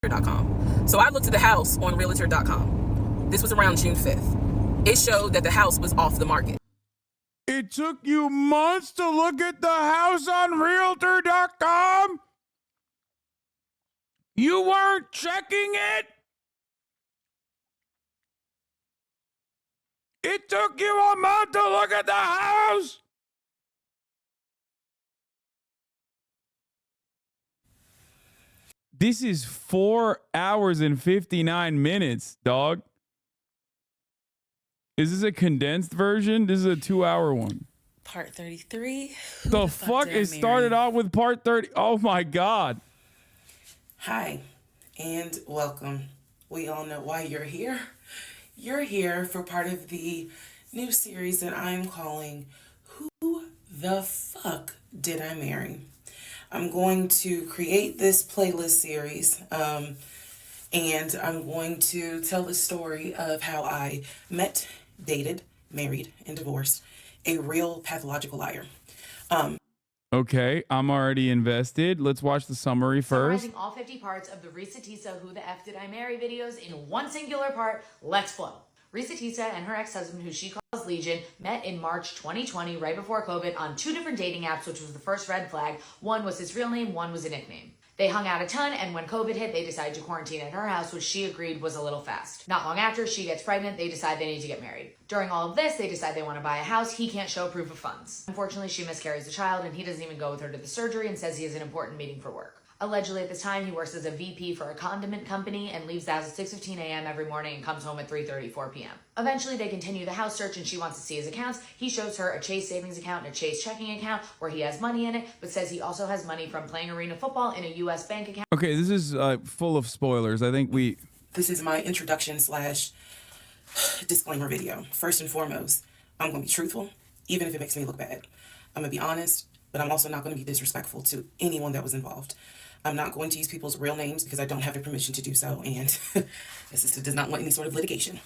realtor.com. So I looked at the house on realtor.com. This was around June 5th. It showed that the house was off the market. It took you months to look at the house on realtor.com? You weren't checking it? It took you a month to look at the house? This is 4 hours and 59 minutes, dog. Is this a condensed version? This is a 2-hour one. Part 33. The fuck? It started off with part 30. Oh my God. Hi, and welcome. We all know why you're here. You're here for part of the new series that I'm calling Who the Fuck Did I Marry? I'm going to create this playlist series, and I'm going to tell the story of how I met, dated, married, and divorced a real pathological liar. Okay, I'm already invested. Let's watch the summary first. Summarizing all 50 parts of the Reesa Teesa Who the F Did I Marry videos in one singular part, let's flow. Reesa Teesa and her ex-husband, who she calls Legion, met in March 2020, right before COVID, on 2 different dating apps, which was the first red flag. One was his real name, one was a nickname. They hung out a ton, and when COVID hit, they decided to quarantine at her house, which she agreed was a little fast. Not long after, she gets pregnant, they decide they need to get married. During all of this, they decide they want to buy a house. He can't show proof of funds. Unfortunately, she miscarries the child, and he doesn't even go with her to the surgery and says he has an important meeting for work. Allegedly, at this time, he works as a VP for a condiment company and leaves the house at 6:15 a.m. every morning and comes home at 3:34 p.m. Eventually, they continue the house search and she wants to see his accounts. He shows her a Chase savings account and a Chase checking account where he has money in it, but says he also has money from playing arena football in a U.S. bank account. Okay, this is full of spoilers. I think This is my introduction / disclaimer video. First and foremost, I'm going to be truthful, even if it makes me look bad. I'm going to be honest, but I'm also not going to be disrespectful to anyone that was involved. I'm not going to use people's real names because I don't have the permission to do so, and this does not want any sort of litigation.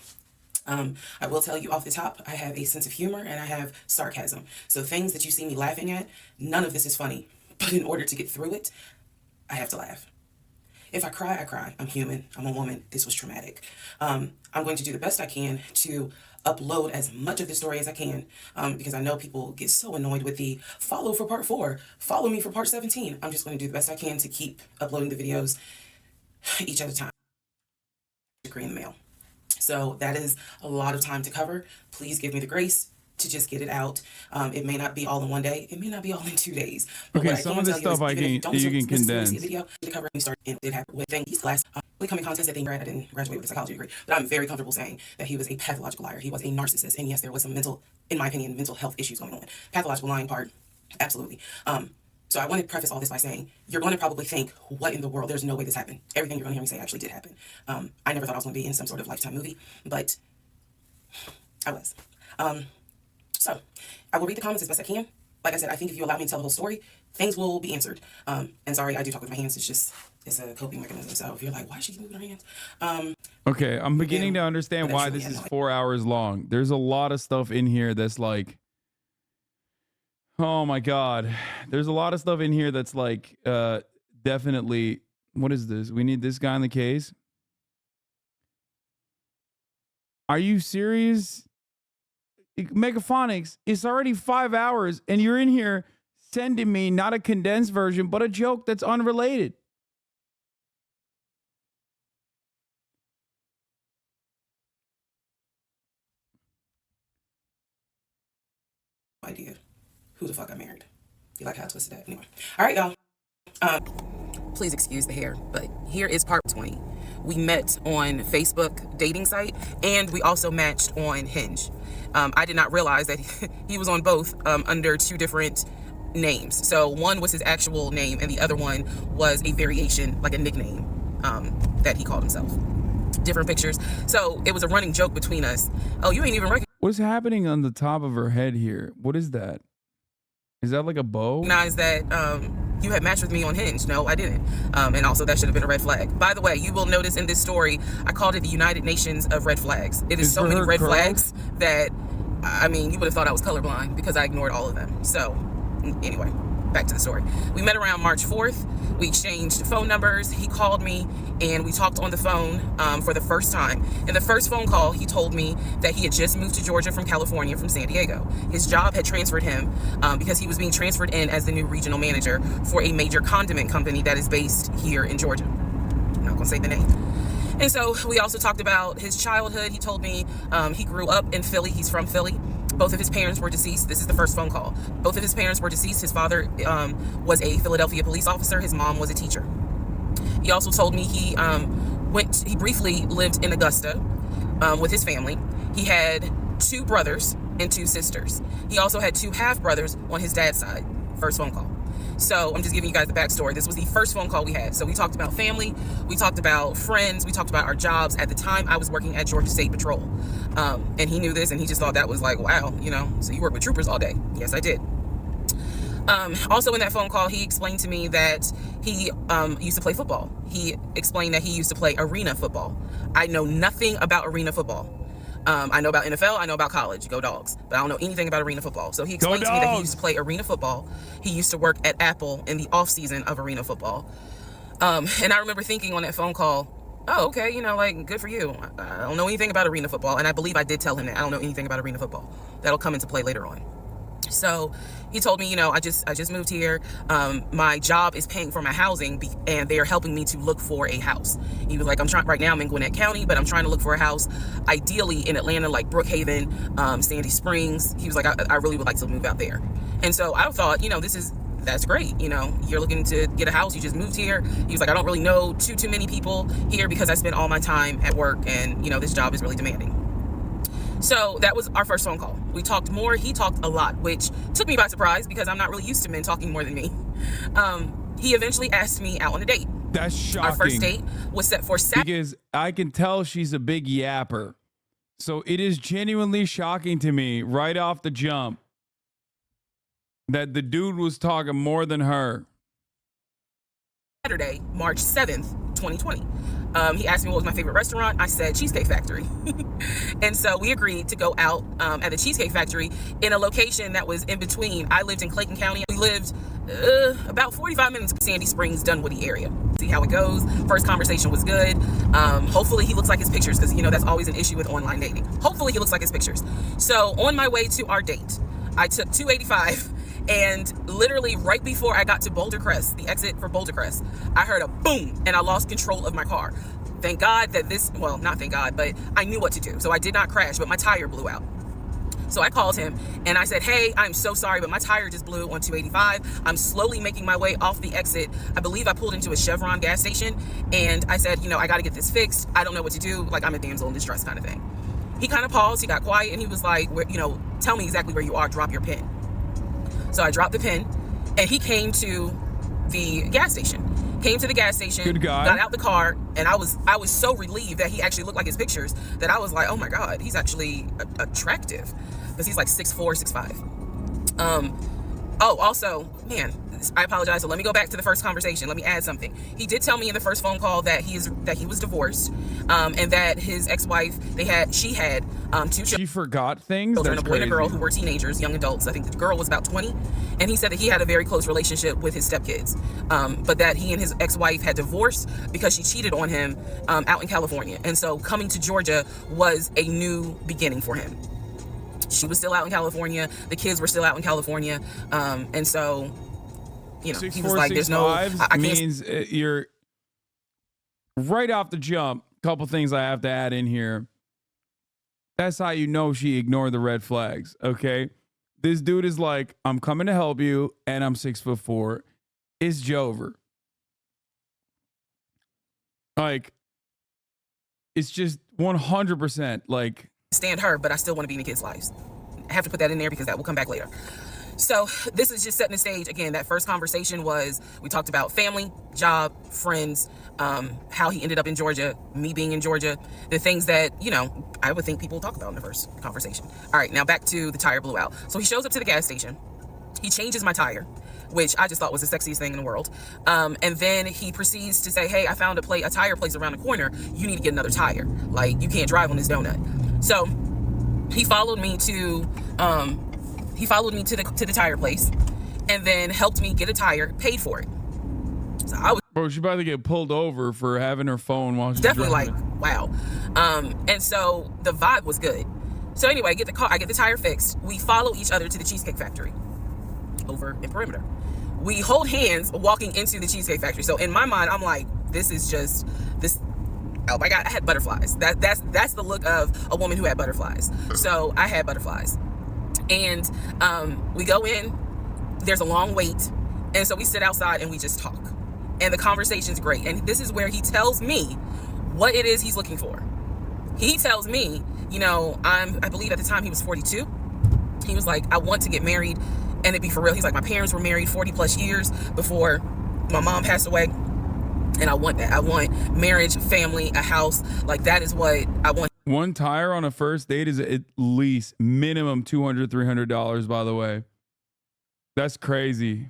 I will tell you off the top, I have a sense of humor and I have sarcasm. So things that you see me laughing at, none of this is funny. But in order to get through it, I have to laugh. If I cry, I cry. I'm human. I'm a woman. This was traumatic. I'm going to do the best I can to upload as much of the story as I can, because I know people get so annoyed with the follow for part 4, follow me for part 17. I'm just going to do the best I can to keep uploading the videos each at a time. Degree in the mail. So that is a lot of time to cover. Please give me the grace to just get it out. It may not be all in one day. It may not be all in 2 days. But okay, some of this stuff you can condense. Video to cover and start and did happen with things class. Coming contest at the I didn't graduate with a psychology degree, but I'm very comfortable saying that he was a pathological liar. He was a narcissist, and yes, there was some in my opinion, mental health issues going on. Pathological lying part, absolutely. So I want to preface all this by saying you're going to probably think, what in the world? There's no way this happened. Everything you're going to hear me say actually did happen. I never thought I was going to be in some sort of Lifetime movie, but I was. So I will read the comments as best I can. Like I said, I think if you allow me to tell the whole story, things will be answered. And sorry, I do talk with my hands. It's a coping mechanism. So if you're like, why is she moving her hands? Okay, I'm beginning to understand why this is 4 hours long. There's a lot of stuff in here that's like, oh my God. There's a lot of stuff in here that's like, definitely, what is this? We need this guy in the case. Are you serious? Megaphonics, it's already 5 hours and you're in here sending me not a condensed version, but a joke that's unrelated. Idea who the fuck I married. You like how I twisted that? Anyway. All right, y'all. Please excuse the hair, but here is part 20. We met on Facebook dating site, and we also matched on Hinge. I did not realize that he was on both under 2 different names. So one was his actual name, and the other one was a variation, like a nickname that he called himself. Different pictures. So it was a running joke between us. Oh, you ain't even recognize. What's happening on the top of her head here? What is that? Is that like a bow? Recognize that you had matched with me on Hinge. No, I didn't. And also that should have been a red flag. By the way, you will notice in this story, I called it the United Nations of red flags. It is so many red flags that, I mean, you would have thought I was colorblind because I ignored all of them. So anyway, back to the story. We met around March 4th. We exchanged phone numbers. He called me and we talked on the phone for the first time. In the first phone call, he told me that he had just moved to Georgia from California, from San Diego. His job had transferred him because he was being transferred in as the new regional manager for a major condiment company that is based here in Georgia. I'm not gonna say the name. And so we also talked about his childhood. He told me he grew up in Philly. He's from Philly. Both of his parents were deceased. This is the first phone call. Both of his parents were deceased. His father was a Philadelphia police officer. His mom was a teacher. He also told me he briefly lived in Augusta with his family. He had 2 brothers and 2 sisters. He also had 2 half-brothers on his dad's side. First phone call. So I'm just giving you guys the backstory. This was the first phone call we had. So we talked about family, we talked about friends, we talked about our jobs. At the time, I was working at Georgia State Patrol. And he knew this and he just thought that was like, wow, so you work with troopers all day. Yes, I did. Also in that phone call, he explained to me that he used to play football. He explained that he used to play arena football. I know nothing about arena football. I know about NFL, I know about college, go Dogs, but I don't know anything about arena football. So he explained to me that he used to play arena football. He used to work at Apple in the off season of arena football. And I remember thinking on that phone call, oh, okay, good for you. I don't know anything about arena football. And I believe I did tell him that I don't know anything about arena football. That'll come into play later on. So he told me, I just moved here. My job is paying for my housing and they are helping me to look for a house. He was like, right now I'm in Gwinnett County, but I'm trying to look for a house, ideally in Atlanta, like Brookhaven, Sandy Springs. He was like, I really would like to move out there. And so I thought, that's great. You're looking to get a house. You just moved here. He was like, I don't really know too many people here because I spend all my time at work and, this job is really demanding. So that was our first phone call. We talked more. He talked a lot, which took me by surprise because I'm not really used to men talking more than me. He eventually asked me out on a date. That's shocking. Our first date was set for Saturday. Because I can tell she's a big yapper. So it is genuinely shocking to me right off the jump that the dude was talking more than her. Saturday, March 7th, 2020. He asked me what was my favorite restaurant. I said Cheesecake Factory. And so we agreed to go out at the Cheesecake Factory in a location that was in between. I lived in Clayton County. We lived about 45 minutes from Sandy Springs, Dunwoody area. See how it goes. First conversation was good. Hopefully he looks like his pictures because, that's always an issue with online dating. Hopefully he looks like his pictures. So on my way to our date, I took 285. And literally right before I got to Boulder Crest, the exit for Boulder Crest, I heard a boom and I lost control of my car. Thank God that not thank God, but I knew what to do. So I did not crash, but my tire blew out. So I called him and I said, hey, I'm so sorry, but my tire just blew on 285. I'm slowly making my way off the exit. I believe I pulled into a Chevron gas station and I said, I got to get this fixed. I don't know what to do. Like I'm a damsel in distress kind of thing. He kind of paused. He got quiet and he was like, tell me exactly where you are. Drop your pin. So I dropped the pin and he came to the gas station. Good guy. Got out the car, and I was so relieved that he actually looked like his pictures that I was like, oh my God, he's actually attractive because he's like 6'4", 6'5". Also, man, I apologize. So let me go back to the first conversation. Let me add something. He did tell me in the first phone call that he was divorced, and that his ex-wife, she had 2 children. She forgot things. Children, a boy and a girl who were teenagers, young adults. I think the girl was about 20, and he said that he had a very close relationship with his stepkids, but that he and his ex-wife had divorced because she cheated on him out in California, and so coming to Georgia was a new beginning for him. She was still out in California. The kids were still out in California, and so. He was like, there's no, I can't. Means you're right off the jump. Couple things I have to add in here. That's how you know she ignored the red flags. Okay. This dude is like, I'm coming to help you. And I'm 6'4". It's Jover. Like, it's just 100% like. Stand her, but I still want to be in the kids' lives. I have to put that in there because that will come back later. So this is just setting the stage. Again, that first conversation was, we talked about family, job, friends, how he ended up in Georgia, me being in Georgia, the things that, I would think people talk about in the first conversation. All right, now back to the tire blew out. So he shows up to the gas station. He changes my tire, which I just thought was the sexiest thing in the world. And then he proceeds to say, hey, I found a tire place around the corner. You need to get another tire. Like, you can't drive on this donut. So he followed me to the tire place, and then helped me get a tire, paid for it. So I was Bro, she about to get pulled over for having her phone while she's definitely driving. like, wow. And so the vibe was good. So anyway, I get the tire fixed. We follow each other to the Cheesecake Factory over in Perimeter. We hold hands walking into the Cheesecake Factory. So in my mind, I'm like, this is just this. Oh my God, I had butterflies. That's the look of a woman who had butterflies. So I had butterflies. And we go in, there's a long wait. And so we sit outside and we just talk. And the conversation's great. And this is where he tells me what it is he's looking for. He tells me, you know, I believe at the time he was 42. He was like, I want to get married and it be for real. He's like, my parents were married 40 plus years before my mom passed away. And I want that. I want marriage, family, a house. Like, that is what I want. One tire on a first date is at least minimum $200, $300, by the way. That's crazy.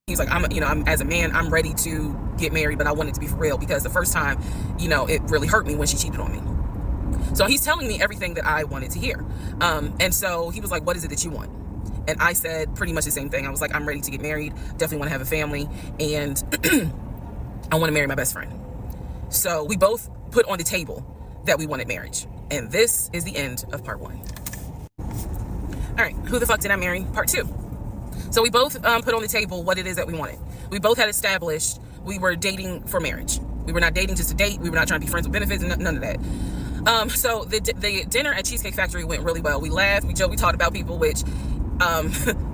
He's like, I'm as a man, I'm ready to get married, but I want it to be for real because the first time, you know, it really hurt me when she cheated on me. So he's telling me everything that I wanted to hear. And so he was like, what is it that you want? And I said pretty much the same thing. I was like, I'm ready to get married, definitely want to have a family, and I want to marry my best friend. So we both put on the table that we wanted marriage. And this is the end of part 1. All right, who the fuck did I marry? Part 2. So we both put on the table what it is that we wanted. We both had established we were dating for marriage. We were not dating just to date. We were not trying to be friends with benefits, none of that. So the dinner at Cheesecake Factory went really well. We laughed, we joked, we talked about people, which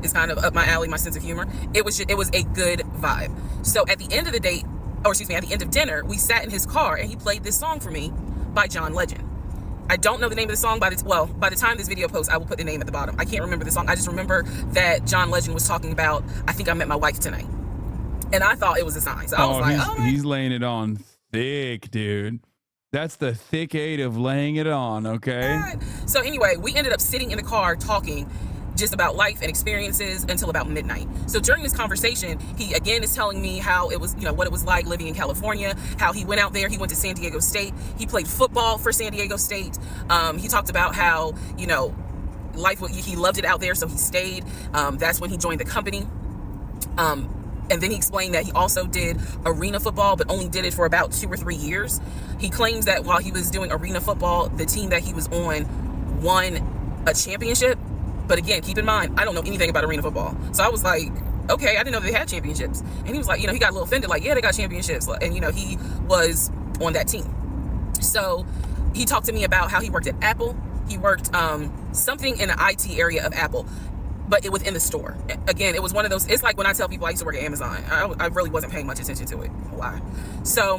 is kind of up my alley, my sense of humor. It was a good vibe. So at the end of the date, at the end of dinner, we sat in his car and he played this song for me by John Legend. I don't know the name of the song. By the time this video posts, I will put the name at the bottom. I can't remember the song. I just remember that John Legend was talking about, I think I met my wife tonight. And I thought it was a sign. So I was like, he's laying it on thick, dude. That's the thick 8 of laying it on, okay? So anyway, we ended up sitting in the car talking just about life and experiences until about midnight. So during this conversation, he again is telling me how it was, you know, what it was like living in California, how he went out there, he went to San Diego State, he played football for San Diego State. He talked about how, you know, he loved it out there, so he stayed. That's when he joined the company. And then he explained that he also did arena football, but only did it for about 2 or 3 years. He claims that while he was doing arena football, the team that he was on won a championship. But again, keep in mind, I don't know anything about arena football. So I was like, okay, I didn't know they had championships. And he was like, you know, he got a little offended, like, yeah, they got championships. And, you know, he was on that team. So he talked to me about how he worked at Apple. He worked something in the IT area of Apple, but it was in the store. Again, it was one of those, it's like when I tell people I used to work at Amazon. I really wasn't paying much attention to it. Why? So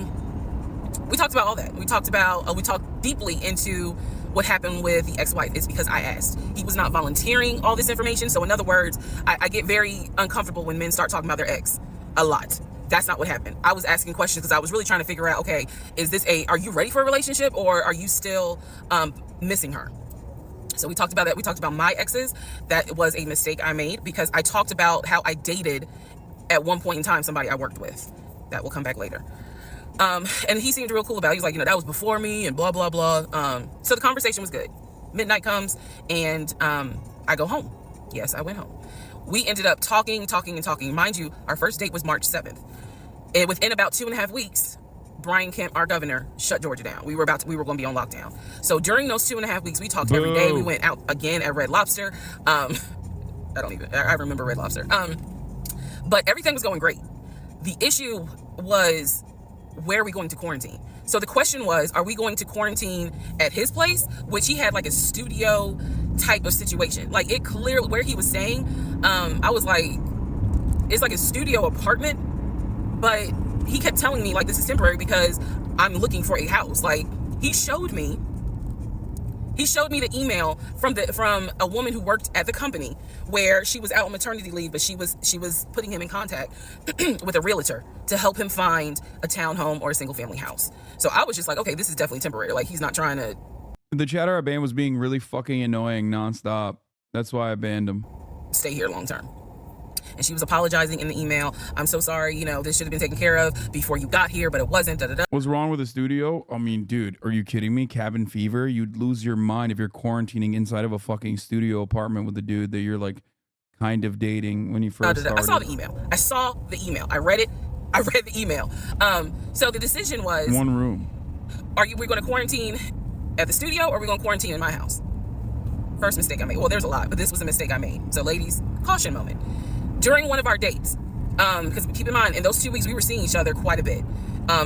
we talked about all that. We talked deeply into what happened with the ex-wife. It's because I asked. He was not volunteering all this information. So in other words, I get very uncomfortable when men start talking about their ex a lot. That's not what happened. I was asking questions because I was really trying to figure out, okay, are you ready for a relationship, or are you still missing her? So we talked about that. We talked about my exes. That was a mistake I made because I talked about how I dated at one point in time somebody I worked with. That will come back later. And he seemed real cool about it. He was like, you know, that was before me and blah, blah, blah. So the conversation was good. Midnight comes and I go home. Yes, I went home. We ended up talking. Mind you, our first date was March 7th. And within about 2.5 weeks, Brian Kemp, our governor, shut Georgia down. We were going to be on lockdown. So during those 2.5 weeks, we talked every day. We went out again at Red Lobster. I remember Red Lobster. But everything was going great. The issue was, where are we going to quarantine? So the question was, are we going to quarantine at his place, which he had like a studio type of situation? Like, it clearly, where he was staying, I was like, it's like a studio apartment, but he kept telling me like, this is temporary because I'm looking for a house. Like, he showed me the email from a woman who worked at the company where she was out on maternity leave, but she was putting him in contact with a realtor to help him find a townhome or a single family house. So I was just like, okay, this is definitely temporary. Like, he's not trying to. The chatter I banned was being really fucking annoying nonstop. That's why I banned him. Stay here long term. And she was apologizing in the email. I'm so sorry, you know, this should have been taken care of before you got here, but it wasn't. Da, da, da. What's wrong with the studio? I mean, dude, are you kidding me? Cabin fever? You'd lose your mind if you're quarantining inside of a fucking studio apartment with a dude that you're like kind of dating when you first started? I saw the email. I read it. I read the email. So the decision was, one room. We're going to quarantine at the studio, or are we going to quarantine in my house? First mistake I made. Well, there's a lot, but this was a mistake I made. So ladies, caution moment. During one of our dates, because keep in mind, in those 2 weeks, we were seeing each other quite a bit.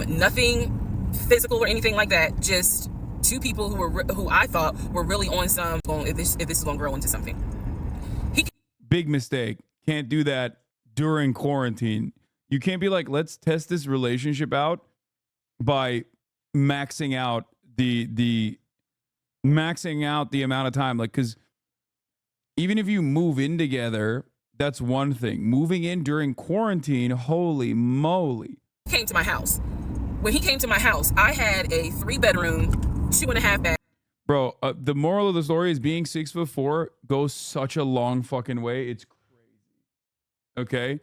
Nothing physical or anything like that. Just two people who I thought were really on some, if this is going to grow into something. Big mistake. Can't do that during quarantine. You can't be like, let's test this relationship out by maxing out the amount of time. Like, because even if you move in together, that's one thing. Moving in during quarantine, holy moly. He came to my house. When he came to my house, I had a 3-bedroom, 2.5 bath. Bro, the moral of the story is being 6'4" goes such a long fucking way. It's crazy. Okay?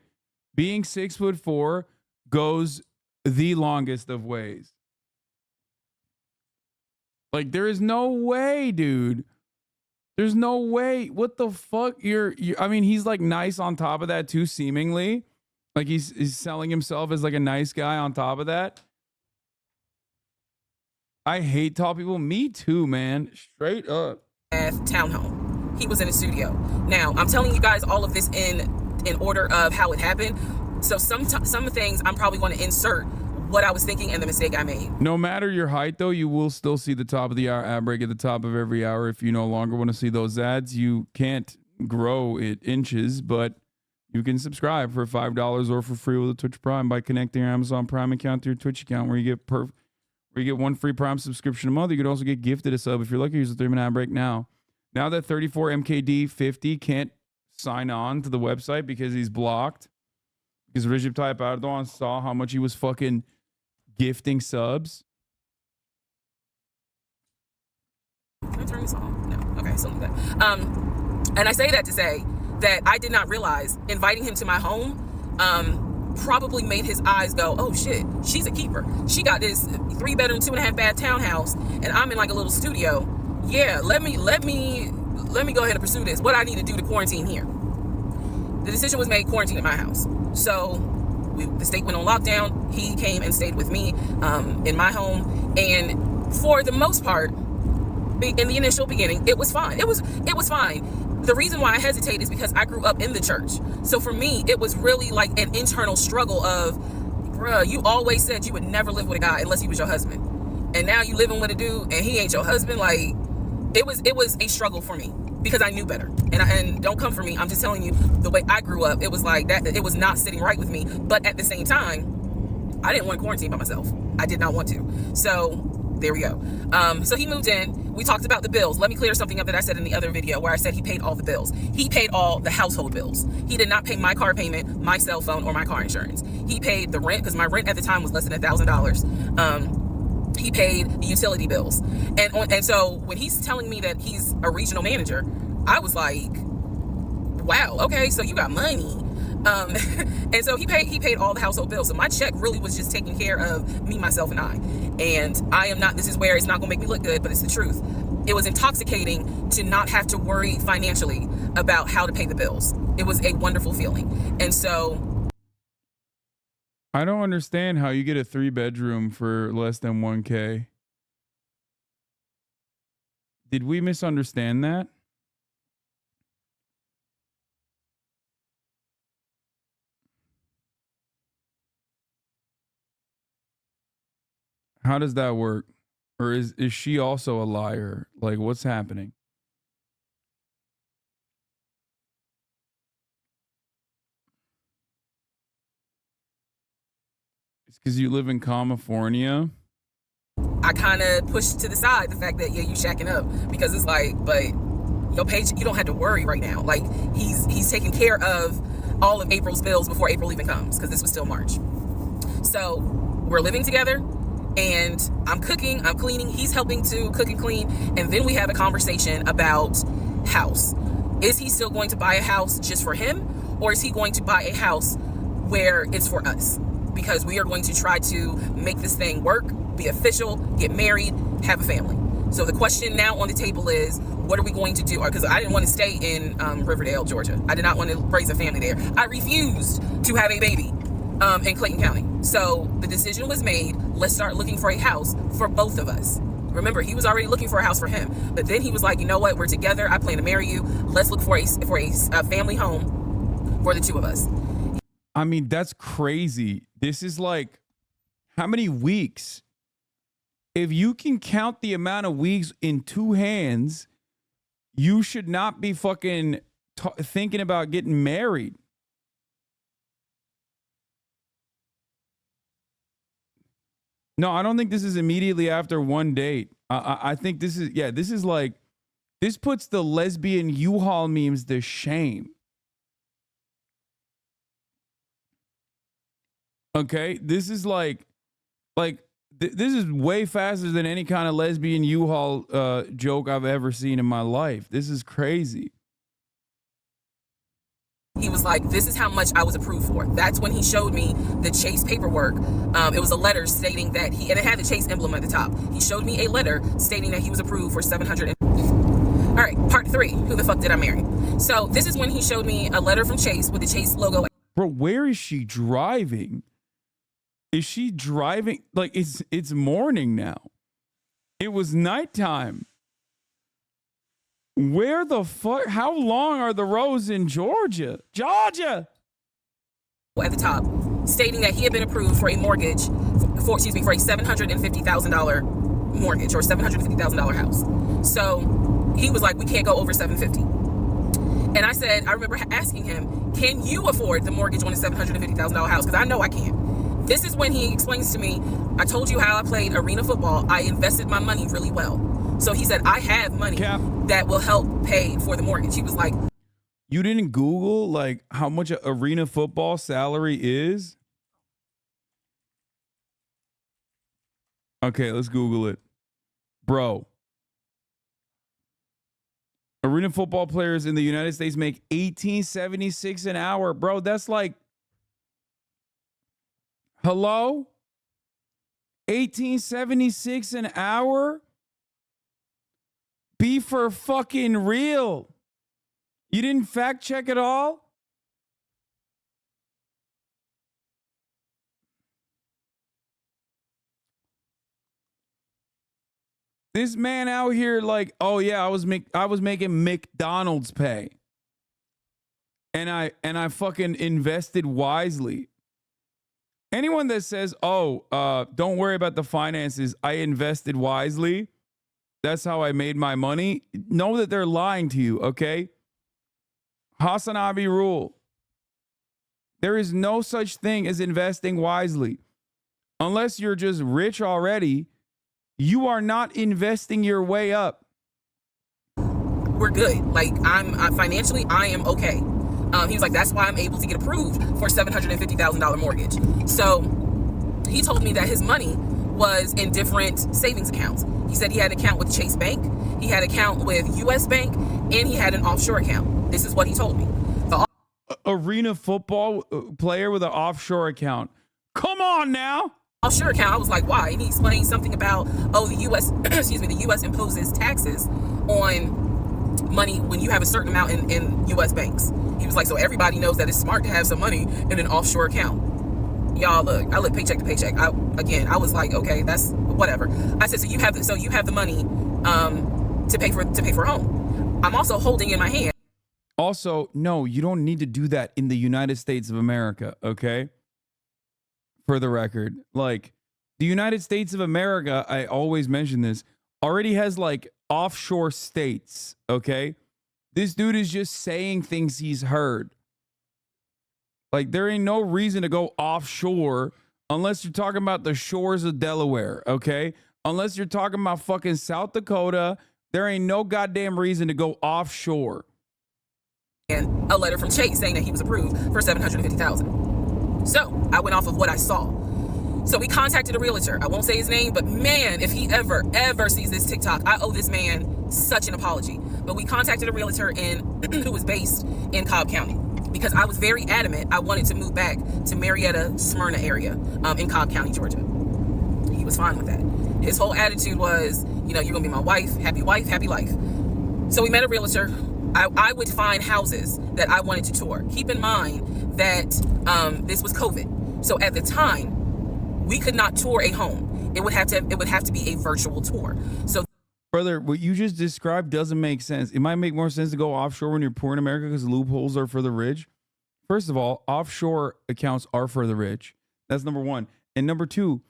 Being 6'4" goes the longest of ways. Like, there is no way, dude. There's no way. What the fuck? I mean, he's like nice on top of that too, seemingly. Like he's selling himself as like a nice guy on top of that. I hate tall people. Me too, man. Straight up. Townhome. He was in a studio. Now, I'm telling you guys all of this in order of how it happened. So some things I'm probably going to insert what I was thinking and the mistake I made. No matter your height, though, you will still see the top of the hour ad break at the top of every hour. If you no longer want to see those ads, you can't grow it inches, but you can subscribe for $5 or for free with a Twitch Prime by connecting your Amazon Prime account to your Twitch account, where you get one free Prime subscription a month. You could also get gifted a sub. If you're lucky, here's a 3-minute ad break now. Now that 34MKD50 can't sign on to the website because he's blocked, because Recep Tayyip Erdogan saw how much he was fucking gifting subs. Can I turn this on? No. Okay, so leave that. And I say that to say that I did not realize inviting him to my home probably made his eyes go, oh shit, she's a keeper. She got this 3-bedroom, 2.5 bath townhouse, and I'm in like a little studio. Yeah, let me go ahead and pursue this. What I need to do to quarantine here. The decision was made, quarantine at my house. So the state went on lockdown. He came and stayed with me in my home, and for the most part, in the initial beginning, it was fine. It was fine. The reason why I hesitate is because I grew up in the church. So for me, it was really like an internal struggle of, bruh, you always said you would never live with a guy unless he was your husband, and now you living with a dude and he ain't your husband. Like, it was a struggle for me because I knew better. And don't come for me. I'm just telling you the way I grew up. It was like that. It was not sitting right with me. But at the same time, I didn't want to quarantine by myself. I did not want to. So there we go. So he moved in. We talked about the bills. Let me clear something up that I said in the other video where I said he paid all the bills. He paid all the household bills. He did not pay my car payment, my cell phone, or my car insurance. He paid the rent, because my rent at the time was less than $1,000. He paid the utility bills. And so when he's telling me that he's a regional manager, I was like, wow, okay, so you got money. And so he paid all the household bills. So my check really was just taking care of me, myself, and I. And I am not, this is where it's not gonna make me look good, but it's the truth. It was intoxicating to not have to worry financially about how to pay the bills. It was a wonderful feeling. And so I don't understand how you get a 3-bedroom for less than $1K. Did we misunderstand that? How does that work? Or is she also a liar? Like, what's happening? It's because you live in California. I kind of pushed to the side the fact that, yeah, you shacking up, because it's like, but your paycheck, you don't have to worry right now. Like, he's taking care of all of April's bills before April even comes, because this was still March. So we're living together. And I'm cooking, I'm cleaning, he's helping to cook and clean. And then we have a conversation about house. Is he still going to buy a house just for him? Or is he going to buy a house where it's for us? Because we are going to try to make this thing work, be official, get married, have a family. So the question now on the table is, what are we going to do? Because I didn't want to stay in Riverdale, Georgia. I did not want to raise a family there. I refused to have a baby in Clayton County. So the decision was made, let's start looking for a house for both of us. Remember, he was already looking for a house for him. But then he was like, you know what? We're together. I plan to marry you. Let's look for a family home for the two of us. I mean, that's crazy. This is like, how many weeks? If you can count the amount of weeks in two hands, you should not be fucking thinking about getting married. No, I don't think this is immediately after one date. I think this is like, this puts the lesbian U-Haul memes to shame. Okay, this is like this is way faster than any kind of lesbian U-Haul joke I've ever seen in my life. This is crazy. He was like, this is how much I was approved for. That's when he showed me the Chase paperwork. It was a letter stating that and it had the Chase emblem at the top. He showed me a letter stating that he was approved for $700. All right, part 3, who the fuck did I marry? So this is when he showed me a letter from Chase with the Chase logo. Bro, where is she driving? Is she driving? Like, it's morning now. It was nighttime. Where the fuck? How long are the roads in Georgia? Georgia! At the top, stating that he had been approved for a mortgage, for a $750,000 mortgage or $750,000 house. So he was like, we can't go over $750,000. And I said, I remember asking him, can you afford the mortgage on a $750,000 house? Because I know I can't. This is when he explains to me, I told you how I played arena football. I invested my money really well. So he said, I have money that will help pay for the mortgage. He was like, you didn't Google like how much an arena football salary is? Okay, let's Google it. Bro. Arena football players in the United States make $18.76 an hour. Bro, that's like, hello? $18.76 an hour? Be for fucking real. You didn't fact check it all? This man out here like, oh yeah, I was making McDonald's pay. And I fucking invested wisely. Anyone that says, oh, don't worry about the finances, I invested wisely, that's how I made my money, know that they're lying to you, okay? HasanAbi rule. There is no such thing as investing wisely. Unless you're just rich already, you are not investing your way up. we're good. Like financially, I am okay. He was like, that's why I'm able to get approved for $750,000 mortgage. So he told me that his money was in different savings accounts. He said he had an account with Chase Bank, he had an account with US Bank, and he had an offshore account. This is what he told me. Arena football player with an offshore account. Come on now. Offshore account. I was like, why? And he explained something about, the U.S. the U.S. imposes taxes on money when you have a certain amount in U.S. banks. He was like, so everybody knows that it's smart to have some money in an offshore account. Y'all, look, I live paycheck to paycheck. I was like, okay, that's whatever. I said, so you have the money to pay for a home. I'm also holding in my hand. Also, no, you don't need to do that in the United States of America, okay? For the record, like the United States of America, I always mention this, already has like offshore states, okay? This dude is just saying things he's heard. Like there ain't no reason to go offshore unless you're talking about the shores of Delaware, okay? Unless you're talking about fucking South Dakota, there ain't no goddamn reason to go offshore. And a letter from Chase saying that he was approved for $750,000. So I went off of what I saw. So we contacted a realtor. I won't say his name, but man, if he ever sees this TikTok, I owe this man such an apology. But we contacted a realtor who was based in Cobb County because I was very adamant. I wanted to move back to Marietta, Smyrna area in Cobb County, Georgia. He was fine with that. His whole attitude was, You know, you're gonna be my wife, happy life. So we met a realtor. I would find houses that I wanted to tour. Keep in mind that this was COVID. So at the time, we could not tour a home. It would have to be a virtual tour. So brother, what you just described doesn't make sense. It might make more sense to go offshore when you're poor in America because loopholes are for the rich. First of all, offshore accounts are for the rich. That's number one. And number two,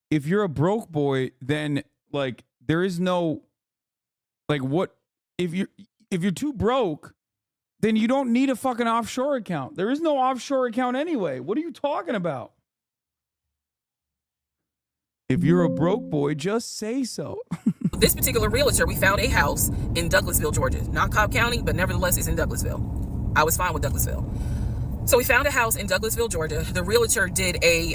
if you're a broke boy, then like there is no like what if you're too broke, then you don't need a fucking offshore account. There is no offshore account anyway. What are you talking about? If you're a broke boy, just say so. This particular realtor, we found a house in Douglasville, Georgia. Not Cobb County, but nevertheless, it's in Douglasville. I was fine with Douglasville. So we found a house in Douglasville, Georgia. The realtor did a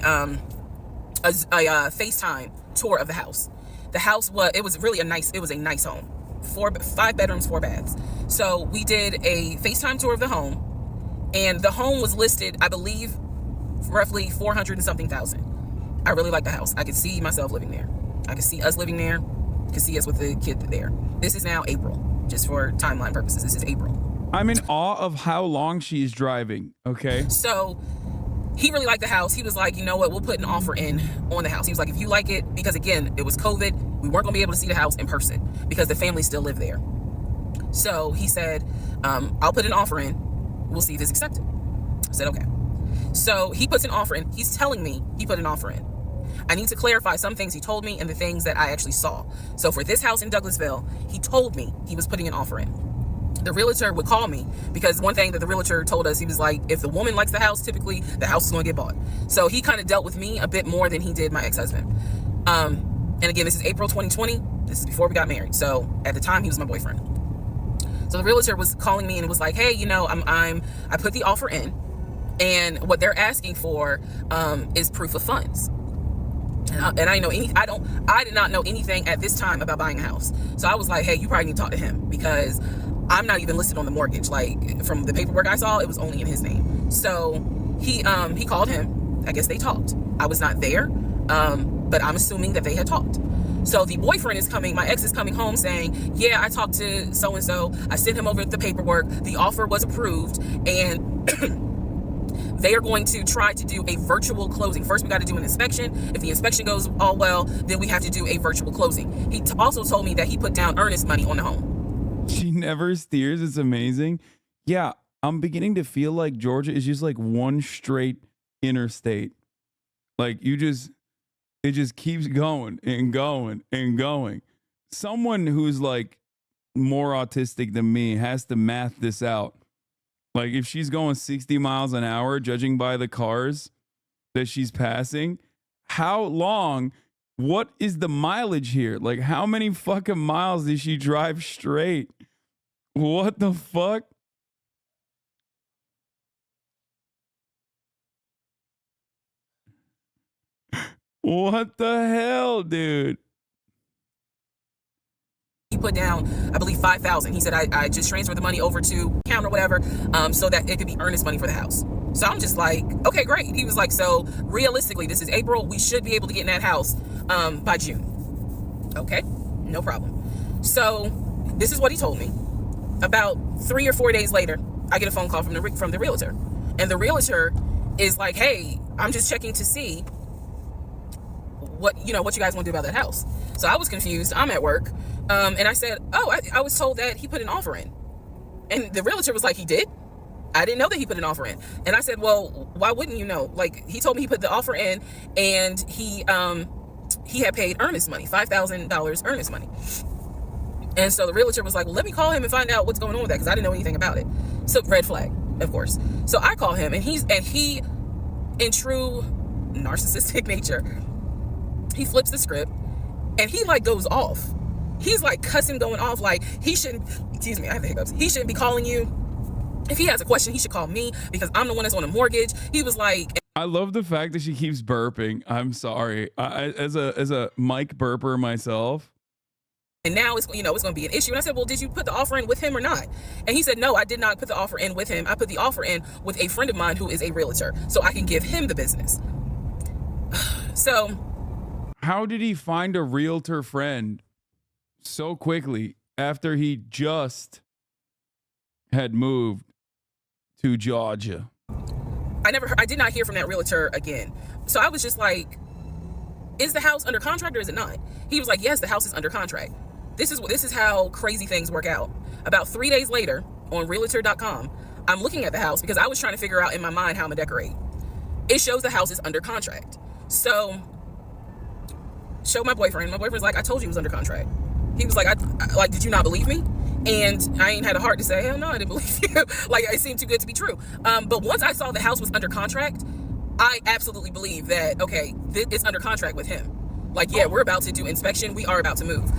FaceTime tour of the house. The house was really a nice home. 5 bedrooms, 4 baths. So we did a FaceTime tour of the home, and the home was listed, I believe, roughly 400 and something thousand. I really like the house. I could see myself living there. I could see us living there. I could see us with the kid there. This is now April, just for timeline purposes. This is April. I'm in awe of how long she's driving. Okay. So he really liked the house. He was like, you know what? We'll put an offer in on the house. He was like, if you like it, because again, it was COVID. We weren't going to be able to see the house in person because the family still lived there. So he said, I'll put an offer in. We'll see if it's accepted. I said, okay. So he puts an offer in. He's telling me he put an offer in. I need to clarify some things he told me and the things that I actually saw. So for this house in Douglasville, he told me he was putting an offer in. The realtor would call me because one thing that the realtor told us, he was like, if the woman likes the house, typically the house is going to get bought. So he kind of dealt with me a bit more than he did my ex-husband. And again, this is April 2020. This is before we got married. So at the time, he was my boyfriend. So the realtor was calling me and it was like, hey, you know, I put the offer in, and what they're asking for is proof of funds. And I did not know anything at this time about buying a house. So I was like, hey, you probably need to talk to him because I'm not even listed on the mortgage. Like from the paperwork I saw, it was only in his name. So he called him. I guess they talked. I was not there, but I'm assuming that they had talked. So the boyfriend is coming, my ex is coming home saying, yeah, I talked to so-and-so. I sent him over the paperwork. The offer was approved, and they are going to try to do a virtual closing. First, we got to do an inspection. If the inspection goes all well, then we have to do a virtual closing. He also told me that he put down earnest money on the home. She never steers. It's amazing. Yeah, I'm beginning to feel like Georgia is just like one straight interstate. Like it just keeps going and going and going. Someone who's like more autistic than me has to math this out. Like if she's going 60 miles an hour, judging by the cars that she's passing, how long, what is the mileage here? Like how many fucking miles does she drive straight? What the fuck? What the hell, dude? He put down, I believe, $5,000. He said, I just transferred the money over to account or whatever, so that it could be earnest money for the house. So I'm just like, okay, great. He was like, so realistically, this is April. We should be able to get in that house by June. Okay, no problem. So this is what he told me. About 3 or 4 days later, I get a phone call from the realtor. And the realtor is like, hey, I'm just checking to see what you guys want to do about that house. So I was confused. I'm at work. And I said, oh, I was told that he put an offer in. And the realtor was like, he did? I didn't know that he put an offer in. And I said, well, why wouldn't you know? Like, he told me he put the offer in, and he had paid earnest money, $5,000 earnest money. And so the realtor was like, well, let me call him and find out what's going on with that, because I didn't know anything about it. So red flag, of course. So I call him, and he, in true narcissistic nature, he flips the script, and he like goes off. He's like cussing, going off, like he shouldn't, excuse me, I have the hiccups. He shouldn't be calling you. If he has a question, he should call me because I'm the one that's on a mortgage. He was like, I love the fact that she keeps burping. I'm sorry. As a mic burper myself. and now it's going to be an issue. And I said, well, did you put the offer in with him or not? And he said, no, I did not put the offer in with him. I put the offer in with a friend of mine who is a realtor, so I can give him the business. So how did he find a realtor friend? so quickly after he just had moved to Georgia. I did not hear from that realtor again. So I was just like, is the house under contract or is it not? He was like, yes, the house is under contract. This is how crazy things work out. About 3 days later on realtor.com, I'm looking at the house because I was trying to figure out in my mind how I'm gonna decorate. It shows the house is under contract. So show my boyfriend. My boyfriend's like, I told you it was under contract. He was like, I did you not believe me? And I ain't had a heart to say, hell no, I didn't believe you. Like, it seemed too good to be true. But once I saw the house was under contract, I absolutely believe that, okay, it's under contract with him. Like, yeah, we're about to do inspection. We are about to move.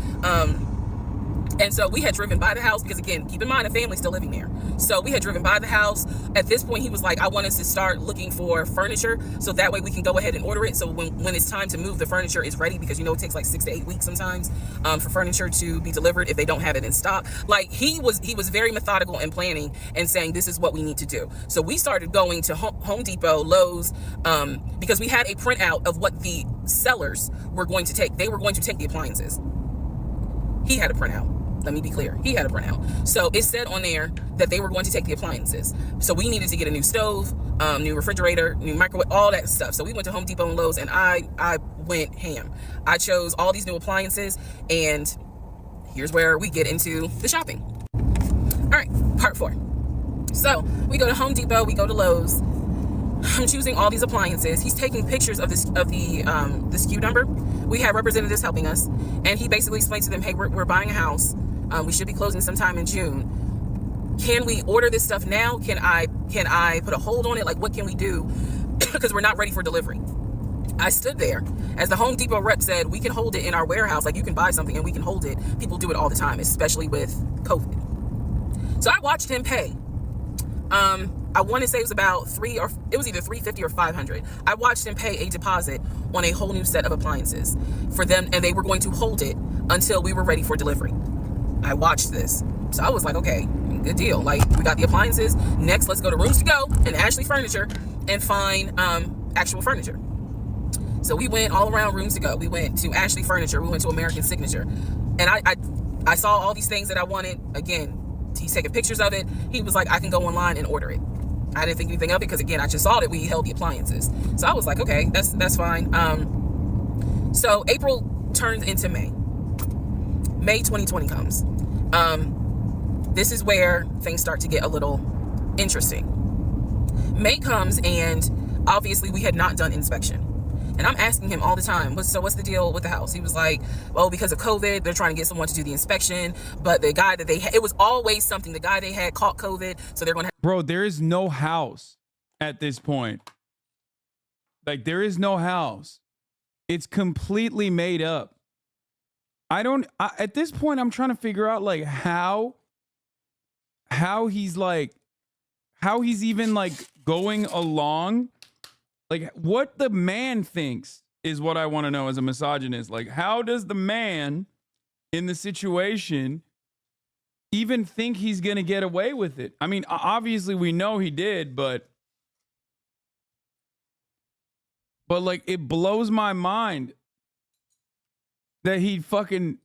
And so we had driven by the house because, again, keep in mind, a family's still living there. So we had driven by the house. At this point, he was like, I want us to start looking for furniture so that way we can go ahead and order it. So when it's time to move, the furniture is ready because, you know, it takes like 6 to 8 weeks sometimes for furniture to be delivered if they don't have it in stock. Like, he was very methodical in planning and saying, this is what we need to do. So we started going to Home Depot, Lowe's, because we had a printout of what the sellers were going to take. They were going to take the appliances. He had a printout. Let me be clear. He had a printout. So it said on there that they were going to take the appliances. So we needed to get a new stove, new refrigerator, new microwave, all that stuff. So we went to Home Depot and Lowe's and I went ham. I chose all these new appliances, and here's where we get into the shopping. All right, part 4. So we go to Home Depot, we go to Lowe's. I'm choosing all these appliances. He's taking pictures of the SKU number. We have representatives helping us, and he basically explained to them, hey, we're buying a house. We should be closing sometime in June. Can we order this stuff now? Can I put a hold on it? Like, what can we do? Because we're not ready for delivery. I stood there as the Home Depot rep said, we can hold it in our warehouse. Like, you can buy something and we can hold it. People do it all the time, especially with COVID. So I watched him pay. I want to say it was about it was either $350 or $500. I watched him pay a deposit on a whole new set of appliances for them, and they were going to hold it until we were ready for delivery. I watched this. So I was like, okay, good deal. Like, we got the appliances. Next, let's go to Rooms to Go and Ashley Furniture and find actual furniture. So we went all around Rooms to Go. We went to Ashley Furniture. We went to American Signature. And I saw all these things that I wanted. Again, he's taking pictures of it. He was like, I can go online and order it. I didn't think anything of it because, again, I just saw that we held the appliances. So I was like, okay, that's fine. So April turns into May. May 2020 comes. This is where things start to get a little interesting. May comes, and obviously we had not done inspection. And I'm asking him all the time, what's the deal with the house? He was like, oh, because of COVID, they're trying to get someone to do the inspection. But the guy that they had, it was always something. The guy they had caught COVID, so they're going to. Bro, there is no house at this point. Like, there is no house. It's completely made up. At this point, I'm trying to figure out, like, how he's even, like, going along. Like, what the man thinks is what I want to know as a misogynist. Like, how does the man in the situation even think he's going to get away with it? I mean, obviously we know he did, but like, it blows my mind that he thought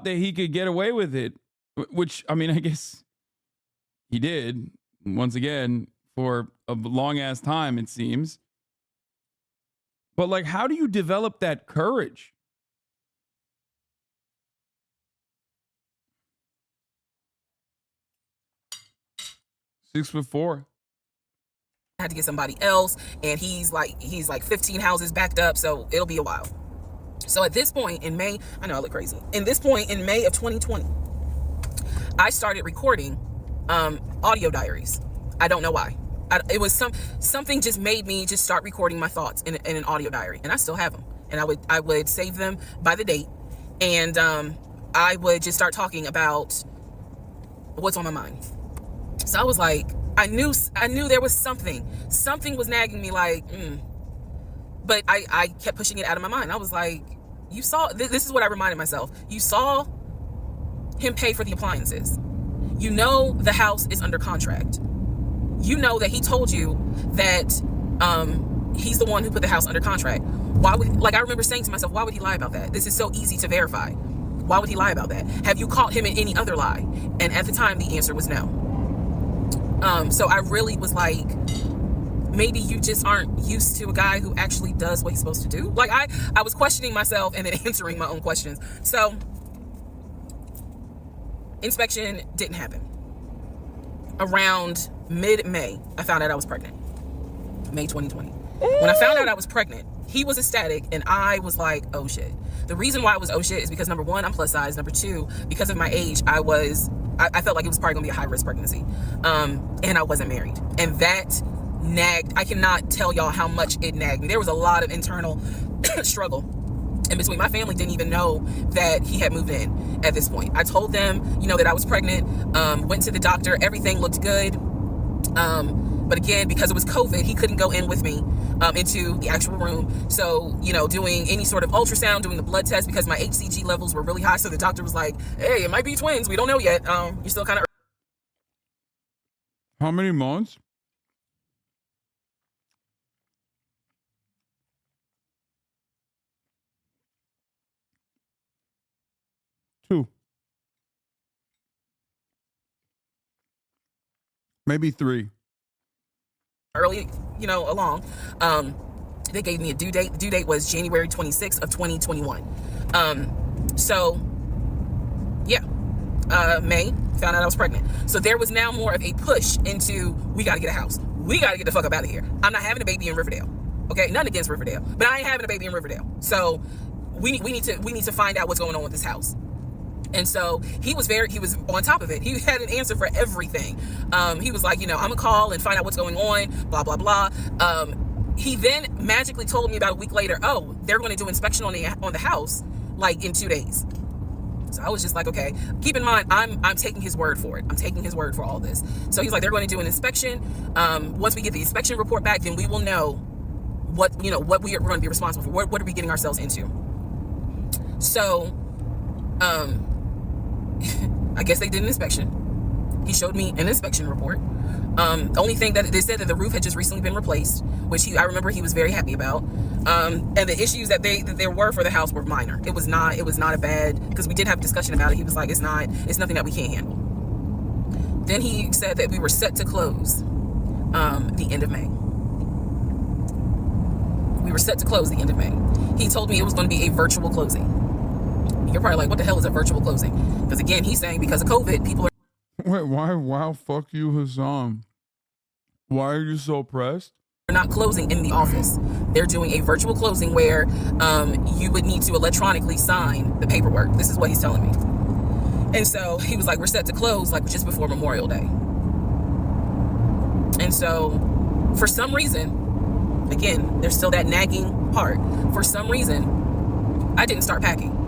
that he could get away with it, which, I mean, I guess he did, once again, for a long ass time, it seems. But, like, how do you develop that courage? Six foot four. I had to get somebody else, and he's like 15 houses backed up, so it'll be a while. So at this point in May, I know I look crazy. In this point in May of 2020, I started recording audio diaries. I don't know why. It was something just made me just start recording my thoughts in an audio diary, and I still have them. And I would save them by the date, and I would just start talking about what's on my mind. So I was like, I knew there was something was nagging me, like, but I kept pushing it out of my mind. I was like, you saw, this is what I reminded myself. You saw him pay for the appliances. You know the house is under contract. You know that he told you that he's the one who put the house under contract. Why would, like, I remember saying to myself, why would he lie about that? This is so easy to verify. Why would he lie about that? Have you caught him in any other lie? And at the time, the answer was no. So I really was like, maybe you just aren't used to a guy who actually does what he's supposed to do. Like I was questioning myself and then answering my own questions. So inspection didn't happen. Around mid-May, I found out I was pregnant. May 2020. When I found out I was pregnant, he was ecstatic and I was like, oh shit. The reason why I was oh shit is because number one, I'm plus size. Number two, because of my age, I felt like it was probably gonna be a high risk pregnancy. And I wasn't married. And that nagged. I cannot tell y'all how much it nagged me. There was a lot of internal struggle in between. My family didn't even know that he had moved in at this point. I told them, that I was pregnant, went to the doctor, everything looked good. But again, because it was COVID, he couldn't go in with me into the actual room. So, doing any sort of ultrasound, doing the blood test, because my HCG levels were really high. So the doctor was like, hey, it might be twins. We don't know yet. You're still kind of. How many months? Two. Maybe three. Early, along. They gave me a due date. The due date was January 26th of 2021. May, found out I was pregnant. So there was now more of a push into, we got to get a house. We got to get the fuck up out of here. I'm not having a baby in Riverdale. Okay, nothing against Riverdale, but I ain't having a baby in Riverdale. So we need to find out what's going on with this house. And so he was on top of it. He had an answer for everything. He was like, I'm gonna call and find out what's going on, blah, blah, blah. He then magically told me about a week later, oh, they're going to do inspection on the house like in 2 days. So I was just like, okay, keep in mind, I'm taking his word for it. I'm taking his word for all this. So he's like, they're going to do an inspection. Once we get the inspection report back, then we will know what we are going to be responsible for. What are we getting ourselves into? So, I guess they did an inspection. He showed me an inspection report. The only thing that they said that the roof had just recently been replaced, which I remember he was very happy about. And the issues that there were for the house were minor. It was not a bad, because we did have a discussion about it. He was like, it's nothing that we can't handle. Then he said that we were set to close the end of May. We were set to close the end of May. He told me it was going to be a virtual closing. You're probably like, what the hell is a virtual closing? Because again, he's saying because of COVID, people are... Wait, why? Wow, fuck you, Hasan. Why are you so pressed? Not closing in the office. They're doing a virtual closing where you would need to electronically sign the paperwork. This is what he's telling me. And so he was like, we're set to close like just before Memorial Day. And so for some reason, again, there's still that nagging part. For some reason, I didn't start packing.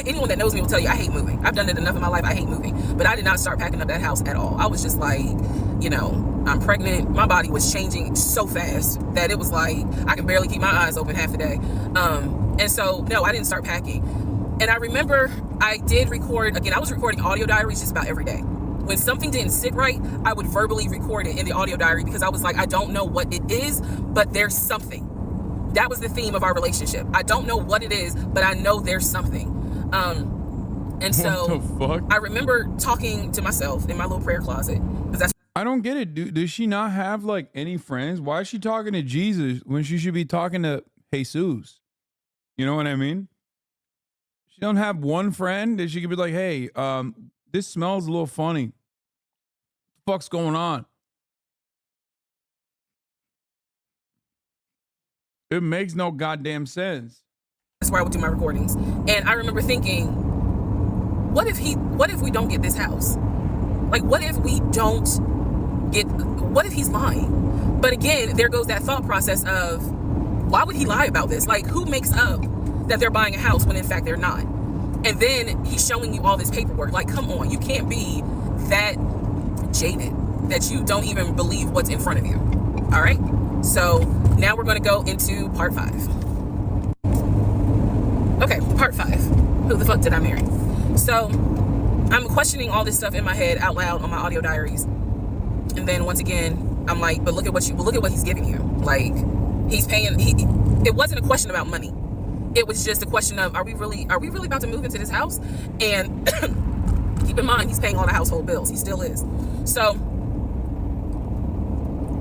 Anyone that knows me will tell you I hate moving. I've done it enough in my life. I hate moving. But I did not start packing up that house at all. I was just like, I'm pregnant. My body was changing so fast that it was like I can barely keep my eyes open half the day. And so, no, I didn't start packing. And I remember I did record, again, I was recording audio diaries just about every day. When something didn't sit right, I would verbally record it in the audio diary because I was like, I don't know what it is, but there's something. That was the theme of our relationship. I don't know what it is, but I know there's something. And so what the fuck? I remember talking to myself in my little prayer closet. I don't get it. Does she not have like any friends? Why is she talking to Jesus when she should be talking to Jesus? You know what I mean? She don't have one friend that she could be like, hey, this smells a little funny. What the fuck's going on? It makes no goddamn sense. That's where I would do my recordings. And I remember thinking, what if we don't get this house? Like, what if he's lying? But again, there goes that thought process of, why would he lie about this? Like, who makes up that they're buying a house when in fact they're not? And then he's showing you all this paperwork. Like, come on, you can't be that jaded that you don't even believe what's in front of you. All right? So now we're going to go into part 5. Okay, part 5. Who the fuck did I marry? So I'm questioning all this stuff in my head out loud on my audio diaries. And then once again, I'm like, but look at what he's giving you. Like, he's paying, it wasn't a question about money. it was just a question of, are we really about to move into this house? And keep in mind, he's paying all the household bills. He still is. So we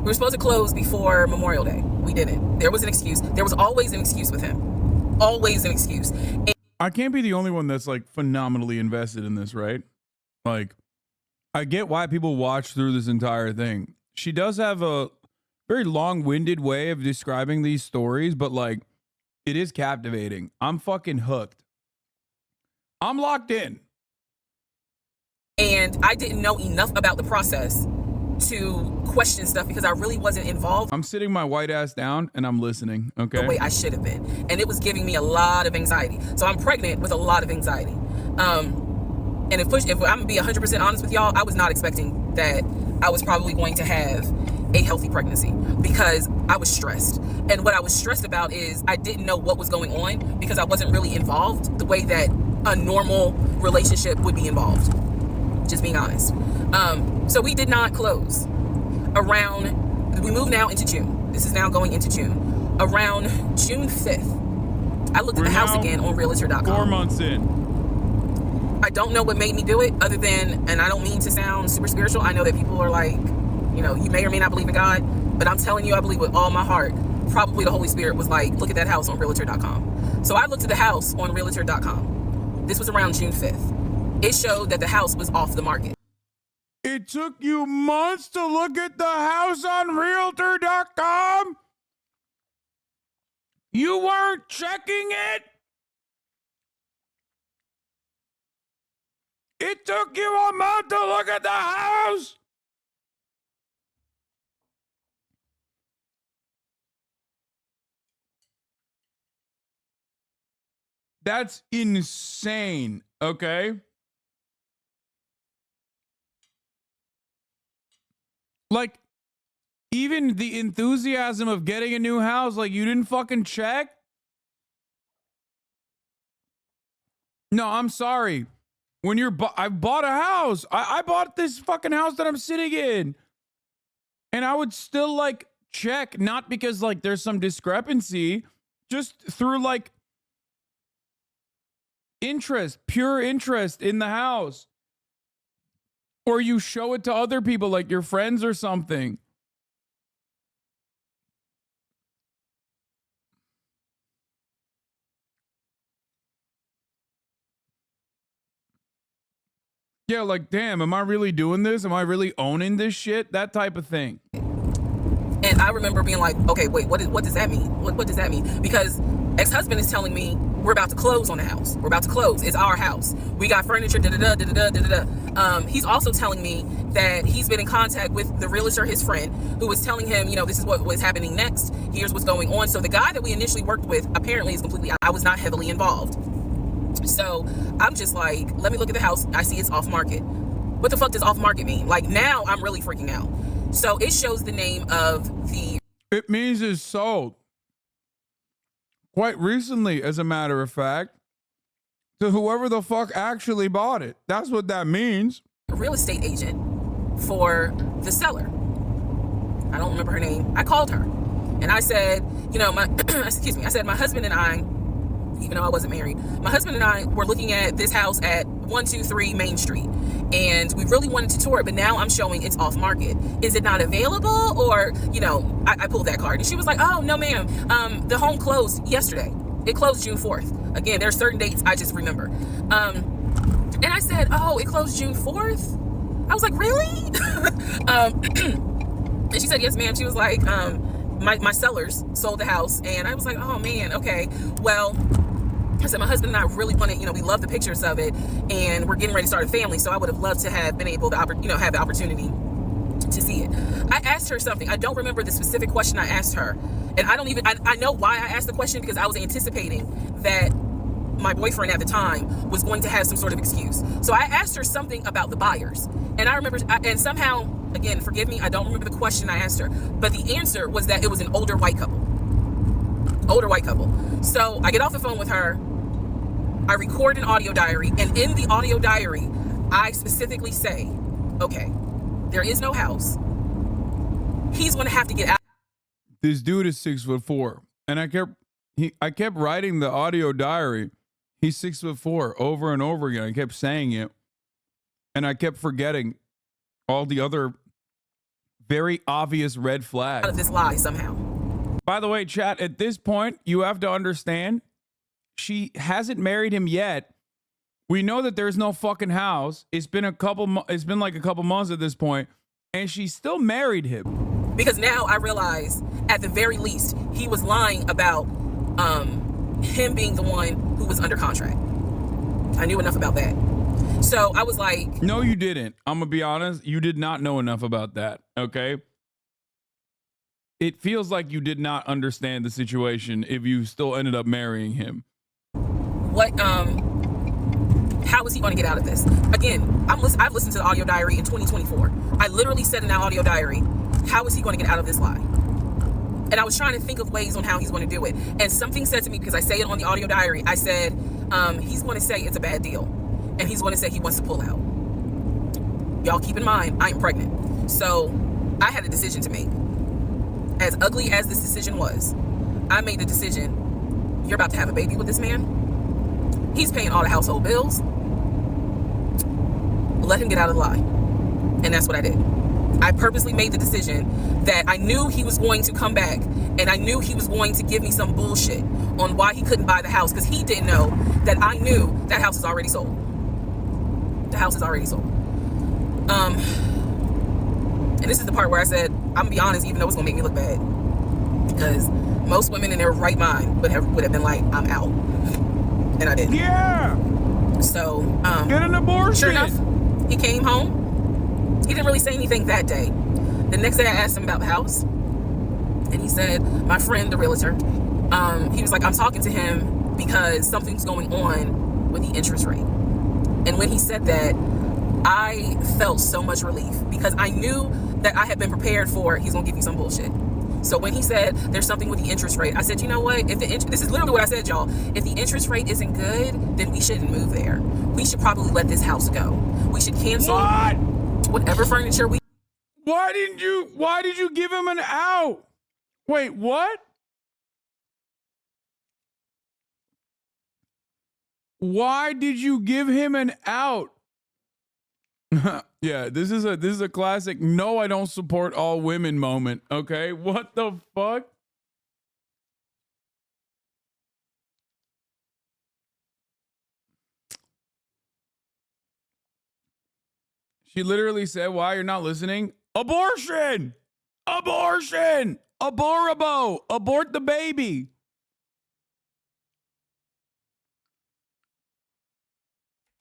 were supposed to close before Memorial Day. We didn't. There was an excuse. There was always an excuse with him. Always an excuse. And I can't be the only one that's like phenomenally invested in this, right? Like, I get why people watch through this entire thing. She does have a very long-winded way of describing these stories, but like, it is captivating. I'm fucking hooked. I'm locked in. And I didn't know enough about the process to question stuff because I really wasn't involved. I'm sitting my white ass down and I'm listening, okay? The way I should have been. And it was giving me a lot of anxiety. So I'm pregnant with a lot of anxiety. And if I'm gonna be 100% honest with y'all, I was not expecting that I was probably going to have a healthy pregnancy because I was stressed. And what I was stressed about is I didn't know what was going on because I wasn't really involved the way that a normal relationship would be involved. Just being honest. So we did not close. We moved now into June. This is now going into June. Around June 5th, I looked at the house again on realtor.com. 4 months in. I don't know what made me do it other than, and I don't mean to sound super spiritual. I know that people are like, you know, you may or may not believe in God, but I'm telling you, I believe with all my heart, probably the Holy Spirit was like, look at that house on realtor.com. So I looked at the house on realtor.com. This was around June 5th. It showed that the house was off the market. It took you months to look at the house on realtor.com? You weren't checking it? It took you a month to look at the house? That's insane, okay? Like, even the enthusiasm of getting a new house, like, you didn't fucking check? No, I'm sorry. When I bought a house. I bought this fucking house that I'm sitting in. And I would still, like, check, not because, like, there's some discrepancy, just through, like, interest, pure interest in the house. Or you show it to other people, like your friends or something. Yeah, like, damn, am I really doing this? Am I really owning this shit? That type of thing. And I remember being like, okay, wait, what does that mean? What does that mean? Because ex-husband is telling me we're about to close on the house. We're about to close. It's our house. We got furniture, he's also telling me that he's been in contact with the realtor, his friend, who was telling him, you know, this is what was happening next. Here's what's going on. So the guy that we initially worked with apparently is completely, I was not heavily involved. So I'm just like, let me look at the house. I see it's off market. What the fuck does off market mean? Like, now I'm really freaking out. So it shows the name of the... It means it's sold. Quite recently, as a matter of fact, to whoever the fuck actually bought it. That's what that means. Real estate agent for the seller. I don't remember her name. I called her and I said, you know, I said, my husband and I, even though I wasn't married, my husband and I were looking at this house at 123 Main Street. And we really wanted to tour it, but now I'm showing it's off market. Is it not available? Or, you know, I pulled that card. And she was like, oh, no, ma'am. The home closed yesterday. It closed June 4th. Again, there are certain dates I just remember. And I said, oh, it closed June 4th? I was like, really? And she said, yes, ma'am. She was like, my sellers sold the house. And I was like, oh, man, okay. Well, I said, my husband and I really wanted, you know, we love the pictures of it and we're getting ready to start a family. So I would have loved to have been able to, have the opportunity to see it. I asked her something. I don't remember the specific question I asked her. And I know why I asked the question, because I was anticipating that my boyfriend at the time was going to have some sort of excuse. So I asked her something about the buyers. And I remember, and somehow, again, forgive me, I don't remember the question I asked her, but the answer was that it was an older white couple. So I get off the phone with her. I record an audio diary, and in the audio diary, I specifically say, okay, there is no house. He's going to have to get out. This dude is 6'4", and I kept I kept writing the audio diary. He's 6'4" over and over again. I kept saying it. And I kept forgetting all the other very obvious red flags. Out of this lie somehow. By the way, chat, at this point, you have to understand, she hasn't married him yet. We know that there's no fucking house. It's been like a couple months at this point, and she still married him. Because now I realize, at the very least, he was lying about him being the one who was under contract. I knew enough about that. So I was like... No, you didn't. I'm going to be honest. You did not know enough about that, okay? It feels like you did not understand the situation if you still ended up marrying him. How is he going to get out of this? Again, I've listened to the audio diary in 2024. I literally said in that audio diary, how is he going to get out of this lie? And I was trying to think of ways on how he's going to do it. And something said to me, because I say it on the audio diary, I said, he's going to say it's a bad deal. And he's going to say he wants to pull out. Y'all keep in mind, I am pregnant. So I had a decision to make. As ugly as this decision was, I made the decision, you're about to have a baby with this man. He's paying all the household bills. Let him get out of the lie. And that's what I did. I purposely made the decision that I knew he was going to come back, and I knew he was going to give me some bullshit on why he couldn't buy the house, because he didn't know that I knew that house is already sold. The house is already sold. And this is the part where I said, I'm gonna be honest, even though it's gonna make me look bad, because most women in their right mind would have been like, I'm out. And I didn't. Yeah. So get an abortion. Sure enough, he came home. He didn't really say anything that day. The next day I asked him about the house, and he said, my friend, the realtor, he was like, I'm talking to him because something's going on with the interest rate. And when he said that, I felt so much relief, because I knew that I had been prepared for he's gonna give you some bullshit. So when he said there's something with the interest rate, I said, you know what? This is literally what I said, y'all. If the interest rate isn't good, then we shouldn't move there. We should probably let this house go. We should cancel whatever furniture we... Why did you give him an out? Wait, what? Why did you give him an out? Yeah, this is a classic no, I don't support all women moment, okay? What the fuck? She literally said, why you're not listening? Abortion! Abortion! Aborabo! Abort the baby!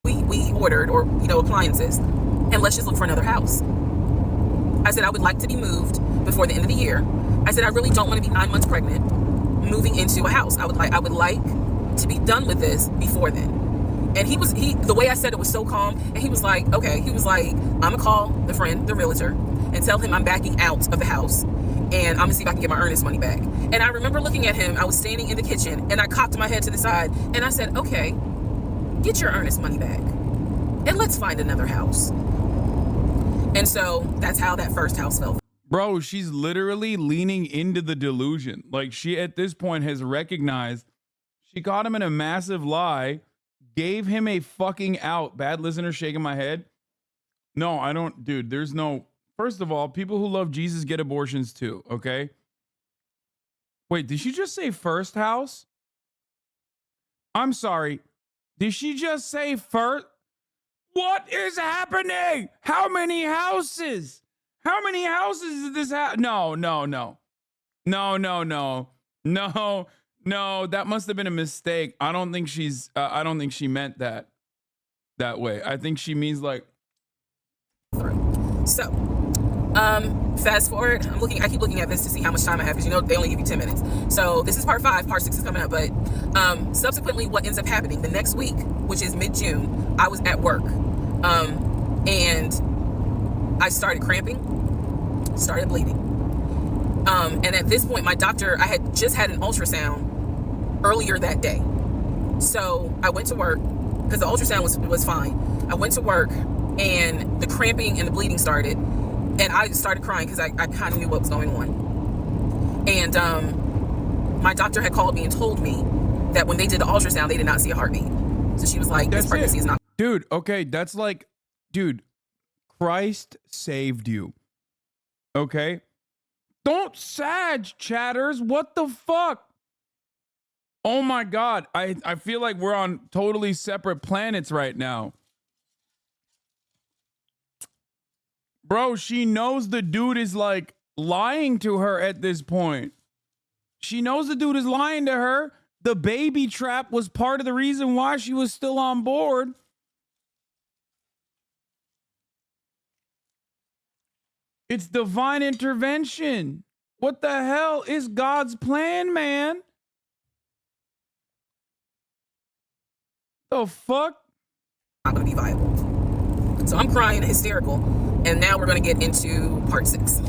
We ordered, or, appliances, and let's just look for another house. I said I would like to be moved before the end of the year. I said I really don't want to be 9 months pregnant moving into a house. I would like to be done with this before then. And the way I said it was so calm, and he was like, okay. He was like, I'm gonna call the realtor, and tell him I'm backing out of the house, and I'm gonna see if I can get my earnest money back. And I remember looking at him, I was standing in the kitchen, and I cocked my head to the side, and I said, okay, get your earnest money back, and let's find another house. And so that's how that first house felt. Bro, she's literally leaning into the delusion. Like, she at this point has recognized she caught him in a massive lie, gave him a fucking out. Bad listener shaking my head. No, I don't, dude, there's no, first of all, people who love Jesus get abortions too, okay? Wait, did she just say first house? I'm sorry. Did she just say first? What is happening? How many houses? How many houses is this house? No. No, that must have been a mistake. I don't think she meant that way. I think she means like. So, fast forward. I keep looking at this to see how much time I have, because they only give you 10 minutes. So this is part 5. Part 6 is coming up. But subsequently, what ends up happening the next week, which is mid-June, I was at work, and I started cramping, started bleeding. And at this point, my doctor, I had just had an ultrasound earlier that day. So I went to work, because the ultrasound was fine. I went to work, and the cramping and the bleeding started, and I started crying because I kind of knew what was going on. And my doctor had called me and told me that when they did the ultrasound, they did not see a heartbeat. So she was like, this pregnancy is not. Dude, okay, that's like, dude, Christ saved you. Okay? Don't sag, chatters. What the fuck? Oh my God. I feel like we're on totally separate planets right now. Bro, she knows the dude is like lying to her at this point. She knows the dude is lying to her. The baby trap was part of the reason why she was still on board. It's divine intervention. What the hell is God's plan, man? The fuck? Not going to be viable. So I'm crying hysterical. And now we're going to get into part 6.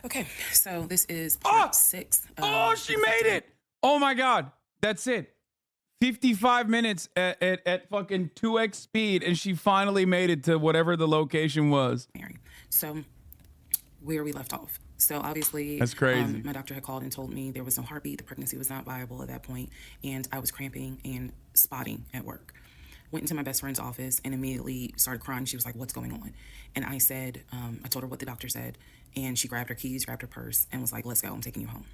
Okay, so this is part 6. Oh, she made it. Oh my God. That's it. 55 minutes at fucking 2x speed, and she finally made it to whatever the location was. So where we left off. So obviously, that's crazy. My doctor had called and told me there was no heartbeat. The pregnancy was not viable at that point, and I was cramping and spotting at work. Went into my best friend's office and immediately started crying. She was like, what's going on? And I said, I told her what the doctor said, and she grabbed her keys, grabbed her purse, and was like, let's go, I'm taking you home.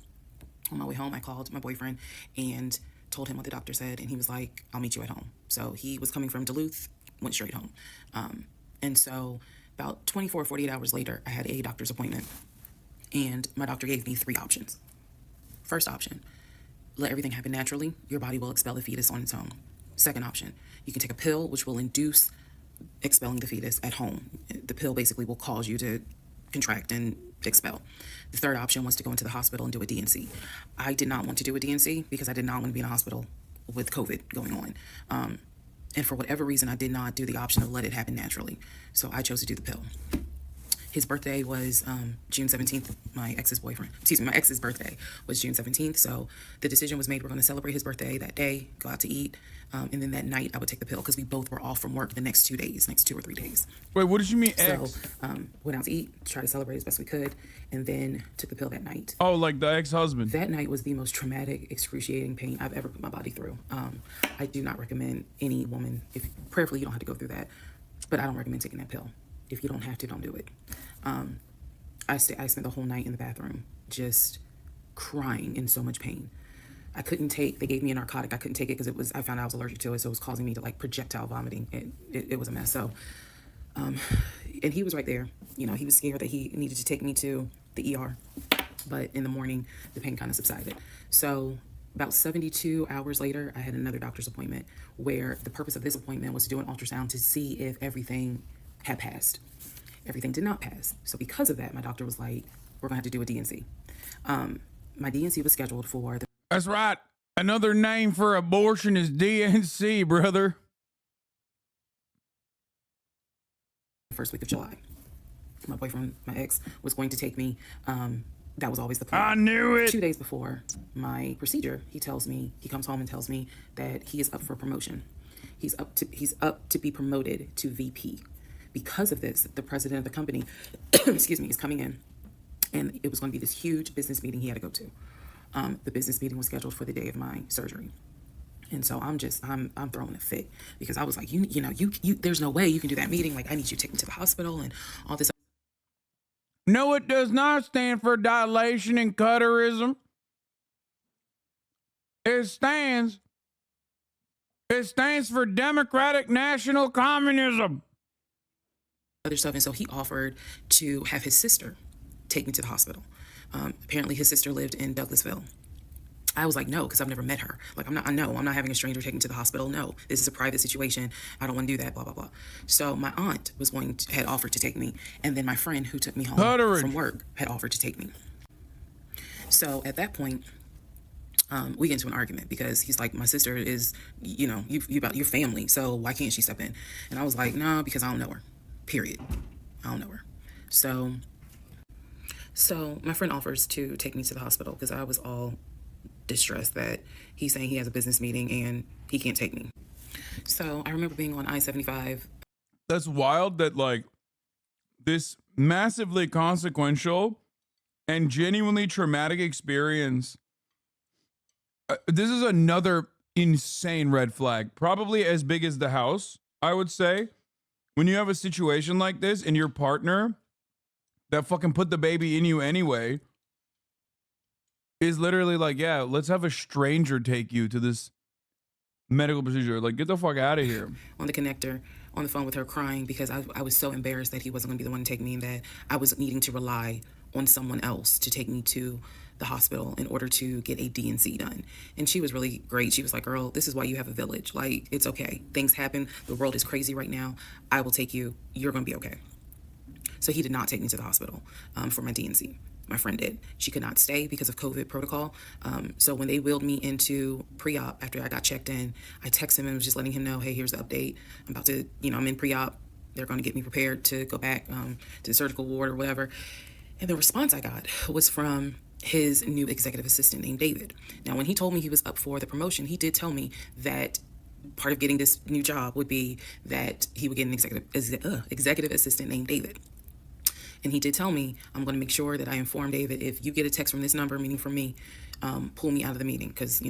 On my way home, I called my boyfriend and told him what the doctor said, and he was like, I'll meet you at home. So he was coming from Duluth, went straight home. And so about 24 or 48 hours later, I had a doctor's appointment, and my doctor gave me 3 options. First option, let everything happen naturally. Your body will expel the fetus on its own. Second option, you can take a pill which will induce expelling the fetus at home. The pill basically will cause you to contract and expel. The third option was to go into the hospital and do a DNC. I did not want to do a DNC because I did not want to be in a hospital with COVID going on. And for whatever reason, I did not do the option of let it happen naturally. So I chose to do the pill. His birthday was June 17th. My ex's birthday was June 17th. So the decision was made, we're going to celebrate his birthday that day, go out to eat. And then that night I would take the pill because we both were off from work the next 2 days, next 2 or 3 days. Wait, what did you mean ex? So went out to eat, tried to celebrate as best we could, and then took the pill that night. Oh, like the ex-husband. That night was the most traumatic, excruciating pain I've ever put my body through. I do not recommend any woman, if prayerfully you don't have to go through that, but I don't recommend taking that pill. If you don't have to, don't do it. I spent the whole night in the bathroom just crying in so much pain. I couldn't take, they gave me a narcotic. I couldn't take it because I found out I was allergic to it. So it was causing me to like projectile vomiting. It was a mess. So, and he was right there. You know, he was scared that he needed to take me to the ER, but in the morning, the pain kind of subsided. So about 72 hours later, I had another doctor's appointment where the purpose of this appointment was to do an ultrasound to see if everything had passed. Everything did not pass. So because of that, my doctor was like, we're gonna have to do a DNC. My DNC was scheduled for the— That's right. Another name for abortion is DNC, brother. first week of July. My boyfriend, my ex, was going to take me. That was always the plan. I knew it. 2 days before my procedure, he comes home and tells me that he is up for promotion. He's up to be promoted to VP. Because of this, the president of the company, excuse me, is coming in, and it was going to be this huge business meeting he had to go to. The business meeting was scheduled for the day of my surgery. And so I'm throwing a fit because I was like, you know, there's no way you can do that meeting. Like, I need you to take me to the hospital and all this. No, it does not stand for dilation and cutterism. It stands for Democratic National Communism. Other stuff. And so he offered to have his sister take me to the hospital. Apparently his sister lived in Douglasville. I was like, no, because I've never met her. Like, I'm not having a stranger take me to the hospital. No, this is a private situation. I don't want to do that, blah, blah, blah. So my aunt had offered to take me. And then my friend who took me home from work had offered to take me. So at that point, we get into an argument because he's like, my sister is, you know, you about your family. So why can't she step in? And I was like, no, because I don't know her, period. I don't know her. So my friend offers to take me to the hospital because I was all distressed that he's saying he has a business meeting and he can't take me. So I remember being on I-75. That's wild that, like, this massively consequential and genuinely traumatic experience. This is another insane red flag, probably as big as the house, I would say. When you have a situation like this and your partner that fucking put the baby in you anyway is literally like, yeah, let's have a stranger take you to this medical procedure. Like, get the fuck out of here. On the connector, on the phone with her crying because I was so embarrassed that he wasn't going to be the one to take me and that I was needing to rely on someone else to take me to the hospital in order to get a D&C done. And she was really great. She was like, girl, this is why you have a village. Like, it's okay. Things happen. The world is crazy right now. I will take you. You're going to be okay. So he did not take me to the hospital for my D&C. My friend did. She could not stay because of COVID protocol. So when they wheeled me into pre-op after I got checked in, I texted him and was just letting him know, hey, here's the update. I'm about to, I'm in pre-op. They're going to get me prepared to go back to the surgical ward or whatever. And the response I got was from his new executive assistant named David. Now, when he told me he was up for the promotion, he did tell me that part of getting this new job would be that he would get an executive assistant named David. And he did tell me, I'm going to make sure that I inform David, if you get a text from this number, meaning from me, pull me out of the meeting because,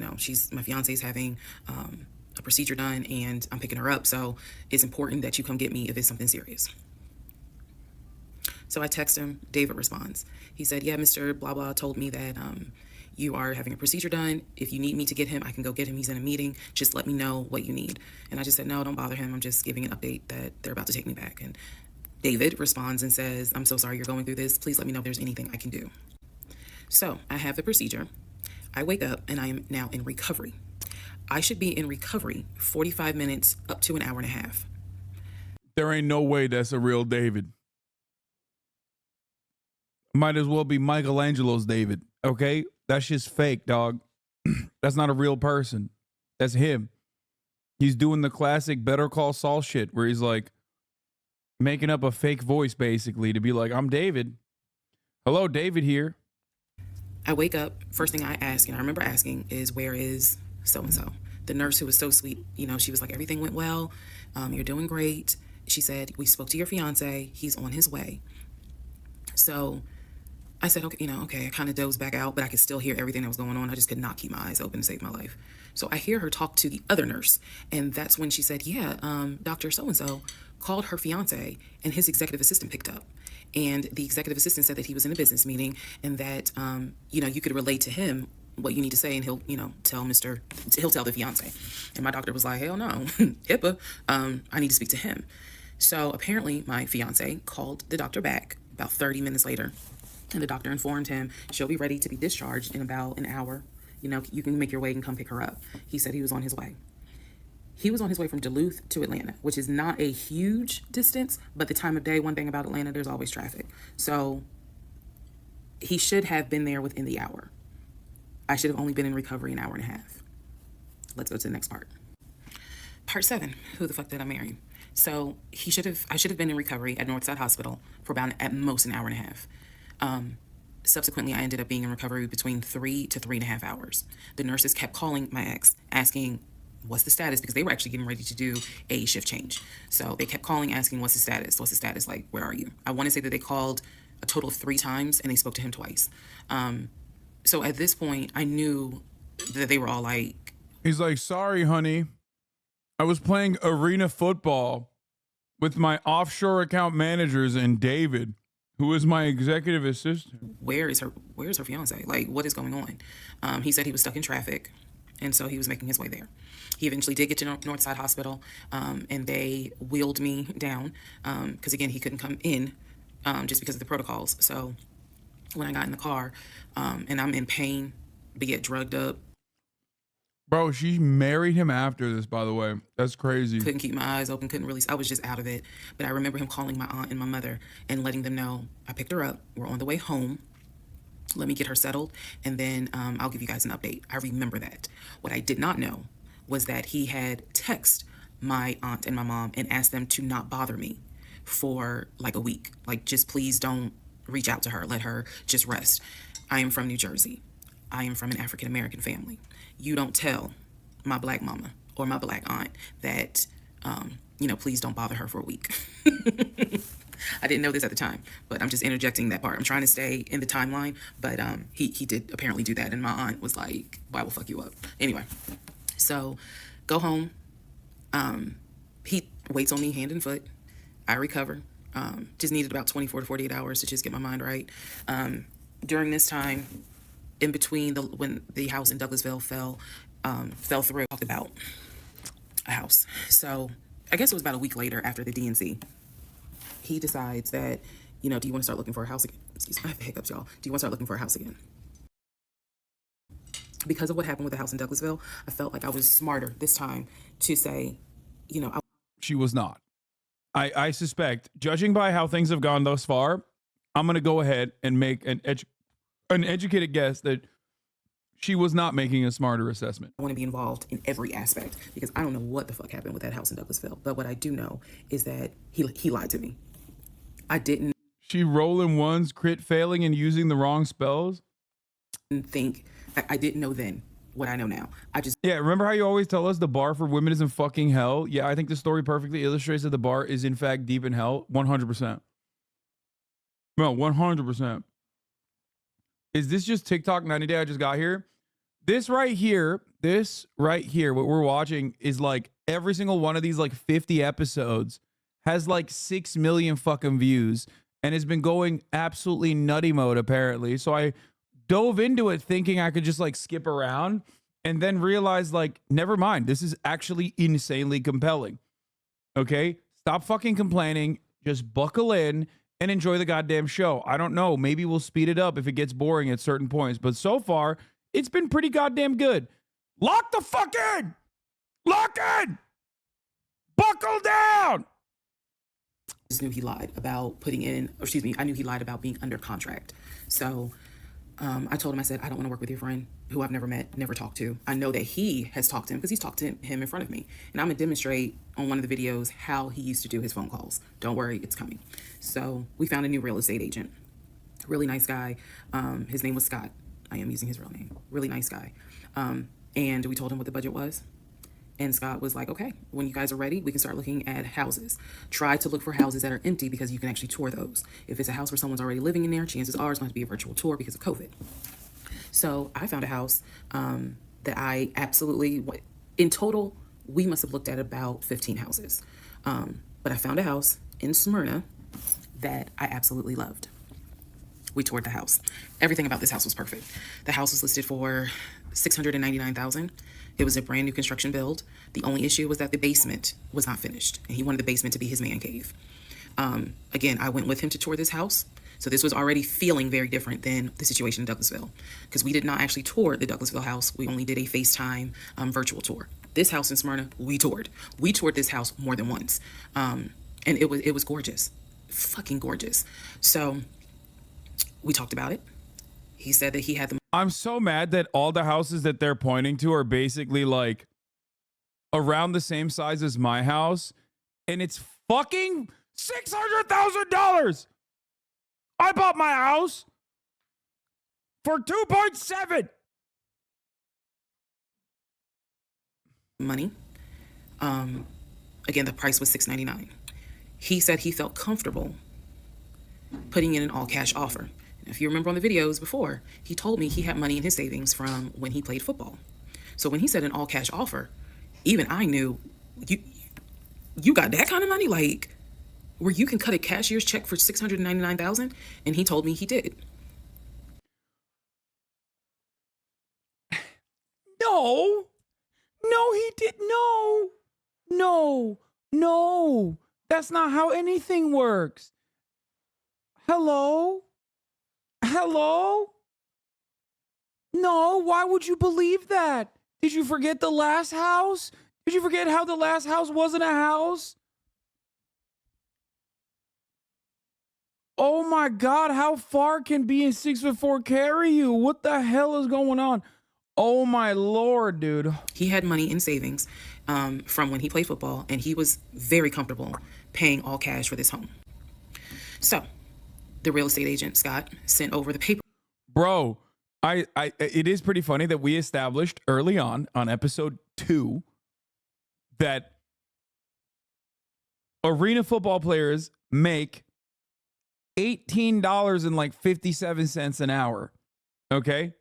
my fiance's having a procedure done and I'm picking her up. So it's important that you come get me if it's something serious. So I text him. David responds. He said, yeah, Mr. Blah, blah told me that you are having a procedure done. If you need me to get him, I can go get him. He's in a meeting. Just let me know what you need. And I just said, no, don't bother him. I'm just giving an update that they're about to take me back. And David responds and says, I'm so sorry you're going through this. Please let me know if there's anything I can do. So I have the procedure. I wake up and I am now in recovery. I should be in recovery 45 minutes up to an hour and a half. There ain't no way that's a real David. Might as well be Michelangelo's David, okay? That's just fake, dog. That's not a real person. That's him. He's doing the classic Better Call Saul shit where he's like making up a fake voice basically to be like, I'm David. Hello, David here. I wake up, first thing I ask, and I remember asking is, where is so-and-so? The nurse who was so sweet, she was like, everything went well. You're doing great. She said, we spoke to your fiance. He's on his way. So I said, okay, I kind of dozed back out, but I could still hear everything that was going on. I just could not keep my eyes open to save my life. So I hear her talk to the other nurse. And that's when she said, yeah, Dr. So-and-so called her fiance and his executive assistant picked up. And the executive assistant said that he was in a business meeting and that, you could relate to him what you need to say and he'll tell the fiance. And my doctor was like, hell no, HIPAA, I need to speak to him. So apparently my fiance called the doctor back about 30 minutes later. And the doctor informed him she'll be ready to be discharged in about an hour. You can make your way and come pick her up. He said he was on his way. He was on his way from Duluth to Atlanta, which is not a huge distance, but the time of day, one thing about Atlanta, there's always traffic. So he should have been there within the hour. I should have only been in recovery an hour and a half. Let's go to the next part. Part 7, who the fuck did I marry? So I should have been in recovery at Northside Hospital for about at most an hour and a half. Subsequently, I ended up being in recovery between 3 to 3.5 hours. The nurses kept calling my ex, asking, what's the status? Because they were actually getting ready to do a shift change. So they kept calling, asking, what's the status? What's the status? Like, where are you? I want to say that they called a total of 3 times and they spoke to him twice. So at this point, I knew that they were all like... He's like, sorry, honey. I was playing arena football with my offshore account managers and David, who is my executive assistant. Where is her fiance? Like, what is going on? He said he was stuck in traffic, and so he was making his way there. He eventually did get to Northside Hospital, and they wheeled me down, because again, he couldn't come in just because of the protocols. So when I got in the car, and I'm in pain, but yet drugged up. Bro, she married him after this, by the way. That's crazy. Couldn't keep my eyes open, I was just out of it. But I remember him calling my aunt and my mother and letting them know, I picked her up, we're on the way home, let me get her settled, and then I'll give you guys an update. I remember that. What I did not know was that he had texted my aunt and my mom and asked them to not bother me for like a week. Like, just please don't reach out to her, let her just rest. I am from New Jersey. I am from an African-American family. You don't tell my black mama or my black aunt that, please don't bother her for a week. I didn't know this at the time, but I'm just interjecting that part. I'm trying to stay in the timeline, but he did apparently do that, and my aunt was like, "Why will fuck you up?" Anyway, so go home. He waits on me hand and foot. I recover. Just needed about 24 to 48 hours to just get my mind right. During this time, in between when the house in Douglasville fell through, talked about a house. So I guess it was about a week later after the DNC. He decides that, do you want to start looking for a house again? Excuse me, I have hiccups, y'all. Do you want to start looking for a house again? Because of what happened with the house in Douglasville, I felt like I was smarter this time to say, She was not. I suspect, judging by how things have gone thus far, I'm going to go ahead and make an educated guess that she was not making a smarter assessment. I want to be involved in every aspect because I don't know what the fuck happened with that house in Douglasville. But what I do know is that he lied to me. I didn't. She rolling ones, crit failing, and using the wrong spells? Think. I didn't know then what I know now. Yeah, remember how you always tell us the bar for women is in fucking hell? Yeah, I think the story perfectly illustrates that the bar is in fact deep in hell. 100%. No, 100%. Is this just TikTok 90 Day I just got here? This right here, what we're watching is like every single one of these like 50 episodes has like 6 million fucking views and has been going absolutely nutty mode apparently. So I dove into it thinking I could just like skip around and then realized like, never mind. This is actually insanely compelling. Okay? Stop fucking complaining. Just buckle in and enjoy the goddamn show. I don't know. Maybe we'll speed it up if it gets boring at certain points. But so far, it's been pretty goddamn good. Lock the fuck in! Lock in! Buckle down! I just knew he lied about I knew he lied about being under contract. So I told him, I said, I don't want to work with your friend who I've never met, never talked to. I know that he has talked to him because he's talked to him in front of me. And I'm going to demonstrate on one of the videos how he used to do his phone calls. Don't worry, it's coming. So we found a new real estate agent. Really nice guy. His name was Scott. I am using his real name. Really nice guy. And we told him what the budget was. And Scott was like, okay, when you guys are ready, we can start looking at houses. Try to look for houses that are empty because you can actually tour those. If it's a house where someone's already living in there, chances are it's going to be a virtual tour because of COVID. So I found a house that I absolutely, in total, we must have looked at about 15 houses. But I found a house in Smyrna that I absolutely loved. We toured the house. Everything about this house was perfect. The house was listed for $699,000. It was a brand new construction build. The only issue was that the basement was not finished, and he wanted the basement to be his man cave. Again, I went with him to tour this house. So this was already feeling very different than the situation in Douglasville, because we did not actually tour the Douglasville house. We only did a FaceTime virtual tour. This house in Smyrna, we toured. We toured this house more than once. And it was gorgeous, fucking gorgeous. So we talked about it. He said that he had the... I'm so mad that all the houses that they're pointing to are basically like around the same size as my house. And it's fucking $600,000. I bought my house for 2.7. Money. Again, the price was $699. He said he felt comfortable putting in an all cash offer. If you remember on the videos before, he told me he had money in his savings from when he played football. So when he said an all cash offer, even I knew, you got that kind of money? Like, where you can cut a cashier's check for $699,000? And he told me he did. No, he did. No. That's not how anything works. Hello? No, why would you believe that? Did you forget the last house? Did you forget how the last house wasn't a house? Oh my God, how far can being 6'4" carry you? What the hell is going on? Oh my Lord, dude. He had money in savings from when he played football, and he was very comfortable paying all cash for this home. So the real estate agent, Scott, sent over the paper. Bro, it is pretty funny that we established early on episode 2 that arena football players make $18.57 an hour. Okay.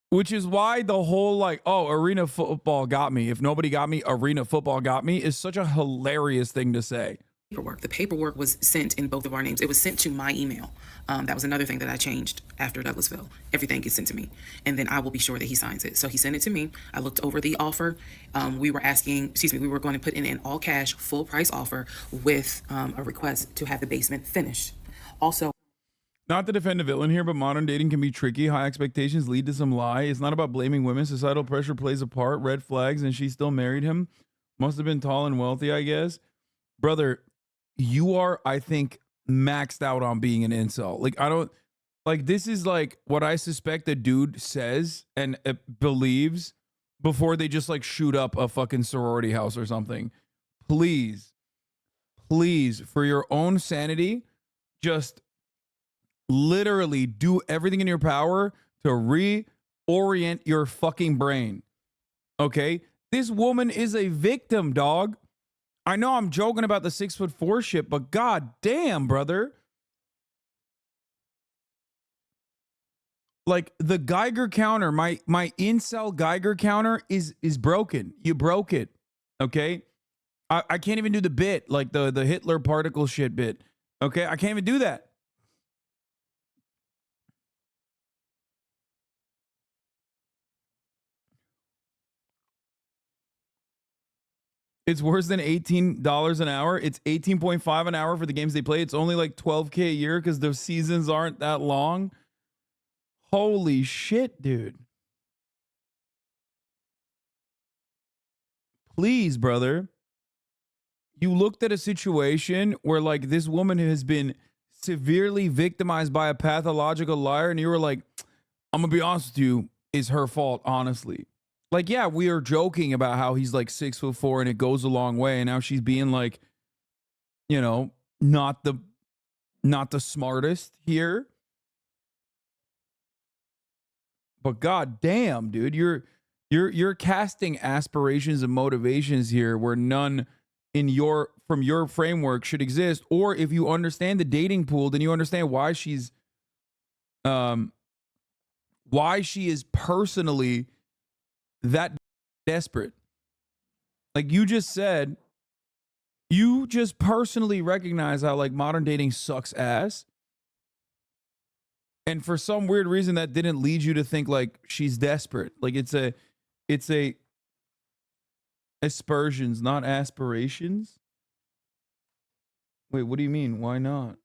Which is why the whole like, oh, arena football got me. If nobody got me, arena football got me is such a hilarious thing to say. The paperwork was sent in both of our names. It was sent to my email. That was another thing that I changed after Douglasville. Everything gets sent to me, and then I will be sure that he signs it. So he sent it to me. I looked over the offer. We were going to put in an all cash, full price offer with a request to have the basement finished. Also, not to defend a villain here, but modern dating can be tricky. High expectations lead to some lie. It's not about blaming women. Societal pressure plays a part. Red flags, and she still married him. Must have been tall and wealthy, I guess. Brother, you are, I think, maxed out on being an incel. Like, I don't, like, this is like what I suspect a dude says and believes before they just like shoot up a fucking sorority house or something. Please, for your own sanity, just literally do everything in your power to reorient your fucking brain. Okay? This woman is a victim, dog. I know I'm joking about the 6'4" shit, but god damn, brother. Like the Geiger counter, my incel Geiger counter is broken. You broke it. Okay? I can't even do the bit, like the Hitler particle shit bit. Okay? I can't even do that. It's worse than $18 an hour. It's 18.5 an hour for the games they play. It's only like $12K a year because the seasons aren't that long. Holy shit, dude. Please, brother. You looked at a situation where like this woman has been severely victimized by a pathological liar, and you were like, I'm gonna be honest with you, it's her fault, honestly. Like, yeah, we are joking about how he's like 6'4" and it goes a long way. And now she's being like, you know, not the smartest here. But god damn, dude, you're casting aspirations and motivations here where none from your framework should exist. Or if you understand the dating pool, then you understand why she is personally that desperate. Like you just said, you just personally recognize how like modern dating sucks ass. And for some weird reason that didn't lead you to think like she's desperate. Like it's a aspersions, not aspirations. Wait, what do you mean? Why not?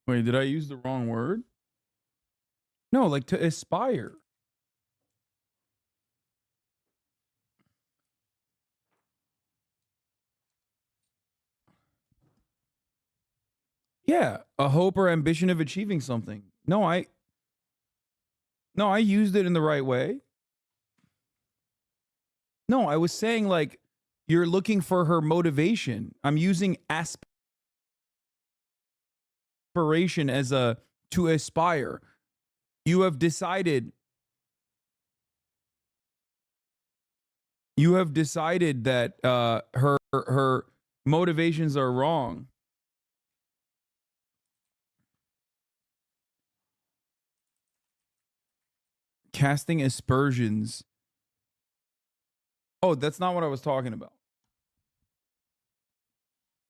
Wait, did I use the wrong word? No, like to aspire. Yeah, a hope or ambition of achieving something. No, I used it in the right way. No, I was saying like you're looking for her motivation. I'm using aspiration as to aspire. You have decided that her motivations are wrong. Casting aspersions. Oh, that's not what I was talking about.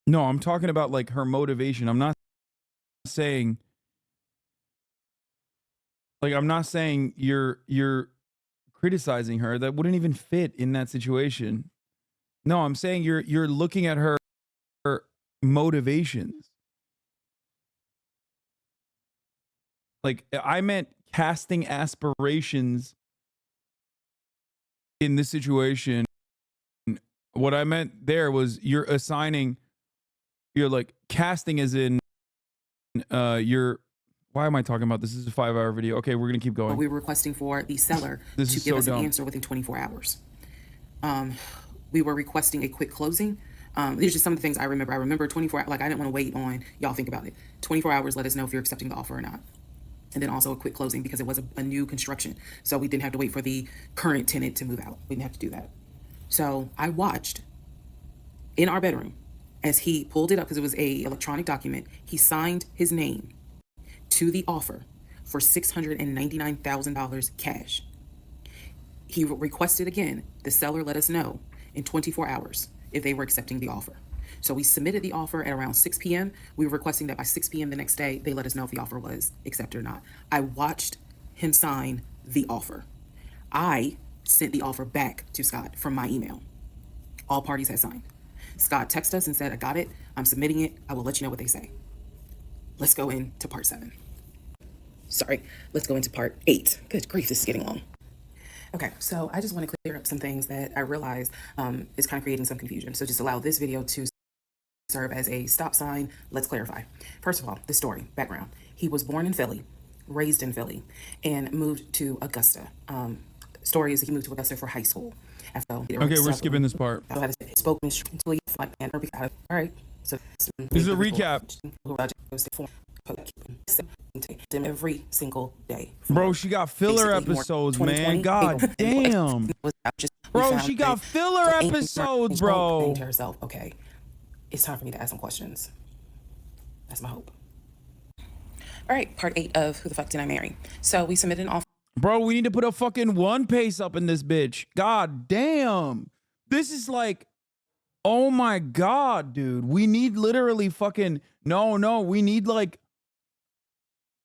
No, I'm talking about like her motivation. I'm not saying you're criticizing her. That wouldn't even fit in that situation. No, I'm saying you're looking at her motivations. Like I meant casting aspirations in this situation. What I meant there was you're like casting as in why am I talking about this? This is a 5-hour video. Okay, we're gonna keep going. We were requesting for the seller to give us an answer within 24 hours. We were requesting a quick closing. These are just some of the things I remember. I remember 24, like I didn't want to wait on, y'all think about it. 24 hours, let us know if you're accepting the offer or not. And then also a quick closing because it was a new construction. So we didn't have to wait for the current tenant to move out. We didn't have to do that. So I watched in our bedroom as he pulled it up because it was a electronic document. He signed his name to the offer for $699,000 cash. He requested again, the seller let us know in 24 hours if they were accepting the offer. So we submitted the offer at around 6 p.m. We were requesting that by 6 p.m. the next day, they let us know if the offer was accepted or not. I watched him sign the offer. I sent the offer back to Scott from my email. All parties had signed. Scott texted us and said, I got it. I'm submitting it. I will let you know what they say. Let's go into part 7. Sorry, let's go into part 8. Good grief, this is getting long. Okay, so I just want to clear up some things that I realize is kind of creating some confusion. So just allow this video to serve as a stop sign. Let's clarify. First of all, the story, background. He was born in Philly, raised in Philly, and moved to Augusta. Story is he moved to Augusta for high school. Okay, we're skipping this part. Spoke until he all right. So this is a recap. Every single day. Bro, she got filler episodes, man. God damn. Bro, she got filler episodes, bro. Saying to herself, okay, it's time for me to ask some questions. That's my hope. All right, part 8 of Who the Fuck Did I Marry? So we submitted an offer. Bro, we need to put a fucking one pace up in this bitch. God damn. This is like, oh my God, dude. We need literally fucking, no, we need like,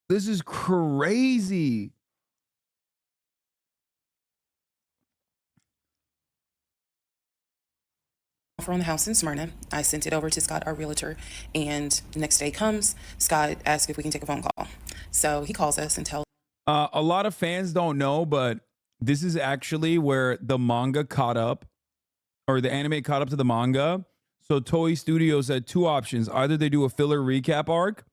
this is crazy. Offer on the house in Smyrna. I sent it over to Scott, our realtor, and the next day comes, Scott asks if we can take a phone call. So he calls us and tells a lot of fans don't know, but this is actually where the manga caught up, or the anime caught up to the manga. So Toei Studios had two options. Either they do a filler recap arc,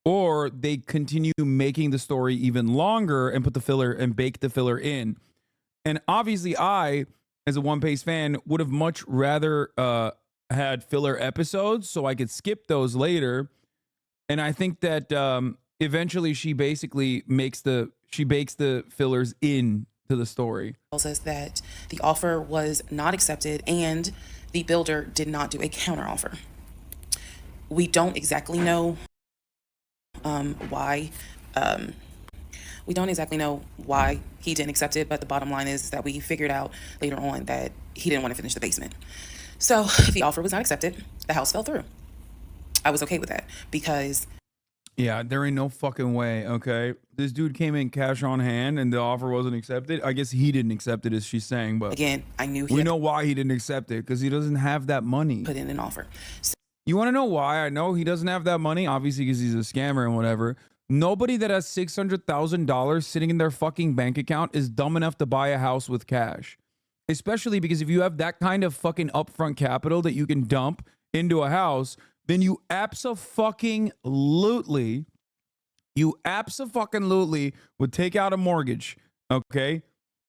or they continue making the story even longer and put the filler and bake the filler in. And obviously I, as a One Piece fan, would have much rather had filler episodes so I could skip those later. And I think that eventually she basically bakes the fillers in to the story. Tells us that the offer was not accepted and the builder did not do a counteroffer. We don't exactly know why. We don't exactly know why he didn't accept it, but the bottom line is that we figured out later on that he didn't want to finish the basement. So the offer was not accepted. The house fell through. I was okay with that because yeah, there ain't no fucking way, okay? This dude came in cash on hand and the offer wasn't accepted. I guess he didn't accept it, as she's saying, but again, I knew we know why he didn't accept it, because he doesn't have that money. Put in an offer. So, you want to know why I know he doesn't have that money? Obviously, because he's a scammer and whatever. Nobody that has $600,000 sitting in their fucking bank account is dumb enough to buy a house with cash. Especially because if you have that kind of fucking upfront capital that you can dump into a house, then you absolutely would take out a mortgage, okay?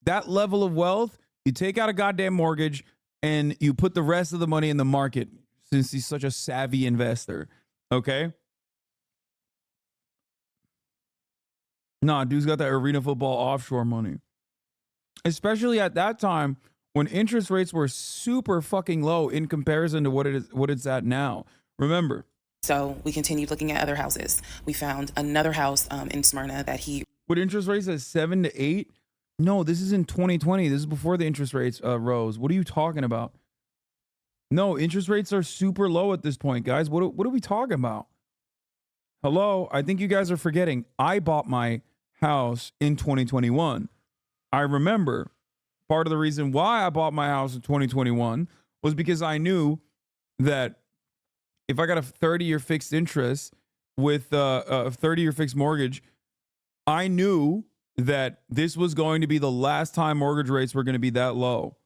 That level of wealth, you take out a goddamn mortgage and you put the rest of the money in the market since he's such a savvy investor, okay? Nah, dude's got that arena football offshore money. Especially at that time when interest rates were super fucking low in comparison to what it's at now. Remember. So we continued looking at other houses. We found another house in Smyrna that he... With interest rates at 7 to 8? No, this is in 2020. This is before the interest rates rose. What are you talking about? No, interest rates are super low at this point, guys. What are we talking about? Hello? I think you guys are forgetting. I bought my house in 2021. I remember part of the reason why I bought my house in 2021 was because I knew that if I got a 30-year fixed interest with a 30-year fixed mortgage, I knew that this was going to be the last time mortgage rates were going to be that low.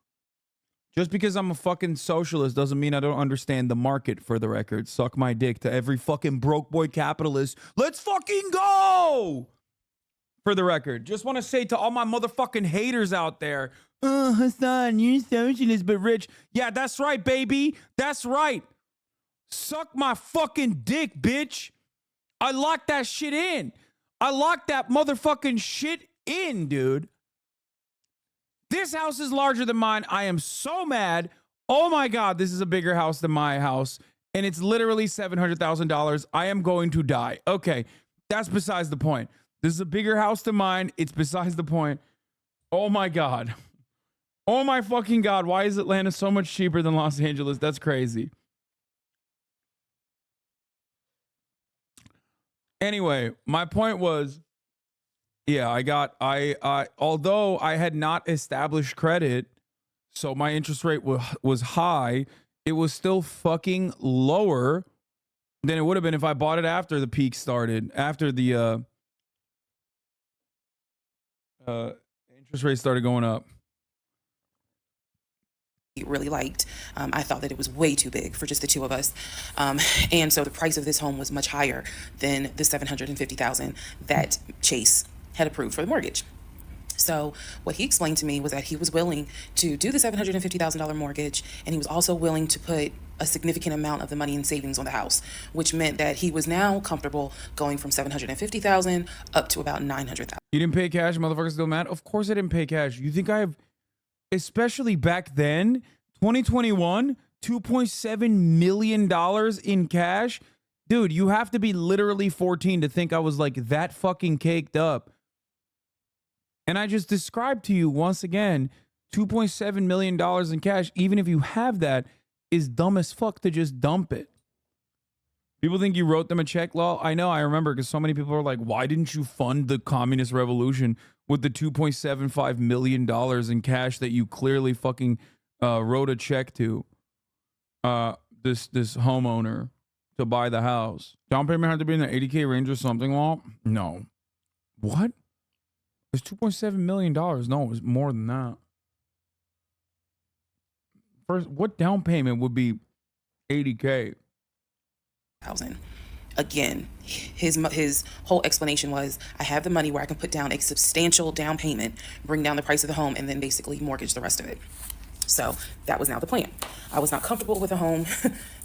Just because I'm a fucking socialist doesn't mean I don't understand the market, for the record. Suck my dick to every fucking broke boy capitalist. Let's fucking go! For the record. Just want to say to all my motherfucking haters out there, Hasan, you're socialist but rich. Yeah, that's right, baby. That's right. Suck my fucking dick, bitch. I locked that shit in. I locked that motherfucking shit in, dude. This house is larger than mine. I am so mad. Oh my God, this is a bigger house than my house. And it's literally $700,000. I am going to die. Okay, that's besides the point. This is a bigger house than mine. It's besides the point. Oh my God. Oh my fucking God. Why is Atlanta so much cheaper than Los Angeles? That's crazy. Anyway, my point was, yeah, although I had not established credit, so my interest rate was high, it was still fucking lower than it would have been if I bought it after the peak started, after the interest rate started going up. Really liked. I thought that it was way too big for just the two of us. And so the price of this home was much higher than the $750,000 that Chase had approved for the mortgage. So what he explained to me was that he was willing to do the $750,000 mortgage, and he was also willing to put a significant amount of the money in savings on the house, which meant that he was now comfortable going from $750,000 up to about $900,000. You didn't pay cash, motherfuckers still mad? Of course I didn't pay cash. You think I have, especially back then, 2021, $2.7 million in cash? Dude, you have to be literally 14 to think I was like that fucking caked up. And I just described to you once again, $2.7 million in cash, even if you have that, is dumb as fuck to just dump it. People think you wrote them a check. Well, I know, I remember, because so many people are like, why didn't you fund the communist revolution with the $2.75 million in cash that you clearly fucking wrote a check to this homeowner to buy the house? Down payment had to be in the 80K range or something. Well, no. What? It's $2.7 million. No, it was more than that. First, what down payment would be 80K? Again, his whole explanation was, I have the money where I can put down a substantial down payment, bring down the price of the home, and then basically mortgage the rest of it. So that was now the plan. I was not comfortable with a home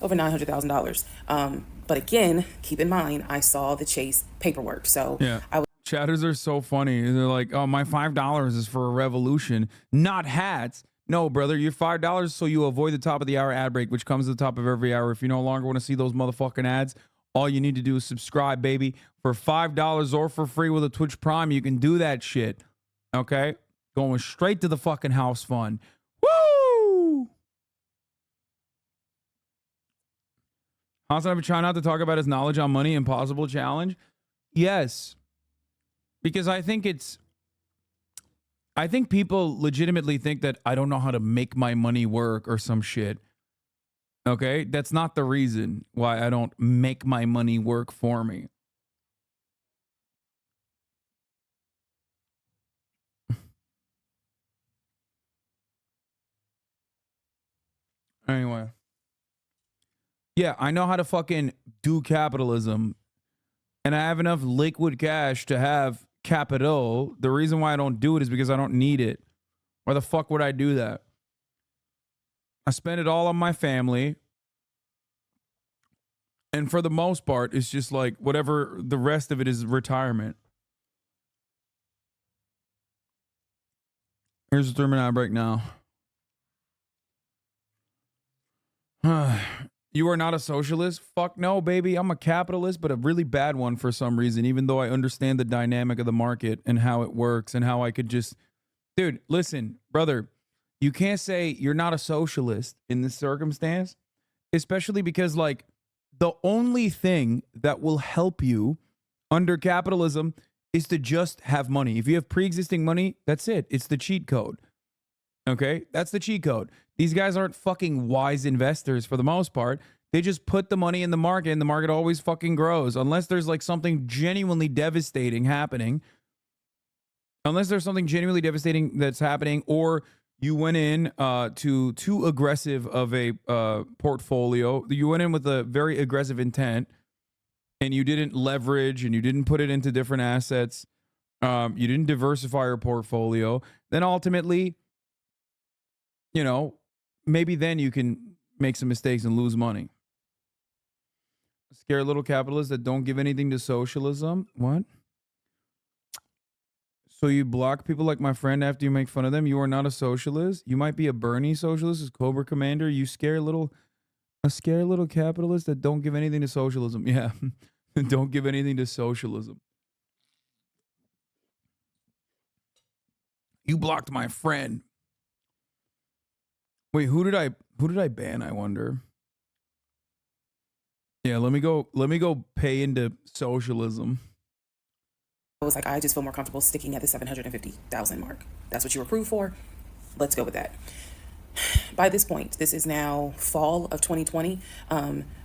over $900,000. But again, keep in mind, I saw the Chase paperwork. So yeah. Chatters are so funny. They're like, oh, my $5 is for a revolution, not hats. No, brother, your $5 so you avoid the top of the hour ad break, which comes at the top of every hour. If you no longer want to see those motherfucking ads, all you need to do is subscribe, baby. For $5 or for free with a Twitch Prime, you can do that shit. Okay? Going straight to the fucking house fund. Woo! Hasan, I've been trying not to talk about his knowledge on money, impossible challenge. Yes. Because I think people legitimately think that I don't know how to make my money work or some shit. Okay? That's not the reason why I don't make my money work for me. Anyway. Yeah, I know how to fucking do capitalism. And I have enough liquid cash to have capital. The reason why I don't do it is because I don't need it. Why the fuck would I do that? I spend it all on my family. And for the most part, it's just like whatever, the rest of it is retirement. Here's the 3-minute break now. You are not a socialist? Fuck no, baby. I'm a capitalist, but a really bad one for some reason, even though I understand the dynamic of the market and how it works and how I could just... Dude, listen, brother, you can't say you're not a socialist in this circumstance, especially because, like, the only thing that will help you under capitalism is to just have money. If you have pre-existing money, that's it. It's the cheat code. Okay? That's the cheat code. These guys aren't fucking wise investors for the most part. They just put the money in the market and the market always fucking grows. Unless there's like something genuinely devastating happening. Unless there's something genuinely devastating that's happening, or you went in to too aggressive of a portfolio. You went in with a very aggressive intent and you didn't leverage and you didn't put it into different assets. You didn't diversify your portfolio. Then ultimately, you know, maybe then you can make some mistakes and lose money. Scared little capitalists that don't give anything to socialism. What? So you block people like my friend after you make fun of them? You are not a socialist? You might be a Bernie socialist, as Cobra Commander. You a scary little capitalist that don't give anything to socialism. Yeah. Don't give anything to socialism. You blocked my friend. Wait, who did I ban, I wonder? Yeah, let me go pay into socialism. I was like, I just feel more comfortable sticking at the 750,000 mark. That's what you were approved for. Let's go with that. By this point, this is now fall of 2020.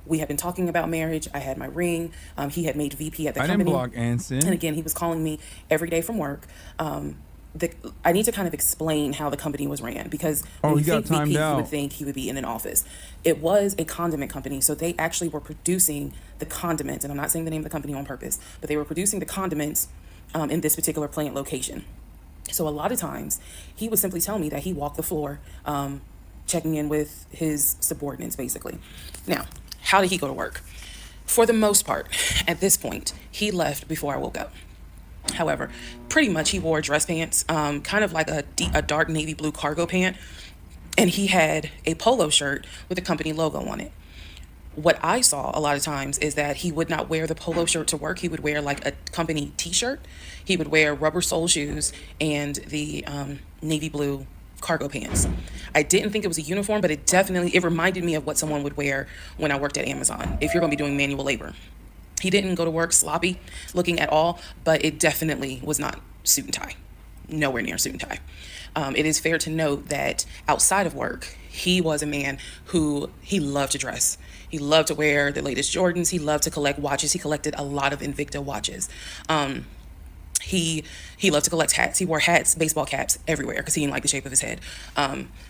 We had been talking about marriage. I had my ring. He had made VP at the company. I didn't block Anson. And again, he was calling me every day from work. I need to kind of explain how the company was ran, because when you think VP, you would think he would be in an office. It was a condiment company, so they actually were producing the condiments, and I'm not saying the name of the company on purpose, but they were producing the condiments in this particular plant location. So a lot of times, he would simply tell me that he walked the floor, checking in with his subordinates, basically. Now, how did he go to work? For the most part, at this point, he left before I woke up. However, pretty much he wore dress pants, kind of like a dark navy blue cargo pant, and he had a polo shirt with a company logo on it. What I saw a lot of times is that he would not wear the polo shirt to work. He would wear like a company t-shirt. He would wear rubber sole shoes and the navy blue cargo pants. I didn't think it was a uniform, but it reminded me of what someone would wear when I worked at Amazon, if you're going to be doing manual labor. He didn't go to work sloppy looking at all, but it definitely was not suit and tie. Nowhere near suit and tie. It is fair to note that outside of work, he was a man who he loved to dress. He loved to wear the latest Jordans. He loved to collect watches. He collected a lot of Invicta watches. He loved to collect hats. He wore hats, baseball caps everywhere because he didn't like the shape of his head.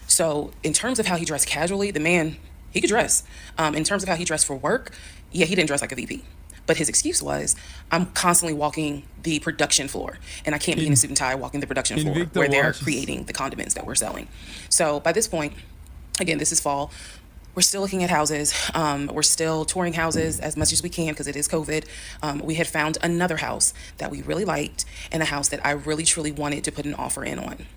So in terms of how he dressed casually, the man, he could dress. In terms of how he dressed for work, yeah, he didn't dress like a VP. But his excuse was, I'm constantly walking the production floor, and I can't be in a suit and tie walking the production floor where they're creating the condiments that we're selling. So by this point, again, this is fall. We're still looking at houses. We're still touring houses as much as we can because it is COVID. We had found another house that we really liked and a house that I really, truly wanted to put an offer in on.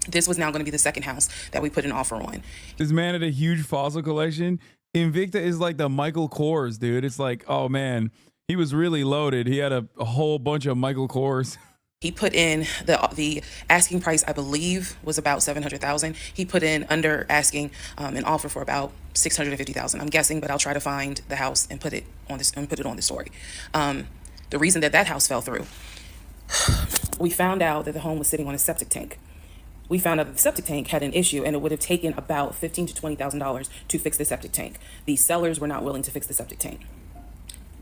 This was now going to be the second house that we put an offer on. This man had a huge fossil collection. Invicta is like the Michael Kors, dude. It's like, oh man, he was really loaded. He had a whole bunch of Michael Kors. He put in the asking price, I believe, was about $700,000. He put in under asking an offer for about $650,000. I'm guessing, but I'll try to find the house and put it on the story. The reason that house fell through, we found out that the home was sitting on a septic tank. We found out that the septic tank had an issue, and it would have taken about $15,000 to $20,000 to fix the septic tank. The sellers were not willing to fix the septic tank.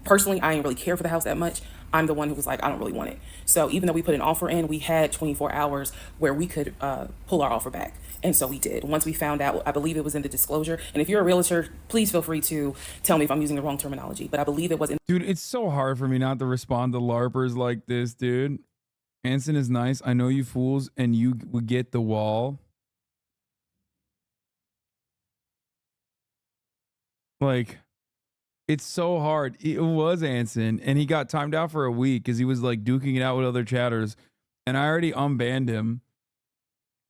Personally, I didn't really care for the house that much. I'm the one who was like, I don't really want it. So even though we put an offer in, we had 24 hours where we could pull our offer back. And so we did. Once we found out, I believe it was in the disclosure. And if you're a realtor, please feel free to tell me if I'm using the wrong terminology. But I believe it was in. Dude, it's so hard for me not to respond to LARPers like this, dude. Anson is nice. I know you fools, and you would get the wall. Like, it's so hard. It was Anson, and he got timed out for a week because he was like duking it out with other chatters, and I already unbanned him.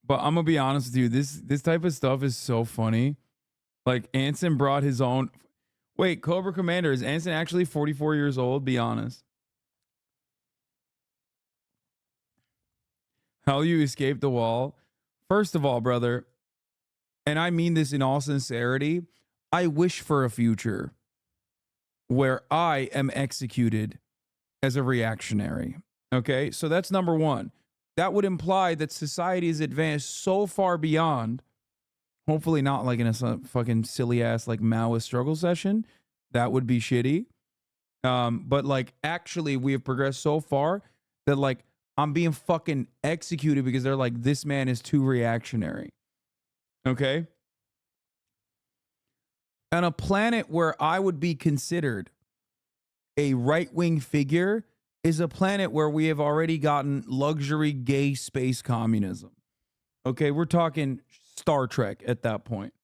But I'm gonna be honest with you, this type of stuff is so funny. Like, Anson brought his own. Wait, Cobra Commander, is Anson actually 44 years old? Be honest. How you escaped the wall? First of all, brother, and I mean this in all sincerity, I wish for a future where I am executed as a reactionary. Okay, so that's number one. That would imply that society has advanced so far beyond, hopefully not like in a fucking silly ass like Maoist struggle session. That would be shitty. But like actually we have progressed so far that like I'm being fucking executed because they're like, this man is too reactionary. Okay? On a planet where I would be considered a right-wing figure is a planet where we have already gotten luxury gay space communism. Okay, we're talking Star Trek at that point.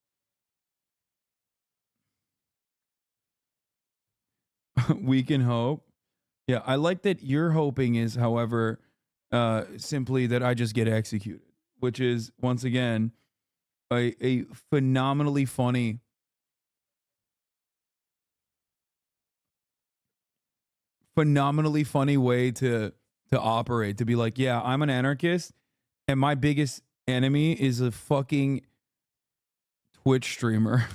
We can hope. Yeah, I like that your hoping is, however, simply that I just get executed, which is, once again, a phenomenally funny way to operate, to be like, yeah, I'm an anarchist and my biggest enemy is a fucking Twitch streamer.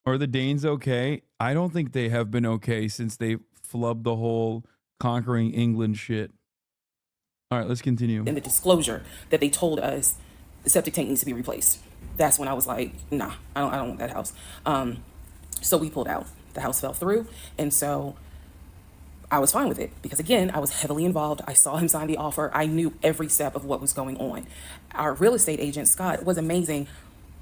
Are the Danes okay? I don't think they have been okay since they flubbed the whole conquering England shit. All right, let's continue. In the disclosure that they told us the septic tank needs to be replaced. That's when I was like, nah, I don't want that house. So we pulled out. The house fell through. And so I was fine with it because, again, I was heavily involved. I saw him sign the offer. I knew every step of what was going on. Our real estate agent, Scott, was amazing,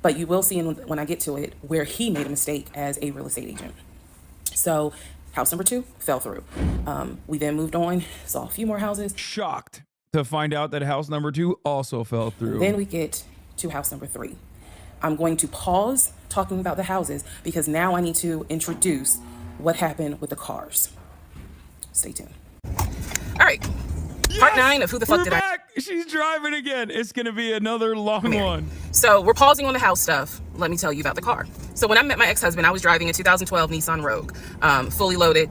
but you will see when I get to it where he made a mistake as a real estate agent. So house number 2 fell through. We then moved on, saw a few more houses. Shocked to find out that house number 2 also fell through. Then we get to house number 3. I'm going to pause talking about the houses because now I need to introduce what happened with the cars. Stay tuned. All right. Part 9 of Who the Fuck We're Did back. She's driving again. It's going to be another long one. So we're pausing on the house stuff. Let me tell you about the car. So when I met my ex-husband, I was driving a 2012 Nissan Rogue, fully loaded.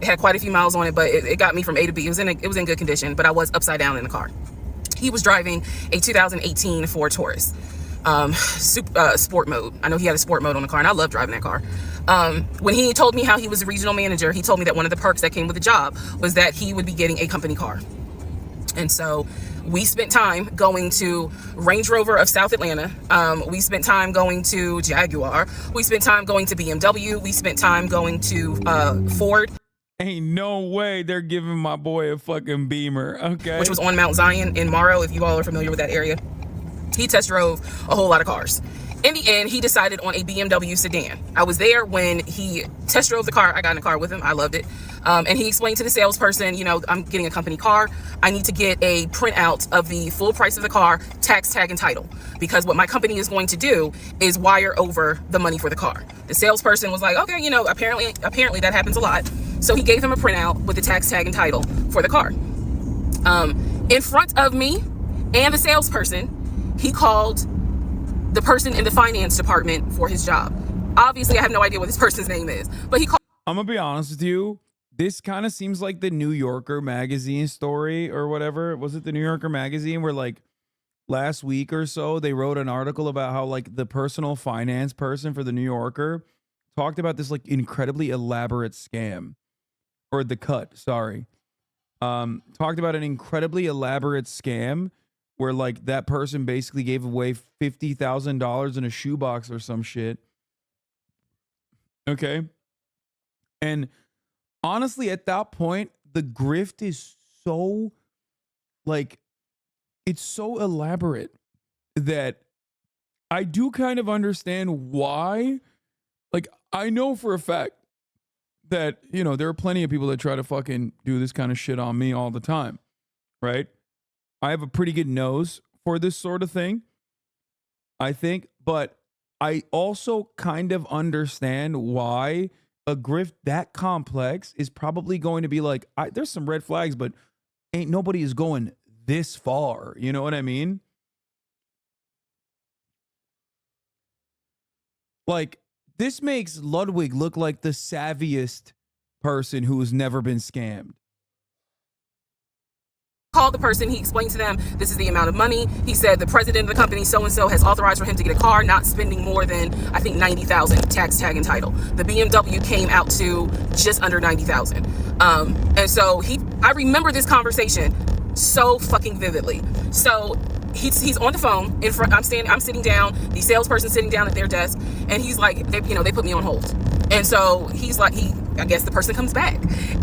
It had quite a few miles on it, but it got me from A to B. It was in good condition, but I was upside down in the car. He was driving a 2018 Ford Taurus, sport mode. I know he had a sport mode on the car, and I love driving that car. When he told me how he was a regional manager, he told me that one of the perks that came with the job was that he would be getting a company car. And so we spent time going to Range Rover of South Atlanta. We spent time going to Jaguar. We spent time going to BMW. We spent time going to Ford. Ain't no way they're giving my boy a fucking Beamer, okay? Which was on Mount Zion in Morrow, if you all are familiar with that area. He test drove a whole lot of cars. In the end, he decided on a BMW sedan. I was there when he test drove the car. I got in the car with him. I loved it. And he explained to the salesperson, you know, I'm getting a company car. I need to get a printout of the full price of the car, tax, tag, and title. Because what my company is going to do is wire over the money for the car. The salesperson was like, okay, you know, apparently that happens a lot. So he gave him a printout with the tax, tag, and title for the car. In front of me and the salesperson, he called the person in the finance department for his job. Obviously, I have no idea what this person's name is, but he called. I'm gonna be honest with you. This kind of seems like the New Yorker magazine story or whatever. Was it the New Yorker magazine where, like, last week or so, they wrote an article about how, like, the personal finance person for the New Yorker talked about this, like, incredibly elaborate scam, or The Cut, sorry. Talked about an incredibly elaborate scam where, like, that person basically gave away $50,000 in a shoebox or some shit. Okay. And honestly, at that point, the grift is so, like, it's so elaborate that I do kind of understand why. Like, I know for a fact that, you know, there are plenty of people that try to fucking do this kind of shit on me all the time, right? I have a pretty good nose for this sort of thing, I think, but I also kind of understand why a grift that complex is probably going to be like, there's some red flags, but ain't nobody is going this far. You know what I mean? Like, this makes Ludwig look like the savviest person who has never been scammed. Called the person, he explained to them, this is the amount of money. He said the president of the company, so-and-so, has authorized for him to get a car, not spending more than, I think, $90,000, tax, tag, and title. The BMW came out to just under $90,000. And so I remember this conversation so fucking vividly. So he's on the phone in front. I'm sitting down, the salesperson sitting down at their desk, and he's like, they put me on hold. And so he's like, I guess the person comes back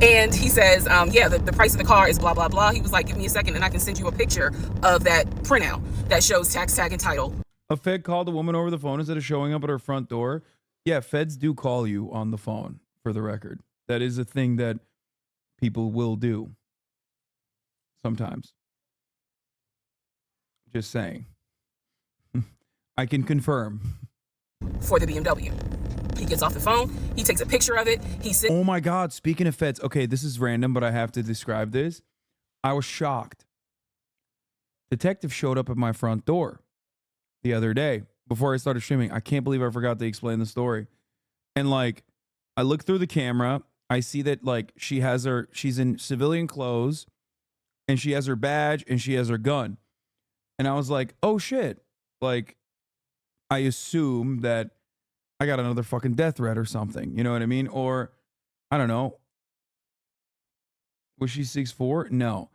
and he says, yeah, the price of the car is blah, blah, blah. He was like, give me a second and I can send you a picture of that printout that shows tax, tag, and title. A Fed called a woman over the phone instead of showing up at her front door. Yeah, Feds do call you on the phone, for the record. That is a thing that people will do sometimes. Just saying. I can confirm. For the BMW. He gets off the phone. He takes a picture of it. Oh my God. Speaking of Feds. Okay, this is random, but I have to describe this. I was shocked. Detective showed up at my front door the other day before I started streaming. I can't believe I forgot to explain the story. And like, I look through the camera, I see that like she's in civilian clothes and she has her badge and she has her gun. And I was like, oh shit. Like, I assume that I got another fucking death threat or something. You know what I mean? Or, I don't know. Was she 6'4"? No.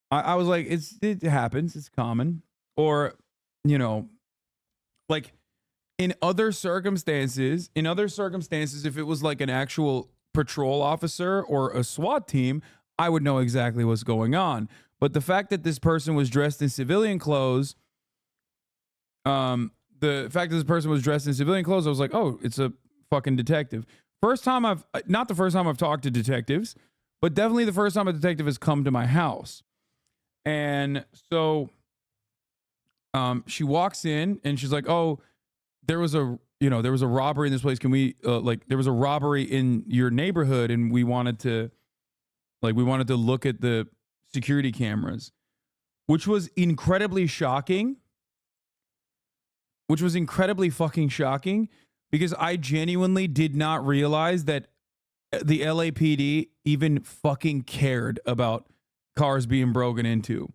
I was like, it happens. It's common. Or, you know, like in other circumstances, if it was like an actual patrol officer or a SWAT team, I would know exactly what's going on. But the fact that this person was dressed in civilian clothes, I was like, oh, it's a fucking detective. Not the first time I've talked to detectives, but definitely the first time a detective has come to my house. And so she walks in and she's like, oh, there was a robbery in this place. Can we there was a robbery in your neighborhood and we wanted to look at the security cameras, which was incredibly shocking. Which was incredibly fucking shocking because I genuinely did not realize that the LAPD even fucking cared about cars being broken into.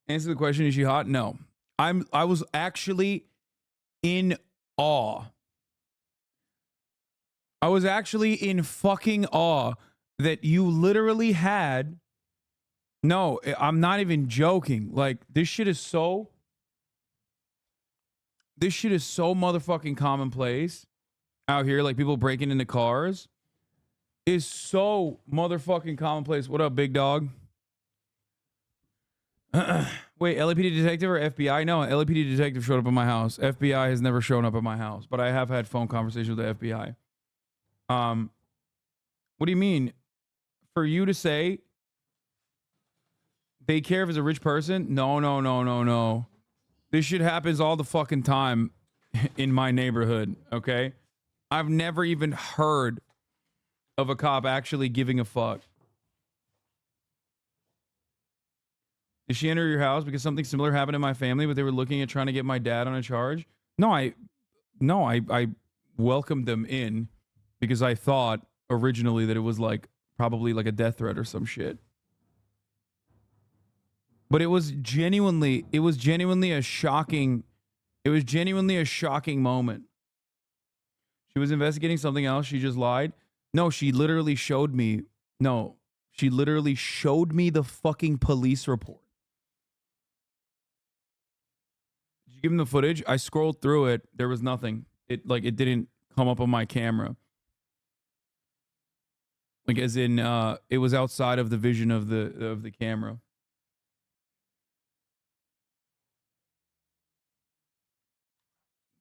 Answer the question, is she hot? No. I was actually in awe. I was actually in fucking awe that you literally had. No, I'm not even joking. Like, this shit is so motherfucking commonplace out here. Like, people breaking into cars is so motherfucking commonplace. What up, big dog? Wait, LAPD detective or FBI? No, LAPD detective showed up at my house. FBI has never shown up at my house, but I have had phone conversations with the FBI. What do you mean? For you to say they care if it's a rich person? No. This shit happens all the fucking time in my neighborhood, okay? I've never even heard of a cop actually giving a fuck. Did she enter your house because something similar happened in my family, but they were looking at trying to get my dad on a charge? No, I welcomed them in because I thought originally that it was like probably like a death threat or some shit. But it was genuinely a shocking moment. She was investigating something else. She just lied. No, she literally showed me the fucking police report. Did you give him the footage? I scrolled through it. There was nothing. It didn't come up on my camera. Like, as in, it was outside of the vision of the camera.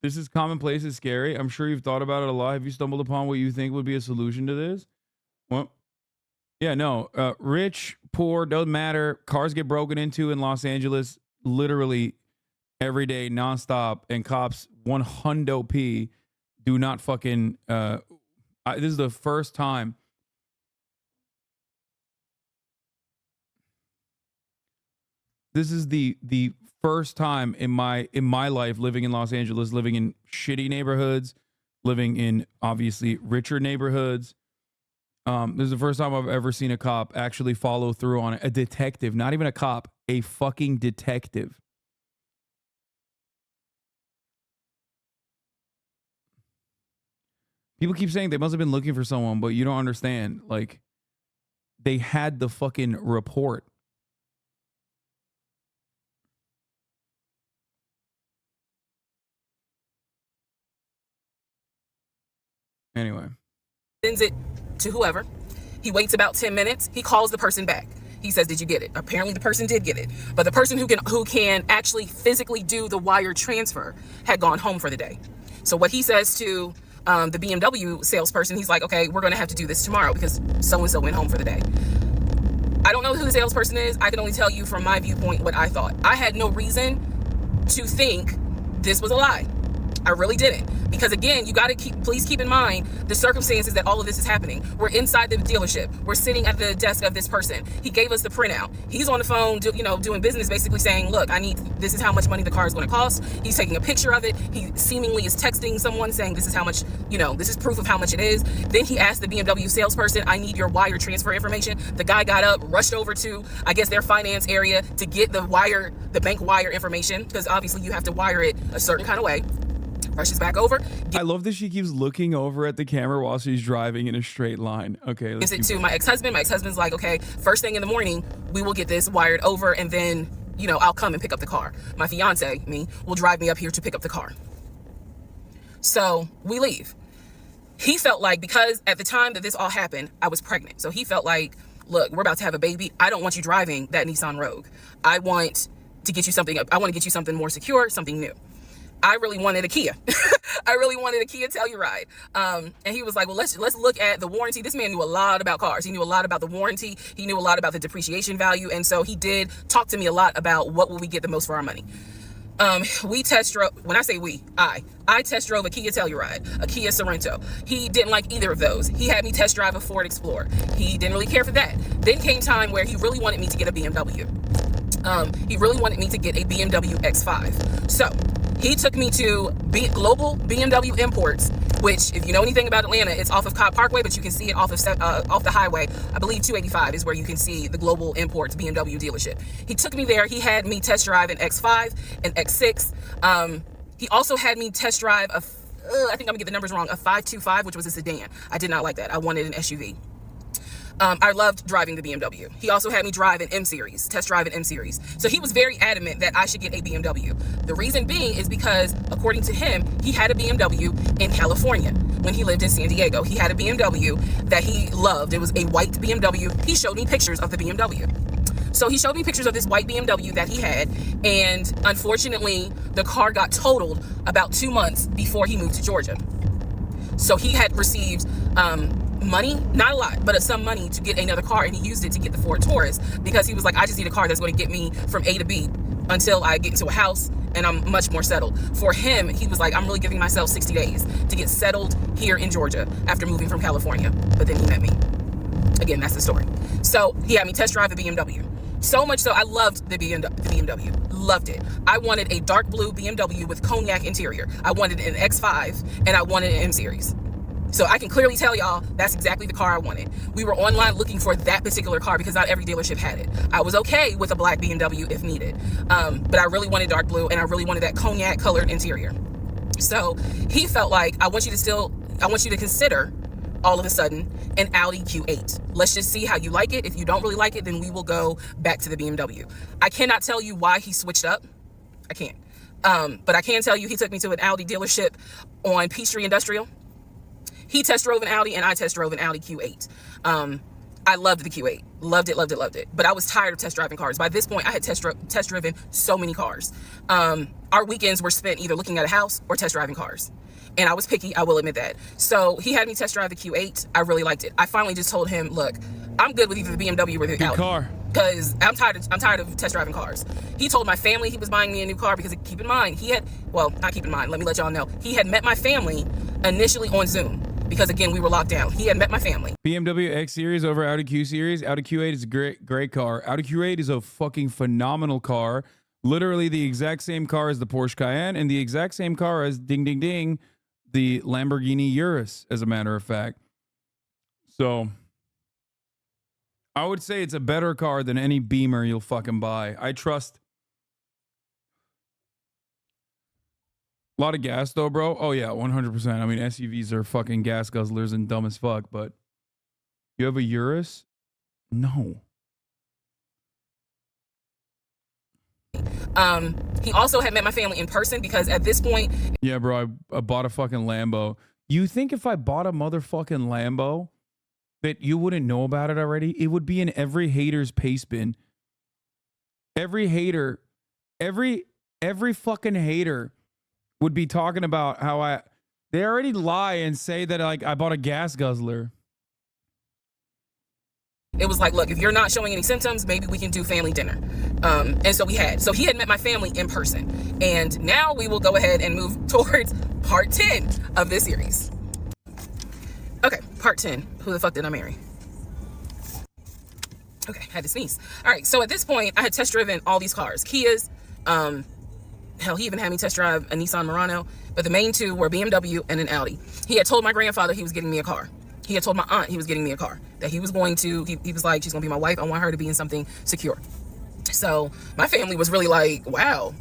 This is commonplace. It's scary. I'm sure you've thought about it a lot. Have you stumbled upon what you think would be a solution to this? Well, yeah, no. Rich, poor, doesn't matter. Cars get broken into in Los Angeles literally every day, nonstop, and cops 100p do not fucking. This is the first time. This is the first time in my life living in Los Angeles, living in shitty neighborhoods, living in obviously richer neighborhoods. This is the first time I've ever seen a cop actually follow through on it. A detective, not even a cop, a fucking detective. People keep saying they must have been looking for someone, but you don't understand. Like, they had the fucking report. Anyway. Sends it to whoever. He waits about 10 minutes. He calls the person back. He says, did you get it? Apparently the person did get it. But the person who can actually physically do the wire transfer had gone home for the day. So what he says to the BMW salesperson, he's like, okay, we're going to have to do this tomorrow because so-and-so went home for the day. I don't know who the salesperson is. I can only tell you from my viewpoint what I thought. I had no reason to think this was a lie. I really didn't. Because again, you got to please keep in mind the circumstances that all of this is happening. We're inside the dealership. We're sitting at the desk of this person. He gave us the printout. He's on the phone, doing business, basically saying, look, this is how much money the car is going to cost. He's taking a picture of it. He seemingly is texting someone saying, this is how much, this is proof of how much it is. Then he asked the BMW salesperson, I need your wire transfer information. The guy got up, rushed over to, I guess, their finance area to get the bank wire information, because obviously you have to wire it a certain kind of way. Rushes back over. I love that she keeps looking over at the camera while she's driving in a straight line. Okay. Gives it to my ex-husband. My ex-husband's like, okay, first thing in the morning, we will get this wired over, and then, I'll come and pick up the car. My fiance, me, will drive me up here to pick up the car. So we leave. He felt like, because at the time that this all happened, I was pregnant. So he felt like, look, we're about to have a baby. I don't want you driving that Nissan Rogue. I want to get you something more secure, something new. I really wanted a Kia. I really wanted a Kia Telluride. And he was like, well, let's look at the warranty. This man knew a lot about cars. He knew a lot about the warranty. He knew a lot about the depreciation value. And so he did talk to me a lot about what will we get the most for our money. We test drove, when I say we, I test drove a Kia Telluride, a Kia Sorento. He didn't like either of those. He had me test drive a Ford Explorer. He didn't really care for that. Then came time where he really wanted me to get a BMW. He really wanted me to get a BMW X5. So he took me to Global BMW Imports, which, if you know anything about Atlanta, it's off of Cobb Parkway, but you can see it off the highway. I believe 285 is where you can see the Global Imports BMW dealership. He took me there. He had me test drive an X5, an X6. He also had me test drive I think I'm gonna get the numbers wrong, a 525, which was a sedan. I did not like that. I wanted an SUV. I loved driving the BMW. He also had me drive an M-Series, test drive an M-Series. So he was very adamant that I should get a BMW. The reason being is because, according to him, he had a BMW in California when he lived in San Diego. He had a BMW that he loved. It was a white BMW. He showed me pictures of the BMW. So he showed me pictures of this white BMW that he had, and unfortunately, the car got totaled about 2 months before he moved to Georgia. So he had received money, not a lot, but some money to get another car, and he used it to get the Ford Taurus, because he was like, I just need a car that's going to get me from A to B until I get into a house and I'm much more settled. For him, he was like, I'm really giving myself 60 days to get settled here in Georgia after moving from California. But then he met me. Again, that's the story. So he had me test drive the BMW. So much so, I loved the BMW. Loved it. I wanted a dark blue BMW with cognac interior. I wanted an X5, and I wanted an M-Series. So I can clearly tell y'all that's exactly the car I wanted. We were online looking for that particular car because not every dealership had it. I was okay with a black BMW if needed. But I really wanted dark blue, and I really wanted that cognac colored interior. So he felt like, I want you to consider all of a sudden an Audi Q8. Let's just see how you like it. If you don't really like it, then we will go back to the BMW. I cannot tell you why he switched up. I can't. But I can tell you he took me to an Audi dealership on Peachtree Industrial. He test drove an Audi, and I test drove an Audi Q8. I loved the Q8. Loved it, loved it, loved it. But I was tired of test driving cars. By this point, I had test driven so many cars. Our weekends were spent either looking at a house or test driving cars. And I was picky, I will admit that. So he had me test drive the Q8. I really liked it. I finally just told him, look, I'm good with either the BMW or the Audi. Car. Because I'm tired of test driving cars. He told my family he was buying me a new car because, keep in mind, not keep in mind, let me let y'all know. He had met my family initially on Zoom because, again, we were locked down. He had met my family. BMW X Series over Audi Q Series. Audi Q8 is a great car. Audi Q8 is a fucking phenomenal car. Literally the exact same car as the Porsche Cayenne and the exact same car as ding, ding, ding, the Lamborghini Urus, as a matter of fact. So I would say it's a better car than any Beamer you'll fucking buy. I trust. A lot of gas though, bro. Oh yeah, 100%. I mean, SUVs are fucking gas guzzlers and dumb as fuck, but you have a Urus? No. He also had met my family in person because at this point... Yeah, bro, I bought a fucking Lambo. You think if I bought a motherfucking Lambo that you wouldn't know about it already? It would be in every hater's paste bin. Every hater, every fucking hater would be talking about how they already lie and say that like I bought a gas guzzler. It was like, look, if you're not showing any symptoms, maybe we can do family dinner. And so he had met my family in person. And now we will go ahead and move towards part 10 of this series. Okay, part 10. Who the fuck did I marry? Okay, had to sneeze. All right, so at this point, I had test driven all these cars. Kias, hell, he even had me test drive a Nissan Murano, but the main two were BMW and an Audi. He had told my grandfather he was getting me a car. He had told my aunt he was getting me a car, that he was going to, he was like, she's gonna be my wife. I want her to be in something secure. So my family was really like, wow,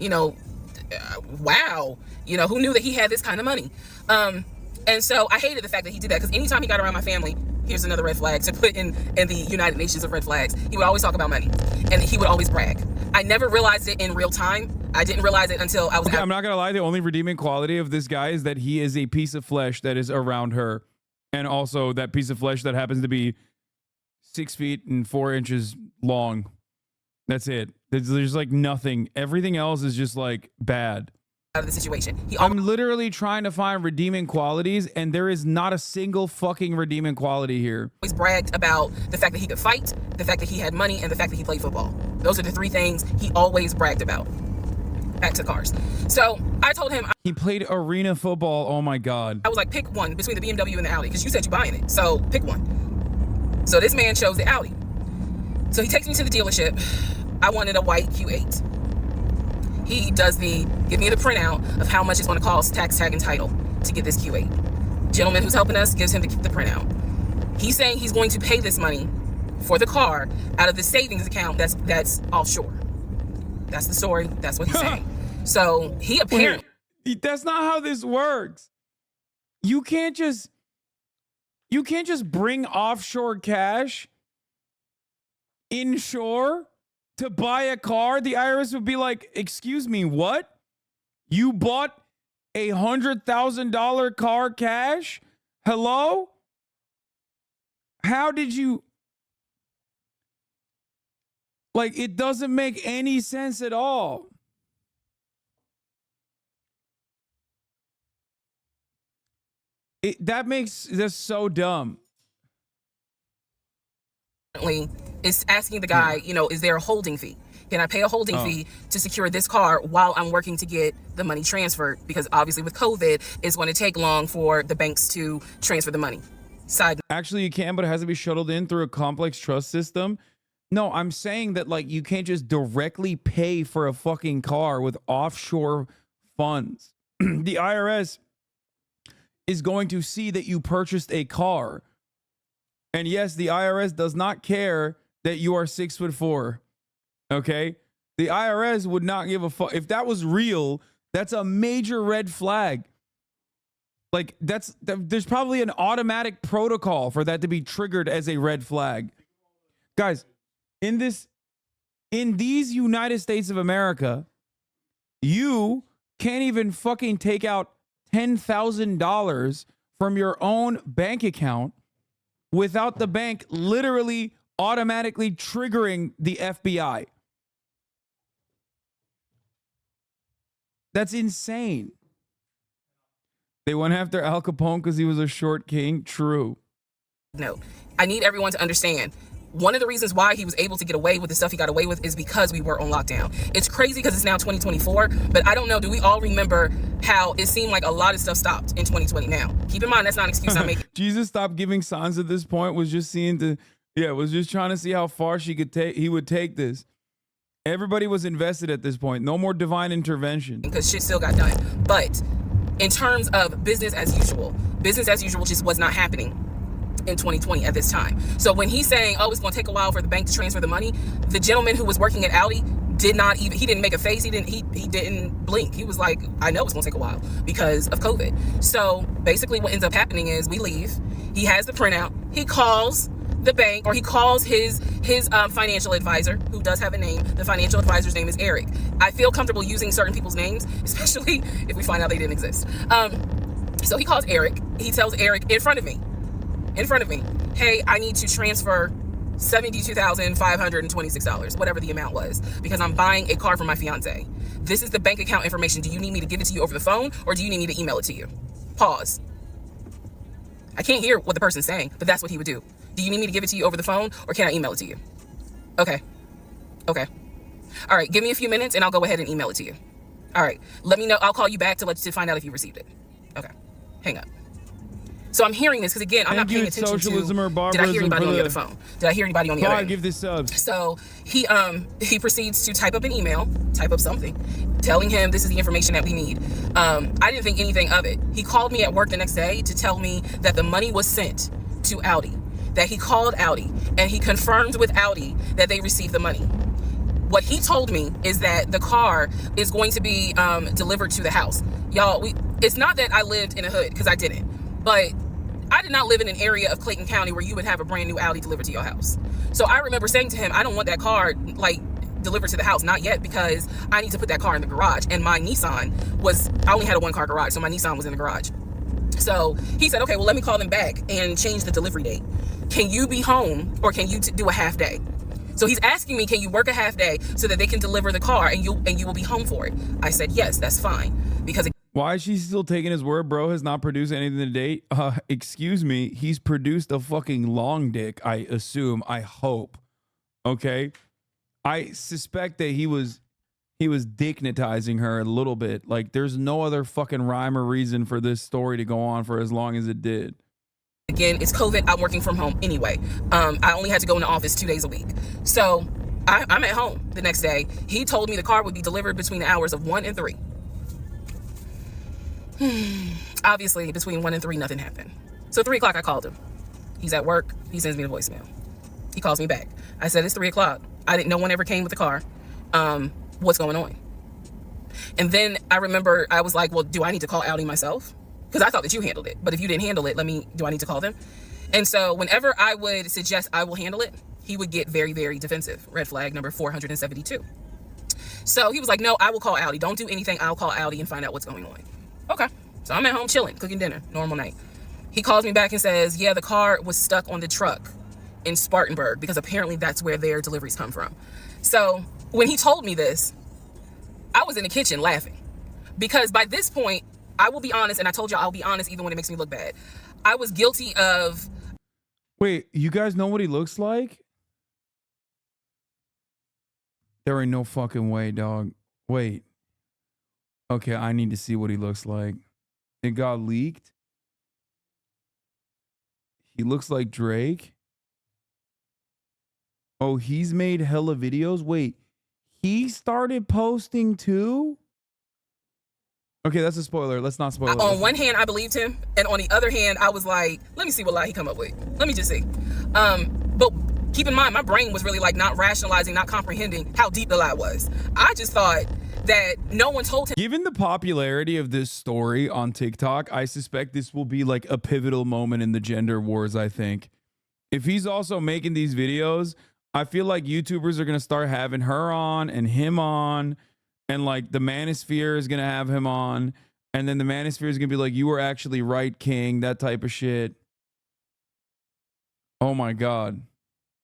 wow, who knew that he had this kind of money? And so I hated the fact that he did that, because anytime he got around my family, here's another red flag to put in the United Nations of red flags, he would always talk about money, and he would always brag. I never realized it in real time. I didn't realize it until I was I'm not gonna lie, the only redeeming quality of this guy is that he is a piece of flesh that is around her, and also that piece of flesh that happens to be 6 feet and 4 inches long. That's it. There's like nothing. Everything else is just like bad. Out of the situation. I'm literally trying to find redeeming qualities, and there is not a single fucking redeeming quality here. Always bragged about the fact that he could fight, the fact that he had money, and the fact that he played football. Those are the three things he always bragged about. Back to cars. So I told him he played arena football. Oh my God. I was like, pick one between the BMW and the Audi, because you said you're buying it. So pick one. So this man chose the Audi. So he takes me to the dealership. I wanted a white Q8. He does give me the printout of how much it's going to cost, tax, tag, and title to get this Q8. Gentleman who's helping us gives him the printout. He's saying he's going to pay this money for the car out of the savings account that's offshore. That's the story. That's what he's saying. So he apparently... That's not how this works. You can't just bring offshore cash inshore to buy a car. The IRS would be like, excuse me, what? You bought a $100,000 car cash? Hello? How did you... Like, it doesn't make any sense at all. That makes this so dumb. Is asking the guy, is there a holding fee? Can I pay a holding fee to secure this car while I'm working to get the money transferred? Because obviously with COVID, it's going to take long for the banks to transfer the money. Actually, you can, but it has to be shuttled in through a complex trust system. No, I'm saying that, like, you can't just directly pay for a fucking car with offshore funds. The IRS is going to see that you purchased a car. And yes, the IRS does not care that you are 6'4". Okay? The IRS would not give a fuck. If that was real, that's a major red flag. Like, there's probably an automatic protocol for that to be triggered as a red flag. Guys, in these United States of America, you can't even fucking take out $10,000 from your own bank account without the bank literally automatically triggering the FBI. That's insane. They went after Al Capone because he was a short king. True. No, I need everyone to understand. One of the reasons why he was able to get away with the stuff he got away with is because we were on lockdown. It's crazy because it's now 2024, but I don't know. Do we all remember how it seemed like a lot of stuff stopped in 2020 now? Keep in mind, that's not an excuse I'm making. Jesus stopped giving signs at this point, was just trying to see how far he would take this. Everybody was invested at this point. No more divine intervention. Because shit still got done. But in terms of business as usual just was not happening in 2020 at this time. So when he's saying, oh, it's going to take a while for the bank to transfer the money, the gentleman who was working at Audi he didn't make a face. He didn't blink. He was like, I know it's going to take a while because of COVID. So basically what ends up happening is we leave. He has the printout. He calls the bank, or he calls his financial advisor, who does have a name. The financial advisor's name is Eric. I feel comfortable using certain people's names, especially if we find out they didn't exist. So he calls Eric. He tells Eric in front of me, hey, I need to transfer $72,526, whatever the amount was, because I'm buying a car for my fiance. This is the bank account information. Do you need me to give it to you over the phone, or do you need me to email it to you? Pause. I can't hear what the person's saying, but that's what he would do. Do you need me to give it to you over the phone, or can I email it to you? Okay. All right, give me a few minutes and I'll go ahead and email it to you. All right, let me know. I'll call you back to find out if you received it. Okay, hang up. So I'm hearing this because, again, I'm not paying attention socialism or to, did I hear anybody on the other phone? Did I hear anybody on the other end? Give this subs. So he proceeds to type up an email, type up something, telling him this is the information that we need. I didn't think anything of it. He called me at work the next day to tell me that the money was sent to Audi, that he called Audi, and he confirmed with Audi that they received the money. What he told me is that the car is going to be delivered to the house. Y'all, it's not that I lived in a hood, because I didn't. But I did not live in an area of Clayton County where you would have a brand new Audi delivered to your house. So I remember saying to him, I don't want that car like delivered to the house, not yet, because I need to put that car in the garage. And my Nissan I only had a 1-car garage, so my Nissan was in the garage. So he said, okay, well, let me call them back and change the delivery date. Can you be home, or can you do a half day? So he's asking me, can you work a half day so that they can deliver the car and you will be home for it? I said, yes, that's fine. Because why is she still taking his word? Bro has not produced anything to date. Excuse me. He's produced a fucking long dick, I assume. I hope. Okay. I suspect that he was dignitizing her a little bit. Like, there's no other fucking rhyme or reason for this story to go on for as long as it did. Again, it's COVID. I'm working from home anyway. I only had to go in the office 2 days a week. So I'm at home the next day. He told me the car would be delivered between the hours of 1 and 3. Obviously, between 1 and 3, nothing happened. So 3 o'clock, I called him. He's at work. He sends me the voicemail. He calls me back. I said, it's 3 o'clock. No one ever came with the car. What's going on? And then I remember I was like, well, do I need to call Audi myself? Because I thought that you handled it. But if you didn't handle it, do I need to call them? And so whenever I would suggest I will handle it, he would get very, very defensive. Red flag number 472. So he was like, no, I will call Audi. Don't do anything. I'll call Audi and find out what's going on. Okay. So I'm at home chilling, cooking dinner, normal night. He calls me back and says, yeah, the car was stuck on the truck in Spartanburg, because apparently that's where their deliveries come from. So when he told me this, I was in the kitchen laughing, because by this point, I will be honest, and I told you I'll be honest even when it makes me look bad. I was guilty of... Wait, you guys know what he looks like? There ain't no fucking way, dog. Wait. Okay, I need to see what he looks like. It got leaked. He looks like Drake. Oh, he's made hella videos. Wait, he started posting too? Okay, that's a spoiler. Let's not spoil it. On one hand, I believed him. And on the other hand, I was like, let me see what lie he come up with. Let me just see. But keep in mind, my brain was really like not rationalizing, not comprehending how deep the lie was. I just thought that no one told him. Given the popularity of this story on TikTok, I suspect this will be like a pivotal moment in the gender wars, I think. If he's also making these videos, I feel like YouTubers are going to start having her on and him on, and like the Manosphere is going to have him on, and then the Manosphere is going to be like, you were actually right, King, that type of shit. Oh my God.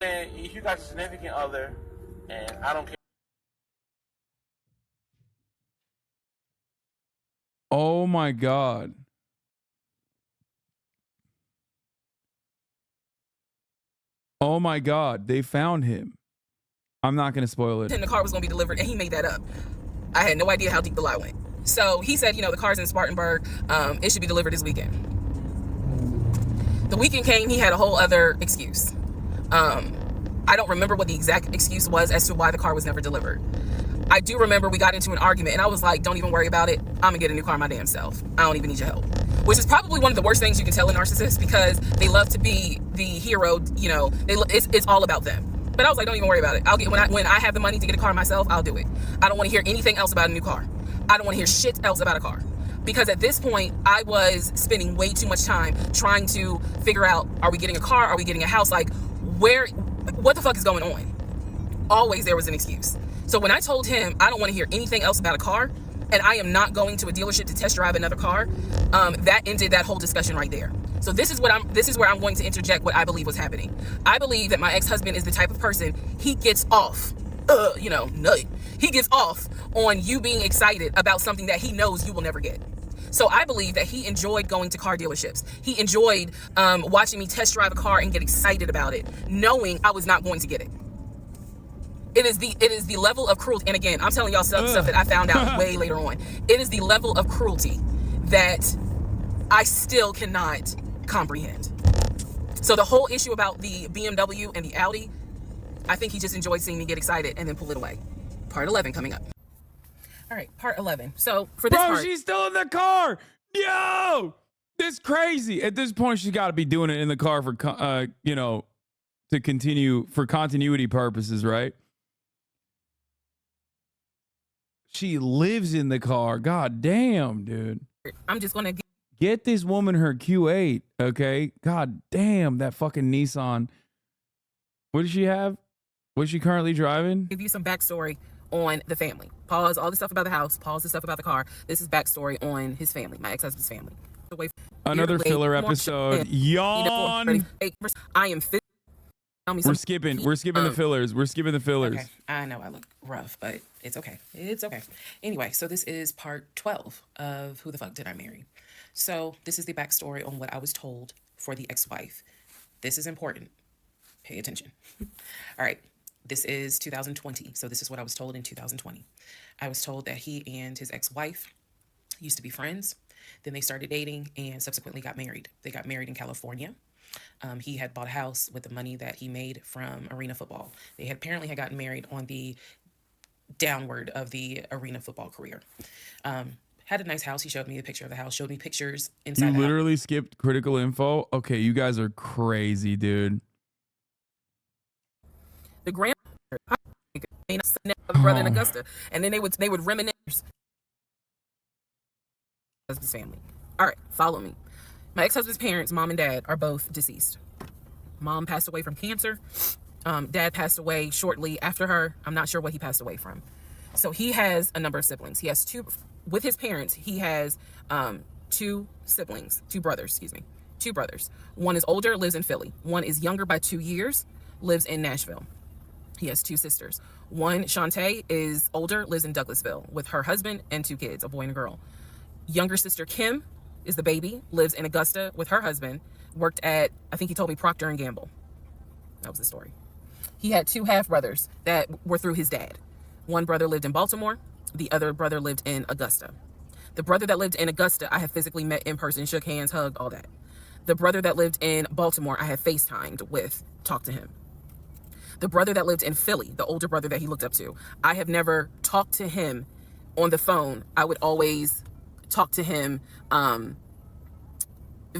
And if you got a significant other, and I don't care. Oh my God. Oh my God. They found him. I'm not going to spoil it. And the car was going to be delivered, and he made that up. I had no idea how deep the lie went. So he said, the car's in Spartanburg. It should be delivered this weekend. The weekend came, he had a whole other excuse. I don't remember what the exact excuse was as to why the car was never delivered. I do remember we got into an argument, and I was like, don't even worry about it. I'm gonna get a new car my damn self. I don't even need your help. Which is probably one of the worst things you can tell a narcissist, because they love to be the hero. It's all about them. But I was like, don't even worry about it. I'll get when I have the money to get a car myself, I'll do it. I don't want to hear anything else about a new car. I don't want to hear shit else about a car. Because at this point, I was spending way too much time trying to figure out, are we getting a car? Are we getting a house? Like, what the fuck is going on? Always there was an excuse. So when I told him I don't want to hear anything else about a car, and I am not going to a dealership to test drive another car, that ended that whole discussion right there. So this is where I'm going to interject what I believe was happening. I believe that my ex-husband is the type of person, he gets off, nut. He gets off on you being excited about something that he knows you will never get. So I believe that he enjoyed going to car dealerships. He enjoyed watching me test drive a car and get excited about it, knowing I was not going to get it. It is the level of cruelty. And again, I'm telling y'all stuff that I found out way later on. It is the level of cruelty that I still cannot comprehend. So the whole issue about the BMW and the Audi, I think he just enjoyed seeing me get excited and then pull it away. Part 11 coming up. All right, part 11. So for this part, she's still in the car. Yo, this crazy. At this point, she's got to be doing it in the car for, to continue for continuity purposes, right? She lives in the car. God damn, dude. I'm just going to get this woman her Q8, okay? God damn, that fucking Nissan. What does she have? What's she currently driving? give you some backstory on the family. Pause all the stuff about the house. Pause the stuff about the car. This is backstory on his family, my ex-husband's family. Another filler episode. Yawn. I am fit. We're skipping the fillers. We're skipping the fillers. Okay. I know I look rough, but it's okay. It's okay. Anyway, so this is part 12 of Who the Fuck Did I Marry? So this is the backstory on what I was told for the ex-wife. This is important. Pay attention. All right. This is 2020. So this is what I was told in 2020. I was told that he and his ex-wife used to be friends. Then they started dating and subsequently got married. They got married in California. He had bought a house with the money that he made from arena football. They had apparently had gotten married on the downward of the arena football career. Had a nice house. He showed me a picture of the house, showed me pictures inside the house. You literally skipped critical info? Okay, you guys are crazy, dude. The grandmother, brother in Augusta, and then they would reminisce husband's family. All right, follow me. My ex-husband's parents, mom and dad, are both deceased. Mom passed away from cancer. Dad passed away shortly after her. I'm not sure what he passed away from. So he has a number of siblings. He has two, with his parents, he has two brothers. One is older, lives in Philly. One is younger by 2 years, lives in Nashville. He has two sisters. One, Shantae, is older, lives in Douglasville with her husband and two kids, a boy and a girl. Younger sister Kim is the baby, lives in Augusta with her husband, worked at, I think he told me, Procter & Gamble. That was the story. He had two half-brothers that were through his dad. One brother lived in Baltimore. The other brother lived in Augusta. The brother that lived in Augusta, I have physically met in person, shook hands, hugged, all that. The brother that lived in Baltimore, I have FaceTimed with, talked to him. The brother that lived in Philly, the older brother that he looked up to, I have never talked to him on the phone. I would always talk to him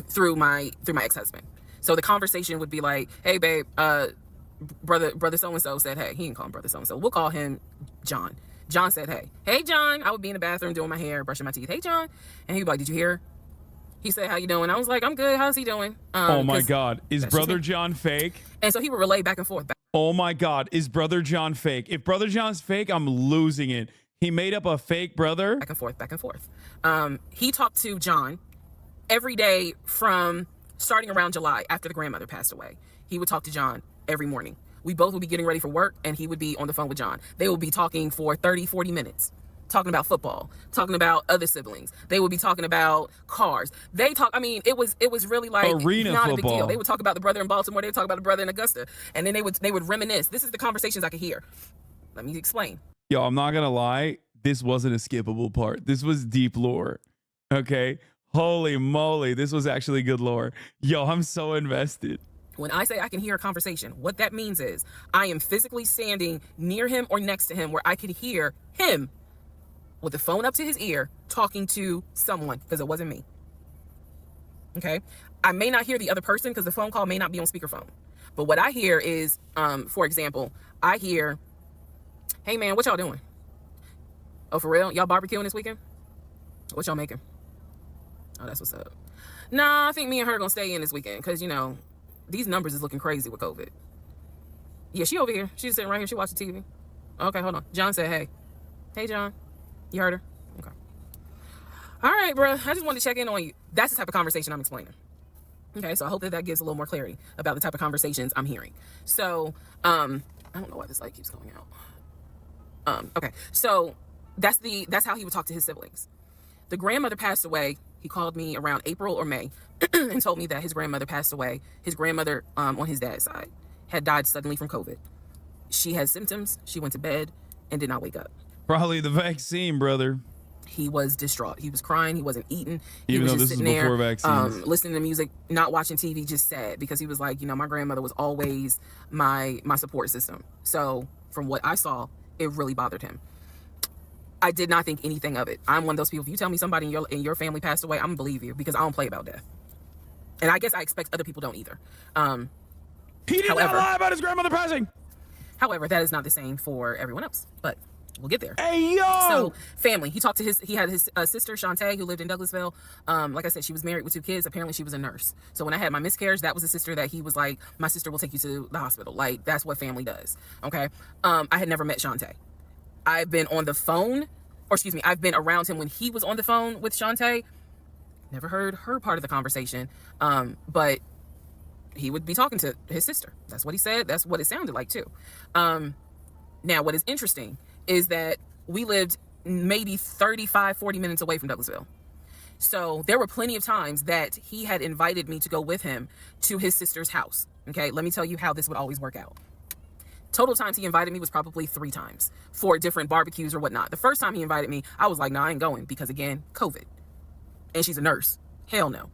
through my ex-husband. So the conversation would be like, hey babe, brother so-and-so said hey. He didn't call him brother so-and-so. We'll call him John. John said hey. Hey John. I would be in the bathroom doing my hair, brushing my teeth. Hey John. And he'd be like, did you hear? He said, how you doing? I was like, I'm good. How's he doing? Oh my God. Is Brother John fake? And so he would relay back and forth. Oh my God. Is Brother John fake? If Brother John's fake, I'm losing it. He made up a fake brother? Back and forth. He talked to John every day from starting around July after the grandmother passed away. He would talk to John every morning. We both would be getting ready for work and he would be on the phone with John. They would be talking for 30, 40 minutes. Talking about football, talking about other siblings. They would be talking about cars. It was really like arena not football. A big deal. They would talk about the brother in Baltimore. They would talk about the brother in Augusta. And then they would reminisce. This is the conversations I could hear. Let me explain. Yo, I'm not gonna lie. This wasn't a skippable part. This was deep lore. Okay. Holy moly. This was actually good lore. Yo, I'm so invested. When I say I can hear a conversation, what that means is I am physically standing near him or next to him where I could hear him with the phone up to his ear talking to someone, because it wasn't me. Okay. I may not hear the other person because the phone call may not be on speakerphone. But what I hear is, for example, I hear, hey man, what y'all doing? Oh, for real? Y'all barbecuing this weekend? What y'all making? Oh, that's what's up. Nah, I think me and her gonna stay in this weekend because, these numbers is looking crazy with COVID. Yeah, she over here. She's sitting right here. She watching TV. Okay, hold on. John said, hey. Hey, John. You heard her? Okay. All right, bro. I just wanted to check in on you. That's the type of conversation I'm explaining. Okay, so I hope that gives a little more clarity about the type of conversations I'm hearing. So, I don't know why this light keeps going out. Okay, so that's how he would talk to his siblings. The grandmother passed away. He called me around April or May and told me that his grandmother passed away. His grandmother, on his dad's side, had died suddenly from COVID. She had symptoms. She went to bed and did not wake up. Probably the vaccine, brother. He was distraught. He was crying. He wasn't eating. He Even was though just this sitting is before there, vaccines. listening to music, not watching TV, just sad, because he was like, you know, my grandmother was always my support system. So from what I saw, it really bothered him. I did not think anything of it. I'm one of those people. If you tell me somebody in your family passed away, I'm gonna believe you, because I don't play about death. And I guess I expect other people don't either. He did not lie about his grandmother passing. However, that is not the same for everyone else, but we'll get there. Hey, yo! So, family. He talked to he had his sister, Shantae, who lived in Douglasville. Like I said, she was married with 2 kids. Apparently, she was a nurse. So when I had my miscarriage, that was the sister that he was like, my sister will take you to the hospital. Like, that's what family does. Okay? I had never met Shantae. I've been on the phone, or excuse me, I've been around him when he was on the phone with Shantae. Never heard her part of the conversation. But he would be talking to his sister. That's what he said. That's what it sounded like, too. Now, what is interesting is that we lived maybe 35, 40 minutes away from Douglasville. So there were plenty of times that he had invited me to go with him to his sister's house. Okay, let me tell you how this would always work out. Total times he invited me was probably 3 times for different barbecues or whatnot. The first time he invited me, I was like, nah, I ain't going, because again, COVID. And she's a nurse. Hell no.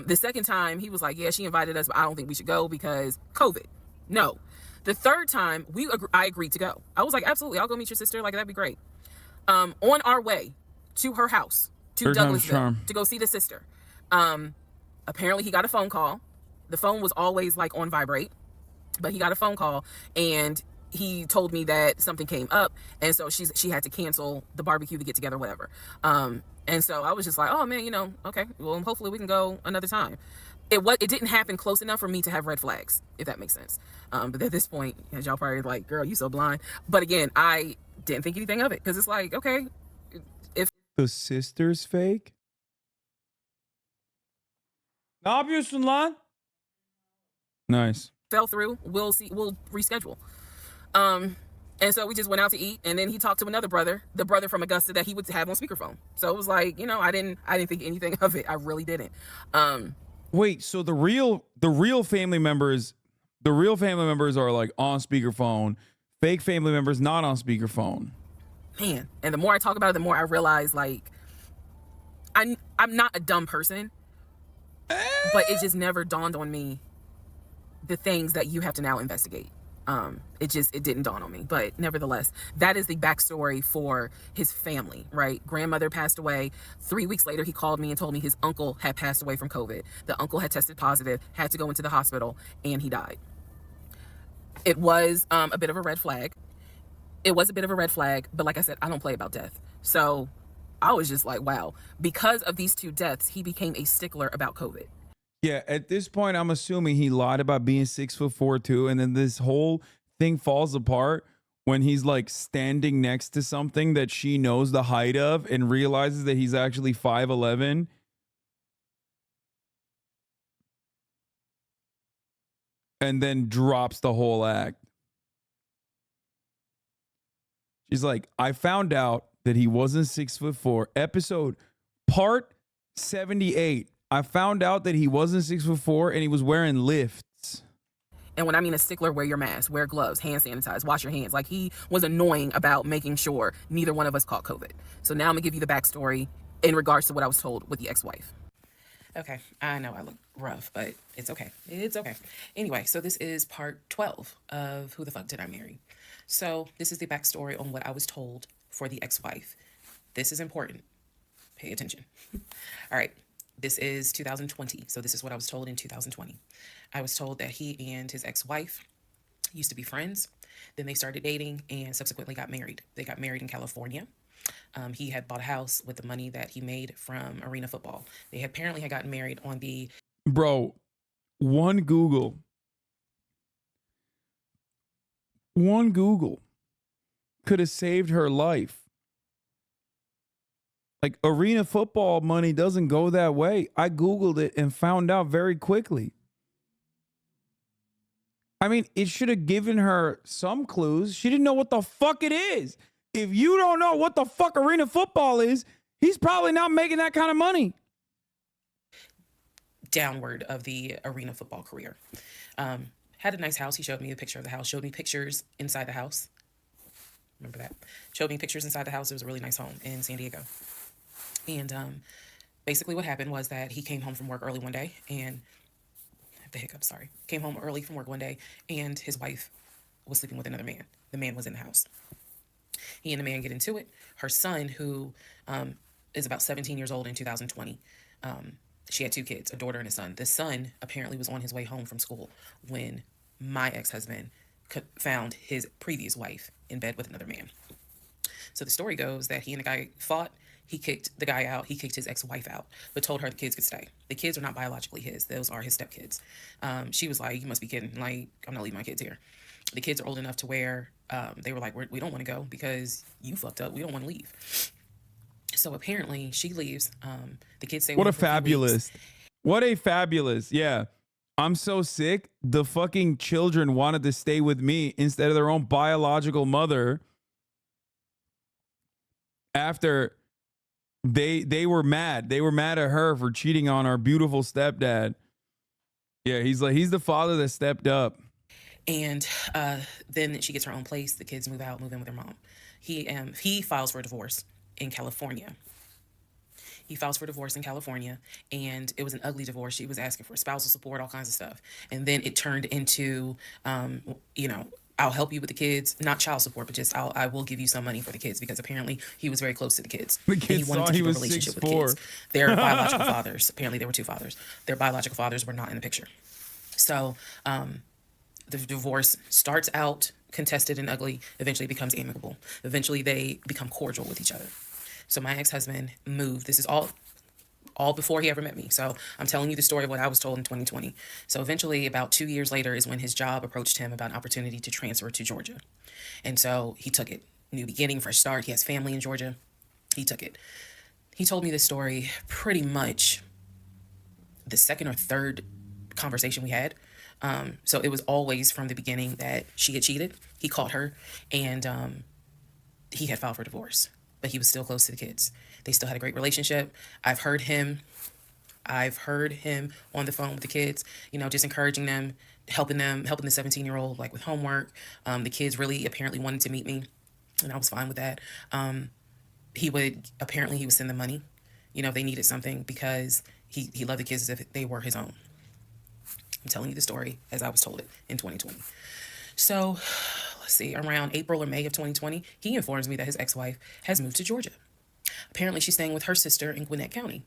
The second time he was like, yeah, she invited us, but I don't think we should go because COVID. No. The third time I agreed to go. I was like, absolutely, I'll go meet your sister. Like, that'd be great. On our way to her house, to Douglasville, to go see the sister. Apparently he got a phone call. The phone was always like on vibrate, but he got a phone call and he told me that something came up, and so she had to cancel the barbecue to get together, whatever. And so I was just like, oh man, you know, okay, well, hopefully we can go another time. It didn't happen close enough for me to have red flags, if that makes sense. But at this point, as y'all probably like, girl, you so blind. But again, I didn't think anything of it, because it's like, okay, if the sister's fake. Ne yapıyorsun lan? Nice. fell through, we'll reschedule. And so we just went out to eat, and then he talked to another brother, the brother from Augusta that he would have on speakerphone. So it was like, you know, I didn't think anything of it. I really didn't. Wait, so the real family members are like on speakerphone, fake family members not on speakerphone. Man, and the more I talk about it, the more I realize, like, I'm not a dumb person, but it just never dawned on me the things that you have to now investigate. It didn't dawn on me, but nevertheless, that is the backstory for his family, right? Grandmother passed away. 3 weeks later, he called me and told me his uncle had passed away from COVID. The uncle had tested positive, had to go into the hospital, and he died. It was a bit of a red flag. But like I said, I don't play about death. So I was just like, wow. Because of these 2 deaths, he became a stickler about COVID. Yeah, at this point, I'm assuming he lied about being 6'4" too, and then this whole thing falls apart when he's like standing next to something that she knows the height of and realizes that he's actually 5'11". And then drops the whole act. She's like, I found out that he wasn't 6'4". Episode part 78. I found out that he wasn't 6'4" and he was wearing lifts. And when I mean a stickler, wear your mask, wear gloves, hand sanitize, wash your hands. Like, he was annoying about making sure neither one of us caught COVID. So now I'm gonna give you the backstory in regards to what I was told with the ex-wife. Okay, I know I look rough, but it's okay. It's okay. Anyway, so this is part 12 of Who the Fuck Did I Marry? So this is the backstory on what I was told for the ex-wife. This is important. Pay attention. All right. This is 2020. So this is what I was told in 2020. I was told that he and his ex-wife used to be friends. Then they started dating and subsequently got married. They got married in California. He had bought a house with the money that he made from arena football. They apparently had gotten married on the... Bro, one Google could have saved her life. Like, arena football money doesn't go that way. I Googled it and found out very quickly. I mean, it should have given her some clues. She didn't know what the fuck it is. If you don't know what the fuck arena football is, he's probably not making that kind of money. Downward of the arena football career. Had a nice house. He showed me a picture of the house, showed me pictures inside the house. Remember that? Showed me pictures inside the house. It was a really nice home in San Diego. And basically what happened was that he came home from work early one day and the hiccup, sorry. Came home early from work one day and his wife was sleeping with another man. The man was in the house. He and the man get into it. Her son, who is about 17 years old in 2020, she had 2 kids, a daughter and a son. The son apparently was on his way home from school when my ex-husband found his previous wife in bed with another man. So the story goes that he and the guy fought. He kicked the guy out. He kicked his ex-wife out, but told her the kids could stay. The kids are not biologically his. Those are his stepkids. She was like, you must be kidding. Like, I'm not leaving my kids here. The kids are old enough to where they were like, we don't want to go because you fucked up. We don't want to leave. So apparently she leaves. The kids say, what a fabulous, yeah. I'm so sick. The fucking children wanted to stay with me instead of their own biological mother. After they were mad. They were mad at her for cheating on our beautiful stepdad. Yeah, he's the father that stepped up. And then she gets her own place. The kids move out, move in with their mom. He files for a divorce in California. He files for divorce in California, and it was an ugly divorce. She was asking for spousal support, all kinds of stuff. And then it turned into, I'll help you with the kids, not child support, but just I will give you some money for the kids, because apparently he was very close to the kids. The kids he wanted to keep a relationship 6'4". with the kids. Their biological fathers, apparently there were 2 fathers. Their biological fathers were not in the picture. So the divorce starts out contested and ugly, eventually becomes amicable. Eventually they become cordial with each other. So my ex-husband moved. This is all before he ever met me. So I'm telling you the story of what I was told in 2020. So eventually, about 2 years later, is when his job approached him about an opportunity to transfer to Georgia. And so he took it. New beginning, fresh start. He has family in Georgia. He took it. He told me this story pretty much the second or third conversation we had. So it was always from the beginning that she had cheated. He caught her, and he had filed for divorce. But he was still close to the kids. They still had a great relationship. I've heard him on the phone with the kids, just encouraging them, helping the 17-year-old like with homework. The kids really apparently wanted to meet me, and I was fine with that. He would send them money, if they needed something, because he loved the kids as if they were his own. I'm telling you the story as I was told it in 2020. So let's see, around April or May of 2020, he informs me that his ex-wife has moved to Georgia. Apparently she's staying with her sister in Gwinnett County.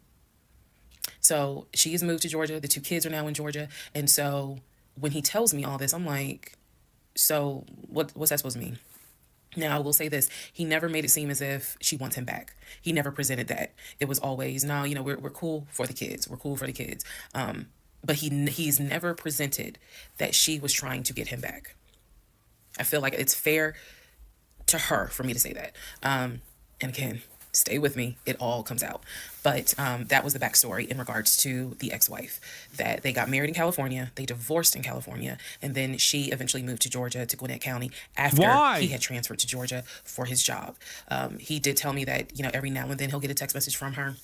So she has moved to Georgia. The 2 kids are now in Georgia. And so when he tells me all this, I'm like, so what's that supposed to mean? Now, I will say this. He never made it seem as if she wants him back. He never presented that. It was always, no, we're cool for the kids. We're cool for the kids. But he's never presented that she was trying to get him back. I feel like it's fair to her for me to say that. And again, stay with me. It all comes out. But that was the backstory in regards to the ex-wife, that they got married in California. They divorced in California. And then she eventually moved to Georgia, to Gwinnett County, after he had transferred to Georgia for his job. He did tell me that, every now and then he'll get a text message from her.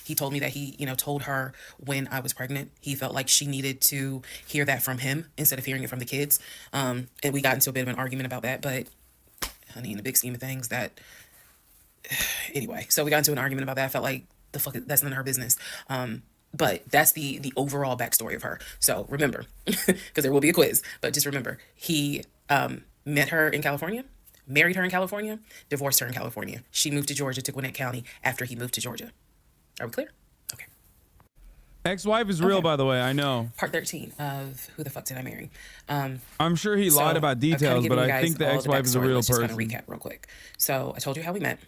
He told me that he, told her when I was pregnant, he felt like she needed to hear that from him instead of hearing it from the kids. And we got into a bit of an argument about that, but honey, in the big scheme of things, anyway, so we got into an argument about that. I felt like that's none of her business. But that's the overall backstory of her. So remember, because there will be a quiz, but just remember, he met her in California, married her in California, divorced her in California. She moved to Georgia, to Gwinnett County, after he moved to Georgia. Are we clear? Okay. Ex-wife is real, by the way. I know. Part 13 of Who the Fuck Did I Marry? I'm sure he lied about details, but I think the ex-wife is a real person. Let's just kind of recap real quick. So I told you how we met.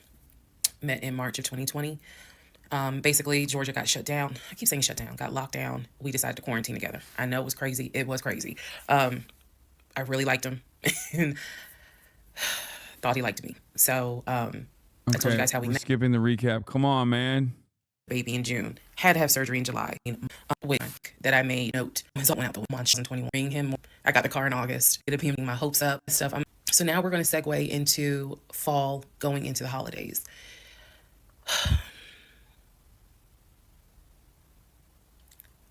Met in March of 2020. Basically, Georgia got shut down. I keep saying shut down. Got locked down. We decided to quarantine together. I know it was crazy. It was crazy. I really liked him. And thought he liked me. So I told you guys how we met. Skipping the recap. Come on, man. Baby in June. Had to have surgery in July. That I made note. Result went out the month 2021. Bring him. I got the car in August. It appeared my hopes up. Stuff. So now we're going to segue into fall, going into the holidays.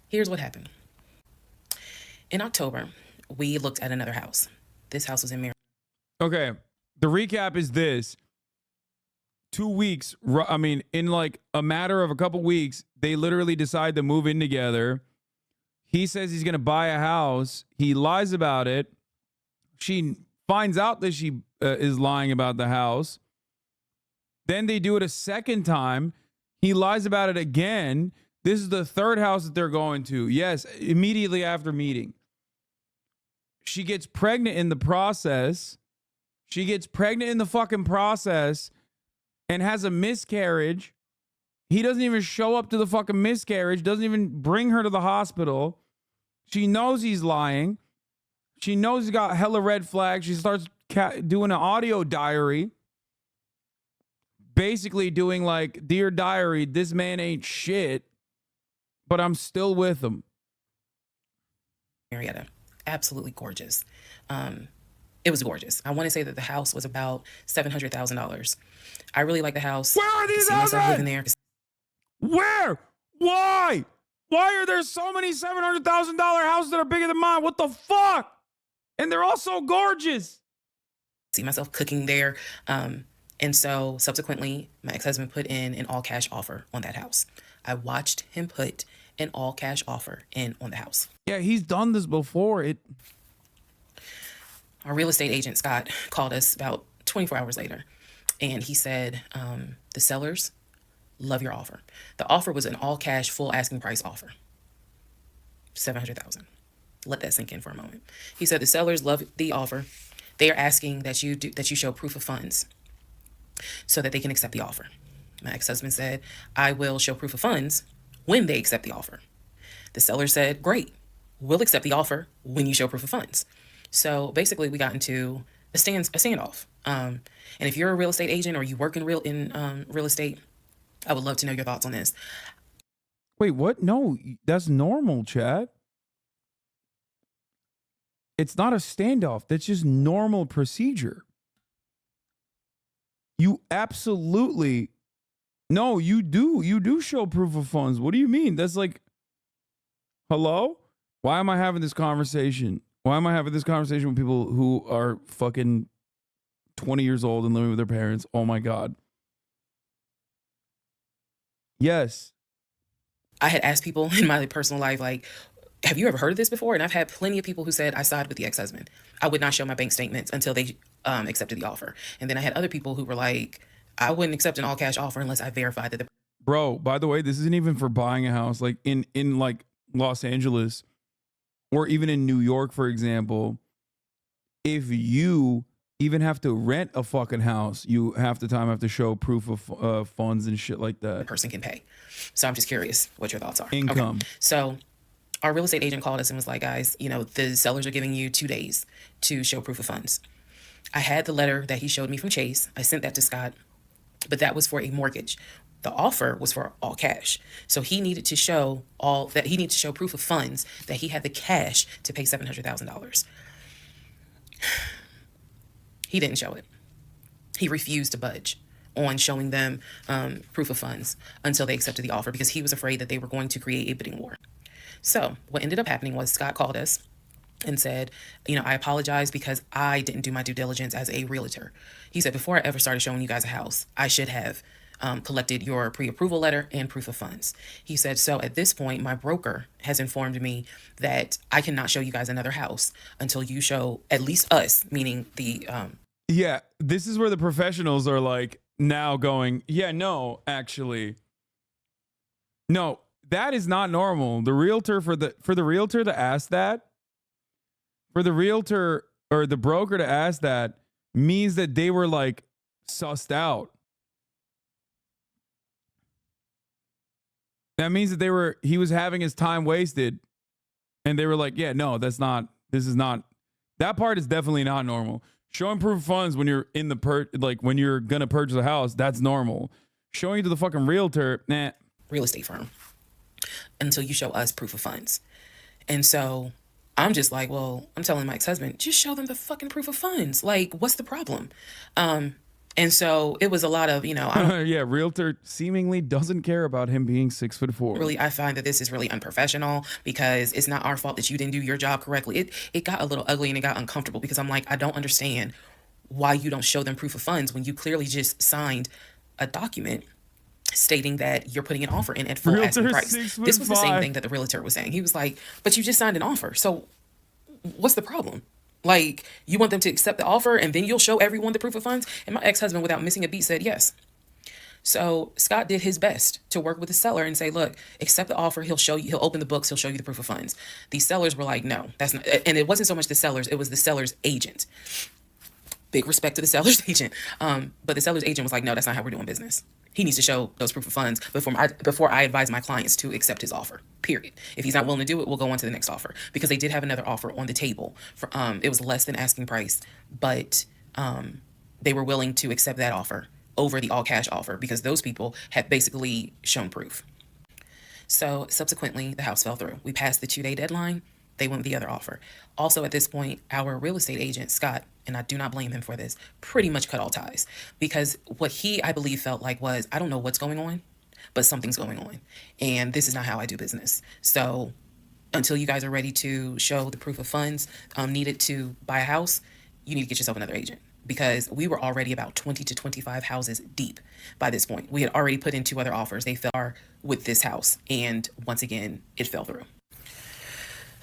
Here's what happened. In October, we looked at another house. This house was in Maryland. Okay. The recap is this. 2 weeks, I mean, in like a matter of a couple weeks, they literally decide to move in together. He says he's going to buy a house. He lies about it. She finds out that she is lying about the house. Then they do it a second time. He lies about it again. This is the third house that they're going to. Yes, immediately after meeting. She gets pregnant in the process. She gets pregnant in the fucking process and has a miscarriage. He doesn't even show up to the fucking miscarriage, doesn't even bring her to the hospital. She knows he's lying. She knows he's got hella red flags. She starts doing an audio diary. Basically doing like, Dear Diary, this man ain't shit, but I'm still with him. Marietta, absolutely gorgeous. It was gorgeous. I want to say that the house was about $700,000. I really like the house. Where are these houses? Living there. Where? Why? Why are there so many $700,000 houses that are bigger than mine? What the fuck? And they're all so gorgeous. See myself cooking there. And so subsequently, my ex-husband put in an all-cash offer on that house. I watched him put an all-cash offer in on the house. Yeah, he's done this before. Our real estate agent, Scott, called us about 24 hours later. And he said, the sellers love your offer. The offer was an all-cash, full asking price offer. $700,000. Let that sink in for a moment. He said the sellers love the offer. They are asking that you show proof of funds so that they can accept the offer. My ex-husband said, I will show proof of funds when they accept the offer. The seller said, great, we'll accept the offer when you show proof of funds. So basically we got into a standoff. And if you're a real estate agent or you work in real estate, I would love to know your thoughts on this. Wait, what? No, that's normal, Chad. It's not a standoff. That's just normal procedure. You absolutely, no, you do show proof of funds. What do you mean? That's like, hello? Why am I having this conversation? Why am I having this conversation with people who are fucking 20 years old and living with their parents? Oh my God. Yes. I had asked people in my personal life, like, have you ever heard of this before? And I've had plenty of people who said I side with the ex-husband. I would not show my bank statements until they accepted the offer. And then I had other people who were like, I wouldn't accept an all-cash offer unless I verified that the... Bro, by the way, this isn't even for buying a house. Like in like Los Angeles or even in New York, for example, if you even have to rent a fucking house, you half the time have to show proof of funds and shit like that. person can pay. So I'm just curious what your thoughts are. Income. Okay. So our real estate agent called us and was like, guys, the sellers are giving you 2 days to show proof of funds. I had the letter that he showed me from Chase. I sent that to Scott, but that was for a mortgage. The offer was for all cash. So he needed to show proof of funds that he had the cash to pay $700,000. He didn't show it. He refused to budge on showing them proof of funds until they accepted the offer because he was afraid that they were going to create a bidding war. So what ended up happening was Scott called us and said, I apologize because I didn't do my due diligence as a realtor. He said, before I ever started showing you guys a house, I should have collected your pre-approval letter and proof of funds. He said, so at this point, my broker has informed me that I cannot show you guys another house until you show at least us, meaning the... Yeah, this is where the professionals are like now going, yeah, no, actually. No, that is not normal. The realtor for the realtor to ask that, for the realtor or the broker to ask that means that they were like sussed out. That means that he was having his time wasted and they were like, yeah, no, this is not, that part is definitely not normal. Showing proof of funds when you're in the when you're gonna purchase a house, that's normal. Showing it to the fucking realtor, nah. Real estate firm until you show us proof of funds. And so I'm just like, well, I'm telling my ex-husband, just show them the fucking proof of funds. Like, what's the problem? And so it was a lot of, yeah, realtor seemingly doesn't care about him being 6'4". Really, I find that this is really unprofessional because it's not our fault that you didn't do your job correctly. It got a little ugly and it got uncomfortable because I'm like, I don't understand why you don't show them proof of funds when you clearly just signed a mortgage. And so it was a lot of, I'm just like, well, I'm telling my ex-husband, just show them the fucking proof of funds. Like, what's the problem? And so it was a lot of, I don't understand why you don't show them proof of funds when you clearly just signed a document stating that you're putting an offer in at full asking Realtor price. 6'5". This was the same thing that the realtor was saying. He was like, but you just signed an offer. So what's the problem? Like, you want them to accept the offer and then you'll show everyone the proof of funds? And my ex-husband, without missing a beat, said yes. So Scott did his best to work with the seller and say, look, accept the offer. He'll show you, he'll open the books. He'll show you the proof of funds. These sellers were like, no, that's not. And it wasn't so much the sellers. It was the seller's agent. Big respect to the seller's agent. But the seller's agent was like, no, that's not how we're doing business. He needs to show those proof of funds before I advise my clients to accept his offer, period. If he's not willing to do it, we'll go on to the next offer, because they did have another offer on the table. For it was less than asking price, but they were willing to accept that offer over the all cash offer because those people had basically shown proof. So subsequently, the house fell through. We passed the 2-day deadline. They went with the other offer. Also, at this point, our real estate agent, Scott, and I do not blame him for this, pretty much cut all ties, because what he, I believe, felt like was, I don't know what's going on, but something's going on. And this is not how I do business. So until you guys are ready to show the proof of funds needed to buy a house, you need to get yourself another agent, because we were already about 20 to 25 houses deep by this point. We had already put in 2 other offers. They fell with this house. And once again, it fell through.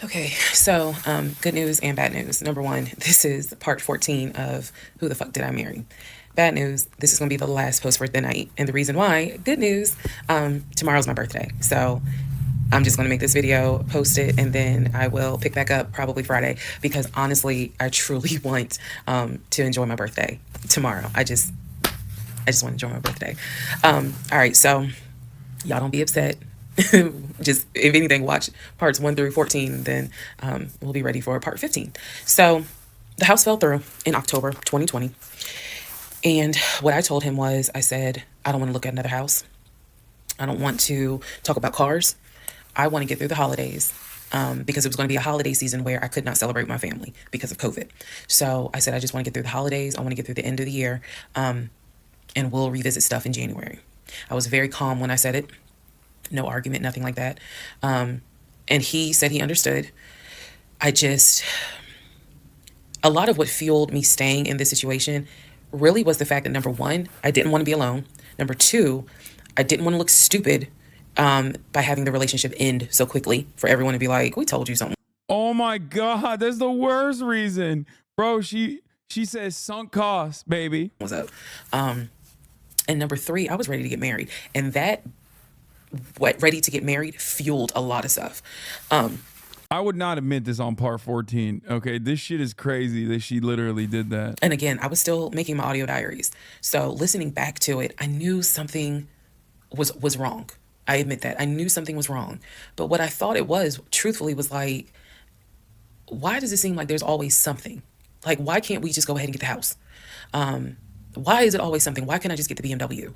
Okay, so good news and bad news. Number one, this is part 14 of Who the Fuck Did I Marry? Bad news, this is going to be the last post for the night. And the reason why, good news, tomorrow's my birthday. So I'm just going to make this video, post it, and then I will pick back up probably Friday, because honestly, I truly want to enjoy my birthday tomorrow. I just want to enjoy my birthday. All right, so y'all don't be upset. Just, if anything, watch parts 1 through 14, then we'll be ready for part 15. So the house fell through in October 2020. And what I told him was, I said, I don't want to look at another house. I don't want to talk about cars. I want to get through the holidays because it was going to be a holiday season where I could not celebrate my family because of COVID. So I said, I just want to get through the holidays. I want to get through the end of the year, and we'll revisit stuff in January. I was very calm when I said it. No argument, nothing like that. And he said he understood. A lot of what fueled me staying in this situation really was the fact that, number one, I didn't want to be alone. Number two, I didn't want to look stupid by having the relationship end so quickly, for everyone to be like, we told you something. Oh my God, that's the worst reason. Bro, she says sunk cost, baby. Was up. And number three, I was ready to get married. And that ready to get married fueled a lot of stuff. I would not admit this on part 14. Okay, this shit is crazy that she literally did that. And again, I was still making my audio diaries. So listening back to it, I knew something was wrong. I admit that. I knew something was wrong. But what I thought it was, truthfully, was like, why does it seem like there's always something? Like, why can't we just go ahead and get the house? Why is it always something? Why can't I just get the BMW?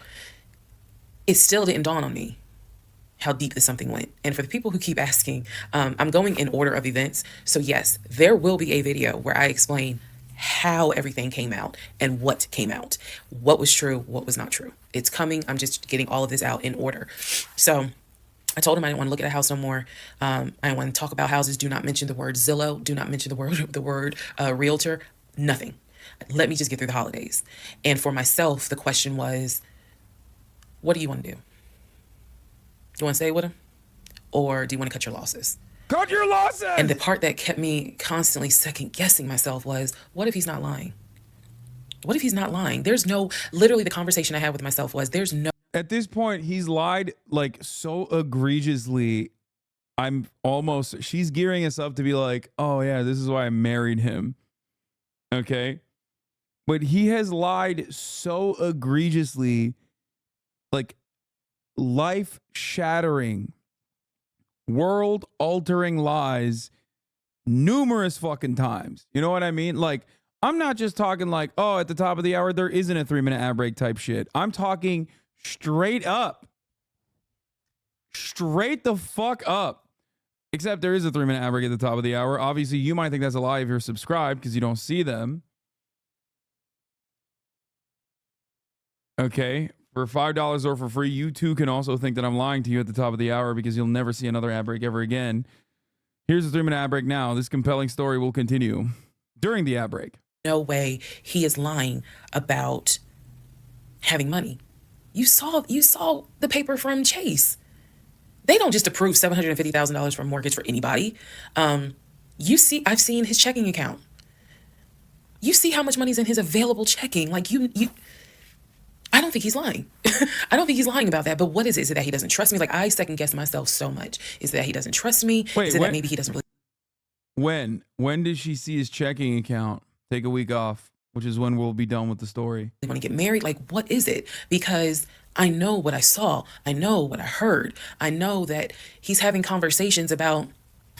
It still didn't dawn on me how deep this something went. And for the people who keep asking, I'm going in order of events. So yes, there will be a video where I explain how everything came out and what came out, what was true, what was not true. It's coming. I'm just getting all of this out in order. So I told him I didn't want to look at a house no more. I didn't want to talk about houses. Do not mention the word Zillow. Do not mention the word realtor. Nothing. Let me just get through the holidays. And for myself, the question was, what do you want to do? Do you want to stay with him? Or do you want to cut your losses? Cut your losses! And the part that kept me constantly second guessing myself was, what if he's not lying? What if he's not lying? Literally the conversation I had with myself was, at this point, he's lied like so egregiously. She's gearing us up to be like, oh yeah, this is why I married him. Okay. But he has lied so egregiously, like life-shattering, world-altering lies numerous fucking times. You know what I mean? Like, I'm not just talking like, oh, at the top of the hour, there isn't a 3-minute ad break type shit. I'm talking straight up. Straight the fuck up. Except there is a 3-minute ad break at the top of the hour. Obviously, you might think that's a lie if you're subscribed because you don't see them. Okay. For $5 or for free, you too can also think that I'm lying to you at the top of the hour because you'll never see another ad break ever again. Here's a 3-minute ad break now. This compelling story will continue during the ad break. no way he is lying about having money. You saw the paper from Chase. They don't just approve $750,000 for a mortgage for anybody. I've seen his checking account. You see how much money's in his available checking. Like I don't think he's lying. I don't think he's lying about that. But what is it? Is it that he doesn't trust me? Like, I second guess myself so much. Is it that he doesn't trust me? Wait, is it that maybe he doesn't really When did she see his checking account? Take a week off, which is when we'll be done with the story. want to get married? Like, what is it? Because I know what I saw. I know what I heard. I know that he's having conversations about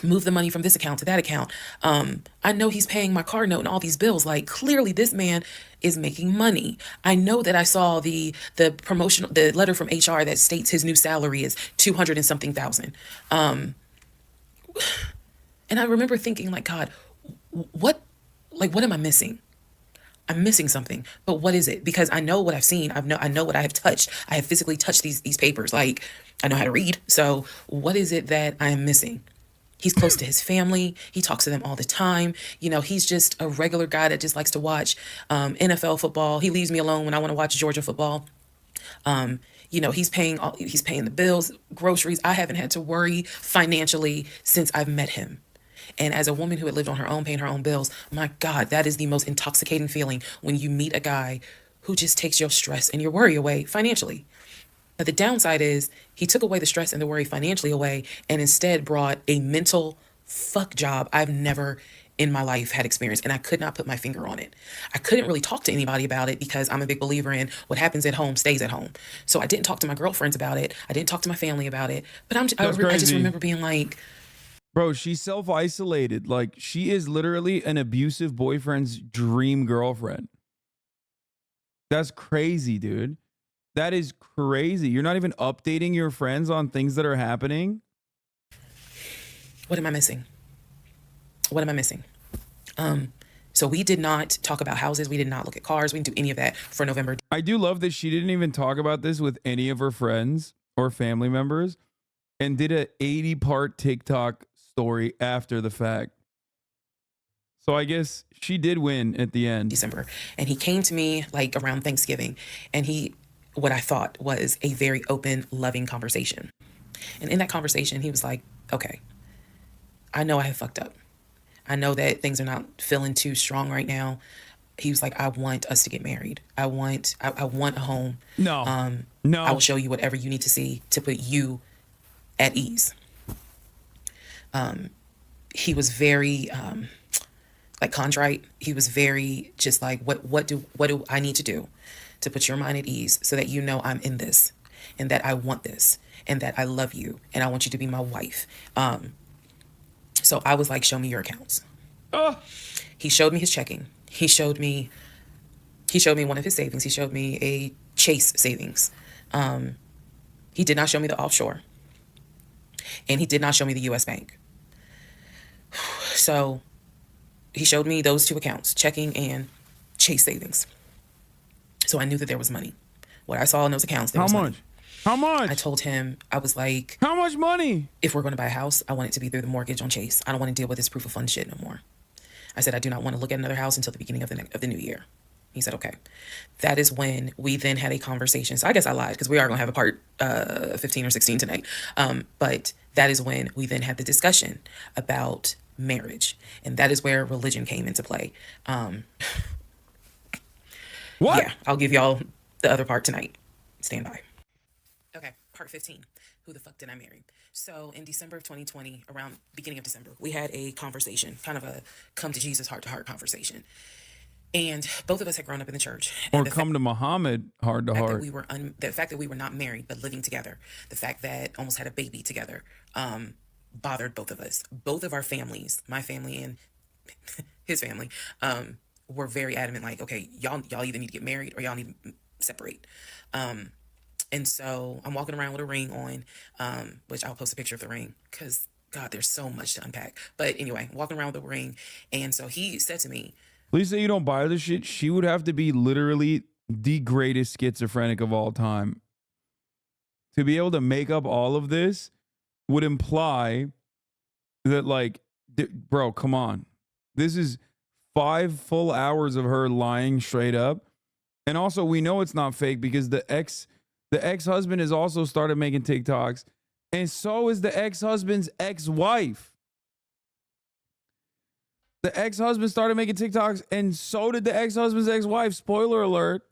move the money from this account to that account. I know he's paying my car note and all these bills. Like, clearly this man is making money. I know that I saw the letter from HR that states his new salary is 200 and something thousand. And I remember thinking, like, God, what am I missing? I'm missing something, but what is it? Because I know what I've seen. I know what I have touched. I have physically touched these papers. Like, I know how to read. So what is it that I am missing? He's close to his family. He talks to them all the time. You know, he's just a regular guy that just likes to watch NFL football. He leaves me alone when I want to watch Georgia football. You know, he's paying the bills, groceries. I haven't had to worry financially since I've met him. And as a woman who had lived on her own, paying her own bills, my God, that is the most intoxicating feeling when you meet a guy who just takes your stress and your worry away financially. But the downside is he took away the stress and the worry financially away and instead brought a mental fuck job I've never in my life had experienced. And I could not put my finger on it. I couldn't really talk to anybody about it because I'm a big believer in what happens at home stays at home. So I didn't talk to my girlfriends about it. I didn't talk to my family about it. But I just remember being like, bro, she's self-isolated. Like, she is literally an abusive boyfriend's dream girlfriend. That's crazy, dude. That is crazy. You're not even updating your friends on things that are happening. What am I missing? What am I missing? So we did not talk about houses. We did not look at cars. We didn't do any of that for November. I do love that she didn't even talk about this with any of her friends or family members and did a 80-part TikTok story after the fact. So I guess she did win at the end. December. And he came to me like around Thanksgiving, and what I thought was a very open, loving conversation. And in that conversation, he was like, okay, I know I have fucked up. I know that things are not feeling too strong right now. He was like, I want us to get married. I want a home. No. I will show you whatever you need to see to put you at ease. He was very like contrite. He was very just like, what do I need to do to put your mind at ease so that you know I'm in this and that I want this and that I love you and I want you to be my wife. So I was like, show me your accounts. He showed me his checking. He showed me one of his savings. He showed me a Chase savings. He did not show me the offshore. And he did not show me the US Bank. So he showed me those two accounts, checking and Chase savings. So I knew that there was money. What I saw in those accounts, there was money. How much? I told him, I was like, how much money? If we're going to buy a house, I want it to be through the mortgage on Chase. I don't want to deal with this proof of funds shit no more. I said, I do not want to look at another house until the beginning of the new year. He said, okay. That is when we then had a conversation. So I guess I lied because we are going to have a part 15 or 16 tonight. But that is when we then had the discussion about marriage. And that is where religion came into play. What? Yeah, I'll give y'all the other part tonight. Stand by. Okay, part 15. Who the fuck did I marry? So in December of 2020, around beginning of December, we had a conversation, kind of a come to Jesus heart-to-heart conversation. And both of us had grown up in the church. Or come to Muhammad heart to heart. The fact that we were not married, but living together, the fact that almost had a baby together, bothered both of us. Both of our families, my family and his family, were very adamant, like, okay, y'all either need to get married or y'all need to separate. And so I'm walking around with a ring on, which I'll post a picture of the ring because, God, there's so much to unpack. But anyway, walking around with a ring. And so he said to me, please say you don't buy this shit. She would have to be literally the greatest schizophrenic of all time. To be able to make up all of this would imply that, like, bro, come on. This is 5 full hours of her lying straight up. And also, we know it's not fake because the The ex-husband has also started making TikToks, and so is the ex-husband's ex-wife. The ex-husband started making TikToks, and so did the ex-husband's ex-wife. Spoiler alert.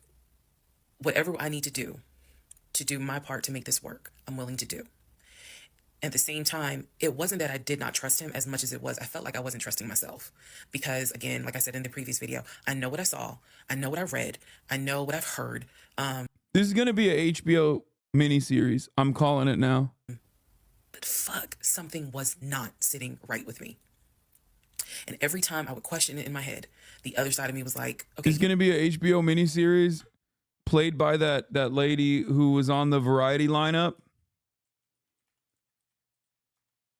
Whatever I need to do my part to make this work, I'm willing to do. At the same time, it wasn't that I did not trust him as much as it was I felt like I wasn't trusting myself. Because, again, like I said in the previous video, I know what I saw. I know what I read. I know what I've heard. This is going to be a HBO miniseries. I'm calling it now. But fuck, something was not sitting right with me. And every time I would question it in my head, the other side of me was like, okay. It's going to be a HBO miniseries played by that lady who was on the Variety lineup.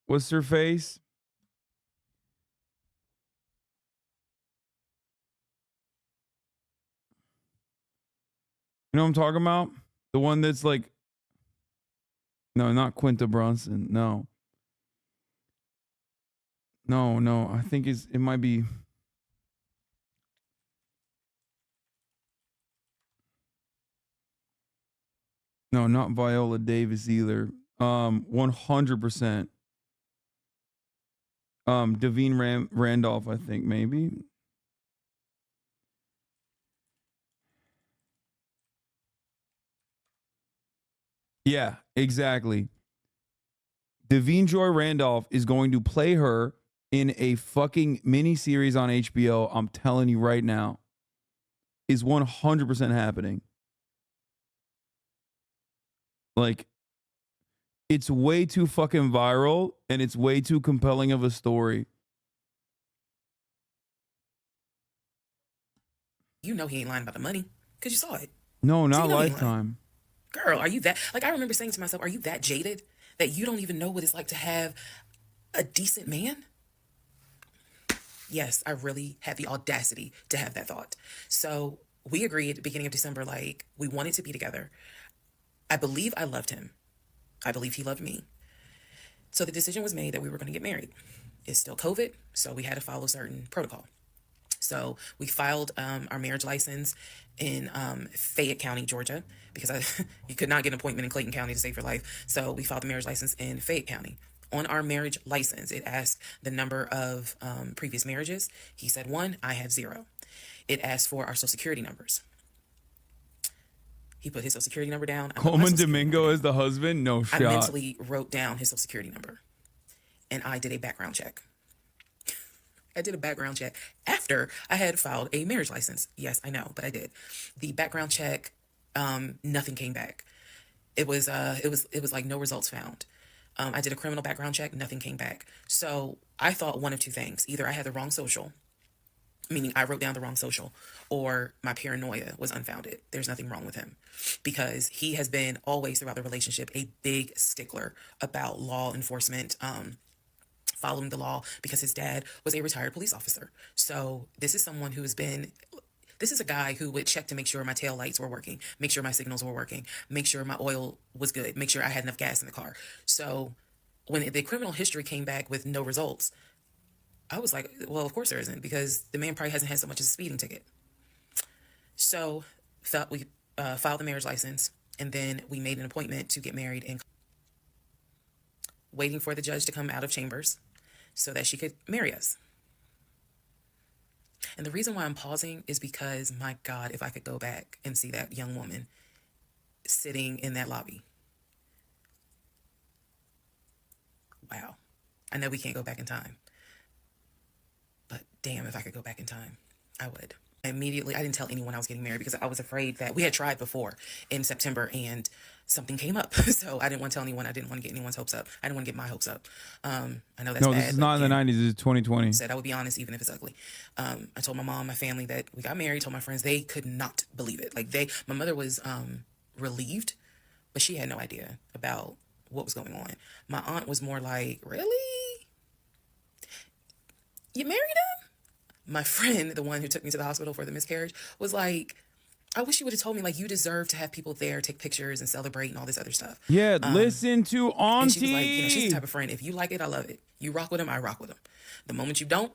What's her face? You know what I'm talking about? The one that's like, no, not Quinta Brunson. No. I think it might be. No, not Viola Davis either. 100%. Devine Randolph, I think, maybe. Yeah, exactly. Devine Joy Randolph is going to play her in a fucking miniseries on HBO. I'm telling you right now. Is 100% happening. Like, it's way too fucking viral and it's way too compelling of a story. You know he ain't lying about the money because you saw it. No, not Lifetime. Girl, are you that? Like, I remember saying to myself, are you that jaded that you don't even know what it's like to have a decent man? Yes, I really had the audacity to have that thought. So we agreed at the beginning of December, like, we wanted to be together. I believe I loved him. I believe he loved me. So the decision was made that we were going to get married. It's still COVID, so we had to follow certain protocol. So we filed our marriage license in Fayette County, Georgia, because you could not get an appointment in Clayton County to save your life. So we filed the marriage license in Fayette County. On our marriage license, it asked the number of previous marriages. He said 1, I have 0. It asked for our social security numbers. He put his social security number down. Coleman Domingo as the husband? No shot. I mentally wrote down his social security number. And I did a background check. I did a background check after I had filed a marriage license. Yes, I know, but I did. The background check, nothing came back. It was like no results found. I did a criminal background check, nothing came back. So I thought one of two things. Either I had the wrong social, meaning I wrote down the wrong social, or my paranoia was unfounded. There's nothing wrong with him because he has been always throughout the relationship a big stickler about law enforcement, following the law, because his dad was a retired police officer. So this is someone who has been, this is a guy who would check to make sure my tail lights were working, make sure my signals were working, make sure my oil was good, make sure I had enough gas in the car. So when the criminal history came back with no results, I was like, well, of course there isn't, because the man probably hasn't had so much as a speeding ticket. So we filed the marriage license, and then we made an appointment to get married, and waiting for the judge to come out of chambers so that she could marry us. And the reason why I'm pausing is because, my God, if I could go back and see that young woman sitting in that lobby. Wow. I know we can't go back in time. But damn, if I could go back in time, I would. Immediately, I didn't tell anyone I was getting married because I was afraid that we had tried before in September and something came up. So I didn't want to tell anyone. I didn't want to get anyone's hopes up. I didn't want to get my hopes up. I know that's bad. No, this is not in the 90s. This is 2020. Said I would be honest, even if it's ugly. I told my mom, my family that we got married. Told my friends, they could not believe it. Like my mother was relieved, but she had no idea about what was going on. My aunt was more like, really? You married him? My friend, the one who took me to the hospital for the miscarriage, was like, I wish you would have told me, like, you deserve to have people there, take pictures and celebrate and all this other stuff. Yeah, listen to Auntie. And she was like, she's the type of friend, if you like it, I love it. You rock with him, I rock with him. The moment you don't,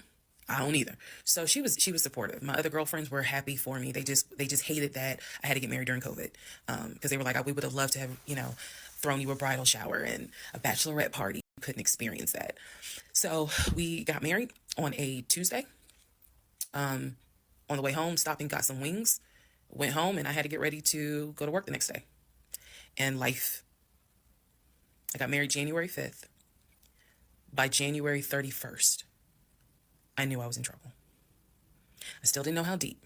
I don't either. So she was supportive. My other girlfriends were happy for me. They just hated that I had to get married during COVID, because they were like, we would have loved to have, thrown you a bridal shower and a bachelorette party. You couldn't experience that. So we got married on a Tuesday. On the way home, stopped and got some wings, went home, and I had to get ready to go to work the next day. And life. I got married January 5th. By January 31st, I knew I was in trouble. I still didn't know how deep,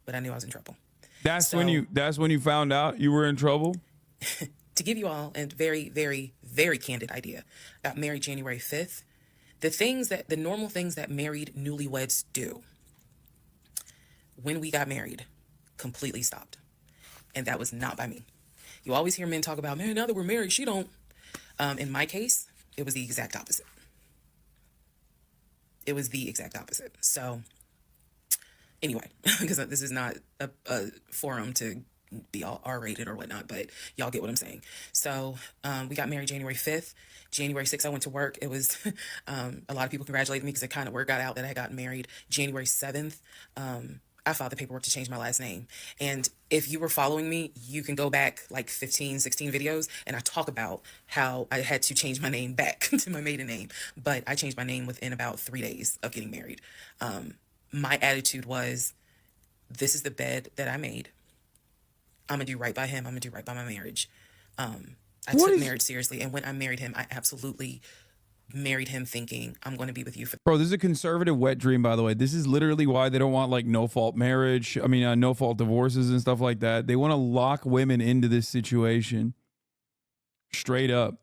but I knew I was in trouble. That's when you found out you were in trouble? To give you all a very, very, very candid idea, I got married January 5th. The normal things that married newlyweds do, when we got married, completely stopped. And that was not by me. You always hear men talk about, man, now that we're married, she don't. In my case, it was the exact opposite. It was the exact opposite. So anyway, because this is not a forum to be all R-rated or whatnot, but y'all get what I'm saying. So we got married January 5th. January 6th, I went to work. It was a lot of people congratulated me because it kind of word got out that I had gotten married. January 7th, I filed the paperwork to change my last name. And if you were following me, you can go back like 15, 16 videos, and I talk about how I had to change my name back to my maiden name. But I changed my name within about 3 days of getting married. My attitude was, this is the bed that I made. I'm going to do right by him. I'm going to do right by my marriage. I took marriage seriously. And when I married him, I absolutely married him thinking, I'm going to be with you for. Bro, this is a conservative wet dream, by the way. This is literally why they don't want like no fault marriage. I mean, no fault divorces and stuff like that. They want to lock women into this situation. Straight up.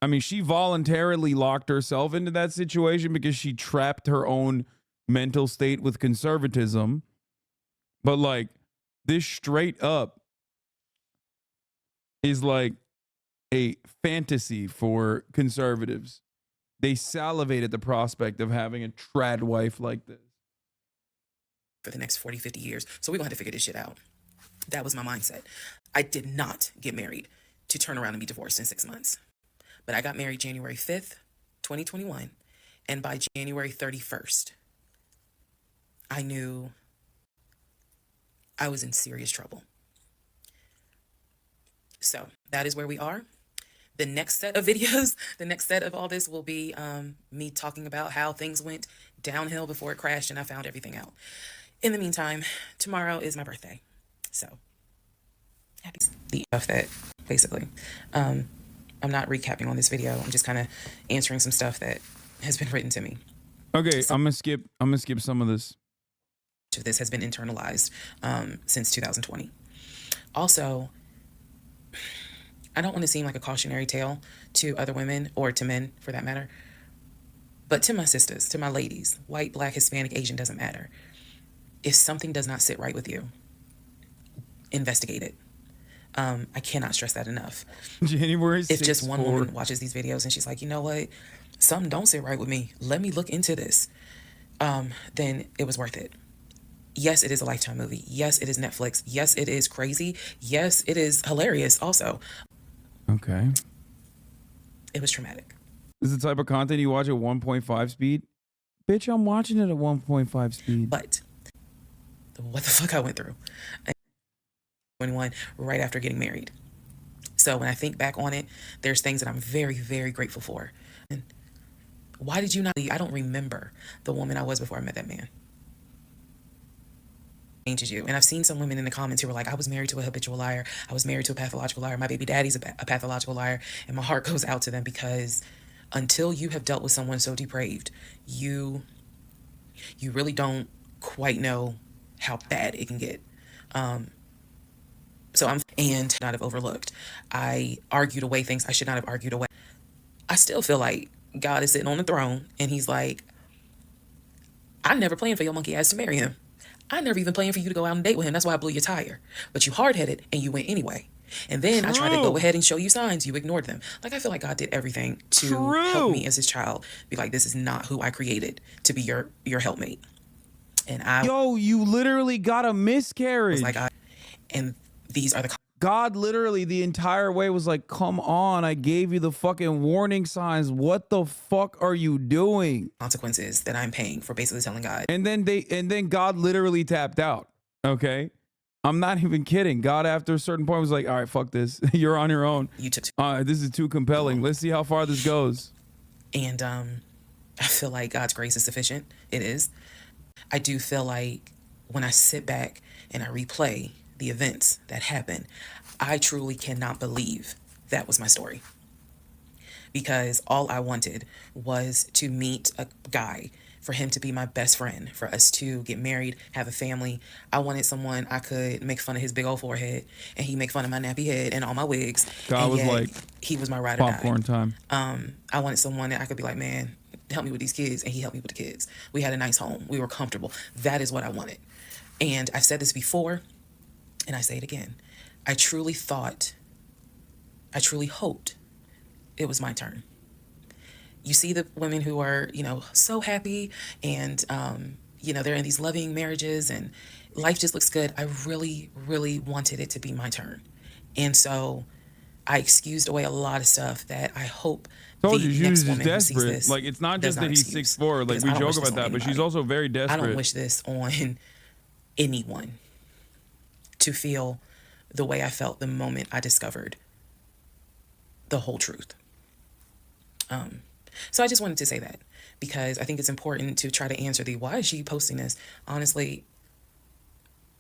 I mean, she voluntarily locked herself into that situation because she trapped her own mental state with conservatism. But like, this straight up is like a fantasy for conservatives. They salivate at the prospect of having a trad wife like this. For the next 40, 50 years. So we're going to have to figure this shit out. That was my mindset. I did not get married to turn around and be divorced in 6 months. But I got married January 5th, 2021. And by January 31st, I knew I was in serious trouble. So that is where we are. The next set of videos, the next set of all this will be me talking about how things went downhill before it crashed and I found everything out. In the meantime, tomorrow is my birthday. So, happy the stuff that basically, I'm not recapping on this video. I'm just kind of answering some stuff that has been written to me. Okay, I'm gonna skip some of this. This has been internalized since 2020. Also, I don't want to seem like a cautionary tale to other women or to men for that matter, but to my sisters, to my ladies, white, black, Hispanic, Asian, doesn't matter. If something does not sit right with you, investigate it. I cannot stress that enough. January 6th. If just one woman watches these videos and she's like, you know what, something don't sit right with me, let me look into this, then it was worth it. Yes, it is a Lifetime movie. Yes, it is Netflix. Yes, it is crazy. Yes, it is hilarious also. Okay. It was traumatic. This is the type of content you watch at 1.5 speed? Bitch, I'm watching it at 1.5 speed. But what the fuck I went through. 21 right after getting married. So when I think back on it, there's things that I'm very, very grateful for. And why did you not leave? I don't remember the woman I was before I met that man. Changes you. And I've seen some women in the comments who were like, I was married to a habitual liar. I was married to a pathological liar. My baby daddy's a pathological liar. And my heart goes out to them because until you have dealt with someone so depraved, you really don't quite know how bad it can get. So I'm not have overlooked. I argued away things I should not have argued away. I still feel like God is sitting on the throne and he's like, I never planned for your monkey ass to marry him. I never even planned for you to go out and date with him. That's why I blew your tire. But you hard-headed and you went anyway. And then I tried to go ahead and show you signs. You ignored them. Like, I feel like God did everything to help me as his child. Be like, this is not who I created to be your helpmate. And I... Yo, you literally got a miscarriage. Was like, and these are the... God literally the entire way was like, come on, I gave you the fucking warning signs. What the fuck are you doing? Consequences that I'm paying for basically telling God. And then God literally tapped out. Okay. I'm not even kidding. God, after a certain point, was like, all right, fuck this. You're on your own. You took This is too compelling. Let's see how far this goes. And I feel like God's grace is sufficient. It is. I do feel like when I sit back and I replay the events that happened, I truly cannot believe that was my story. Because all I wanted was to meet a guy, for him to be my best friend, for us to get married, have a family. I wanted someone I could make fun of his big old forehead, and he make fun of my nappy head and all my wigs. God and was yet, like, he was my ride or die. popcorn time. I wanted someone that I could be like, man, help me with these kids, and he helped me with the kids. We had a nice home. We were comfortable. That is what I wanted. And I've said this before, and I say it again. I truly hoped it was my turn. You see the women who are, so happy and, they're in these loving marriages and life just looks good. I really, really wanted it to be my turn. And so I excused away a lot of stuff that I hope Told the you, she next was just woman who sees desperate. this Like, it's not does just that he's excuse. 6'4". Like, Because we I don't joke wish this about on that, but she's anybody. also very I desperate. don't wish this on anyone to feel the way I felt the moment I discovered the whole truth. So I just wanted to say that because I think it's important to try to answer why is she posting this? Honestly,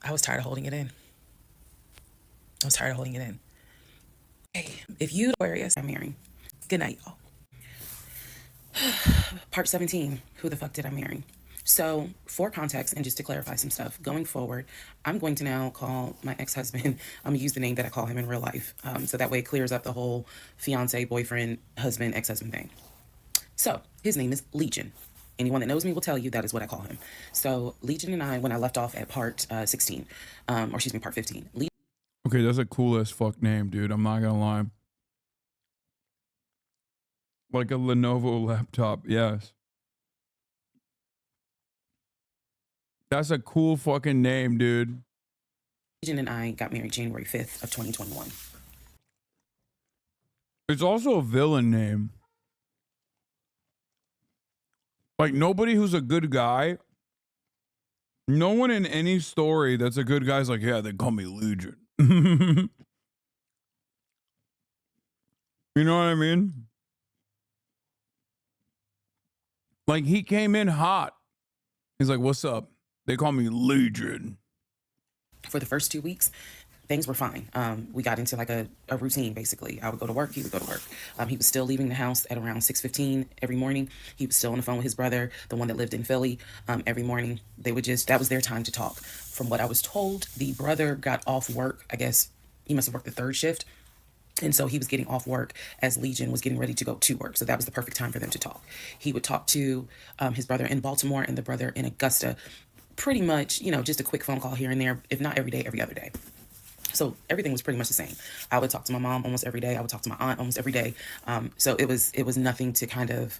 I was tired of holding it in. Hey, if you Aquarius, I'm marrying. Good night, y'all. Part 17, who the fuck did I marry? So for context and just to clarify some stuff, going forward, I'm going to now call my ex-husband, I'm going to use the name that I call him in real life. So that way it clears up the whole fiance, boyfriend, husband, ex-husband thing. So his name is Legion. Anyone that knows me will tell you that is what I call him. So Legion and I, when I left off at part 16, part 15. Okay, that's a cool as fuck name, dude. I'm not gonna lie. Like a Lenovo laptop, yes. That's a cool fucking name, dude. Legion and I got married January 5th of 2021. It's also a villain name. Like, nobody who's a good guy, no one in any story that's a good guy is like, yeah, they call me Legion. You know what I mean? Like, he came in hot. He's like, what's up? They call me Legion. For the first 2 weeks, things were fine. We got into like a routine, basically. I would go to work, he would go to work. He was still leaving the house at around 6:15 every morning. He was still on the phone with his brother, the one that lived in Philly, every morning. That was their time to talk. From what I was told, the brother got off work. I guess he must have worked the third shift. And so he was getting off work as Legion was getting ready to go to work. So that was the perfect time for them to talk. He would talk to his brother in Baltimore and the brother in Augusta. Pretty much, just a quick phone call here and there, if not every day, every other day. So everything was pretty much the same. I would talk to my mom almost every day. I would talk to my aunt almost every day. So it was nothing to kind of,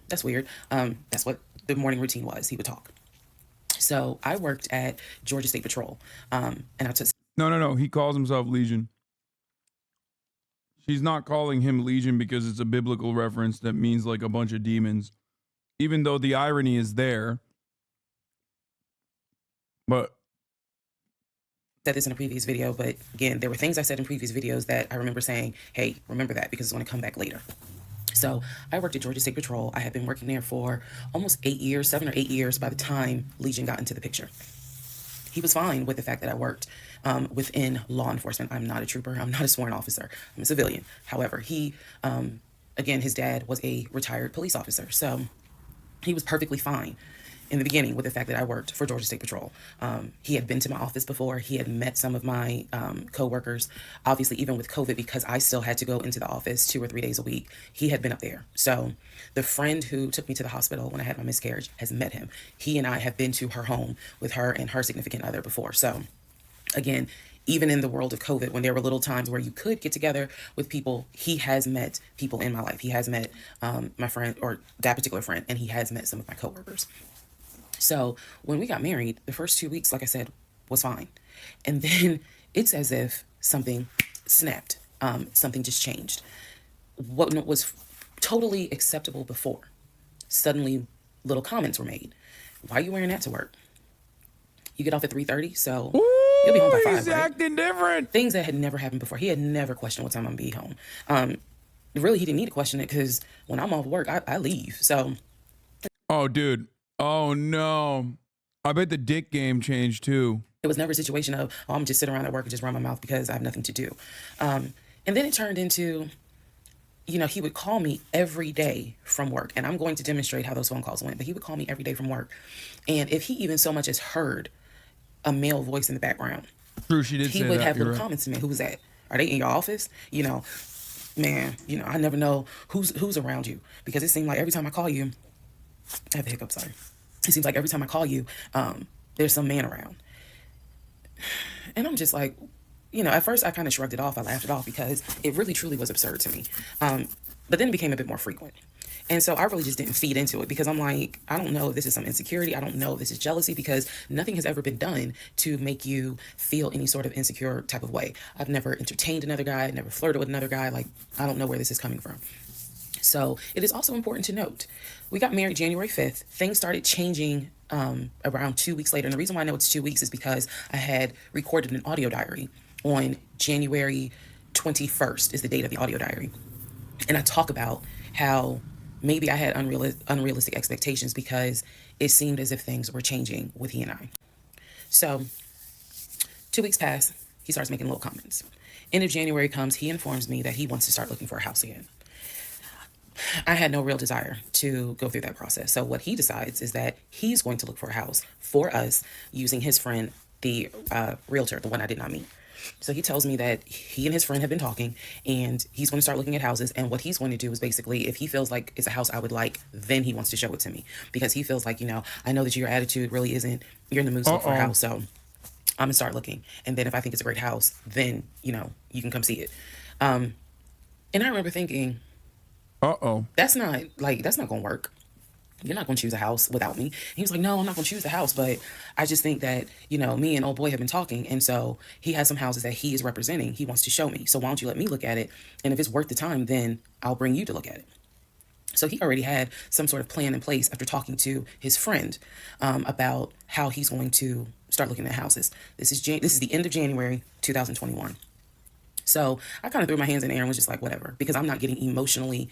that's weird. That's what the morning routine was. He would talk. So I worked at Georgia State Patrol. And I took... No. He calls himself Legion. She's not calling him Legion because it's a biblical reference that means like a bunch of demons. Even though the irony is there. But said this in a previous video, but again, there were things I said in previous videos that I remember saying, hey, remember that because it's going to come back later. So I worked at Georgia State Patrol. I had been working there for almost 8 years, 7 or 8 years by the time Legion got into the picture. He was fine with the fact that I worked within law enforcement. I'm not a trooper. I'm not a sworn officer. I'm a civilian. However, he, again, his dad was a retired police officer. So he was perfectly fine in the beginning with the fact that I worked for Georgia State Patrol. He had been to my office before. He had met some of my co-workers. Obviously, even with COVID, because I still had to go into the office 2 or 3 days a week, he had been up there. So the friend who took me to the hospital when I had my miscarriage has met him. He and I have been to her home with her and her significant other before. So again, even in the world of COVID, when there were little times where you could get together with people, he has met people in my life. He has met my friend, or that particular friend, and he has met some of my coworkers. So when we got married, the first 2 weeks, like I said, was fine. And then it's as if something snapped. Something just changed. What was totally acceptable before, suddenly little comments were made. Why are you wearing that to work? You get off at 3:30, so you'll be home by 5, He's right? acting different. Things that had never happened before. He had never questioned what time I'm gonna be home. Really, he didn't need to question it because when I'm off work, I leave. So, Oh, dude. Oh, no. I bet the dick game changed too. it was never a situation of, oh, I'm just sitting around at work and just run my mouth because I have nothing to do. And then it turned into, he would call me every day from work. And I'm going to demonstrate how those phone calls went. But he would call me every day from work. And if he even so much as heard a male voice in the background, True, she did he say would that. have You're little right. comments to me. Who was that? Are they in your office? Man, I never know who's around you, because it seemed like every time I call you, I have a hiccup, sorry. It seems like every time I call you, there's some man around. And I'm just like, at first I kind of shrugged it off. I laughed it off because it really truly was absurd to me. But then it became a bit more frequent. And so I really just didn't feed into it because I'm like, I don't know if this is some insecurity. I don't know if this is jealousy, because nothing has ever been done to make you feel any sort of insecure type of way. I've never entertained another guy, never flirted with another guy. Like, I don't know where this is coming from. So it is also important to note, we got married January 5th. Things started changing around 2 weeks later. And the reason why I know it's 2 weeks is because I had recorded an audio diary on January 21st is the date of the audio diary. And I talk about how maybe I had unrealistic expectations because it seemed as if things were changing with he and I. So 2 weeks pass, he starts making little comments. End of January comes, he informs me that he wants to start looking for a house again. I had no real desire to go through that process. So what he decides is that he's going to look for a house for us using his friend, the realtor, the one I did not meet. So he tells me that he and his friend have been talking and he's going to start looking at houses. And what he's going to do is basically, if he feels like it's a house I would like, then he wants to show it to me, because he feels like, I know that your attitude really isn't, you're in the mood to look for a house. So I'm going to start looking. And then if I think it's a great house, then, you can come see it. And I remember thinking, that's not going to work. You're not going to choose a house without me. And he was like, no, I'm not going to choose a house, but I just think that, me and old boy have been talking. And so he has some houses that he is representing. He wants to show me. So why don't you let me look at it? And if it's worth the time, then I'll bring you to look at it. So he already had some sort of plan in place after talking to his friend about how he's going to start looking at houses. This is the end of January, 2021. So I kind of threw my hands in the air and was just like, whatever, because I'm not getting emotionally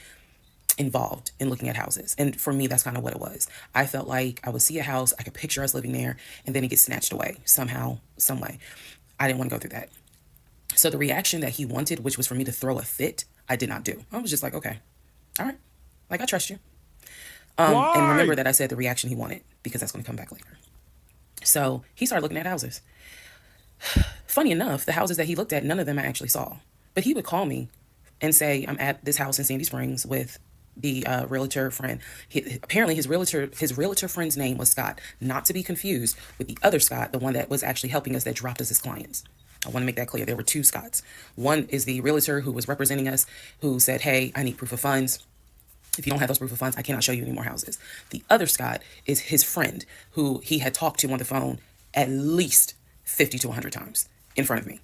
involved in looking at houses. And for me, that's kind of what it was. I felt like I would see a house, I could picture us living there, and then it gets snatched away somehow, some way. I didn't want to go through that. So the reaction that he wanted, which was for me to throw a fit, I did not do. I was just like, okay, all right, like, I trust you. And remember that I said the reaction he wanted, because that's going to come back later. So he started looking at houses. Funny enough, the houses that he looked at, none of them I actually saw. But he would call me and say, I'm at this house in Sandy Springs with the realtor friend. Apparently his realtor friend's name was Scott, not to be confused with the other Scott, the one that was actually helping us, that dropped us as clients. I want to make that clear. There were two Scotts. One is the realtor who was representing us, who said, hey, I need proof of funds. If you don't have those proof of funds, I cannot show you any more houses. The other Scott is his friend, who he had talked to on the phone at least 50 to 100 times in front of me.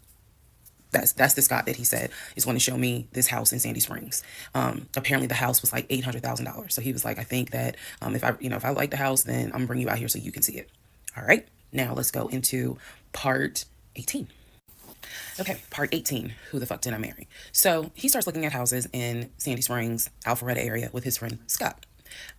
That's the Scott that he said is going to show me this house in Sandy Springs. Apparently the house was like $800,000. So he was like, I think that if I like the house, then I'm gonna bring you out here so you can see it. All right, now let's go into part 18. Okay, part 18, who the fuck did I marry? So he starts looking at houses in Sandy Springs, Alpharetta area with his friend Scott.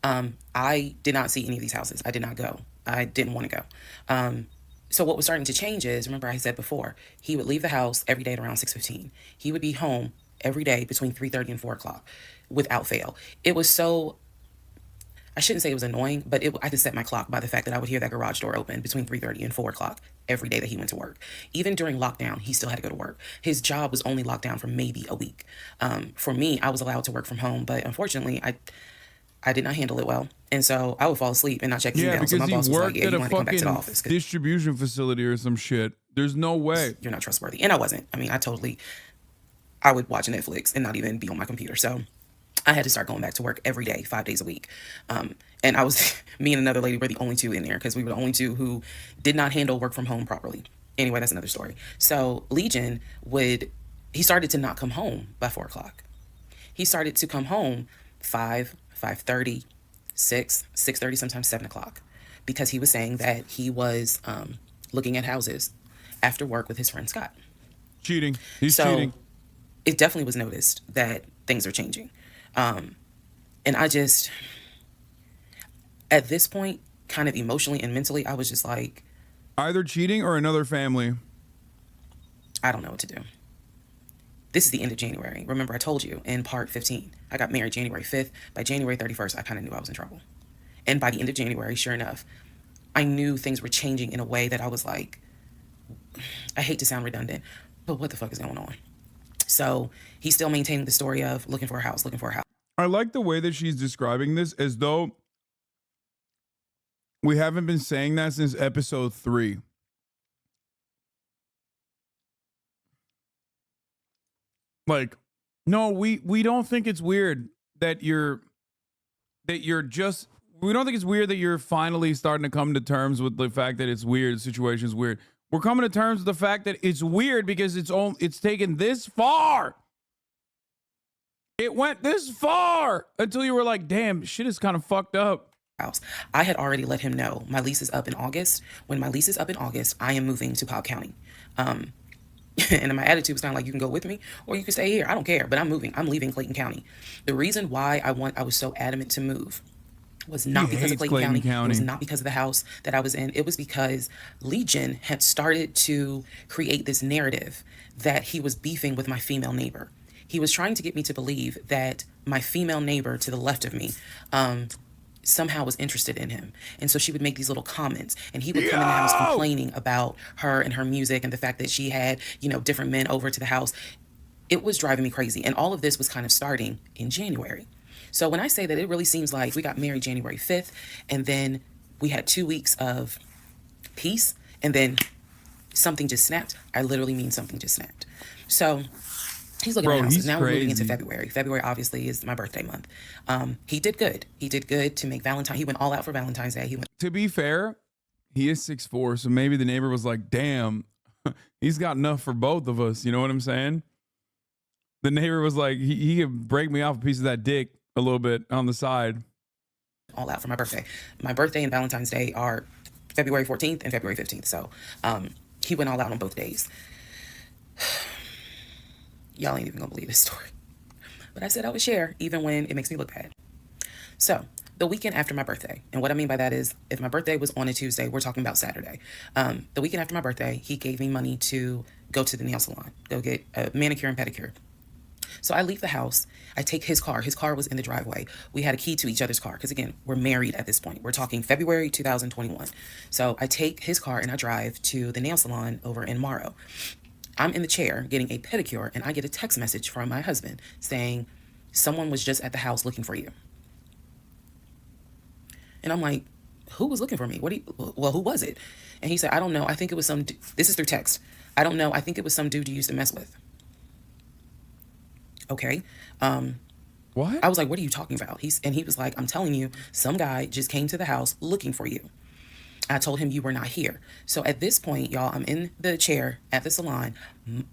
I did not see any of these houses. I did not go. I didn't want to go. So what was starting to change is, remember I said before, he would leave the house every day at around 6:15. He would be home every day between 3:30 and 4 o'clock without fail. It was so, I shouldn't say it was annoying, but I could set my clock by the fact that I would hear that garage door open between 3:30 and 4 o'clock every day that he went to work. Even during lockdown, he still had to go to work. His job was only locked down for maybe a week. For me, I was allowed to work from home, but unfortunately, I did not handle it well. And so I would fall asleep and not check emails. Yeah, because so my boss he was like, worked yeah, at you a want to come back to the fucking office. distribution facility or some shit. There's no way. You're not trustworthy. And I wasn't. I mean, I would watch Netflix and not even be on my computer. So I had to start going back to work every day, 5 days a week. And me and another lady were the only two in there, because we were the only two who did not handle work from home properly. Anyway, that's another story. So Legion he started to not come home by 4 o'clock. He started to come home 5, 5:30, 6, 6:30, sometimes 7 o'clock, because he was saying that he was looking at houses after work with his friend Scott. Cheating. He's So cheating. it definitely was noticed that things are changing. And I just, at this point, kind of emotionally and mentally, I was just like, Either cheating or another family. I don't know what to do. This is the end of January. Remember, I told you in part 15, I got married January 5th. By January 31st, I kind of knew I was in trouble. And by the end of January, sure enough, I knew things were changing in a way that I was like, I hate to sound redundant, but what the fuck is going on? So he's still maintaining the story of looking for a house, looking for a house. I like the way that she's describing this as though we haven't been saying that since episode 3. Like, no, we don't think it's weird that you're just, we don't think it's weird that you're finally starting to come to terms with the fact that it's weird, the situation is weird. We're coming to terms with the fact that it's weird because it's taken this far. It went this far until you were like, damn, shit is kind of fucked up. House. I had already let him know my lease is up in August. When my lease is up in August, I am moving to Cobb County. And my attitude was kind of like, you can go with me or you can stay here. I don't care, but I'm moving. I'm leaving Clayton County. The reason why I was so adamant to move was not because of Clayton County. It was not because of the house that I was in. It was because Legion had started to create this narrative that he was beefing with my female neighbor. He was trying to get me to believe that my female neighbor to the left of me somehow was interested in him. And so she would make these little comments, and he would come in the house complaining about her and her music and the fact that she had, different men over to the house. It was driving me crazy. And all of this was kind of starting in January. So when I say that, it really seems like we got married January 5th, and then we had 2 weeks of peace, and then something just snapped. I literally mean something just snapped. So he's looking at houses. Now we're moving into February. February obviously is my birthday month. He did good. He did good to make Valentine. He went all out for Valentine's Day. To be fair, he is 6'4", so maybe the neighbor was like, damn, he's got enough for both of us. You know what I'm saying? The neighbor was like, he could break me off a piece of that dick a little bit on the side. All out for my birthday. My birthday and Valentine's Day are February 14th and February 15th. So he went all out on both days. Y'all ain't even gonna believe this story. But I said I would share even when it makes me look bad. So the weekend after my birthday, and what I mean by that is if my birthday was on a Tuesday, we're talking about Saturday. The weekend after my birthday, he gave me money to go to the nail salon, go get a manicure and pedicure. So I leave the house. I take his car. His car was in the driveway. We had a key to each other's car because, again, we're married at this point. We're talking February 2021. So I take his car and I drive to the nail salon over in Morrow. I'm in the chair getting a pedicure, and I get a text message from my husband saying, someone was just at the house looking for you. And I'm like, who was looking for me? Who was it? And he said, I don't know. I think it was this is through text. I don't know. I think it was some dude you used to mess with. Okay. What? I was like, what are you talking about? He was like, I'm telling you, some guy just came to the house looking for you. I told him you were not here. So at this point, y'all, I'm in the chair at the salon.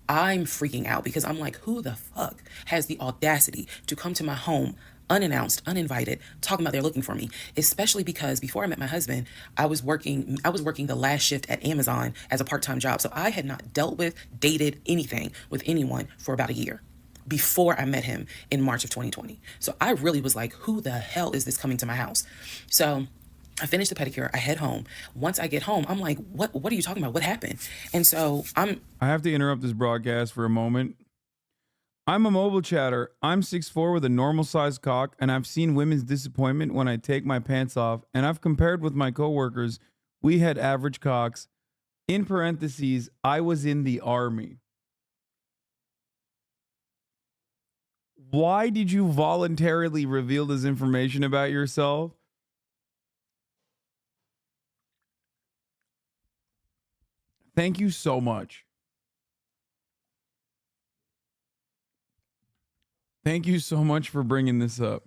I'm freaking out because I'm like, who the fuck has the audacity to come to my home unannounced, uninvited, talking about they're looking for me? Especially because before I met my husband, I was working the last shift at Amazon as a part-time job. So I had not dealt with, dated anything with anyone for about a year before I met him in March of 2020. So I really was like, who the hell is this coming to my house? So I finished the pedicure. I head home. Once I get home, I'm like, what are you talking about? What happened? And so I have to interrupt this broadcast for a moment. I'm a mobile chatter. I'm 6'4" with a normal sized cock, and I've seen women's disappointment when I take my pants off, and I've compared with my coworkers. We had average cocks. In parentheses, I was in the army. Why did you voluntarily reveal this information about yourself? Thank you so much. Thank you so much for bringing this up.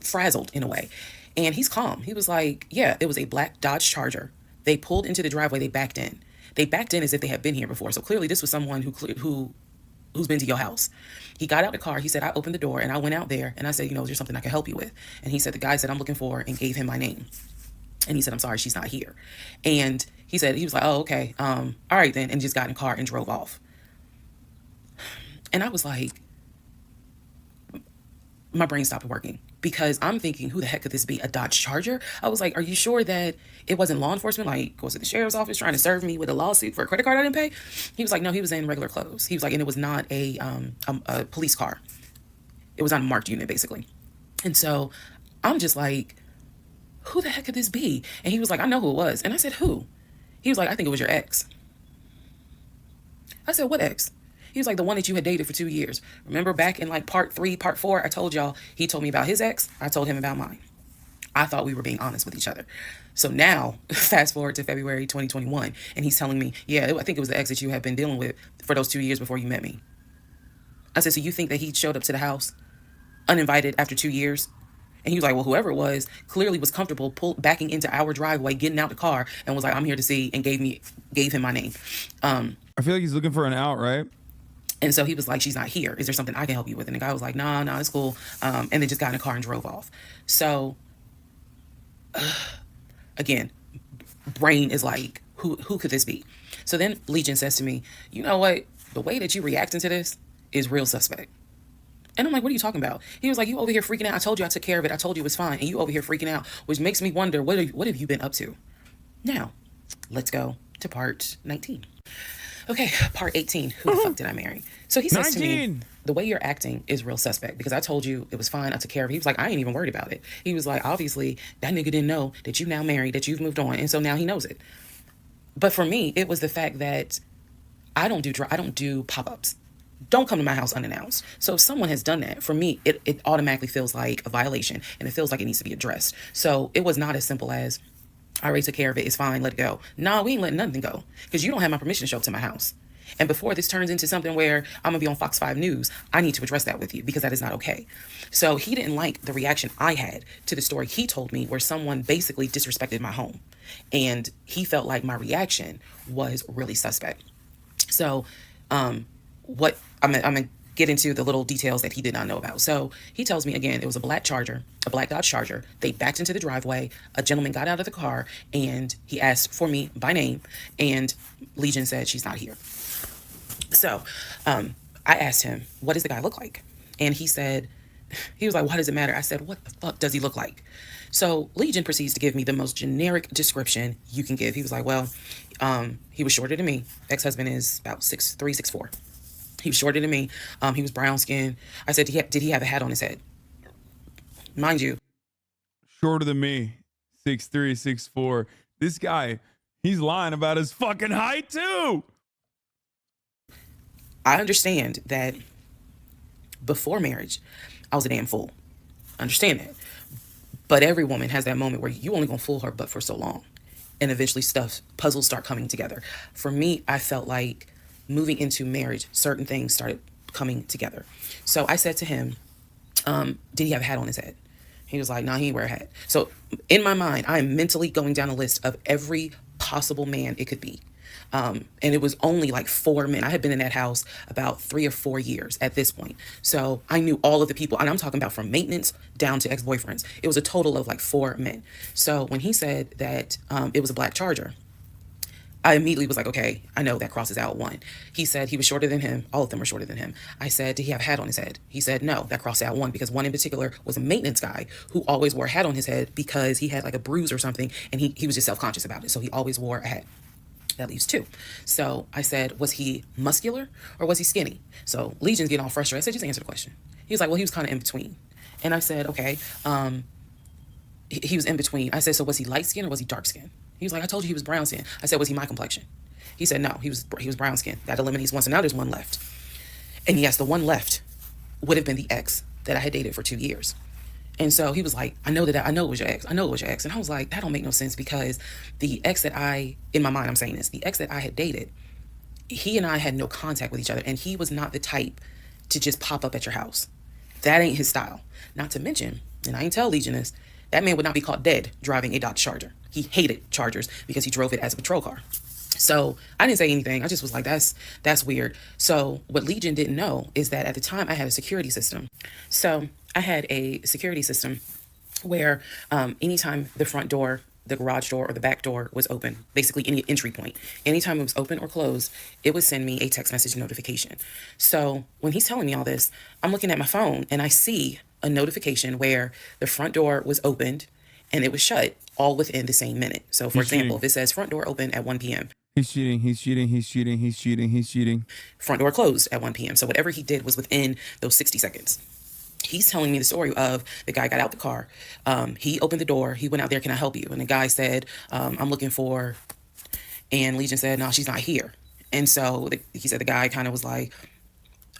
frazzled in a way. And he's calm. He was like, yeah, it was a black Dodge Charger. They pulled into the driveway. They backed in. They backed in as if they had been here before. So clearly this was someone who's been to your house. He got out the car. He said, I opened the door and I went out there and I said, is there something I can help you with? And he said, the guy said, I'm looking for, and gave him my name. And he said, I'm sorry, she's not here. And he was like, oh, okay. All right then. And just got in the car and drove off. And I was like, my brain stopped working, because I'm thinking, who the heck could this be? A Dodge Charger? I was like, are you sure that it wasn't law enforcement? Like, was it the sheriff's office trying to serve me with a lawsuit for a credit card I didn't pay? He was like, no, he was in regular clothes. He was like, and it was not a police car. It was on a marked unit, basically. And so I'm just like, who the heck could this be? And he was like, I know who it was. And I said, who? He was like, I think it was your ex. I said, what ex? He was like, the one that you had dated for 2 years. Remember back in like part 3, part 4, I told y'all, he told me about his ex. I told him about mine. I thought we were being honest with each other. So now, fast forward to February 2021, and he's telling me, yeah, I think it was the ex that you had been dealing with for those 2 years before you met me. I said, so you think that he showed up to the house uninvited after 2 years? And he was like, well, whoever it was clearly was comfortable backing into our driveway, getting out the car, and was like, I'm here to see, and gave him my name. I feel like he's looking for an out, right? And so he was like, she's not here. Is there something I can help you with? And the guy was like, nah, it's cool. And they just got in a car and drove off. So, again, brain is like, who could this be? So then Legion says to me, you know what? The way that you reacting to this is real suspect. And I'm like, what are you talking about? He was like, you over here freaking out. I told you I took care of it. I told you it was fine. And you over here freaking out, which makes me wonder, what have you been up to? Now, let's go to part 19. Okay, part 18. Who the fuck did I marry? So he says 19. To me, the way you're acting is real suspect, because I told you it was fine. I took care of it. He was like, I ain't even worried about it. He was like, obviously, that nigga didn't know that you now married, that you've moved on. And so now he knows it. But for me, it was the fact that I don't do pop-ups. Don't come to my house unannounced. So if someone has done that, for me, it automatically feels like a violation, and it feels like it needs to be addressed. So it was not as simple as, I already took care of it, it's fine, let it go. No, we ain't letting nothing go, because you don't have my permission to show up to my house. And before this turns into something where I'm going to be on Fox 5 News, I need to address that with you, because that is not okay. So he didn't like the reaction I had to the story he told me, where someone basically disrespected my home. And he felt like my reaction was really suspect. So what I'm going to get into the little details that he did not know about. So he tells me, again, it was a black Dodge Charger. They backed into the driveway. A gentleman got out of the car and he asked for me by name, and Legion said, she's not here. So I asked him, what does the guy look like? And he was like, why does it matter? I said, what the fuck does he look like? So Legion proceeds to give me the most generic description you can give. He was like, well, he was shorter than me. Ex-husband is about 6'3", 6'4". He was shorter than me. He was brown skinned. I said, did he have a hat on his head? Mind you. Shorter than me. 6'3", 6'4". This guy, he's lying about his fucking height too. I understand that before marriage, I was a damn fool. Understand that. But every woman has that moment where you only gonna fool her but for so long. And eventually puzzles start coming together. For me, I felt like moving into marriage, certain things started coming together. So I said to him, did he have a hat on his head? He was like, nah, he didn't wear a hat. So in my mind, I'm mentally going down a list of every possible man it could be. And it was only like 4 men. I had been in that house about 3 or 4 years at this point. So I knew all of the people, and I'm talking about from maintenance down to ex-boyfriends. It was a total of like 4 men. So when he said that it was a black Charger, I immediately was like, okay, I know that crosses out one. He said he was shorter than him. All of them were shorter than him. I said, did he have a hat on his head? He said, no, that crossed out one, because one in particular was a maintenance guy who always wore a hat on his head because he had like a bruise or something, and he was just self-conscious about it. So he always wore a hat. That leaves 2. So I said, was he muscular or was he skinny? So Legion's getting all frustrated. I said, just answer the question. He was like, well, he was kind of in between. And I said, okay, he was in between. I said, so was he light skinned or was he dark skinned? He was like, I told you he was brown skinned. I said, was he my complexion? He said, no, he was brown skinned. That eliminates one. So now there's one left. And yes, the one left would have been the ex that I had dated for 2 years. And so he was like, I know it was your ex. I know it was your ex. And I was like, that don't make no sense, because the ex that in my mind, I'm saying this, the ex that I had dated, he and I had no contact with each other. And he was not the type to just pop up at your house. That ain't his style. Not to mention, and I ain't tell Legion this, that man would not be caught dead driving a Dodge Charger. He hated Chargers because he drove it as a patrol car. So I didn't say anything. I just was like, that's weird. So what Legion didn't know is that at the time I had a security system. So I had a security system where anytime the front door, the garage door, or the back door was open, basically any entry point, anytime it was open or closed, it would send me a text message notification. So when he's telling me all this, I'm looking at my phone and I see a notification where the front door was opened and it was shut all within the same minute. So for example, if it says front door open at 1 p.m. He's cheating, he's cheating, he's cheating, he's cheating, he's cheating. Front door closed at 1 p.m. So whatever he did was within those 60 seconds. He's telling me the story of the guy got out the car. He opened the door. He went out there, can I help you? And the guy said, I'm looking for, and Legion said, no, she's not here. And so he said the guy kind of was like,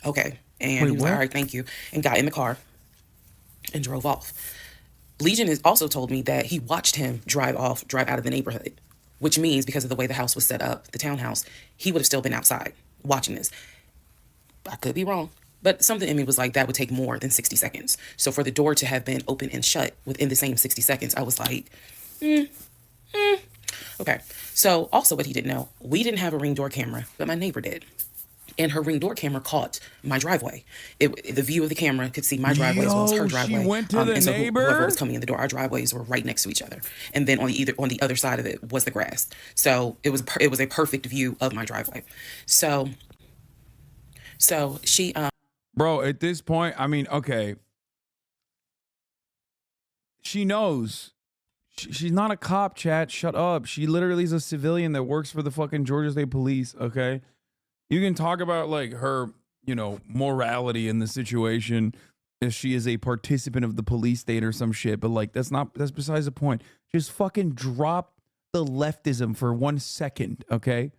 okay. And he was like, all right, thank you. And got in the car and drove off. Legion has also told me that he watched him drive out of the neighborhood, which means because of the way the house was set up, the townhouse, he would have still been outside watching this. I could be wrong, but something in me was like, that would take more than 60 seconds. So for the door to have been open and shut within the same 60 seconds, I was like, okay. So also what he didn't know, we didn't have a Ring door camera, but my neighbor did. And her Ring door camera caught my driveway. The view of the camera could see my driveway as well as her driveway. She went to the and so neighbor? whoever was coming in the door, our driveways were right next to each other. And then on the other side of it was the grass. So it was a perfect view of my driveway. So she Bro, at this point, I mean, okay. She knows. She's not a cop, chat. Shut up. She literally is a civilian that works for the fucking Georgia State Police, okay? You can talk about like her, morality in the situation if she is a participant of the police state or some shit, but like that's besides the point. Just fucking drop the leftism for 1 second, okay?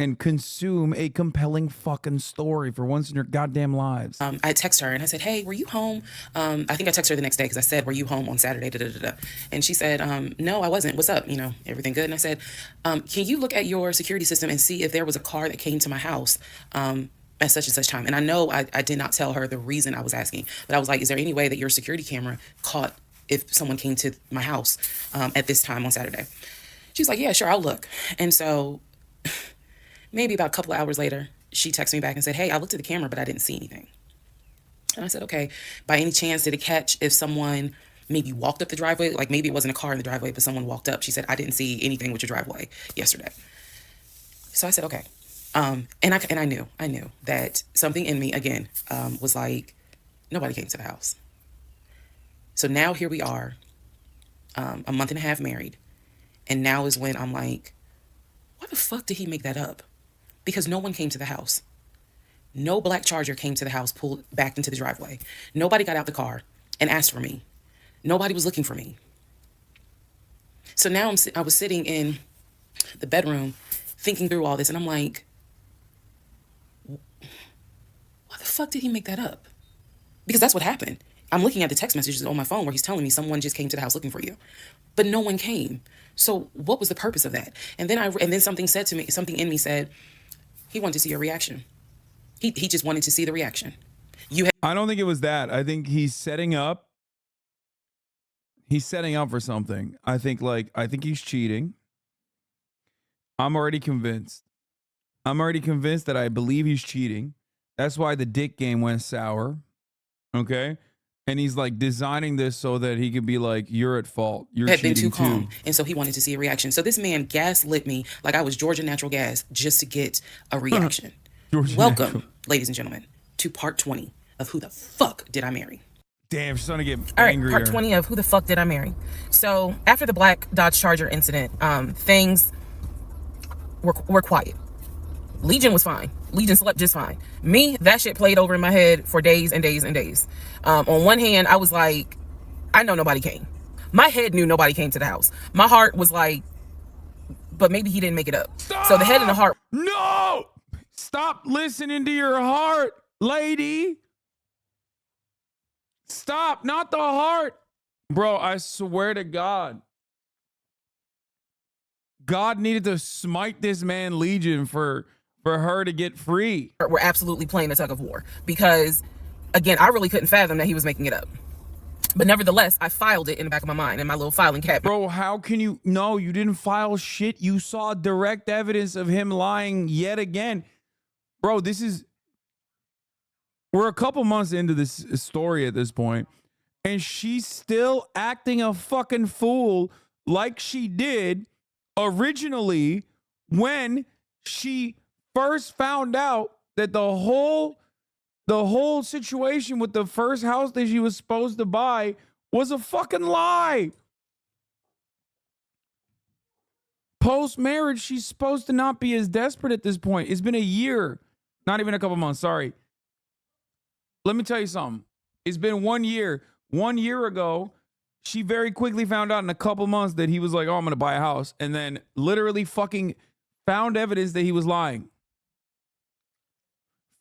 And consume a compelling fucking story for once in your goddamn lives. I texted her and I said, hey, were you home? I think I texted her the next day because I said, were you home on Saturday? And she said, no, I wasn't. What's up? Everything good? And I said, can you look at your security system and see if there was a car that came to my house at such and such time? And I know I did not tell her the reason I was asking, but I was like, is there any way that your security camera caught if someone came to my house at this time on Saturday? She's like, yeah, sure, I'll look. And so maybe about a couple of hours later, she texted me back and said, hey, I looked at the camera, but I didn't see anything. And I said, okay, by any chance, did it catch if someone maybe walked up the driveway? Like maybe it wasn't a car in the driveway, but someone walked up. She said, I didn't see anything with your driveway yesterday. So I said, okay. And I knew that something in me, again, was like, nobody came to the house. So now here we are, a month and a half married. And now is when I'm like, why the fuck did he make that up? Because no one came to the house. No black Charger came to the house, pulled back into the driveway. Nobody got out the car and asked for me. Nobody was looking for me. So now I was sitting in the bedroom thinking through all this, and I'm like, why the fuck did he make that up? Because that's what happened. I'm looking at the text messages on my phone where he's telling me someone just came to the house looking for you, but no one came. So what was the purpose of that? And then something said to me, something in me said, he wanted to see your reaction. He just wanted to see the reaction. I don't think it was that. I think he's setting up. He's setting up for something. I think he's cheating. I'm already convinced that I believe he's cheating. That's why the dick game went sour. Okay? And he's like designing this so that he could be like, you're at fault. You're had cheating been too calm. too. And so he wanted to see a reaction. So this man gaslit me like I was Georgia Natural Gas just to get a reaction. Welcome, ladies and gentlemen, to part 20 of Who the Fuck Did I Marry? Damn, she's starting to get All right, angrier. part 20 of Who the Fuck Did I Marry? So after the black Dodge Charger incident, things were quiet. Legion was fine. Legion slept just fine. Me, that shit played over in my head for days and days and days. On one hand, I was like, I know nobody came. My head knew nobody came to the house. My heart was like, but maybe he didn't make it up. Stop! So the head and the heart. No! Stop listening to your heart, lady. Stop, not the heart. Bro, I swear to God. God needed to smite this man Legion for her to get free. We're absolutely playing a tug of war because Again, I really couldn't fathom that he was making it up. But nevertheless, I filed it in the back of my mind in my little filing cabinet. Bro, how can you? No, you didn't file shit. You saw direct evidence of him lying yet again. Bro, we're a couple months into this story at this point, and she's still acting a fucking fool like she did originally when she first found out that the whole situation with the first house that she was supposed to buy was a fucking lie. Post-marriage, she's supposed to not be as desperate at this point. It's been a year, not even a couple months, sorry. Let me tell you something. It's been 1 year. 1 year ago, she very quickly found out in a couple months that he was like, oh, I'm going to buy a house. And then literally fucking found evidence that he was lying.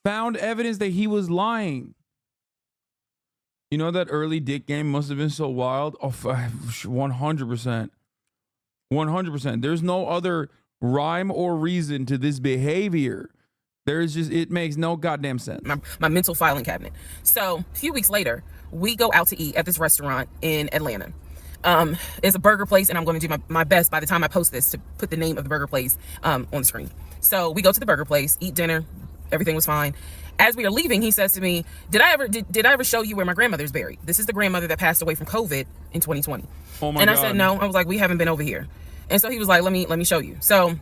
Found evidence that he was lying. You know, that early dick game must have been so wild. Oh, 100%. 100%. There's no other rhyme or reason to this behavior. There's just, it makes no goddamn sense. My mental filing cabinet. So a few weeks later, we go out to eat at this restaurant in Atlanta. It's a burger place, and I'm going to do my best by the time I post this to put the name of the burger place on the screen. So we go to the burger place, eat dinner. Everything was fine. As we are leaving, he says to me, did I ever show you where my grandmother's buried? This is the grandmother that passed away from COVID in 2020. Oh my God. God. I said, no. I was like, we haven't been over here. And so he was like, let me show you. So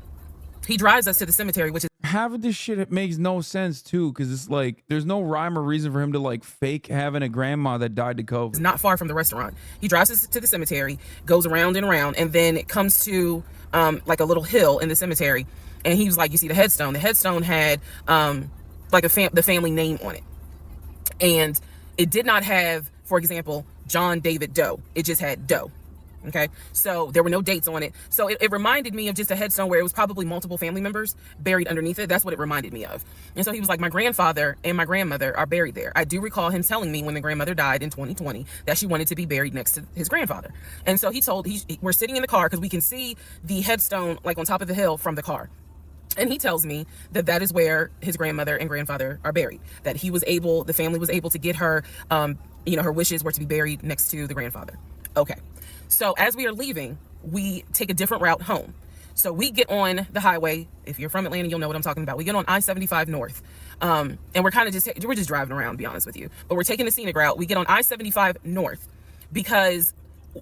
he drives us to the cemetery, which is half of this shit, it makes no sense too, because it's like there's no rhyme or reason for him to like fake having a grandma that died to COVID. not far from the restaurant. He drives us to the cemetery, goes around and around, and then it comes to like a little hill in the cemetery. And he was like, you see the headstone? The headstone had like the family name on it. And it did not have, for example, John David Doe. It just had Doe. Okay, so there were no dates on it. So it reminded me of just a headstone where it was probably multiple family members buried underneath it. That's what it reminded me of. And so he was like, my grandfather and my grandmother are buried there. I do recall him telling me when the grandmother died in 2020 that she wanted to be buried next to his grandfather. And so we're sitting in the car because we can see the headstone like on top of the hill from the car. And he tells me that is where his grandmother and grandfather are buried. That the family was able to get her, her wishes were to be buried next to the grandfather. Okay. So as we are leaving, we take a different route home. So we get on the highway. If you're from Atlanta, you'll know what I'm talking about. We get on I-75 North. And we're just driving around, to be honest with you. But we're taking the scenic route. We get on I-75 North because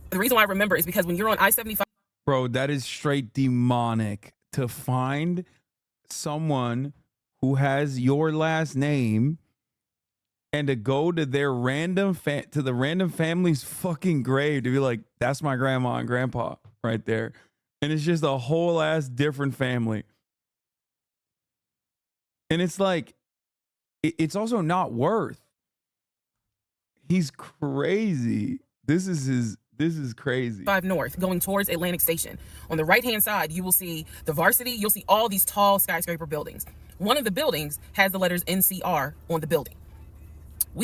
the reason why I remember is because when you're on I-75. Bro, that is straight demonic to find someone who has your last name and to go to their random family's fucking grave to be like, that's my grandma and grandpa right there. And it's just a whole ass different family. And it's like, it's also not worth. He's crazy. This is crazy. 5 North, going towards Atlantic Station. On the right-hand side, you will see the Varsity. You'll see all these tall skyscraper buildings. One of the buildings has the letters NCR on the building.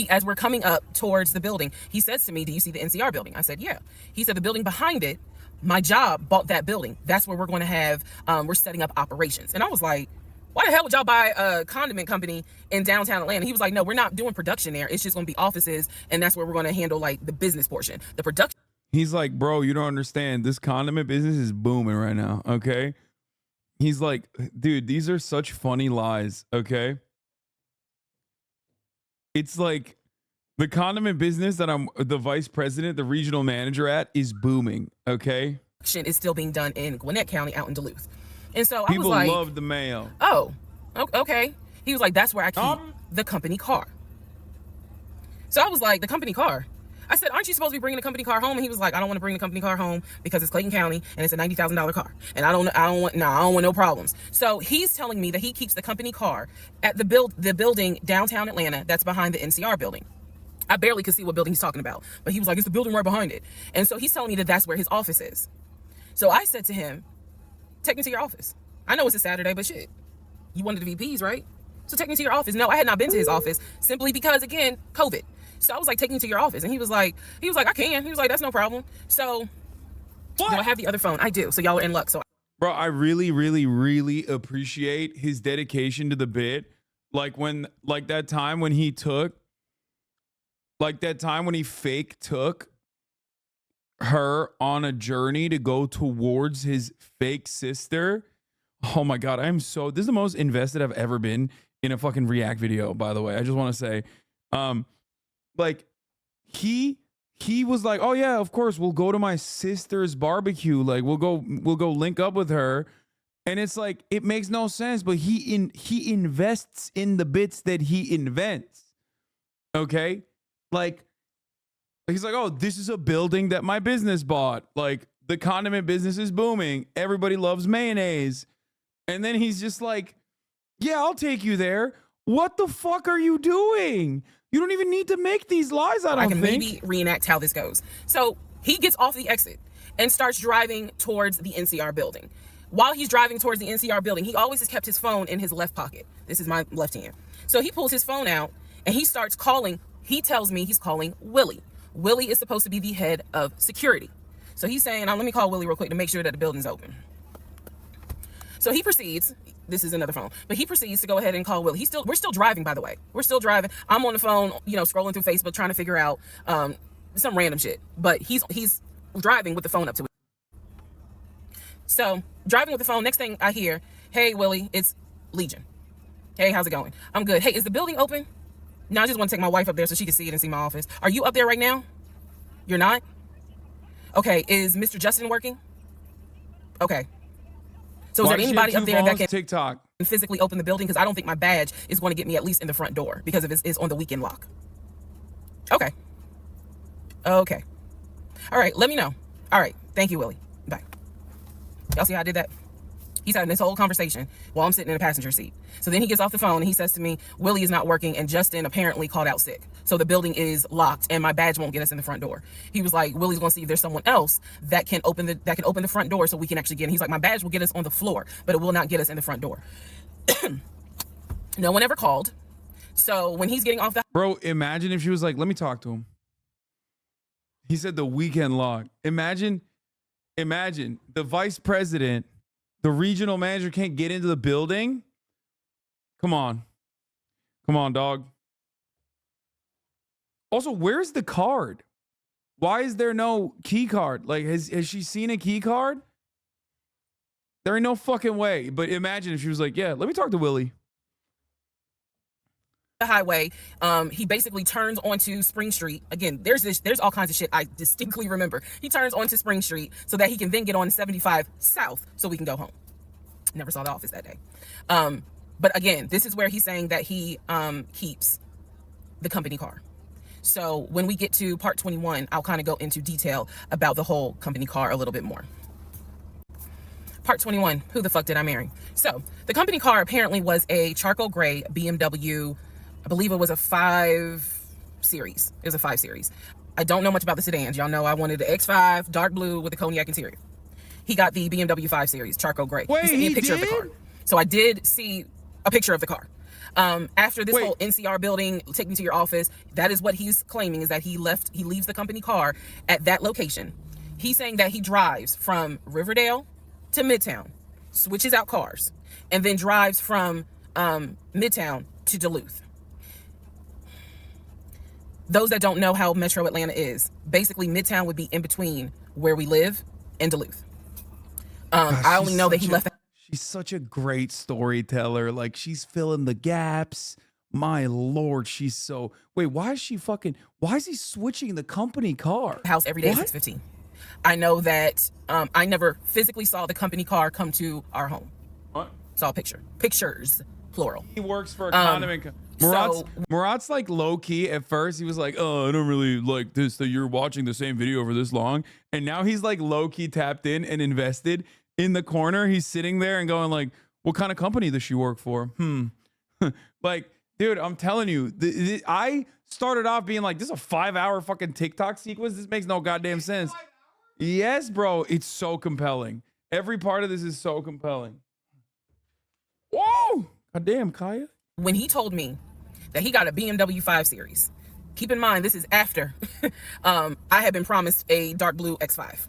As we're coming up towards the building, he says to me, do you see the NCR building? I said, yeah. He said, the building behind it, my job bought that building. That's where we're going to have, we're setting up operations. And I was like, why the hell would y'all buy a condiment company in downtown Atlanta? He was like, no, we're not doing production there. It's just going to be offices. And that's where we're going to handle like the business portion. The production. He's like, bro, you don't understand. This condiment business is booming right now. Okay. He's like, dude, these are such funny lies. Okay. It's like the condiment business that I'm the vice president, the regional manager at is booming. Okay. Is still being done in Gwinnett County out in Duluth. And so people I was like, love the mayo. Oh, okay. He was like, that's where I keep the company car. So I was like, the company car? I said, aren't you supposed to be bringing the company car home? And he was like, I don't want to bring the company car home because it's Clayton County and it's a $90,000 car. And I don't want no problems. So he's telling me that he keeps the company car at the building downtown Atlanta that's behind the NCR building. I barely could see what building he's talking about, but he was like, it's the building right behind it. And so he's telling me that that's where his office is. So I said to him, take me to your office. I know it's a Saturday, but shit, you wanted the VPs, right? So take me to your office. No, I had not been to his office simply because, again, COVID. So I was like, take me to your office. And he was like, I can. He was like, that's no problem. So do I have the other phone? I do. So y'all are in luck. So bro, I really, really, really appreciate his dedication to the bit. Like that time when he took Like that time when he fake took her on a journey to go towards his fake sister. Oh my God. This is the most invested I've ever been in a fucking React video, by the way. I just want to say, like he was like, oh yeah, of course we'll go to my sister's barbecue. Like we'll go link up with her. And it's like, it makes no sense, but he invests in the bits that he invents. Okay. Like he's like, oh, this is a building that my business bought. Like the condiment business is booming. Everybody loves mayonnaise. And then he's just like, yeah, I'll take you there. What the fuck are you doing? You don't even need to make these lies. I can maybe reenact how this goes. So he gets off the exit and starts driving towards the NCR building. While he's driving towards the NCR building, he always has kept his phone in his left pocket. This is my left hand. So he pulls his phone out and he starts calling. He tells me he's calling Willie. Willie is supposed to be the head of security. So he's saying, let me call Willie real quick to make sure that the building's open. So he proceeds, this is another phone, but he proceeds to go ahead and call Willie. We're still driving, by the way. We're still driving. I'm on the phone, scrolling through Facebook, trying to figure out some random shit. But he's driving with the phone up to it. So driving with the phone, next thing I hear, hey, Willie, it's Legion. Hey, how's it going? I'm good. Hey, is the building open? No, I just want to take my wife up there so she can see it and see my office. Are you up there right now? You're not? Okay, is Mr. Justin working? Okay. So is there anybody up there that can TikTok physically open the building? Because I don't think my badge is going to get me at least in the front door because of it's on the weekend lock. Okay. Okay. All right, let me know. All right, thank you, Willie. Bye. Y'all see how I did that? He's having this whole conversation while I'm sitting in the passenger seat. So then he gets off the phone and he says to me, Willie is not working and Justin apparently called out sick. So the building is locked and my badge won't get us in the front door. He was like, Willie's going to see if there's someone else that can open the front door so we can actually get in. He's like, my badge will get us on the floor, but it will not get us in the front door. No one ever called. So when he's getting off the... Bro, imagine if she was like, let me talk to him. He said the weekend log. Imagine the vice president, the regional manager can't get into the building. Come on, dog. Also, where's the card? Why is there no key card? Like, has she seen a key card? There ain't no fucking way. But imagine if she was like, yeah, let me talk to Willie. The highway, he basically turns onto Spring Street. Again, there's all kinds of shit I distinctly remember. He turns onto Spring Street so that he can then get on 75 South so we can go home. Never saw the office that day. But again, this is where he's saying that he keeps the company car. So when we get to part 21, I'll kind of go into detail about the whole company car a little bit more. Part 21, who the fuck did I marry? So the company car apparently was a charcoal gray BMW. I believe it was a 5 Series. It was a 5 Series. I don't know much about the sedans. Y'all know I wanted the X5, dark blue with a cognac interior. He got the BMW 5 Series, charcoal gray. Wait, he sent me a picture of the car. So I did see a picture of the car. After this whole NCR building, take me to your office, that is what he's claiming, is that he leaves the company car at that location. He's saying that he drives from Riverdale to Midtown, switches out cars, and then drives from Midtown to Duluth. Those that don't know how Metro Atlanta is, basically Midtown would be in between where we live and Duluth. I only know that he left. She's such a great storyteller. Like, she's filling the gaps. My Lord, she's so... Wait, why is he switching the company car? House every day at 6:15. I know that I never physically saw the company car come to our home. What? Saw pictures, plural. He works for a condiment Murat's like low key at first. He was like, oh, I don't really like this, that you're watching the same video for this long. And now he's like low key tapped in and invested. In the corner, he's sitting there and going like, what kind of company does she work for? Like, dude, I'm telling you, I started off being like, this is a 5-hour fucking TikTok sequence. This makes no goddamn sense. Yes, bro. It's so compelling. Every part of this is so compelling. Whoa. Goddamn, Kaya. When he told me that he got a BMW 5 Series, keep in mind, this is after I had been promised a dark blue X5.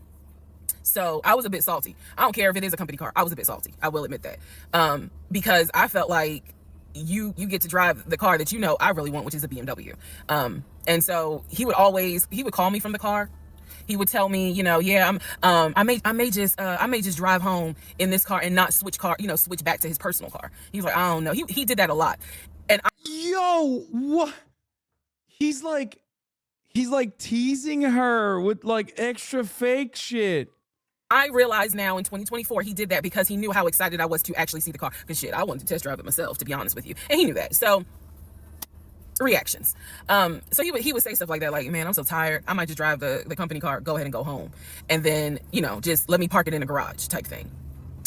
So I was a bit salty. I don't care if it is a company car. I was a bit salty. I will admit that. Because I felt like you get to drive the car that you know I really want, which is a BMW. And so he would call me from the car. He would tell me, yeah, I may just drive home in this car and not switch back to his personal car. He's like, I don't know. He did that a lot. And yo, what? He's like teasing her with like extra fake shit. I realize now in 2024 he did that because he knew how excited I was to actually see the car. Because shit, I wanted to test drive it myself, to be honest with you, and he knew that. So reactions. So he would say stuff like that, like, man, I'm so tired, I might just drive the company car, go ahead and go home, and then just let me park it in the garage type thing.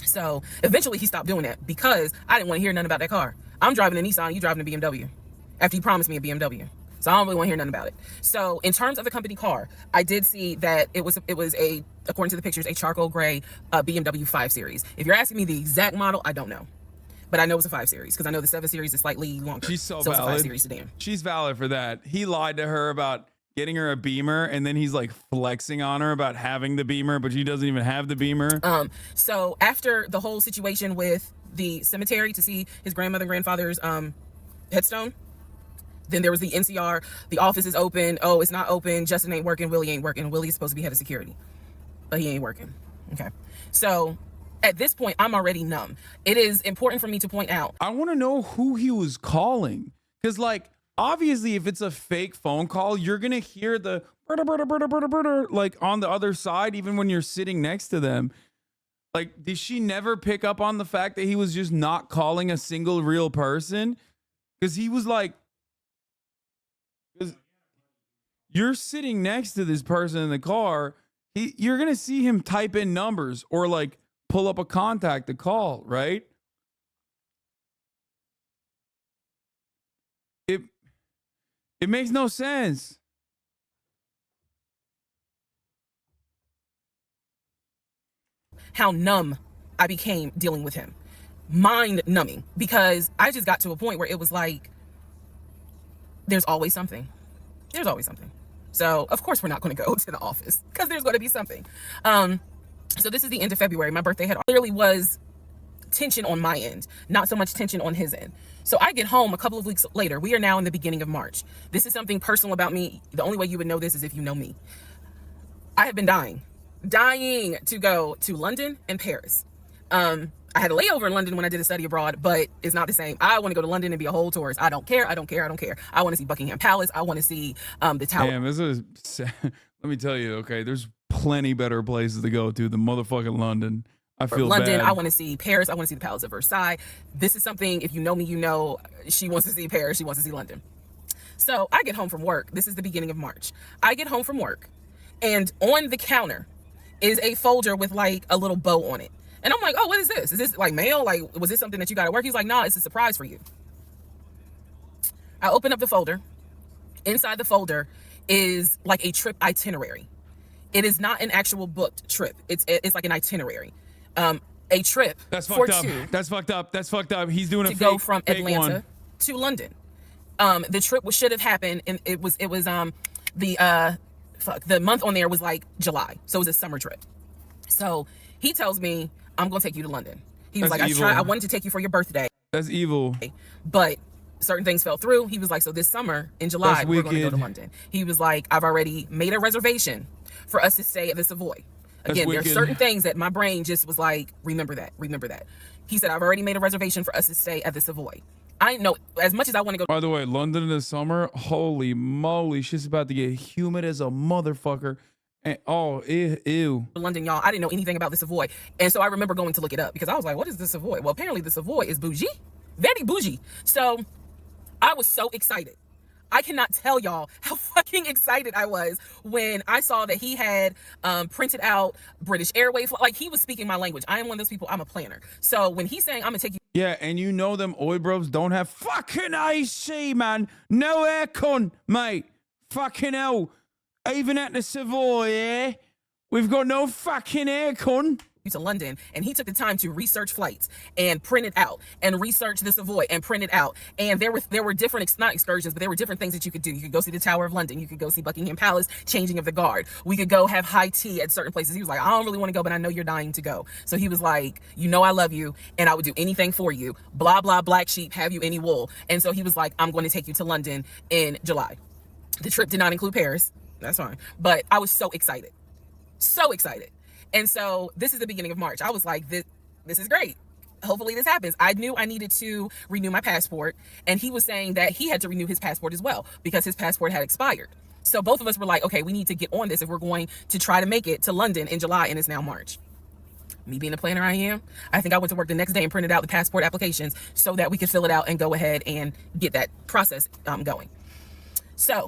So eventually he stopped doing that because I didn't want to hear nothing about that car. I'm driving a Nissan, you driving a BMW, after you promised me a BMW. So I don't really want to hear nothing about it. So in terms of the company car, I did see that it was a, according to the pictures, a charcoal gray BMW 5 Series. If you're asking me the exact model, I don't know. But I know it's a 5 Series because I know the 7 Series is slightly longer. She's so valid. It's a 5 Series sedan. She's valid for that. He lied to her about getting her a Beamer, and then he's like flexing on her about having the Beamer, but she doesn't even have the Beamer. So after the whole situation with the cemetery to see his grandmother and grandfather's headstone, then there was the NCR, the office is open, oh, it's not open, Justin ain't working, Willie ain't working. Willie is supposed to be head of security, but he ain't working. Okay. So at this point, I'm already numb. It is important for me to point out. I want to know who he was calling. Because, like, obviously, if it's a fake phone call, you're going to hear the like on the other side, even when you're sitting next to them. Like, did she never pick up on the fact that he was just not calling a single real person? Because he was like, you're sitting next to this person in the car, you're going to see him type in numbers or like pull up a contact to call, right? It makes no sense. How numb I became dealing with him. Mind numbing, because I just got to a point where it was like, there's always something. There's always something. So of course we're not going to go to the office because there's going to be something. So this is the end of February. My birthday had clearly was tension on my end, not so much tension on his end. So I get home a couple of weeks later. We are now in the beginning of March. This is something personal about me. The only way you would know this is if you know me. I have been dying to go to London and Paris. I had a layover in London when I did a study abroad, but it's not the same. I want to go to London and be a whole tourist. I don't care. I want to see Buckingham Palace. I want to see the Tower. Damn, this is sad. Let me tell you, okay, there's plenty better places to go to than motherfucking London. I feel London, bad. I want to see Paris. I want to see the Palace of Versailles. This is something, if you know me, you know she wants to see Paris. She wants to see London. So I get home from work. This is the beginning of March. I get home from work, and on the counter is a folder with like a little bow on it. And I'm like, oh, what is this? Is this like mail? Like, was this something that you got at work? He's like, nah, it's a surprise for you. I open up the folder. Inside the folder is like a trip itinerary. It is not an actual booked trip. It's like an itinerary. A trip That's for fucked up. two That's fucked up. That's fucked up. He's doing to a go from fake Atlanta one. to London. The trip should have happened, and it was the month on there was like July, so it was a summer trip. So he tells me, I'm gonna take you to London. He was That's like, evil. I wanted to take you for your birthday, That's evil. but certain things fell through. He was like, so this summer in July, That's we're gonna go to wicked. London. He was like, I've already made a reservation for us to stay at the Savoy. Again, there are wicked. certain things that my brain just was like, remember that. He said, I've already made a reservation for us to stay at the Savoy. I know, as much as I want to go By the way, London in the summer, holy moly, shit's about to get humid as a motherfucker. And oh, ew. to London, y'all, I didn't know anything about the Savoy. And so I remember going to look it up because I was like, what is the Savoy? Well, apparently the Savoy is bougie, very bougie. So I was so excited. I cannot tell y'all how fucking excited I was when I saw that he had printed out British Airways. Like, he was speaking my language. I am one of those people, I'm a planner. So when he's saying, I'm gonna take you Yeah, and you know them oi bros don't have fucking AC, man. No aircon, mate. Fucking hell. Even at the Savoy, yeah? We've got no fucking aircon. to London, and he took the time to research flights and print it out and research the Savoy and print it out. And there were different, not excursions, but there were different things that you could do. You could go see the Tower of London. You could go see Buckingham Palace, changing of the guard. We could go have high tea at certain places. He was like, I don't really want to go, but I know you're dying to go. So he was like, you know I love you, and I would do anything for you. Blah, blah, black sheep, have you any wool? And so he was like, I'm going to take you to London in July. The trip did not include Paris. That's fine. But I was so excited. So excited. And so this is the beginning of March. I was like, this is great. Hopefully this happens. I knew I needed to renew my passport. And he was saying that he had to renew his passport as well because his passport had expired. So both of us were like, okay, we need to get on this if we're going to try to make it to London in July, and it's now March. Me being the planner I am, I think I went to work the next day and printed out the passport applications so that we could fill it out and go ahead and get that process going. So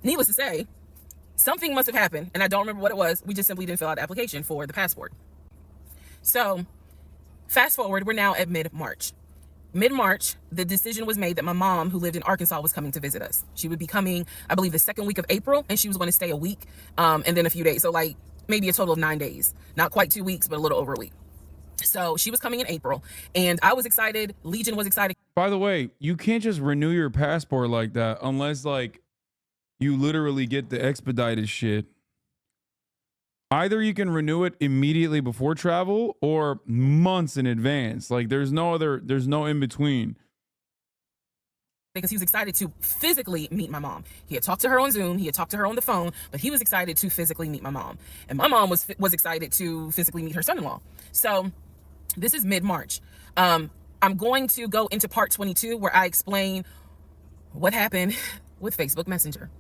needless to say, something must have happened, and I don't remember what it was. We just simply didn't fill out the application for the passport. So fast forward, we're now at mid-March. Mid-March, the decision was made that my mom, who lived in Arkansas, was coming to visit us. She would be coming, I believe, the second week of April, and she was going to stay a week and then a few days. So like maybe a total of 9 days. Not quite 2 weeks, but a little over a week. So she was coming in April, and I was excited. Legion was excited. By the way, you can't just renew your passport like that unless like you literally get the expedited shit. Either you can renew it immediately before travel or months in advance. Like there's no in between. Because he was excited to physically meet my mom. He had talked to her on Zoom, he had talked to her on the phone, but he was excited to physically meet my mom. And my mom was excited to physically meet her son-in-law. So this is mid-March. I'm going to go into part 22 where I explain what happened with Facebook Messenger.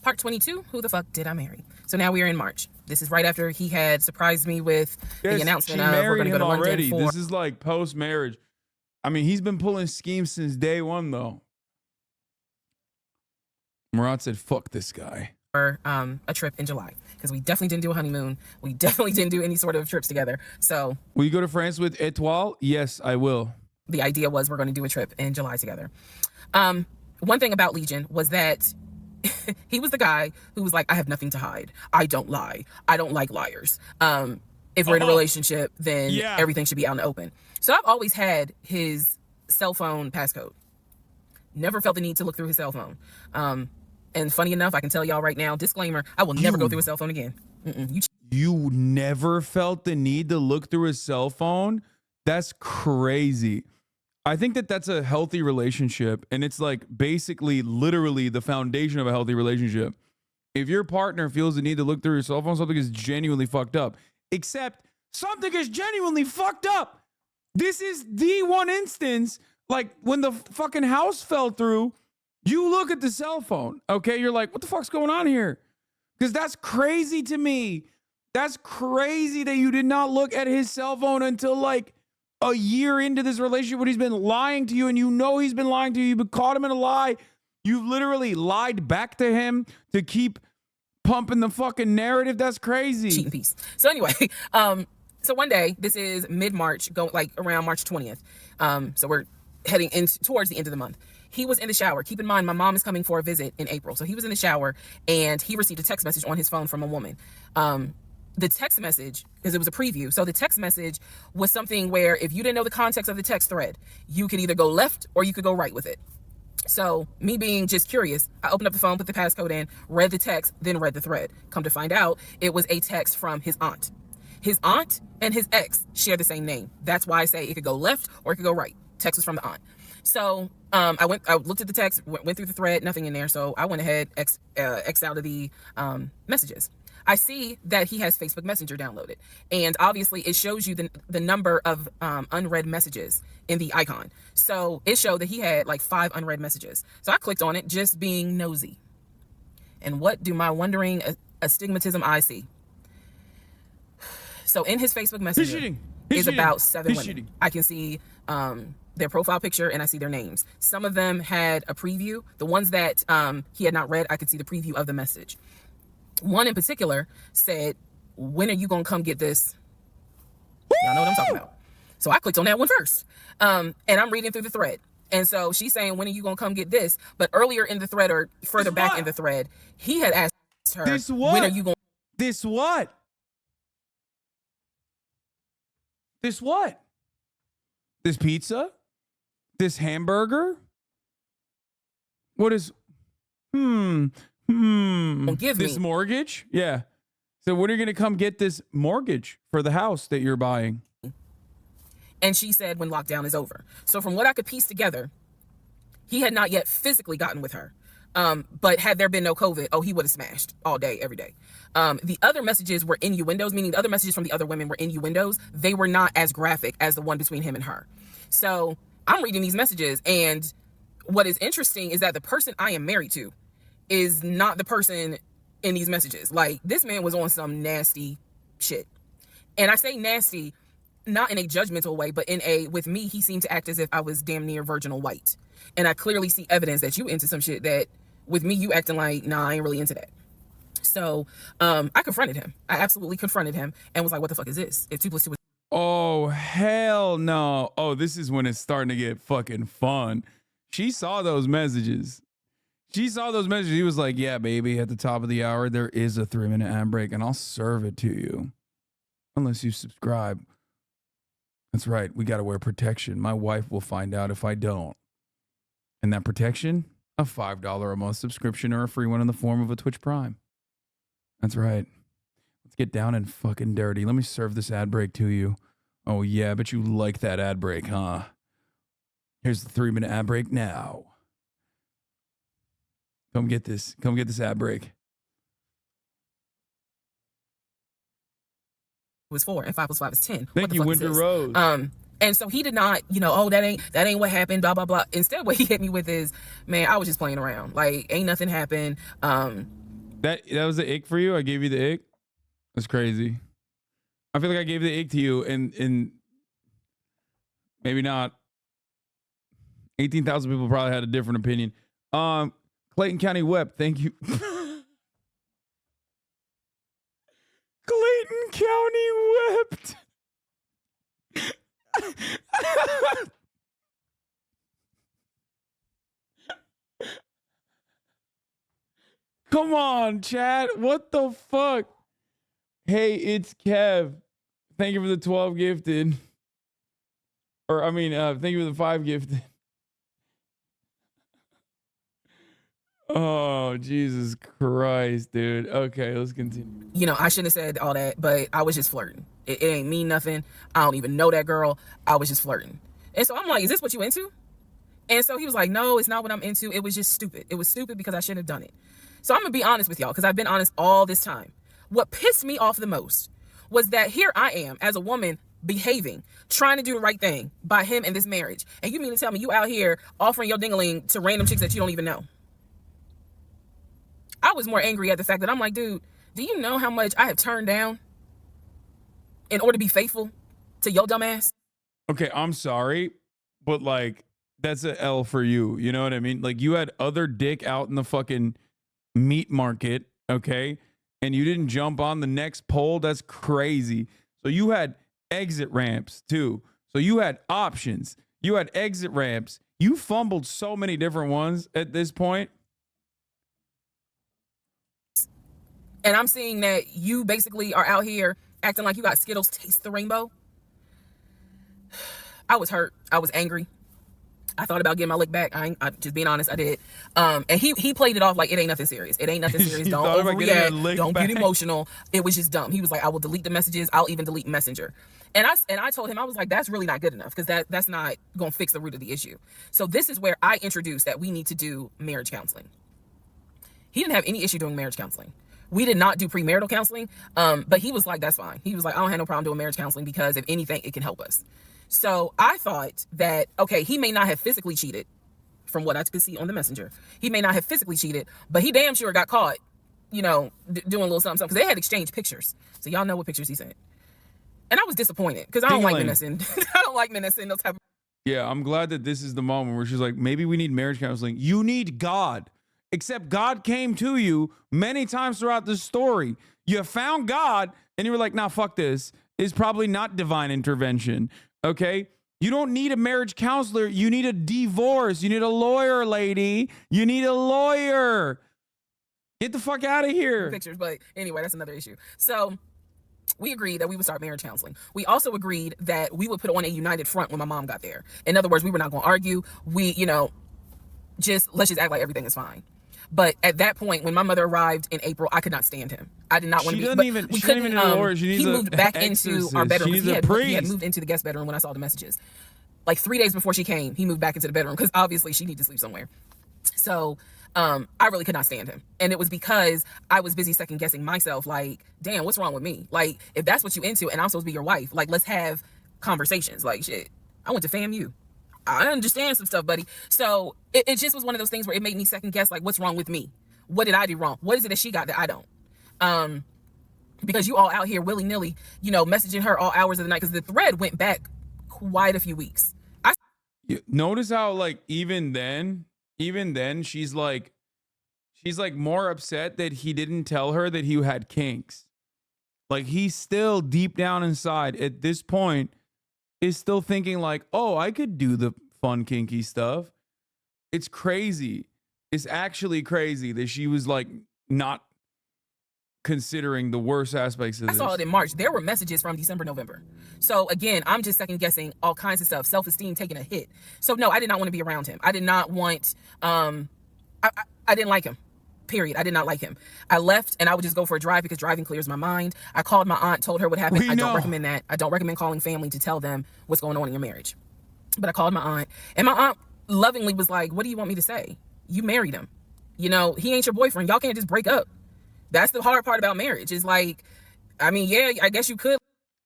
Part 22, who the fuck did I marry? So now we are in March. This is right after he had surprised me with the announcement of we're going to go to London already. for... This is like post-marriage. I mean, he's been pulling schemes since day one, though. Murat said, fuck this guy. For a trip in July, because we definitely didn't do a honeymoon. We definitely didn't do any sort of trips together. So... Will you go to France with Etoile? Yes, I will. The idea was we're going to do a trip in July together. One thing about Legion was that he was the guy who was like, I have nothing to hide. I don't lie. I don't like liars. If we're in a relationship, then everything should be out in the open. So I've always had his cell phone passcode. Never felt the need to look through his cell phone. And funny enough, I can tell y'all right now, disclaimer, I will never go through his cell phone again. You never felt the need to look through his cell phone? That's crazy. I think that that's a healthy relationship, and it's like basically literally the foundation of a healthy relationship. If your partner feels the need to look through your cell phone, something is genuinely fucked up. Except something is genuinely fucked up. This is the one instance, like when the fucking house fell through, you look at the cell phone, okay? You're like, what the fuck's going on here? Because that's crazy to me. That's crazy that you did not look at his cell phone until like a year into this relationship when he's been lying to you, and you know he's been lying to you. You've caught him in a lie. You literally lied back to him to keep pumping the fucking narrative. That's crazy. Cheating piece. So anyway, so one day, this is mid-March, going like around March 20th. So we're heading in towards the end of the month. He was in the shower. Keep in mind, my mom is coming for a visit in April. So he was in the shower, and he received a text message on his phone from a woman. The text message, because it was a preview, so the text message was something where if you didn't know the context of the text thread, you could either go left or you could go right with it. So me being just curious, I opened up the phone, put the passcode in, read the text, then read the thread. Come to find out, it was a text from his aunt. His aunt and his ex share the same name. That's why I say it could go left or it could go right. Text was from the aunt. So I looked at the text, went through the thread, nothing in there. So I went ahead, X out of the messages. I see that he has Facebook Messenger downloaded, and obviously it shows you the number of unread messages in the icon. So it showed that he had like 5 unread messages. So I clicked on it, just being nosy. And what do my wondering astigmatism eyes see? So in his Facebook Messenger is about 7 women. I can see their profile picture, and I see their names. Some of them had a preview. The ones that he had not read, I could see the preview of the message. One in particular said, when are you going to come get this? Y'all know what I'm talking about. So I clicked on that one first. And I'm reading through the thread. And so she's saying, when are you going to come get this? But earlier in the thread, or further back in the thread, he had asked her, when are you going? This what? This what? This pizza? This hamburger? What is Don't give this me. mortgage? Yeah. So when are you going to come get this mortgage for the house that you're buying? And she said when lockdown is over. So from what I could piece together, he had not yet physically gotten with her. But had there been no COVID, he would have smashed all day, every day. The other messages were innuendos, meaning the other messages from the other women were innuendos. They were not as graphic as the one between him and her. So I'm reading these messages, and what is interesting is that the person I am married to is not the person in these messages. Like, this man was on some nasty shit. And I say nasty, not in a judgmental way, but with me, he seemed to act as if I was damn near virginal white. And I clearly see evidence that you into some shit that with me, you acting like, nah, I ain't really into that. So I confronted him. I absolutely confronted him and was like, what the fuck is this? If 2 + 2 is... Oh, hell no. Oh, this is when it's starting to get fucking fun. She saw those messages. He was like, yeah, baby, at the top of the hour, there is a 3-minute ad break, and I'll serve it to you. Unless you subscribe. That's right. We got to wear protection. My wife will find out if I don't. And that protection? A $5 a month subscription or a free one in the form of a Twitch Prime. That's right. Let's get down and fucking dirty. Let me serve this ad break to you. Oh, yeah, but you like that ad break, huh? Here's the 3-minute ad break now. Come get this. Come get this ad break. Was 4 and 5 + 5 is 10. Thank you, Winter Rose. And so he did not, that ain't what happened, blah, blah, blah. Instead, what he hit me with is, man, I was just playing around. Like, ain't nothing happened. That was the ick for you? I gave you the ick? That's crazy. I feel like I gave the ick to you and maybe not. 18,000 people probably had a different opinion. Clayton County wept. Thank you. Clayton County wept. Come on, chat. What the fuck? Hey, it's Kev. Thank you for the 12 gifted. Thank you for the 5 gifted. Oh, Jesus Christ, dude. Okay, let's continue. I shouldn't have said all that, but I was just flirting. It ain't mean nothing. I don't even know that girl. I was just flirting. And so I'm like, is this what you into? And so he was like, no, it's not what I'm into. It was just stupid. It was stupid because I shouldn't have done it. So I'm going to be honest with y'all, because I've been honest all this time. What pissed me off the most was that here I am as a woman behaving, trying to do the right thing by him in this marriage. And you mean to tell me you out here offering your dingaling to random chicks that you don't even know? I was more angry at the fact that I'm like, dude, do you know how much I have turned down in order to be faithful to your dumb ass? Okay, I'm sorry, but like, that's a L for you. You know what I mean? Like, you had other dick out in the fucking meat market, okay? And you didn't jump on the next pole. That's crazy. So you had exit ramps too. So you had options. You had exit ramps. You fumbled so many different ones at this point. And I'm seeing that you basically are out here acting like you got Skittles taste the rainbow. I was hurt. I was angry. I thought about getting my lick back. I'm just being honest, I did. And he played it off like it ain't nothing serious. It ain't nothing serious. Don't overreact. Don't get emotional. It was just dumb. He was like, I will delete the messages. I'll even delete Messenger. And I told him, I was like, that's really not good enough, because that's not going to fix the root of the issue. So this is where I introduced that we need to do marriage counseling. He didn't have any issue doing marriage counseling. We did not do premarital counseling, but he was like, that's fine. He was like, I don't have no problem doing marriage counseling because if anything, it can help us. So I thought that, okay, he may not have physically cheated from what I could see on the messenger. He may not have physically cheated, but he damn sure got caught, doing a little something, because they had exchanged pictures. So y'all know what pictures he sent. And I was disappointed because I don't like menacing. I don't like menacing those type of... Yeah, I'm glad that this is the moment where she's like, maybe we need marriage counseling. You need God. Except God came to you many times throughout the story. You found God and you were like, nah, fuck this. It's probably not divine intervention. Okay? You don't need a marriage counselor. You need a divorce. You need a lawyer, lady. You need a lawyer. Get the fuck out of here. Pictures, but anyway, that's another issue. So we agreed that we would start marriage counseling. We also agreed that we would put on a united front when my mom got there. In other words, we were not going to argue. We, let's just act like everything is fine. But at that point, when my mother arrived in April, I could not stand him. I did not want to be. We couldn't. He moved back into our bedroom. He had moved into the guest bedroom when I saw the messages. Like 3 days before she came, he moved back into the bedroom because obviously she needed to sleep somewhere. So I really could not stand him. And it was because I was busy second guessing myself. Like, damn, what's wrong with me? Like, if that's what you into and I'm supposed to be your wife, like, let's have conversations. Like, shit, I went to FAMU. I understand some stuff, buddy. So it just was one of those things where it made me second guess, like, what's wrong with me? What did I do wrong? What is it that she got that I don't? Because you all out here willy-nilly, messaging her all hours of the night, because the thread went back quite a few weeks. Notice how, like, even then she's like more upset that he didn't tell her that he had kinks. Like, he's still deep down inside at this point is still thinking like, oh, I could do the fun kinky stuff. It's crazy. It's actually crazy that she was like not considering the worst aspects of this. I saw it in March. There were messages from December, November. So again, I'm just second guessing all kinds of stuff. Self-esteem taking a hit. So no, I did not want to be around him. I did not want, I didn't like him. Period. I did not like him. I left and I would just go for a drive because driving clears my mind. I called my aunt, told her what happened. I don't recommend that. I don't recommend calling family to tell them what's going on in your marriage. But I called my aunt, and my aunt lovingly was like, what do you want me to say? You married him. He ain't your boyfriend. Y'all can't just break up. That's the hard part about marriage. Is like, I mean, yeah, I guess you could.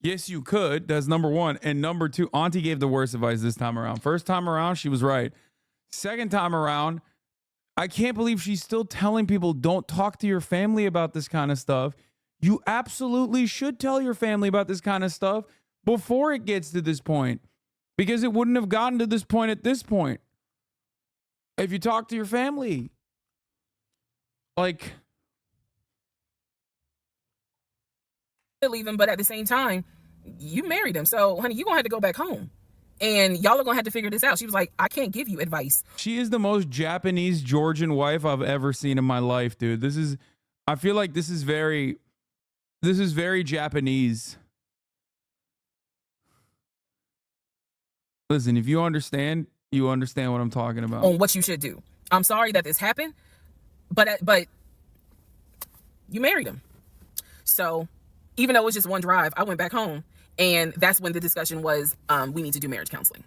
Yes, you could. That's number one. And number two, Auntie gave the worst advice this time around. First time around, she was right. Second time around, I can't believe she's still telling people don't talk to your family about this kind of stuff. You absolutely should tell your family about this kind of stuff before it gets to this point, because it wouldn't have gotten to this point at this point if you talk to your family. Like, leave him, but at the same time, you married him. So, honey, you're going to have to go back home. And y'all are going to have to figure this out. She was like, I can't give you advice. She is the most Japanese Georgian wife I've ever seen in my life, dude. I feel like this is very Japanese. Listen, if you understand what I'm talking about. On what you should do. I'm sorry that this happened, but you married him. So even though it was just one drive, I went back home. And that's when the discussion was, we need to do marriage counseling.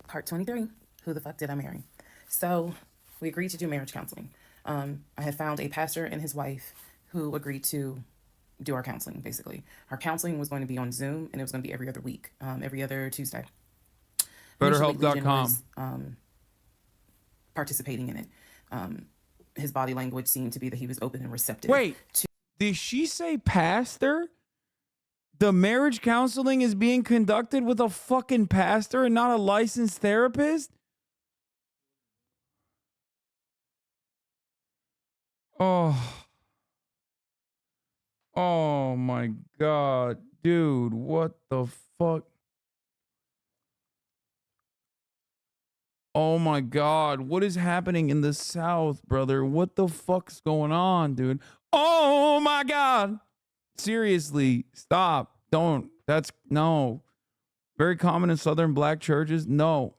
Part 23, who the fuck did I marry? So we agreed to do marriage counseling. I had found a pastor and his wife who agreed to do our counseling, basically. Our counseling was going to be on Zoom, and it was going to be every other week, every other Tuesday. BetterHelp.com. Participating in it. His body language seemed to be that he was open and receptive. Wait, did she say pastor? The marriage counseling is being conducted with a fucking pastor and not a licensed therapist? Oh my God, dude, what the fuck? Oh my God, what is happening in the South, brother? What the fuck's going on, dude? Oh my God. Seriously, stop. Don't. That's no. Very common in Southern black churches. No.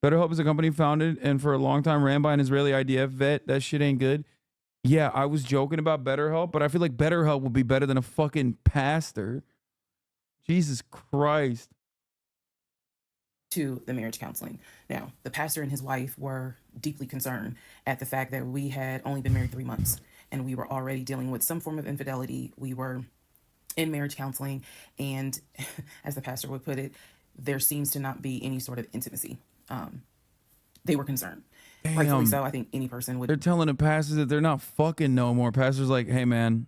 BetterHelp is a company founded and for a long time ran by an Israeli IDF vet. That shit ain't good. Yeah, I was joking about BetterHelp, but I feel like BetterHelp would be better than a fucking pastor. Jesus Christ. To the marriage counseling. Now, the pastor and his wife were deeply concerned at the fact that we had only been married 3 months. And we were already dealing with some form of infidelity. We were in marriage counseling. And as the pastor would put it, there seems to not be any sort of intimacy. They were concerned. Damn. Rightfully so. I think any person would. They're telling the pastors that they're not fucking no more. Pastor's like, hey, man,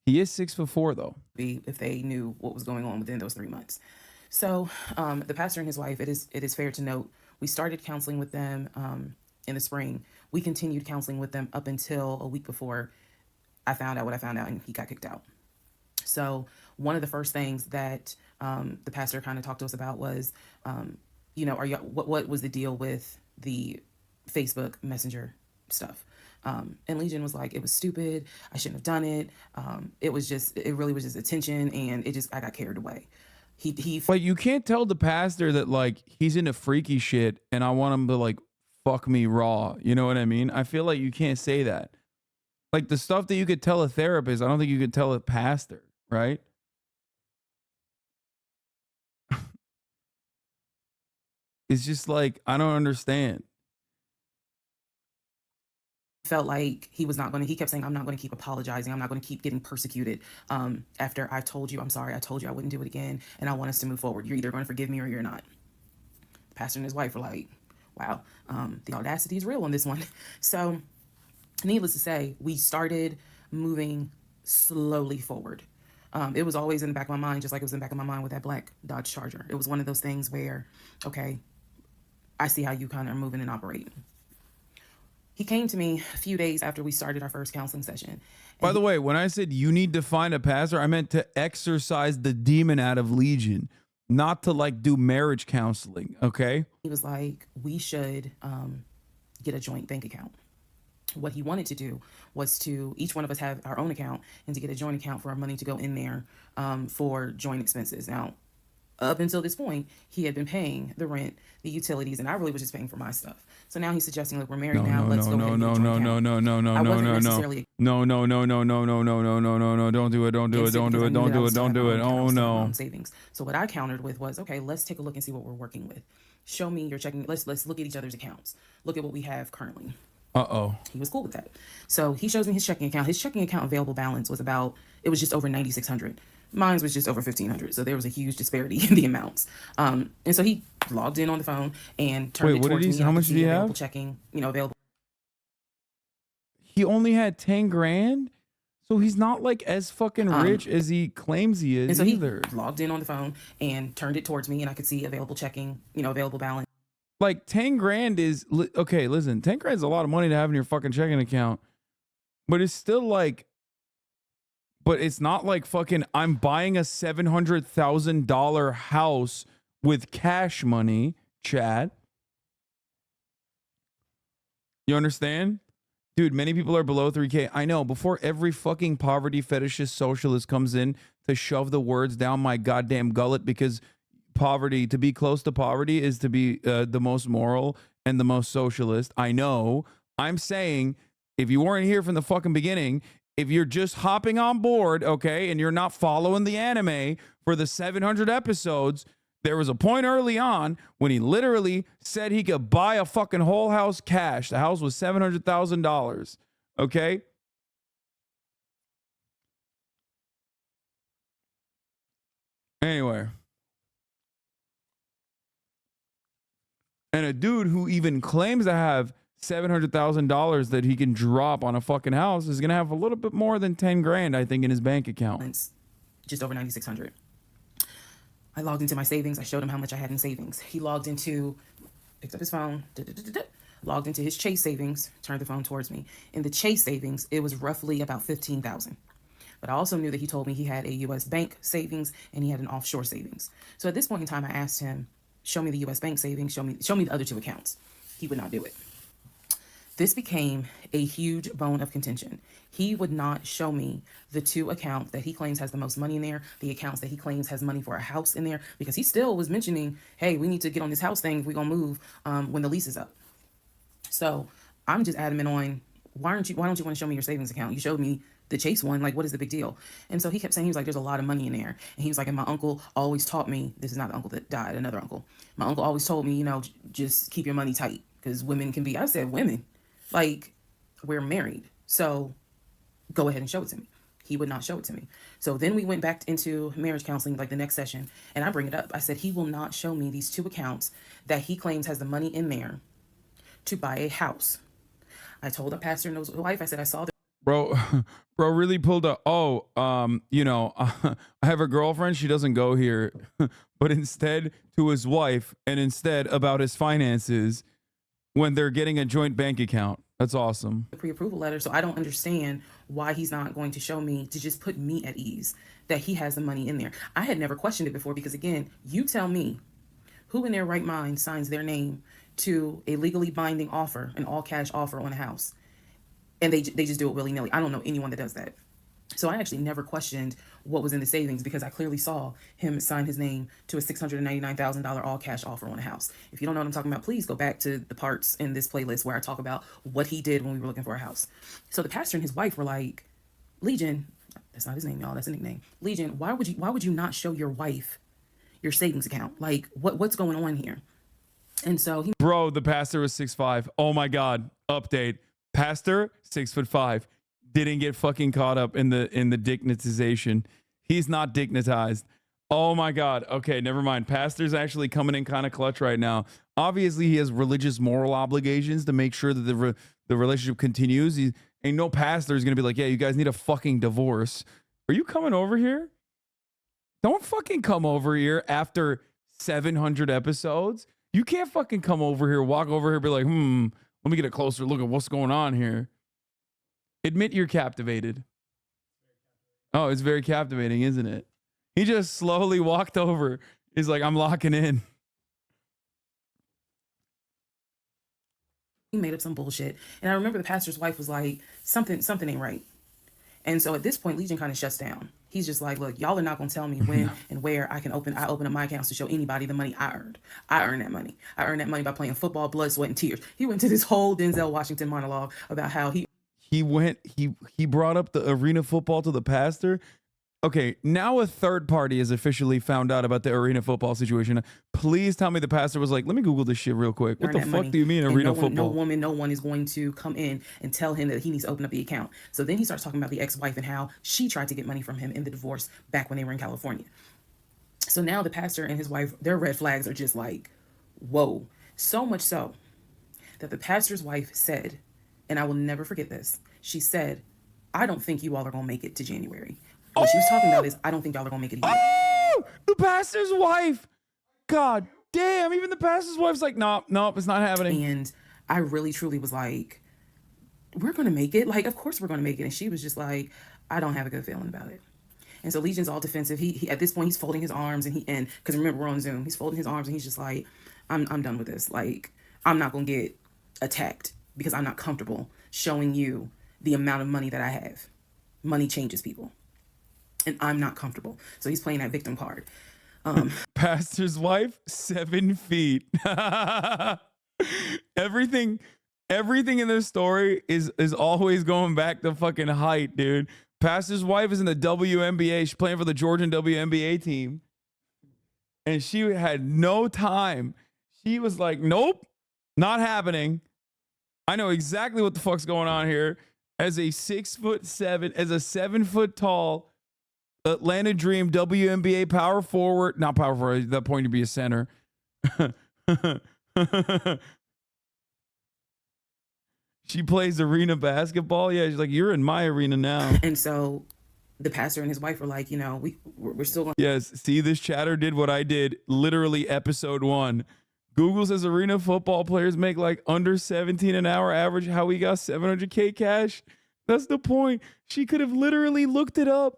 he is 6'4", though. If they knew what was going on within those 3 months. So the pastor and his wife, it is fair to note, we started counseling with them in the spring. We continued counseling with them up until a week before I found out what I found out and he got kicked out. So one of the first things that the pastor kind of talked to us about was, what was the deal with the Facebook Messenger stuff? And Legion was like, it was stupid. I shouldn't have done it. It really was just attention, and I got carried away. Like, you can't tell the pastor that like he's into freaky shit and I want him to like fuck me raw. You know what I mean? I feel like you can't say that. Like the stuff that you could tell a therapist, I don't think you could tell a pastor, right? It's just like, I don't understand. Felt like he kept saying, I'm not going to keep apologizing. I'm not going to keep getting persecuted. After I told you, I'm sorry, I told you I wouldn't do it again. And I want us to move forward. You're either going to forgive me or you're not. The pastor and his wife were like, wow, the audacity is real on this one. So needless to say, we started moving slowly forward. It was always in the back of my mind, just like it was in the back of my mind with that black Dodge Charger. It was one of those things where, okay, I see how you kind of are moving and operating. He came to me a few days after we started our first counseling session. By the way, when I said you need to find a pastor, I meant to exorcise the demon out of Legion, not to like do marriage counseling, okay? He was like, we should get a joint bank account. What he wanted to do was to each one of us have our own account and to get a joint account for our money to go in there for joint expenses. Now, up until this point, he had been paying the rent, the utilities, and I really was just paying for my stuff. So now he's suggesting, look, we're married now. Let's go ahead and get a joint account. Don't do it. Oh no. Savings. So what I countered with was, okay, let's take a look and see what we're working with. Show me your checking. Let's look at each other's accounts. Look at what we have currently. He was cool with that. So he shows me his checking account. His checking account available balance was just over $9,600. Mine was just over $1,500. So there was a huge disparity in the amounts. And so he logged in on the phone and turned it towards me. How much did he have? Checking, available. He only had 10 grand? So he's not like as fucking rich as he claims he is. And so either. He logged in on the phone and turned it towards me, and I could see available checking, available balance. Like 10 grand is, okay, listen, 10 grand is a lot of money to have in your fucking checking account. But it's still like, but it's not like fucking I'm buying a $700,000 house with cash money, Chad. You understand? Dude, many people are below 3K. I know, before every fucking poverty fetishist socialist comes in to shove the words down my goddamn gullet, because poverty, to be close to poverty is to be the most moral and the most socialist. I know. I'm saying, if you weren't here from the fucking beginning, if you're just hopping on board, okay, and you're not following the anime for the 700 episodes, there was a point early on when he literally said he could buy a fucking whole house cash. The house was $700,000, okay? Anyway. And a dude who even claims to have $700,000 that he can drop on a fucking house is going to have a little bit more than 10 grand, I think, in his bank account. It's just over $9,600. I logged into my savings. I showed him how much I had in savings. He logged into, picked up his phone, logged into his Chase savings, turned the phone towards me. In the Chase savings, it was roughly about $15,000. But I also knew that he told me he had a U.S. bank savings and he had an offshore savings. So at this point in time, I asked him, show me the U.S. bank savings, show me the other two accounts. He would not do it. This became a huge bone of contention. He would not show me the two accounts that he claims has the most money in there, the accounts that he claims has money for a house in there, because he still was mentioning, hey, we need to get on this house thing if we're going to move when the lease is up. So I'm just adamant on, why don't you want to show me your savings account? You showed me the Chase one, like, what is the big deal? And so he kept saying, he was like, there's a lot of money in there. And he was like, and my uncle always taught me, this is not the uncle that died, another uncle. My uncle always told me, just keep your money tight, because women can be, I said, women? Like, we're married, so go ahead and show it to me. He would not show it to me. So then we went back into marriage counseling, like the next session, and I bring it up. I said, he will not show me these two accounts that he claims has the money in there to buy a house. I told the pastor and his wife, I said, I saw the Bro really pulled a, I have a girlfriend, she doesn't go here, but instead to his wife, and instead about his finances when they're getting a joint bank account. That's awesome. Pre-approval letter. So I don't understand why he's not going to show me, to just put me at ease that he has the money in there. I had never questioned it before, because again, you tell me who in their right mind signs their name to a legally binding offer, an all cash offer on a house. and they just do it willy-nilly. I don't know anyone that does that. So I actually never questioned what was in the savings because I clearly saw him sign his name to a $699,000 all cash offer on a house. If you don't know what I'm talking about, please go back to the parts in this playlist where I talk about what he did when we were looking for a house. So the pastor and his wife were like, Legion, that's not his name, y'all, that's a nickname. Legion, why would you not show your wife your savings account? Like what's going on here? And so he Bro, the pastor was 6'5". Oh my God. Update. Pastor, 6'5". Didn't get fucking caught up in the dignitization. He's not dignitized. Oh my God. Okay, never mind. Pastor's actually coming in kind of clutch right now. Obviously, he has religious moral obligations to make sure that the relationship continues. Ain't no pastor is gonna be like, yeah, you guys need a fucking divorce. Are you coming over here? Don't fucking come over here after 700 episodes. You can't fucking come over here, walk over here, be like, let me get a closer look at what's going on here. Admit you're captivated. Oh, it's very captivating, isn't it? He just slowly walked over. He's like, I'm locking in. He made up some bullshit. And I remember the pastor's wife was like, something ain't right. And so at this point, Legion kind of shuts down. He's just like, look, y'all are not going to tell me when and where I open up my accounts to show anybody the money I earned. I earned that money. I earned that money by playing football, blood, sweat, and tears. He went to this whole Denzel Washington monologue about how he brought up the arena football to the pastor. Okay, now a third party has officially found out about the arena football situation. Please tell me the pastor was like, let me Google this shit real quick. What the fuck do you mean arena football? No one is going to come in and tell him that he needs to open up the account. So then he starts talking about the ex-wife and how she tried to get money from him in the divorce back when they were in California. So now the pastor and his wife, their red flags are just like, whoa. So much so that the pastor's wife said, and I will never forget this, she said, I don't think you all are going to make it to January. What she was talking about is, I don't think y'all are going to make it either. Oh, the pastor's wife. God damn, even the pastor's wife's like, nope, it's not happening. And I really, truly was like, we're going to make it. Like, of course we're going to make it. And she was just like, I don't have a good feeling about it. And so Legion's all defensive. He at this point, he's folding his arms and because remember, we're on Zoom. He's folding his arms and he's just like, I'm done with this. Like, I'm not going to get attacked because I'm not comfortable showing you the amount of money that I have. Money changes people. And I'm not comfortable. So he's playing that victim card. Pastor's wife, 7 feet. Everything in this story is always going back to fucking height, dude. Pastor's wife is in the WNBA. She's playing for the Georgian WNBA team. And she had no time. She was like, nope, not happening. I know exactly what the fuck's going on here. As a 6'7", as a 7 foot tall Atlanta Dream WNBA power forward, not power forward, at that point you'd be a center. She plays arena basketball. Yeah, she's like, you're in my arena now. And so the pastor and his wife were like, we're still going. Yes, see, this chatter did what I did literally episode 1. Google says arena football players make like under 17 an hour average. How we got $700K cash? That's the point. She could have literally looked it up.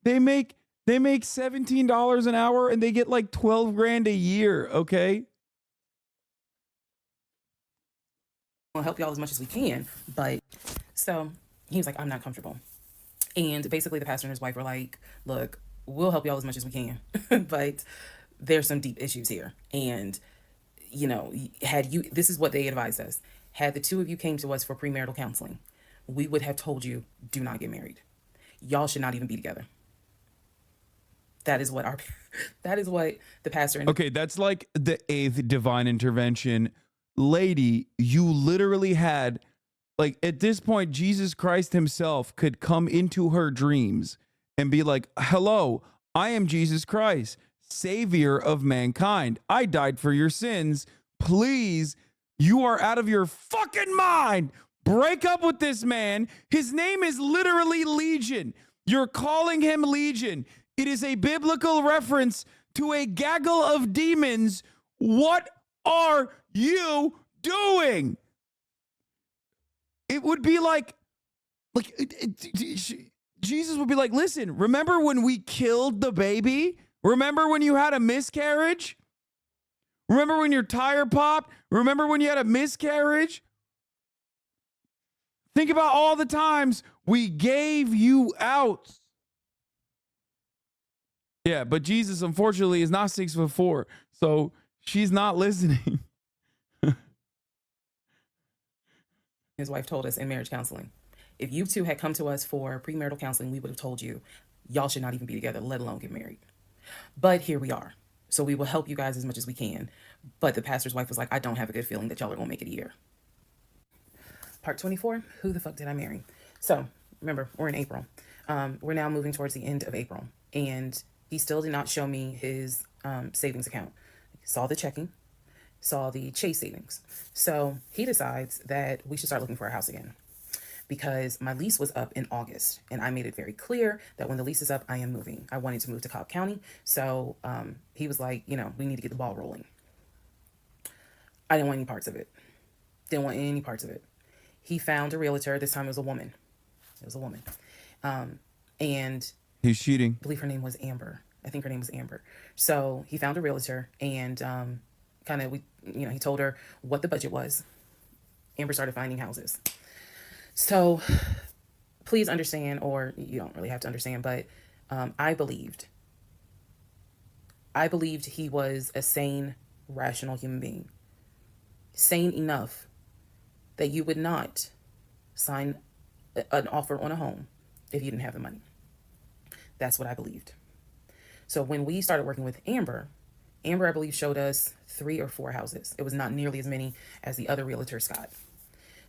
They make $17 an hour and they get like 12 grand a year. Okay. We'll help y'all as much as we can. But so he was like, I'm not comfortable. And basically the pastor and his wife were like, look, we'll help y'all as much as we can. But there's some deep issues here. And, this is what they advised us. Had the two of you came to us for premarital counseling, we would have told you, do not get married. Y'all should not even be together. That is what the pastor and okay, that's like the 8th divine intervention. Lady, you literally had, like, at this point, Jesus Christ himself could come into her dreams and be like, hello, I am Jesus Christ, savior of mankind. I died for your sins. Please, you are out of your fucking mind. Break up with this man. His name is literally Legion. You're calling him Legion. It is a biblical reference to a gaggle of demons. What are you doing? It would be like Jesus would be like, listen, remember when we killed the baby? Remember when you had a miscarriage? Remember when your tire popped? Remember when you had a miscarriage? Think about all the times we gave you out. Yeah, but Jesus, unfortunately, is not 6'4", so she's not listening. His wife told us in marriage counseling, if you two had come to us for premarital counseling, we would have told you, y'all should not even be together, let alone get married. But here we are. So we will help you guys as much as we can. But the pastor's wife was like, I don't have a good feeling that y'all are going to make it a year. Part 24, who the fuck did I marry? So remember, we're in April. We're now moving towards the end of April. And he still did not show me his savings account. Saw the checking, saw the Chase savings. So he decides that we should start looking for a house again, because my lease was up in August, and I made it very clear that when the lease is up, I am moving. I wanted to move to Cobb County. So he was like, you know, we need to get the ball rolling. I didn't want any parts of it. Didn't want any parts of it. He found a realtor. This time it was a woman. It was a woman. And he's cheating. I believe her name was Amber. I think her name was Amber. So he found a realtor, and he told her what the budget was. Amber started finding houses. So please understand, or you don't really have to understand, but I believed he was a sane, rational human being. Sane enough that you would not sign an offer on a home if you didn't have the money. That's what I believed. So when we started working with Amber, I believe, showed us 3 or 4 houses. It was not nearly as many as the other realtor, Scott.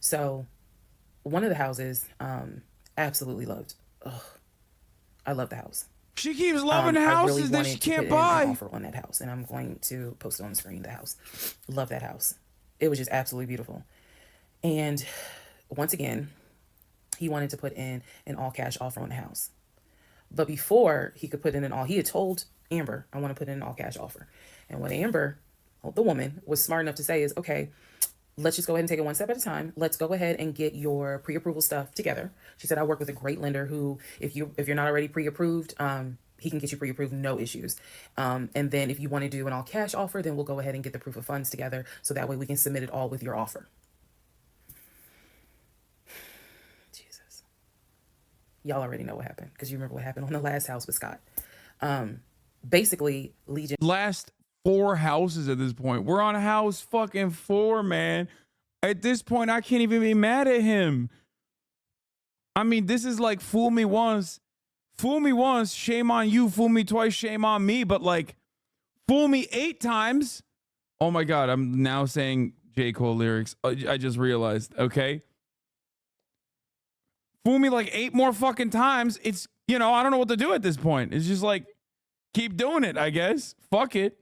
So one of the houses, absolutely loved. Ugh, I love the house. She keeps loving houses that she can't buy. An offer on that house, and I'm going to post it on the screen. The house, love that house. It was just absolutely beautiful. And once again, he wanted to put in an all-cash offer on the house. But before he could put in he had told Amber, I want to put in an all-cash offer. And what Amber, the woman, was smart enough to say is, okay, let's just go ahead and take it one step at a time. Let's go ahead and get your pre-approval stuff together. She said, I work with a great lender who, if you're not already pre-approved, he can get you pre-approved, no issues. And then if you want to do an all-cash offer, then we'll go ahead and get the proof of funds together, so that way we can submit it all with your offer. Jesus. Y'all already know what happened, because you remember what happened on the last house with Scott. Basically, Legion. Last 4 houses at this point. We're on house fucking 4, man. At this point, I can't even be mad at him. I mean, this is like fool me once, shame on you. Fool me twice, shame on me. But like, fool me 8 times. Oh my God, I'm now saying J. Cole lyrics. I just realized, okay? Fool me like 8 more fucking times. It's, I don't know what to do at this point. It's just like, keep doing it, I guess. Fuck it.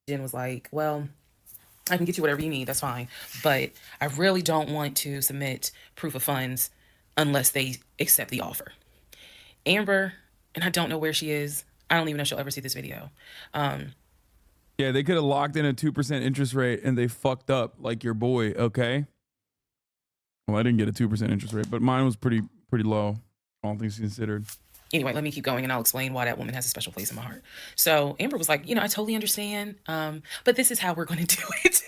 Jen was like, well, I can get you whatever you need. That's fine. But I really don't want to submit proof of funds unless they accept the offer. Amber, and I don't know where she is. I don't even know if she'll ever see this video. Yeah, they could have locked in a 2% interest rate and they fucked up like your boy, okay? Well, I didn't get a 2% interest rate, but mine was pretty low, all things considered. Anyway, let me keep going and I'll explain why that woman has a special place in my heart. So Amber was like, I totally understand, but this is how we're going to do it.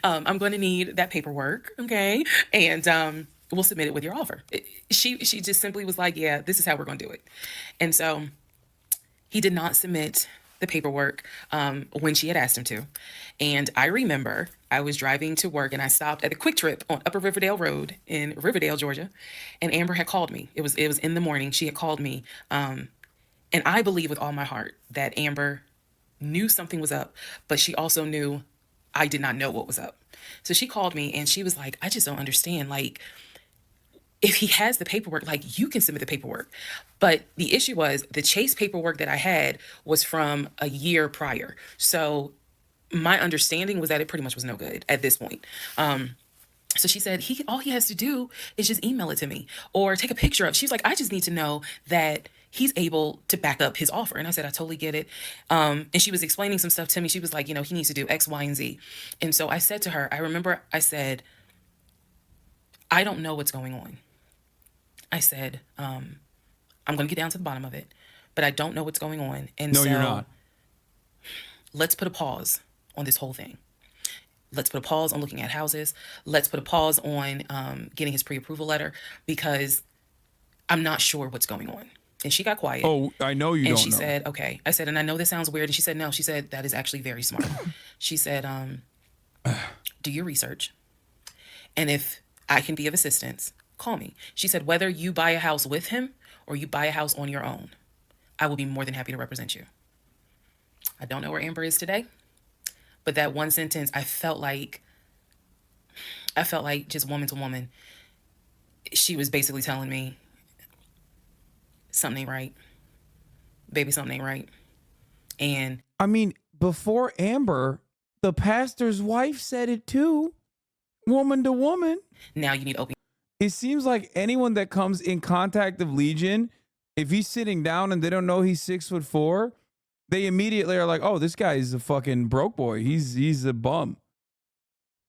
I'm going to need that paperwork, okay? And we'll submit it with your offer. She just simply was like, yeah, this is how we're going to do it. And so he did not submit the paperwork when she had asked him to. And I remember I was driving to work and I stopped at a Quick Trip on Upper Riverdale Road in Riverdale, Georgia. And Amber had called me. It was in the morning. She had called me. And I believe with all my heart that Amber knew something was up, but she also knew I did not know what was up. So she called me and she was like, I just don't understand. Like, if he has the paperwork, like, you can submit the paperwork. But the issue was the Chase paperwork that I had was from a year prior. So my understanding was that it pretty much was no good at this point. So she said, all he has to do is just email it to me or take a picture of. She was like, I just need to know that he's able to back up his offer. And I said, I totally get it. And she was explaining some stuff to me. She was like, he needs to do X, Y, and Z. And so I said to her, I remember I said, I don't know what's going on. I said, I'm going to get down to the bottom of it, but I don't know what's going on. And no, so you're not. Let's put a pause on this whole thing. Let's put a pause on looking at houses. Let's put a pause on getting his pre-approval letter because I'm not sure what's going on. And she got quiet. Oh, I know you don't know. And she said, okay. I said, and I know this sounds weird. And she said, no. She said, that is actually very smart. She said, do your research. And if I can be of assistance, call me. She said, whether you buy a house with him or you buy a house on your own, I will be more than happy to represent you. I don't know where Amber is today, but that one sentence, I felt like just woman to woman, she was basically telling me, something ain't right. Baby, something ain't right. And I mean, before Amber, the pastor's wife said it too, woman to woman. now you need open. It seems like anyone that comes in contact of Legion, if he's sitting down and they don't know he's 6'4", they immediately are like, "Oh, this guy is a fucking broke boy. He's a bum.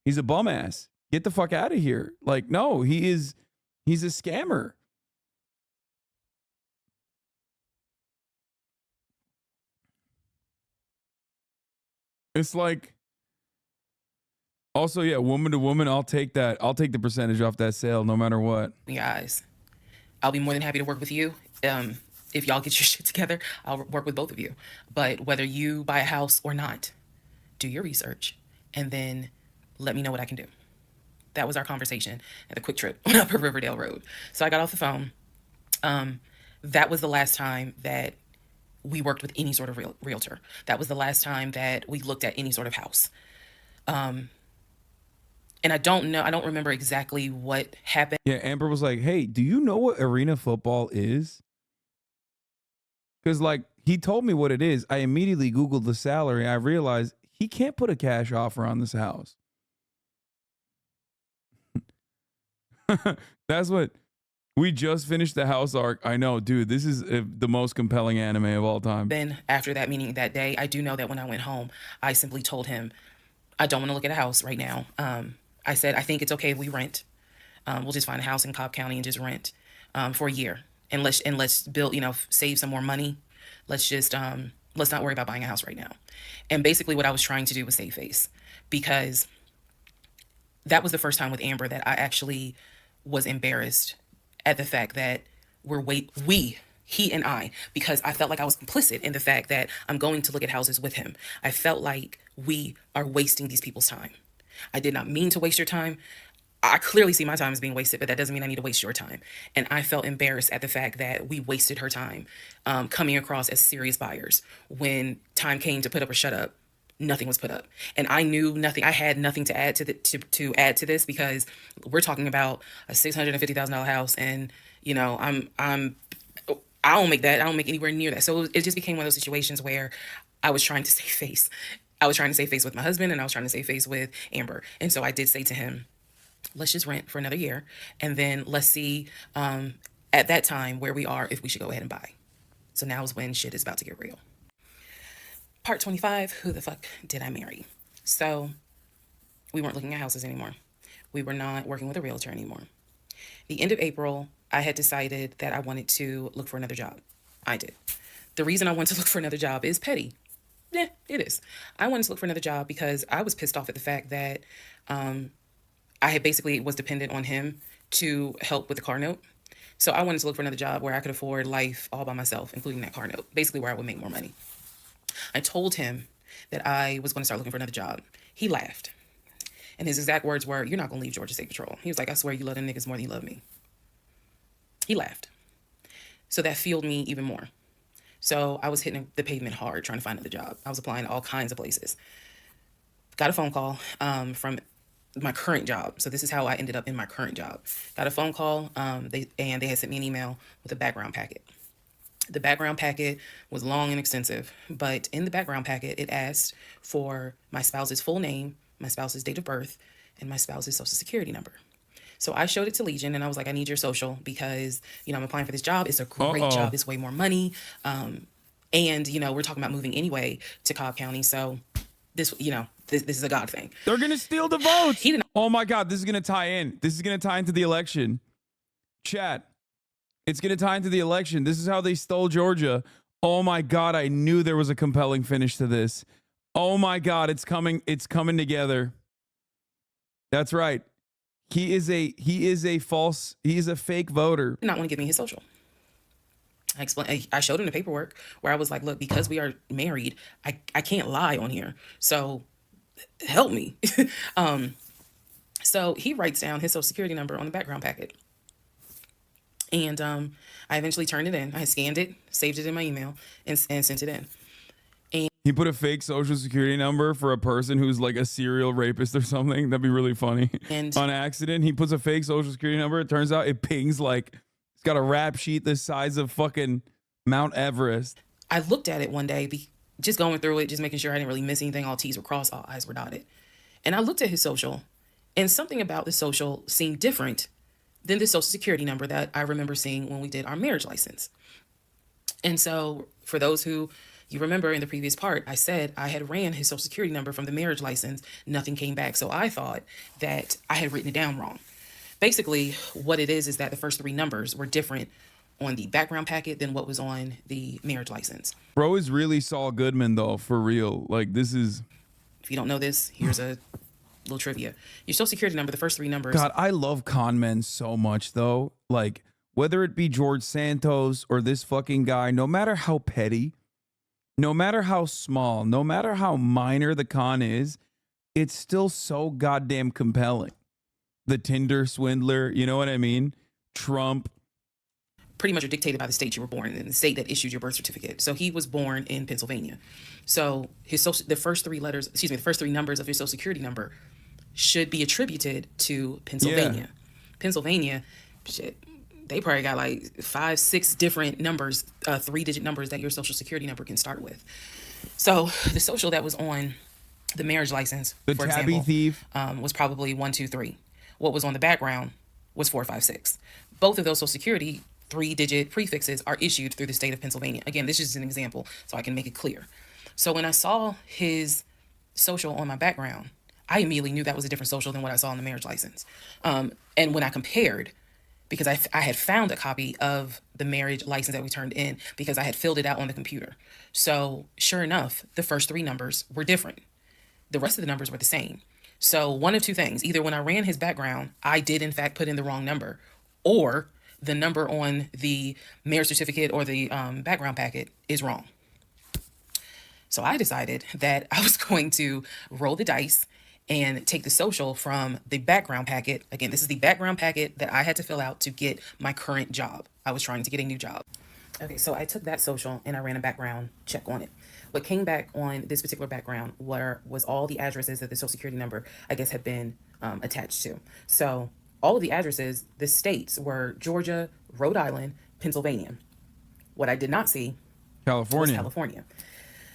He's a bum ass. Get the fuck out of here." Like, no, he's a scammer. It's like, also, yeah, woman to woman, I'll take that. I'll take the percentage off that sale no matter what. Your eyes. I'll be more than happy to work with you. If y'all get your shit together, I'll work with both of you. But whether you buy a house or not, do your research and then let me know what I can do. That was our conversation at the quick trip on Upper Riverdale Road. So I got off the phone. That was the last time that we worked with any sort of realtor. That was the last time that we looked at any sort of house. And I don't remember exactly what happened. Yeah, Amber was like, "Hey, do you know what arena football is?" Because, like, he told me what it is. I immediately Googled the salary. I realized he can't put a cash offer on this house. That's what we just finished the house arc. I know, dude, this is the most compelling anime of all time. Then after that meeting that day, I do know that when I went home, I simply told him, I don't want to look at a house right now. I said, I think it's okay if we rent. We'll just find a house in Cobb County and just rent for a year. And let's build, save some more money. Let's not worry about buying a house right now. And basically what I was trying to do was save face, because that was the first time with Amber that I actually was embarrassed at the fact that he and I, because I felt like I was complicit in the fact that I'm going to look at houses with him. I felt like we are wasting these people's time. I did not mean to waste your time. I clearly see my time as being wasted, but that doesn't mean I need to waste your time. And I felt embarrassed at the fact that we wasted her time coming across as serious buyers. When time came to put up or shut up, nothing was put up. And I knew nothing. I had nothing to add to add to this, because we're talking about a $650,000 house, and I don't make that. I don't make anywhere near that. So it just became one of those situations where I was trying to save face. I was trying to save face with my husband, and I was trying to save face with Amber. And so I did say to him, let's just rent for another year, and then let's see at that time where we are, if we should go ahead and buy. So now is when shit is about to get real. Part 25, who the fuck did I marry? So we weren't looking at houses anymore. We were not working with a realtor anymore. The end of April, I had decided that I wanted to look for another job. I did. The reason I wanted to look for another job is petty. Yeah, it is. I wanted to look for another job because I was pissed off at the fact that I had basically was dependent on him to help with the car note. So I wanted to look for another job where I could afford life all by myself, including that car note, basically where I would make more money. I told him that I was going to start looking for another job. He laughed. And his exact words were, "You're not going to leave Georgia State Patrol." He was like, "I swear you love them niggas more than you love me." He laughed. So that fueled me even more. So I was hitting the pavement hard trying to find another job. I was applying to all kinds of places. Got a phone call from my current job. So this is how I ended up in my current job. Got a phone call, they had sent me an email with a background packet. The background packet was long and extensive, but in the background packet, it asked for my spouse's full name, my spouse's date of birth, and my spouse's social security number. So I showed it to Legion, and I was like, I need your social because, I'm applying for this job. It's a great job. It's way more money. And, we're talking about moving anyway to Cobb County. So this, this is a God thing. They're going to steal the votes. He didn't. Oh my God, this is going to tie in. This is going to tie into the election. Chat, it's going to tie into the election. This is how they stole Georgia. Oh my God, I knew there was a compelling finish to this. Oh my God, it's coming together. That's right. He is a fake voter. Did not want to give me his social. I showed him the paperwork where I was like, look, because we are married, I can't lie on here. So help me. So he writes down his social security number on the background packet. And I eventually turned it in. I scanned it, saved it in my email, and sent it in. He put a fake social security number for a person who's like a serial rapist or something. That'd be really funny. And on accident, he puts a fake social security number. It turns out it pings like it's got a rap sheet the size of fucking Mount Everest. I looked at it one day, just going through it, just making sure I didn't really miss anything. All T's were crossed, all I's were dotted. And I looked at his social, and something about the social seemed different than the social security number that I remember seeing when we did our marriage license. And so for those who you remember in the previous part, I said I had ran his social security number from the marriage license. Nothing came back. So I thought that I had written it down wrong. Basically, what it is that the first three numbers were different on the background packet than what was on the marriage license. Bro is really Saul Goodman, though, for real. Like, this is... If you don't know this, here's a little trivia. Your social security number, the first three numbers... God, I love con men so much, though. Like, whether it be George Santos or this fucking guy, no matter how petty, no matter how small, no matter how minor the con is, it's still so goddamn compelling. The Tinder swindler, you know what I mean? Trump. Pretty much are dictated by the state you were born in, the state that issued your birth certificate. So he was born in Pennsylvania. So the first three numbers of his social security number should be attributed to Pennsylvania. Yeah. Pennsylvania, shit, they probably got like 5, 6 different numbers, 3-digit numbers that your social security number can start with. So the social that was on the marriage license, The for tabby example, thief. was probably 1, 2, 3. What was on the background was 4, 5, 6. Both of those social security 3-digit prefixes are issued through the state of Pennsylvania. Again, this is just an example so I can make it clear. So when I saw his social on my background, I immediately knew that was a different social than what I saw on the marriage license. And when I compared, because I had found a copy of the marriage license that we turned in because I had filled it out on the computer. So sure enough, the first 3 numbers were different. The rest of the numbers were the same. So one of two things, either when I ran his background, I did in fact put in the wrong number, or the number on the marriage certificate or the background packet is wrong. So I decided that I was going to roll the dice and take the social from the background packet. Again, this is the background packet that I had to fill out to get my current job. I was trying to get a new job. Okay, so I took that social and I ran a background check on it. What came back on this particular background was all the addresses that the social security number, I guess, had been attached to. So all of the addresses, the states were Georgia, Rhode Island, Pennsylvania. What I did not see California. was California.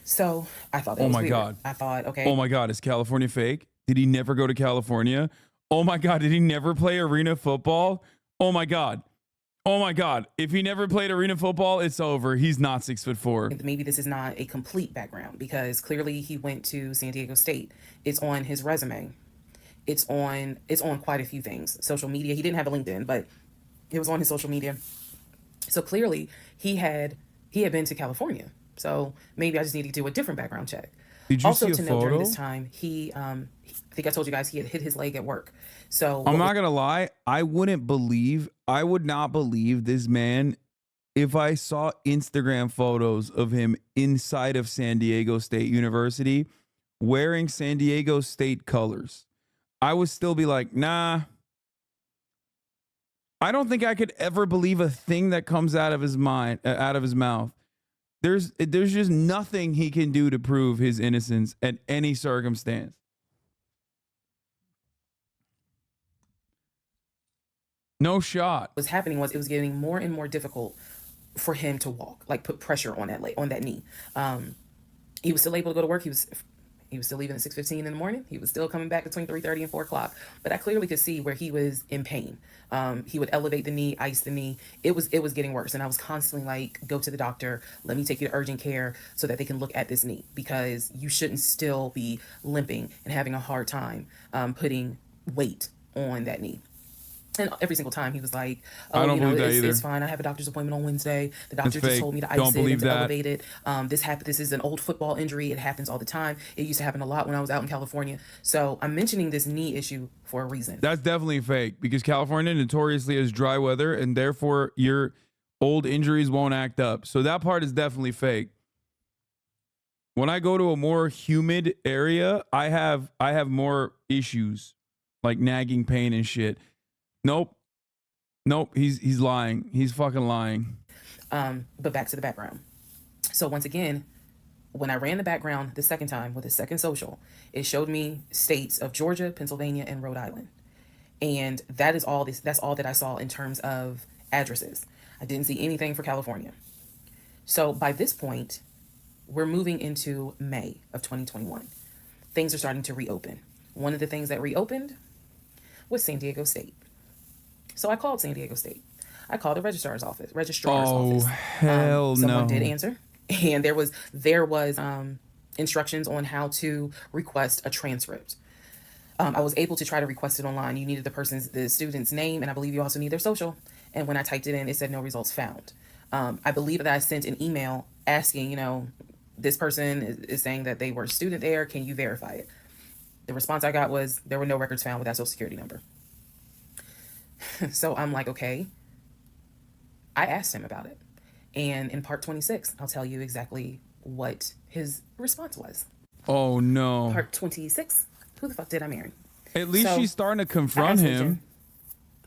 So I thought that was my weird. God. I thought, okay. Oh my God, is California fake? Did he never go to California? Oh my God, did he never play arena football? Oh my God. Oh my God. If he never played arena football, it's over. He's not 6'4". Maybe this is not a complete background because clearly he went to San Diego State. It's on his resume. It's on quite a few things. Social media. He didn't have a LinkedIn, but it was on his social media. So clearly he had been to California. So maybe I just need to do a different background check. Did you also see a to photo? note during this time, I think I told you guys he had hit his leg at work. So I'm not gonna lie, I would not believe this man if I saw Instagram photos of him inside of San Diego State University wearing San Diego State colors. I would still be like, nah. I don't think I could ever believe a thing that comes out of his mouth. There's just nothing he can do to prove his innocence at any circumstance. No shot. What was happening was it was getting more and more difficult for him to walk, like put pressure on that knee. He was still able to go to work. He was still leaving at 6:15 in the morning. He was still coming back between 3:30 and 4 o'clock. But I clearly could see where he was in pain. He would elevate the knee, ice the knee. It was getting worse. And I was constantly like, go to the doctor. Let me take you to urgent care so that they can look at this knee because you shouldn't still be limping and having a hard time putting weight on that knee. And every single time he was like, I oh, don't believe that it's, either. it's fine. I have a doctor's appointment on Wednesday. The It's doctor just fake. told me to Don't ice it believe and to that. elevate it. This is an old football injury. It happens all the time. It used to happen a lot when I was out in California. So I'm mentioning this knee issue for a reason. That's definitely fake because California notoriously has dry weather and therefore your old injuries won't act up. So that part is definitely fake. When I go to a more humid area, I have more issues like nagging pain and shit. Nope. He's lying. He's fucking lying. But back to the background. So once again, when I ran the background the second time with the second social, it showed me states of Georgia, Pennsylvania, and Rhode Island. And that's all that I saw in terms of addresses. I didn't see anything for California. So by this point, we're moving into May of 2021. Things are starting to reopen. One of the things that reopened was San Diego State. So I called San Diego State. I called the registrar's office. Oh, hell Someone no. did answer, and there was instructions on how to request a transcript. I was able to try to request it online. You needed the student's name, and I believe you also need their social. And when I typed it in, it said no results found. I believe that I sent an email asking, this person is saying that they were a student there. Can you verify it? The response I got was there were no records found with that social security number. So I'm like, okay. I asked him about it. And in part 26, I'll tell you exactly what his response was. Oh, no. Part 26, who the fuck did I marry? At least So, she's starting to I confront asked him.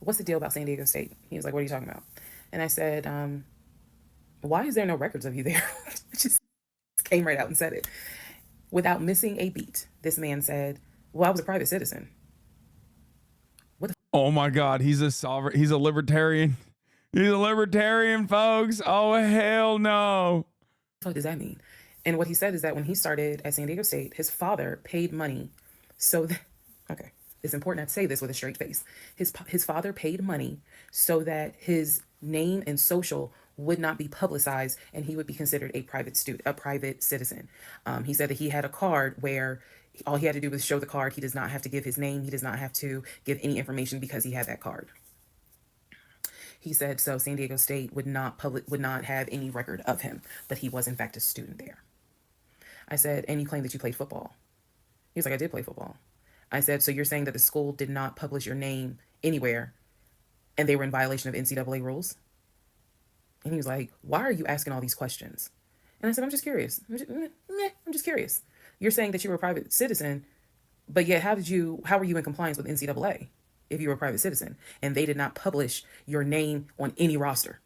what's the deal about San Diego State? He was like, what are you talking about? And I said, why is there no records of you there? Just came right out and said it. Without missing a beat, this man said, well, I was a private citizen. Oh my God, he's a libertarian. He's a libertarian, folks. Oh, hell no. What the fuck does that mean? And what he said is that when he started at San Diego State, his father paid money so that, okay, it's important to say this with a straight face. His father paid money so that his name and social would not be publicized and he would be considered a private citizen. He said that he had a card where all he had to do was show the card. He does not have to give his name. He does not have to give any information because he had that card. He said so San Diego State would not have any record of him, but he was in fact a student there. I said, and you claim that you played football. He was like, I did play football. I said, so you're saying that the school did not publish your name anywhere and they were in violation of NCAA rules? And he was like, why are you asking all these questions? And I said, I'm just curious. I'm just curious. You're saying that you were a private citizen, but yet how were you in compliance with NCAA if you were a private citizen and they did not publish your name on any roster?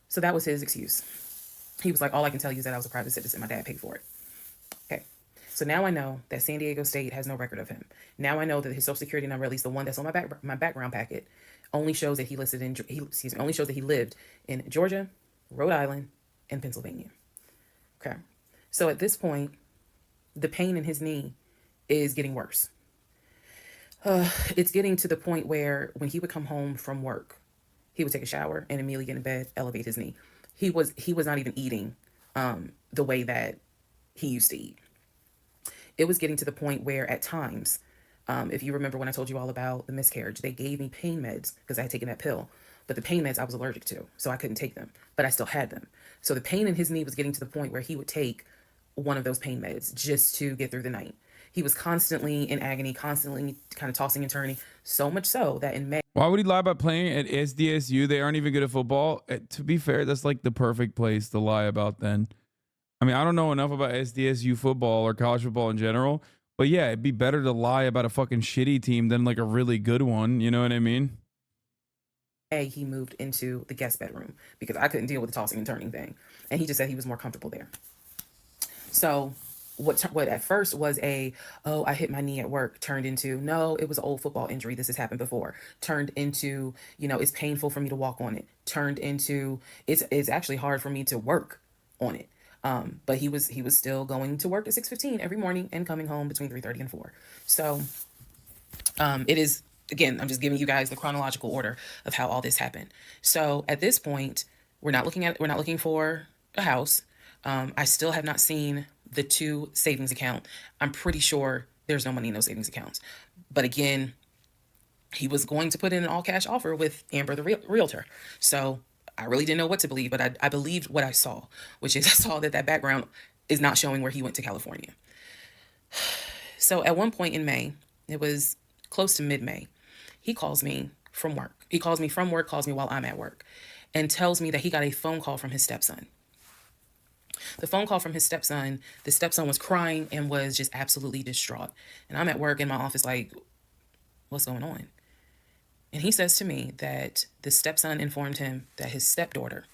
So that was his excuse. He was like, all I can tell you is that I was a private citizen. My dad paid for it. Okay. So now I know that San Diego State has no record of him. Now I know that his social security number, at least the one that's on my background packet, only shows that he lived in Georgia, Rhode Island, and Pennsylvania. Okay. So at this point, the pain in his knee is getting worse. It's getting to the point where when he would come home from work, he would take a shower and immediately get in bed, elevate his knee. He was not even eating the way that he used to eat. It was getting to the point where at times, if you remember when I told you all about the miscarriage, they gave me pain meds because I had taken that pill. But the pain meds I was allergic to, so I couldn't take them, but I still had them. So the pain in his knee was getting to the point where he would take one of those pain meds just to get through the night. He was constantly in agony, constantly kind of tossing and turning, so much so that in May... Why would he lie about playing at SDSU? They aren't even good at football. To be fair, that's like the perfect place to lie about then. I mean, I don't know enough about SDSU football or college football in general, but yeah, it'd be better to lie about a fucking shitty team than like a really good one. You know what I mean? He moved into the guest bedroom because I couldn't deal with the tossing and turning thing. And he just said he was more comfortable there. So what at first was I hit my knee at work turned into, no, it was an old football injury. This has happened before. Turned into, it's painful for me to walk on it. Turned into, it's actually hard for me to work on it. But he was still going to work at 6:15 every morning and coming home between 3:30 and 4. So it is, again, I'm just giving you guys the chronological order of how all this happened. So at this point, we're not looking for a house. I still have not seen the 2 savings account. I'm pretty sure there's no money in those savings accounts. But again, he was going to put in an all-cash offer with Amber, the realtor. So I really didn't know what to believe, but I believed what I saw, which is I saw that background is not showing where he went to California. So at one point in May, it was close to mid-May, he calls me from work. He calls me from work, calls me while I'm at work, and tells me that he got a phone call from his stepson. The phone call from his stepson, the stepson was crying and was just absolutely distraught. And I'm at work in my office like, what's going on? And he says to me that the stepson informed him that his stepdaughter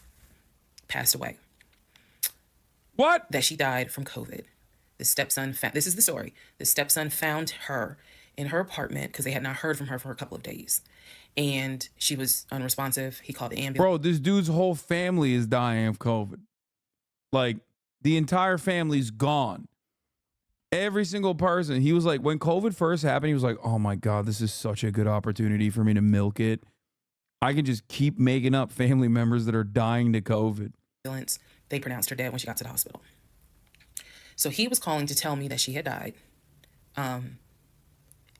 passed away. What? That she died from COVID. The stepson, this is the story. The stepson found her in her apartment because they had not heard from her for a couple of days. And she was unresponsive. He called the ambulance. Bro, this dude's whole family is dying of COVID. Like, the entire family's gone. Every single person. He was like, when COVID first happened, he was like, oh my God, this is such a good opportunity for me to milk it. I can just keep making up family members that are dying to COVID. They pronounced her dead when she got to the hospital. So he was calling to tell me that she had died. And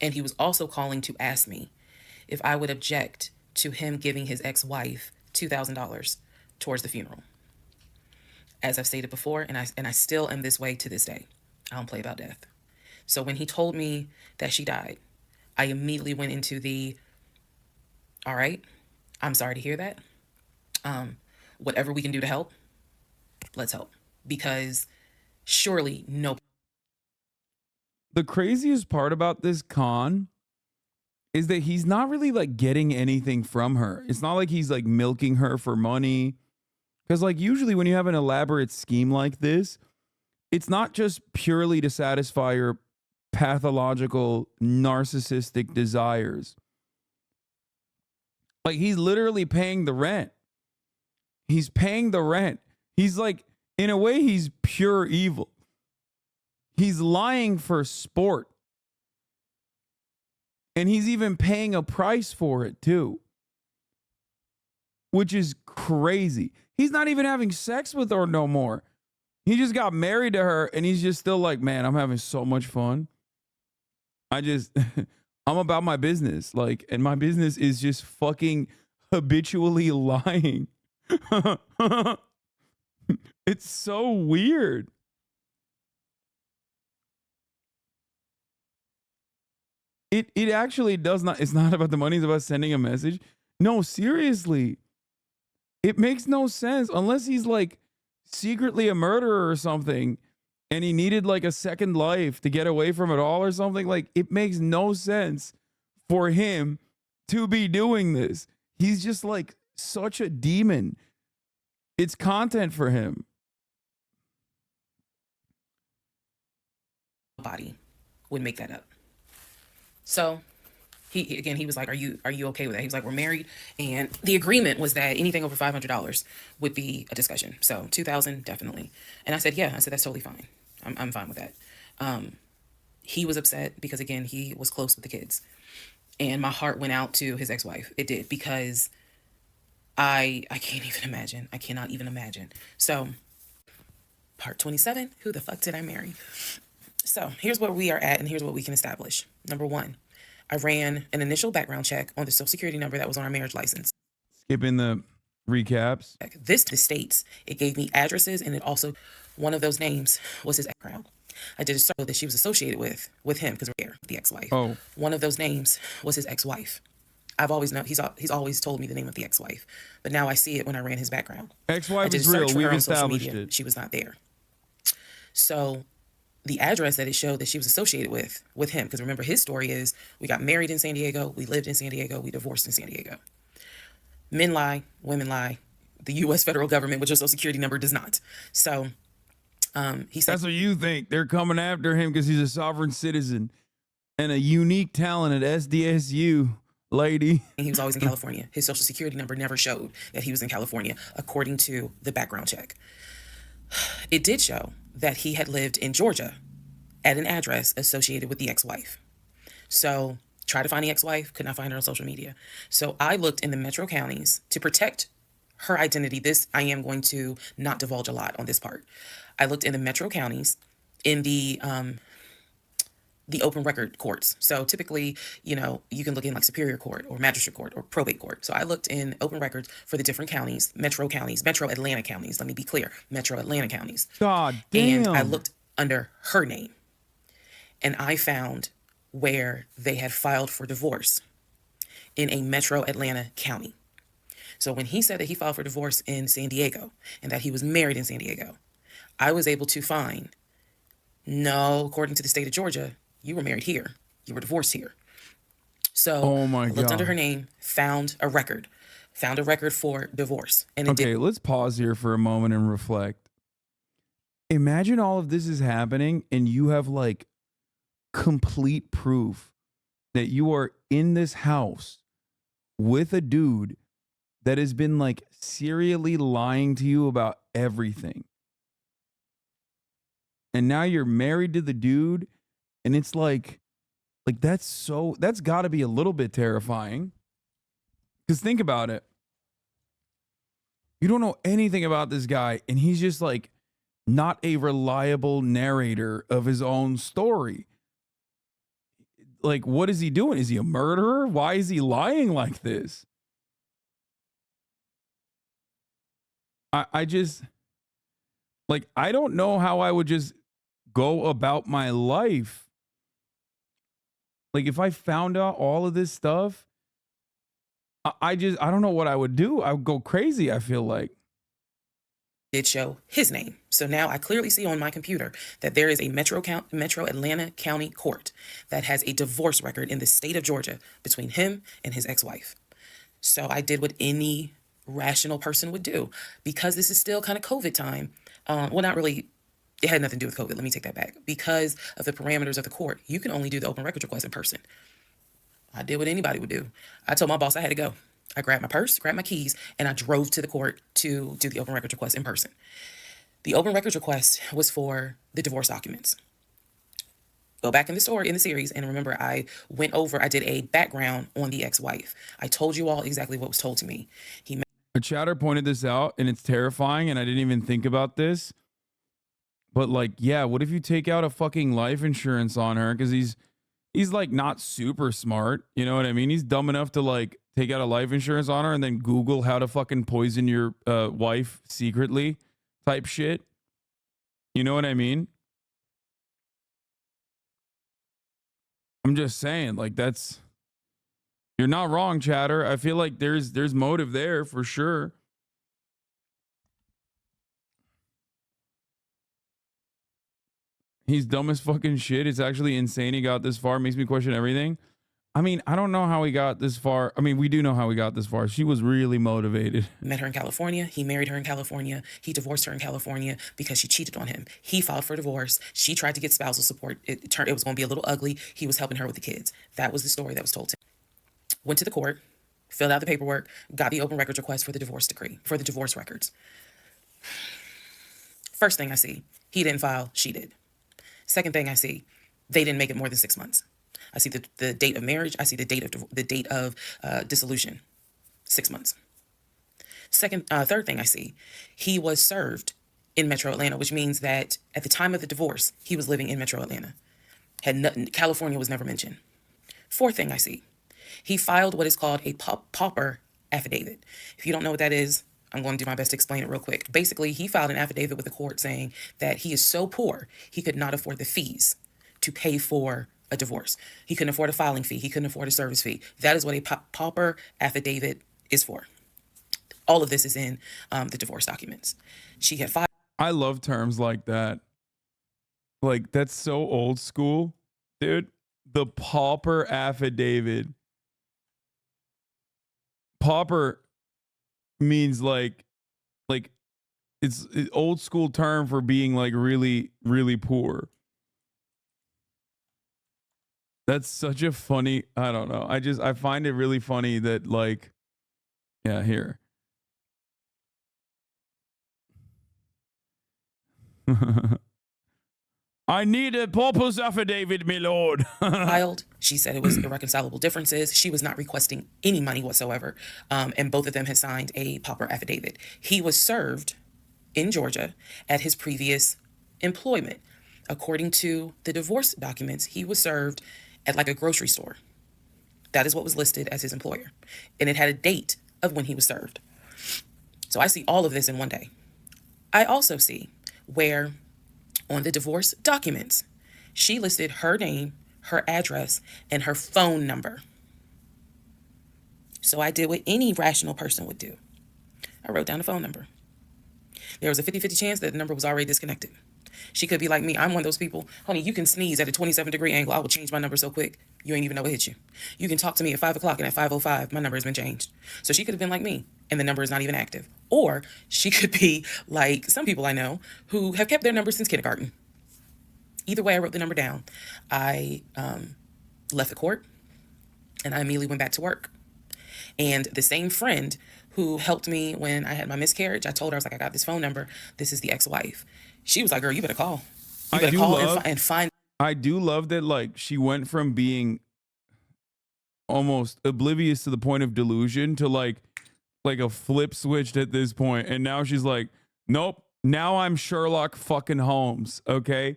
he was also calling to ask me if I would object to him giving his ex-wife $2,000 towards the funeral. As I've stated before, and I still am this way to this day. I don't play about death. So when he told me that she died, I immediately went into all right, I'm sorry to hear that. Whatever we can do to help, let's help. Because surely no. The craziest part about this con is that he's not really like getting anything from her. It's not like he's like milking her for money. Because like usually when you have an elaborate scheme like this, it's not just purely to satisfy your pathological narcissistic desires. Like he's literally paying the rent. He's paying the rent. He's like, in a way, he's pure evil. He's lying for sport. And he's even paying a price for it too. Which is crazy. He's not even having sex with her no more. He just got married to her and he's just still like, man, I'm having so much fun. I'm about my business. Like, and my business is just fucking habitually lying. It's so weird. It actually does not, it's not about the money, it's about sending a message. No, seriously. It makes no sense unless he's like secretly a murderer or something and he needed like a second life to get away from it all or something. Like, it makes no sense for him to be doing this. He's just like such a demon. It's content for him. Body would make that up. So he was like, are you okay with that? He was like, we're married, and the agreement was that anything over $500 would be a discussion. So $2,000 definitely. And I said, yeah. I said, that's totally fine. I'm fine with that. He was upset because again, he was close with the kids, and my heart went out to his ex-wife. It did, because I can't even imagine. I cannot even imagine. So part 27, who the fuck did I marry? So here's where we are at, and here's what we can establish. Number one, I ran an initial background check on the social security number that was on our marriage license. Skipping the recaps. The states, it gave me addresses, and it also, one of those names was his background. I did a search that she was associated with him, because we're there, the ex-wife. Oh. One of those names was his ex-wife. I've always known, he's always told me the name of the ex-wife, but now I see it when I ran his background. Ex-wife is real. We've established it. She was not there. So the address that it showed that she was associated with him, because remember, his story is we got married in San Diego, we lived in San Diego, we divorced in San Diego. Men lie, women lie. The U.S. federal government, with your social security number, does not. So he said, that's what you think. They're coming after him because he's a sovereign citizen and a unique talent at SDSU, lady. he was always in California. His social security number never showed that he was in California, according to the background check. It did show that he had lived in Georgia at an address associated with the ex-wife. So tried to find the ex-wife, could not find her on social media. So I looked in the metro counties to protect her identity. This, I am going to not divulge a lot on this part. I looked in the metro counties, in the the open record courts. So typically, you know, you can look in like Superior Court or Magistrate Court or Probate Court. So I looked in open records for the different counties, metro Atlanta counties. Let me be clear, metro Atlanta counties. God And I damn. looked under her name, and I found where they had filed for divorce in a metro Atlanta county. So when he said that he filed for divorce in San Diego and that he was married in San Diego, I was able to find, no, according to the state of Georgia, you were married here. You were divorced here. So Oh my I looked under God. her name, found a record for divorce. And it Okay, let's pause here for a moment and reflect. Imagine all of this is happening and you have like complete proof that you are in this house with a dude that has been like serially lying to you about everything. And now you're married to the dude, and it's like that's got to be a little bit terrifying. Cuz think about it. You don't know anything about this guy, and he's just like not a reliable narrator of his own story. Like, what is he doing? Is he a murderer? Why is he lying like this? I just, like, I don't know how I would just go about my life. Like, if I found out all of this stuff, I don't know what I would do. I would go crazy, I feel like. did show his name. So now I clearly see on my computer that there is a metro Atlanta County Court that has a divorce record in the state of Georgia between him and his ex-wife. So I did what any rational person would do. Because this is still kind of COVID time, well, not really, it had nothing to do with COVID, let me take that back. Because of the parameters of the court, you can only do the open records request in person. I did what anybody would do. I told my boss I had to go. I grabbed my purse, grabbed my keys, and I drove to the court to do the open records request in person. The open records request was for the divorce documents. Go back in the story, in the series, and remember I did a background on the ex-wife. I told you all exactly what was told to me. A chatter pointed this out, and it's terrifying, and I didn't even think about this. But like, yeah, what if you take out a fucking life insurance on her? Because he's like not super smart. You know what I mean? He's dumb enough to like take out a life insurance on her and then Google how to fucking poison your wife secretly type shit. You know what I mean? I'm just saying, like, you're not wrong, chatter. I feel like there's motive there for sure. He's dumb as fucking shit. It's actually insane he got this far. Makes me question everything. I mean, I don't know how he got this far. I mean, we do know how he got this far. She was really motivated. Met her in California. He married her in California. He divorced her in California because she cheated on him. He filed for divorce. She tried to get spousal support. It was going to be a little ugly. He was helping her with the kids. That was the story that was told to him. Went to the court, filled out the paperwork, got the open records request for the divorce decree, for the divorce records. First thing I see, he didn't file, she did. Second thing I see, they didn't make it more than 6 months. I see the date of marriage. I see the date of dissolution, 6 months. Third thing I see, he was served in Metro Atlanta, which means that at the time of the divorce, he was living in Metro Atlanta. California was never mentioned. Fourth thing I see, he filed what is called a pauper affidavit. If you don't know what that is, I'm going to do my best to explain it real quick. Basically, he filed an affidavit with the court saying that he is so poor, he could not afford the fees to pay for a divorce. He couldn't afford a filing fee. He couldn't afford a service fee. That is what a pauper affidavit is for. All of this is in the divorce documents. She had filed. I love terms like that. Like, that's so old school, dude. The pauper affidavit. Pauper means like it's an old school term for being like really, really poor. That's such a funny, I don't know. I find it really funny that like, yeah, here. I need a pauper's affidavit, my lord. Filed. She said it was irreconcilable differences. She was not requesting any money whatsoever. And both of them had signed a pauper affidavit. He was served in Georgia at his previous employment. According to the divorce documents, he was served at like a grocery store. That is what was listed as his employer. And it had a date of when he was served. So I see all of this in one day. I also see where on the divorce documents, she listed her name, her address, and her phone number. So I did what any rational person would do. I wrote down the phone number. There was a 50-50 chance that the number was already disconnected. She could be like me. I'm one of those people, honey, you can sneeze at a 27-degree angle. I will change my number so quick, you ain't even know what hit you. You can talk to me at 5 o'clock, and at 5:05, my number has been changed. So she could have been like me, and the number is not even active. Or she could be like some people I know who have kept their number since kindergarten. Either way, I wrote the number down. I left the court, and I immediately went back to work. And the same friend who helped me when I had my miscarriage, I told her, I was like, I got this phone number. This is the ex-wife. She was like, girl, you better call. You better call and find. I do love that, like, she went from being almost oblivious to the point of delusion to like a flip switched at this point. And now she's like, nope, now I'm Sherlock fucking Holmes. Okay.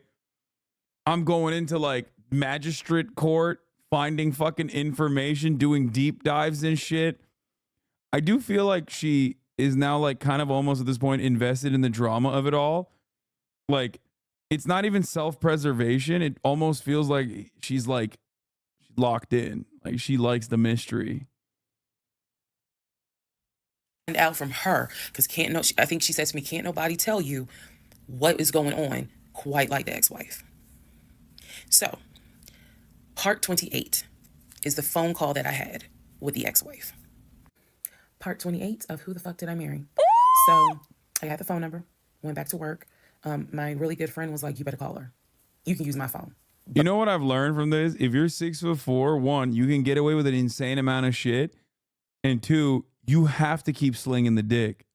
I'm going into like magistrate court, finding fucking information, doing deep dives and shit. I do feel like she is now like kind of almost at this point invested in the drama of it all. Like, it's not even self-preservation. It almost feels like she's like locked in. Like, she likes the mystery. And out from her, because I think she said to me, can't nobody tell you what is going on quite like the ex-wife. So, part 28 is the phone call that I had with the ex-wife. Part 28 of Who the Fuck Did I Marry? So, I got the phone number, went back to work. My really good friend was like, you better call her. You can use my phone. You know what I've learned from this? If you're 6'4", 1, you can get away with an insane amount of shit. And 2, you have to keep slinging the dick.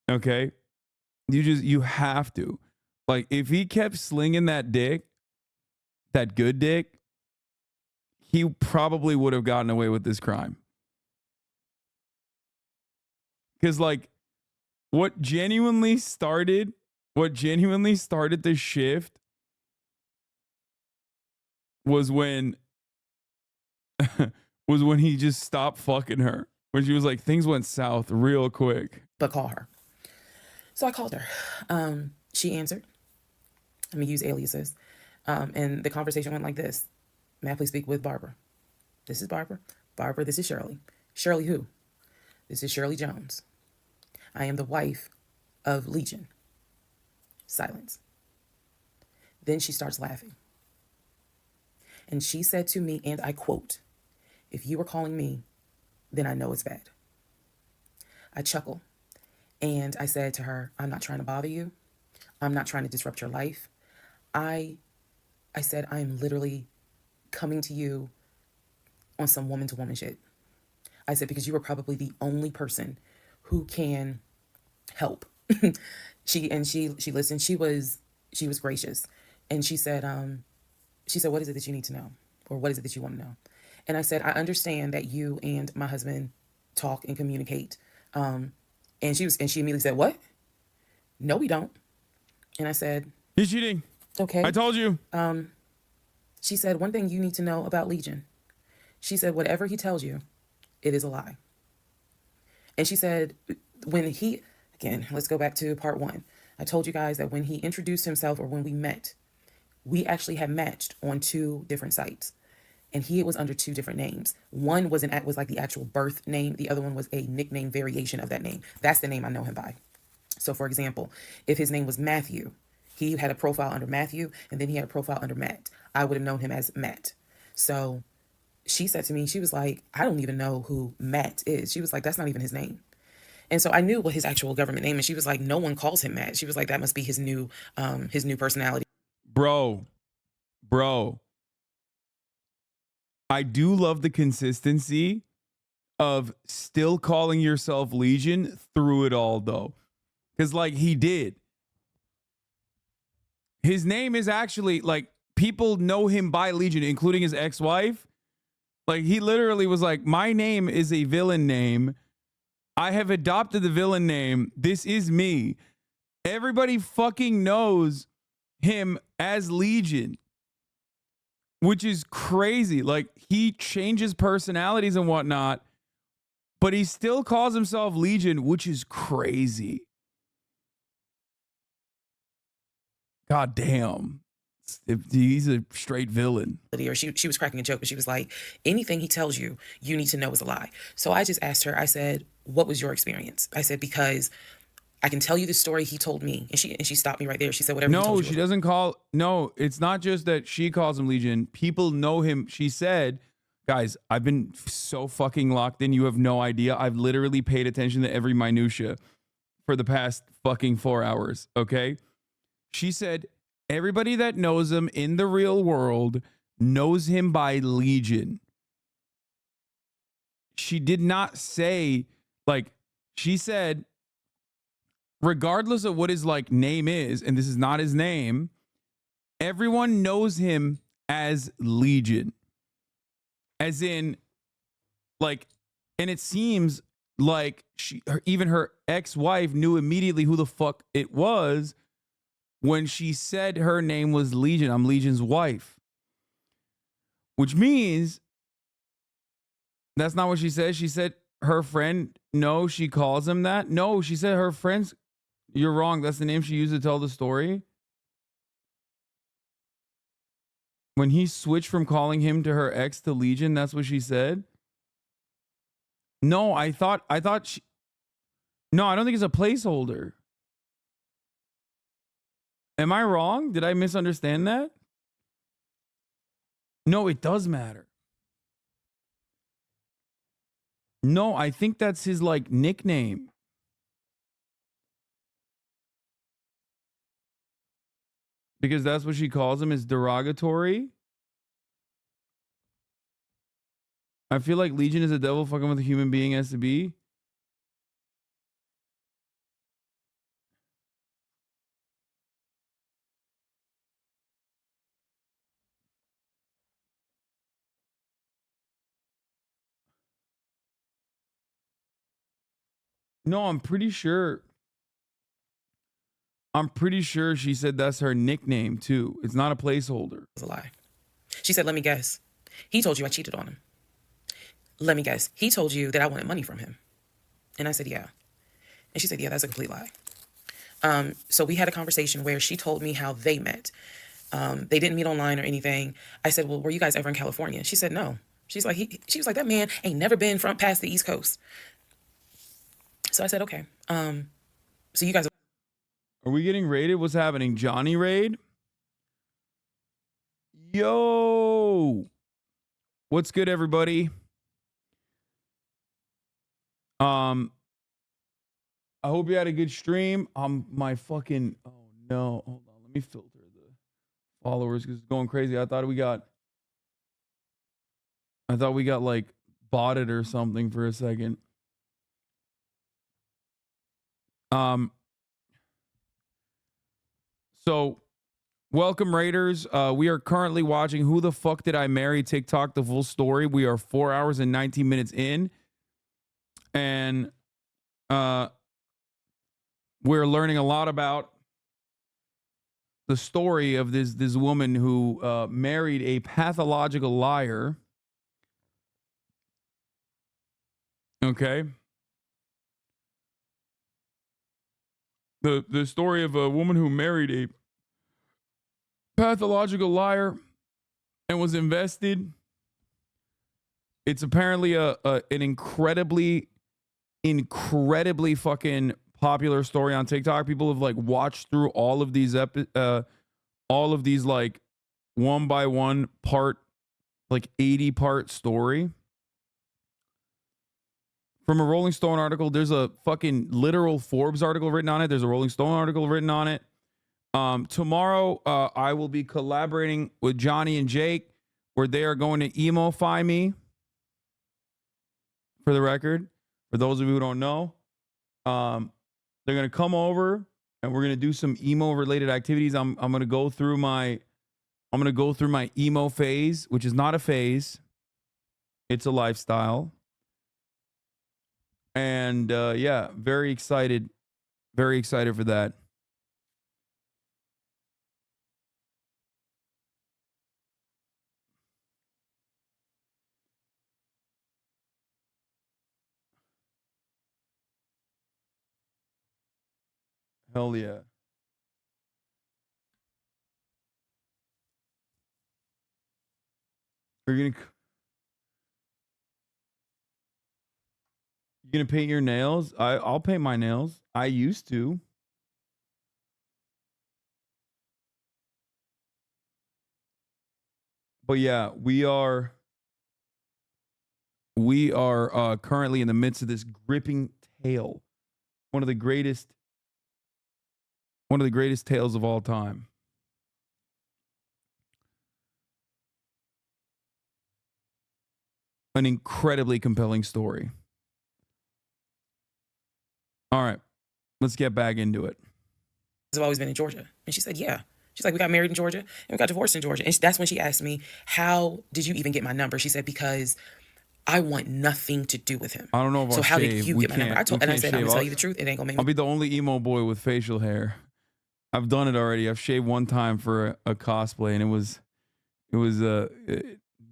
Okay? You have to. Like, if he kept slinging that dick, that good dick, he probably would have gotten away with this crime. Because, like, what genuinely started the shift was when he just stopped fucking her. When she was like, things went south real quick. But call her. So I called her. She answered. I'm gonna use aliases. And the conversation went like this. May I please speak with Barbara? This is Barbara. Barbara, this is Shirley. Shirley who? This is Shirley Jones. I am the wife of Legion. Silence. Then she starts laughing. And she said to me, and I quote, if you were calling me, then I know it's bad. I chuckle. And I said to her, I'm not trying to bother you. I'm not trying to disrupt your life. I said, I am literally coming to you on some woman-to-woman shit. I said, because you are probably the only person who can help. She listened. She was gracious. And she said, what is it that you need to know? Or what is it that you want to know? And I said, I understand that you and my husband talk and communicate. And she immediately said, what? No, we don't. And I said, he's cheating. Okay. I told you. She said, one thing you need to know about Legion. She said, whatever he tells you, it is a lie. And she said, again, let's go back to part 1. I told you guys that when he introduced himself or when we met, we actually had matched on 2 different sites. And he was under 2 different names. One was like the actual birth name. The other one was a nickname variation of that name. That's the name I know him by. So for example, if his name was Matthew, he had a profile under Matthew, and then he had a profile under Matt. I would have known him as Matt. So she said to me, she was like, I don't even know who Matt is. She was like, that's not even his name. And so I knew what his actual government name is. She was like, no one calls him Matt. She was like, that must be his new personality. Bro. I do love the consistency of still calling yourself Legion through it all, though. Because, like, he did. His name is actually, like, people know him by Legion, including his ex-wife. Like, he literally was like, my name is a villain name. I have adopted the villain name. This is me. Everybody fucking knows him as Legion, which is crazy. Like, he changes personalities and whatnot, but he still calls himself Legion, which is crazy. God damn. He's a straight villain. Or she was cracking a joke, but she was like, anything he tells you, you need to know is a lie. So I just asked her, I said, what was your experience? I said, because I can tell you the story he told me. And she stopped me right there. She said, whatever he told No, you. she doesn't call. No, it's not just that she calls him Legion. People know him. She said, guys, I've been so fucking locked in. You have no idea. I've literally paid attention to every minutia for the past fucking 4 hours. Okay. She said, everybody that knows him in the real world knows him by Legion. She did not say, like, she said, regardless of what his like name is, and this is not his name, everyone knows him as Legion. As in, like, and it seems like even her ex-wife knew immediately who the fuck it was when she said her name was Legion. I'm Legion's wife. Which means that's not what she said. She said her friend, no, she calls him that. No, she said her friends. You're wrong. That's the name she used to tell the story. When he switched from calling him to her ex to Legion, that's what she said. No, I thought she, no, I don't think it's a placeholder. Am I wrong? Did I misunderstand that? No, it does matter. No, I think that's his like nickname. Because that's what she calls him, is derogatory. I feel like Legion is a devil fucking with a human being has to be. No, I'm pretty sure she said that's her nickname too. It's not a placeholder. It's a lie. She said, let me guess. He told you I cheated on him. Let me guess. He told you that I wanted money from him. And I said, yeah. And she said, yeah, that's a complete lie. So we had a conversation where she told me how they met. They didn't meet online or anything. I said, well, were you guys ever in California? She said, no. She was like, that man ain't never been past the East Coast. So I said, okay. So you guys Are we getting raided? What's happening? Johnny raid? Yo. What's good, everybody? I hope you had a good stream. My fucking, oh no. Hold on. Let me filter the followers because it's going crazy. I thought we got like botted or something for a second. So welcome, Raiders. We are currently watching Who the Fuck Did I Marry TikTok, the full story. We are 4 hours and 19 minutes in. And we're learning a lot about the story of this woman who married a pathological liar. Okay. The story of a woman who married a pathological liar and was invested. It's apparently an incredibly fucking popular story on TikTok. People have like watched through all of these like one by one part, like 80-part story. From a Rolling Stone article, there's a fucking literal Forbes article written on it. There's a Rolling Stone article written on it. Tomorrow, I will be collaborating with Johnny and Jake, where they are going to emo-fy me. For the record, for those of you who don't know, they're gonna come over and we're gonna do some emo-related activities. I'm gonna go through my emo phase, which is not a phase; it's a lifestyle. And yeah, very excited for that. Hell yeah. You're gonna paint your nails? I'll paint my nails. I used to. But yeah, we are currently in the midst of this gripping tale. One of the greatest tales of all time. An incredibly compelling story. All right, let's get back into it. I've always been in Georgia. And she said, yeah. She's like, we got married in Georgia and we got divorced in Georgia. And that's when she asked me, how did you even get my number? She said, because I want nothing to do with him. I don't know if So I'll how shave. did you get my number? I said, I'm gonna tell you the truth. It ain't gonna make me. I'll be the only emo boy with facial hair. I've done it already. I've shaved one time for a cosplay, and it was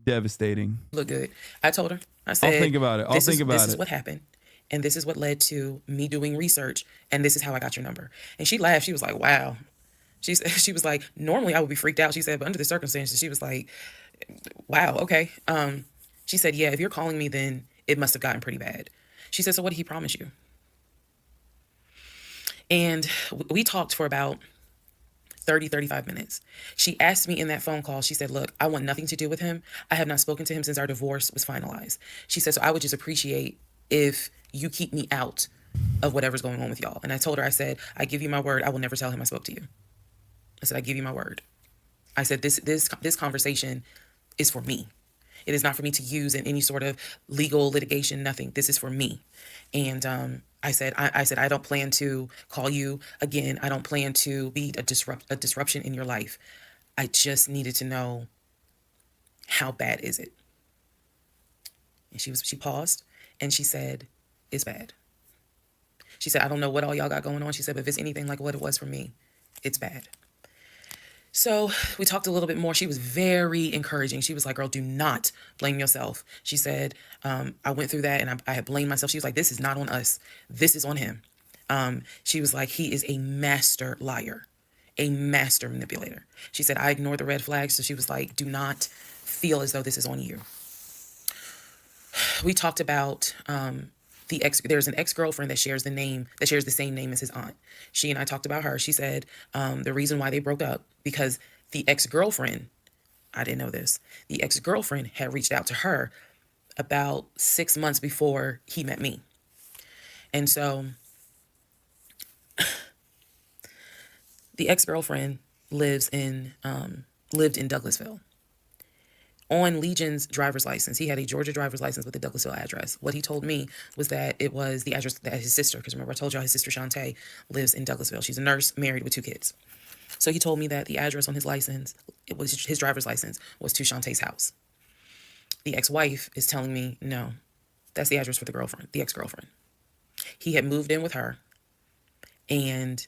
devastating. Look good. I told her. I said, I'll think about it. This is what happened, and this is what led to me doing research, and this is how I got your number. And she laughed. She was like, wow. She was like, normally I would be freaked out. She said, but under the circumstances, she was like, wow, okay. She said, yeah, if you're calling me, then it must have gotten pretty bad. She said, so what did he promise you? And we talked for about 35 minutes. She asked me in that phone call, she said, look, I want nothing to do with him. I have not spoken to him since our divorce was finalized. She said, so I would just appreciate if you keep me out of whatever's going on with y'all. And I told her, I said, I give you my word, I will never tell him I spoke to you. I said, I give you my word. I said, this conversation is for me. It is not for me to use in any sort of legal litigation, nothing. This is for me. And I said, I don't plan to call you again. I don't plan to be a disruption in your life. I just needed to know, how bad is it? And she paused and she said, it's bad. She said, I don't know what all y'all got going on. She said, but if it's anything like what it was for me, it's bad. So we talked a little bit more. She was very encouraging. She was like, girl, do not blame yourself. She said, I went through that and I had blamed myself. She was like, this is not on us. This is on him. She was like, he is a master liar, a master manipulator. She said, I ignored the red flags. So she was like, do not feel as though this is on you. We talked about there's an ex-girlfriend that shares the same name as his aunt. She and I talked about her. She said the reason why they broke up, because the ex-girlfriend, I didn't know this, the ex-girlfriend had reached out to her about 6 months before he met me. And so the ex-girlfriend lived in Douglasville. On Legion's driver's license, he had a Georgia driver's license with a Douglasville address. What he told me was that it was the address that his sister, because remember I told y'all his sister Shantae lives in Douglasville. She's a nurse, married with 2 kids. So he told me that the address on his license, it was his driver's license, was to Shantae's house. The ex-wife is telling me, no, that's the address for the ex-girlfriend. He had moved in with her, and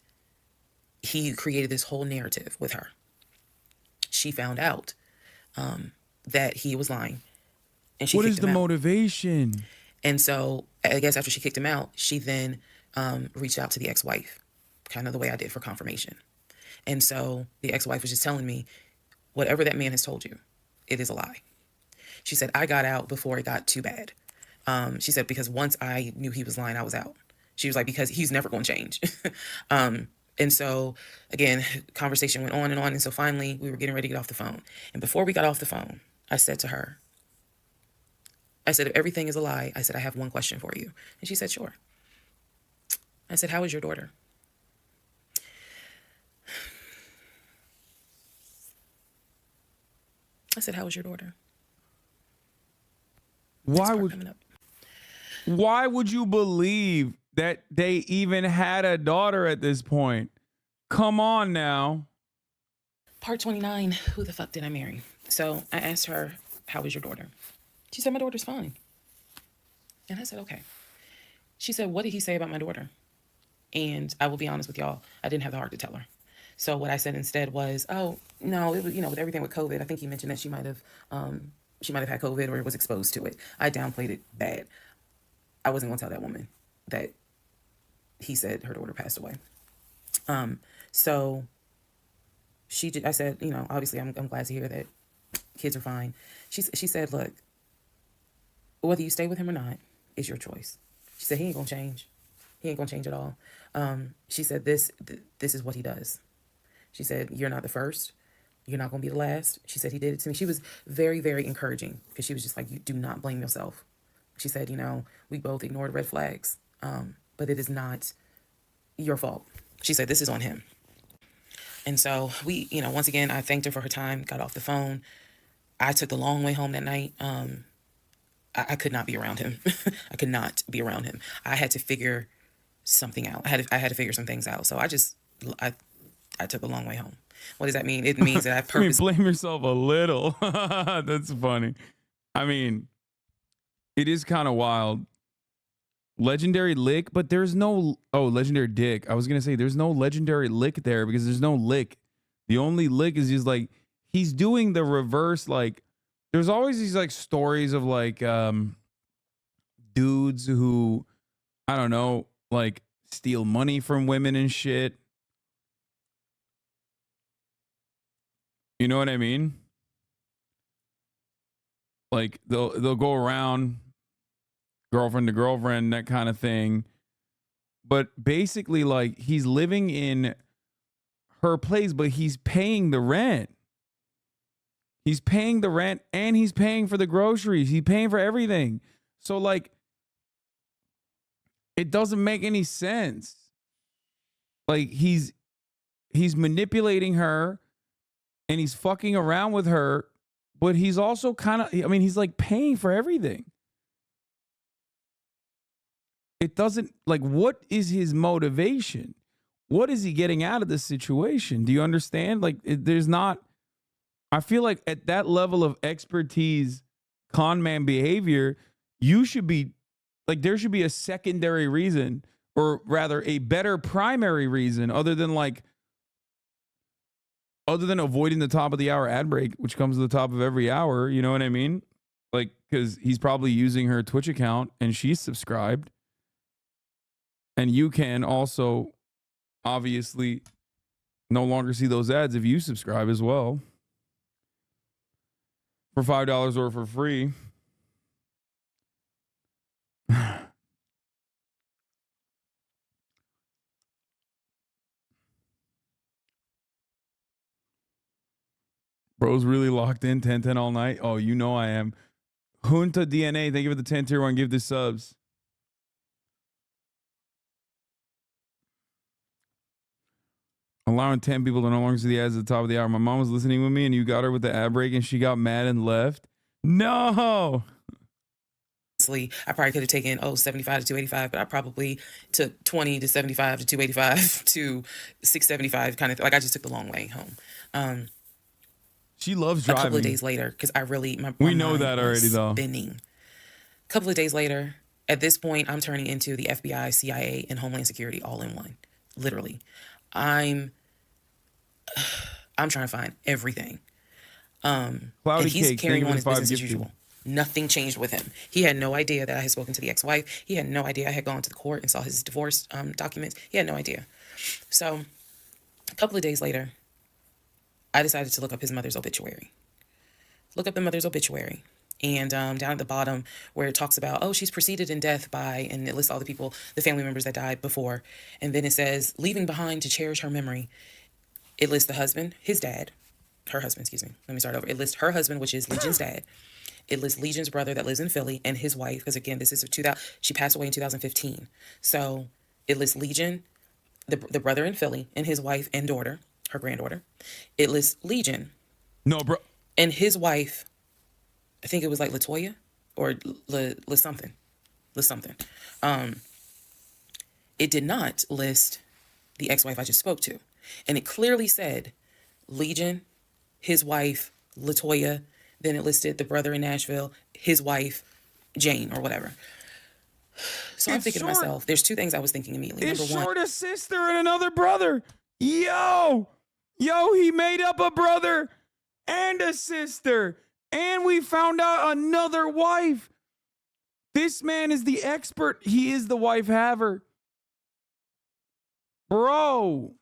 he created this whole narrative with her. She found out that he was lying, and she What kicked is the him out. motivation? And so I guess after she kicked him out, she then reached out to the ex-wife, kind of the way I did for confirmation. And so the ex-wife was just telling me, whatever that man has told you, it is a lie. She said, I got out before it got too bad. She said, because once I knew he was lying, I was out. She was like, because he's never going to change. And so, again, conversation went on. And so finally, we were getting ready to get off the phone. And before we got off the phone, I said to her, I said, if everything is a lie, I said, I have one question for you. And she said, sure. I said, how is your daughter? I said, how is your daughter? Why would you believe that they even had a daughter at this point? Come on now. Part 29, who the fuck did I marry? So I asked her, how is your daughter? She said, my daughter's fine. And I said, okay. She said, what did he say about my daughter? And I will be honest with y'all, I didn't have the heart to tell her. So what I said instead was, oh, no, it was, with everything with COVID, I think he mentioned that she might have had COVID or was exposed to it. I downplayed it bad. I wasn't going to tell that woman that he said her daughter passed away. So I said, obviously I'm glad to hear that kids are fine. She said, look, whether you stay with him or not is your choice. She said, he ain't gonna change. He ain't gonna change at all. She said, this is what he does. She said, you're not the first. You're not gonna be the last. She said, he did it to me. She was very, very encouraging because she was just like, you do not blame yourself. She said, we both ignored red flags, but it is not your fault. She said, this is on him. And so we, once again, I thanked her for her time, got off the phone. I took the long way home that night. I could not be around him. I could not be around him. I had to figure something out. I had to figure some things out. So I took a long way home. What does that mean? It means that I purposely... blame yourself a little. That's funny. I mean, it is kind of wild. Legendary lick, but there's no... Oh, legendary dick. I was going to say there's no legendary lick there because there's no lick. The only lick is just like, he's doing the reverse, like, there's always these like stories of like dudes who, I don't know, like steal money from women and shit. You know what I mean? Like they'll go around girlfriend to girlfriend, that kind of thing. But basically, like, he's living in her place, but he's paying the rent. He's paying the rent and he's paying for the groceries. He's paying for everything. So, like, it doesn't make any sense. Like, he's manipulating her and he's fucking around with her, but he's also kind of, I mean, he's like paying for everything. It doesn't, like, what is his motivation? What is he getting out of this situation? Do you understand? Like, there's not, I feel like at that level of expertise, con man behavior, you should be, like, there should be a secondary reason, or rather a better primary reason, other than avoiding the top of the hour ad break, which comes to the top of every hour. You know what I mean? Like, because he's probably using her Twitch account and she's subscribed. And you can also obviously no longer see those ads if you subscribe as well. For $5 or for free. Bro's really locked in 10-10 all night. Oh, you know I am. Junta DNA, thank you for the 10 tier 1. Give the subs. Allowing 10 people to no longer see the ads at the top of the hour. My mom was listening with me and you got her with the ad break and she got mad and left. No. I probably could have taken 75 to 285, but I probably took 20 to 75 to 285 to 675 kind of thing. Like, I just took the long way home. She loves driving. A couple of days later, because we know that already though. Spinning. A couple of days later, at this point, I'm turning into the FBI, CIA, and Homeland Security all in one. Literally. I'm trying to find everything. And he's carrying on his business as usual. Nothing changed with him. He had no idea that I had spoken to the ex-wife. He had no idea I had gone to the court and saw his divorce documents. He had no idea. So a couple of days later, I decided to look up his mother's obituary. Look up the mother's obituary. And down at the bottom where it talks about, she's preceded in death by, and it lists all the people, the family members that died before. And then it says, leaving behind to cherish her memory. It lists the husband, his dad, her husband, excuse me. Let me start over. It lists her husband, which is Legion's dad. It lists Legion's brother that lives in Philly and his wife, because again, this is she passed away in 2015. So it lists Legion, the brother in Philly, and his wife and daughter, her granddaughter. It lists Legion. No, bro. And his wife, I think it was like Latoya or something. It did not list the ex-wife I just spoke to. And it clearly said Legion, his wife, Latoya. Then it listed the brother in Nashville, his wife, Jane, or whatever. So I'm thinking to myself, there's two things I was thinking immediately. It's Number one, short a sister and another brother. Yo, he made up a brother and a sister. And we found out another wife. This man is the expert. He is the wife haver. Bro,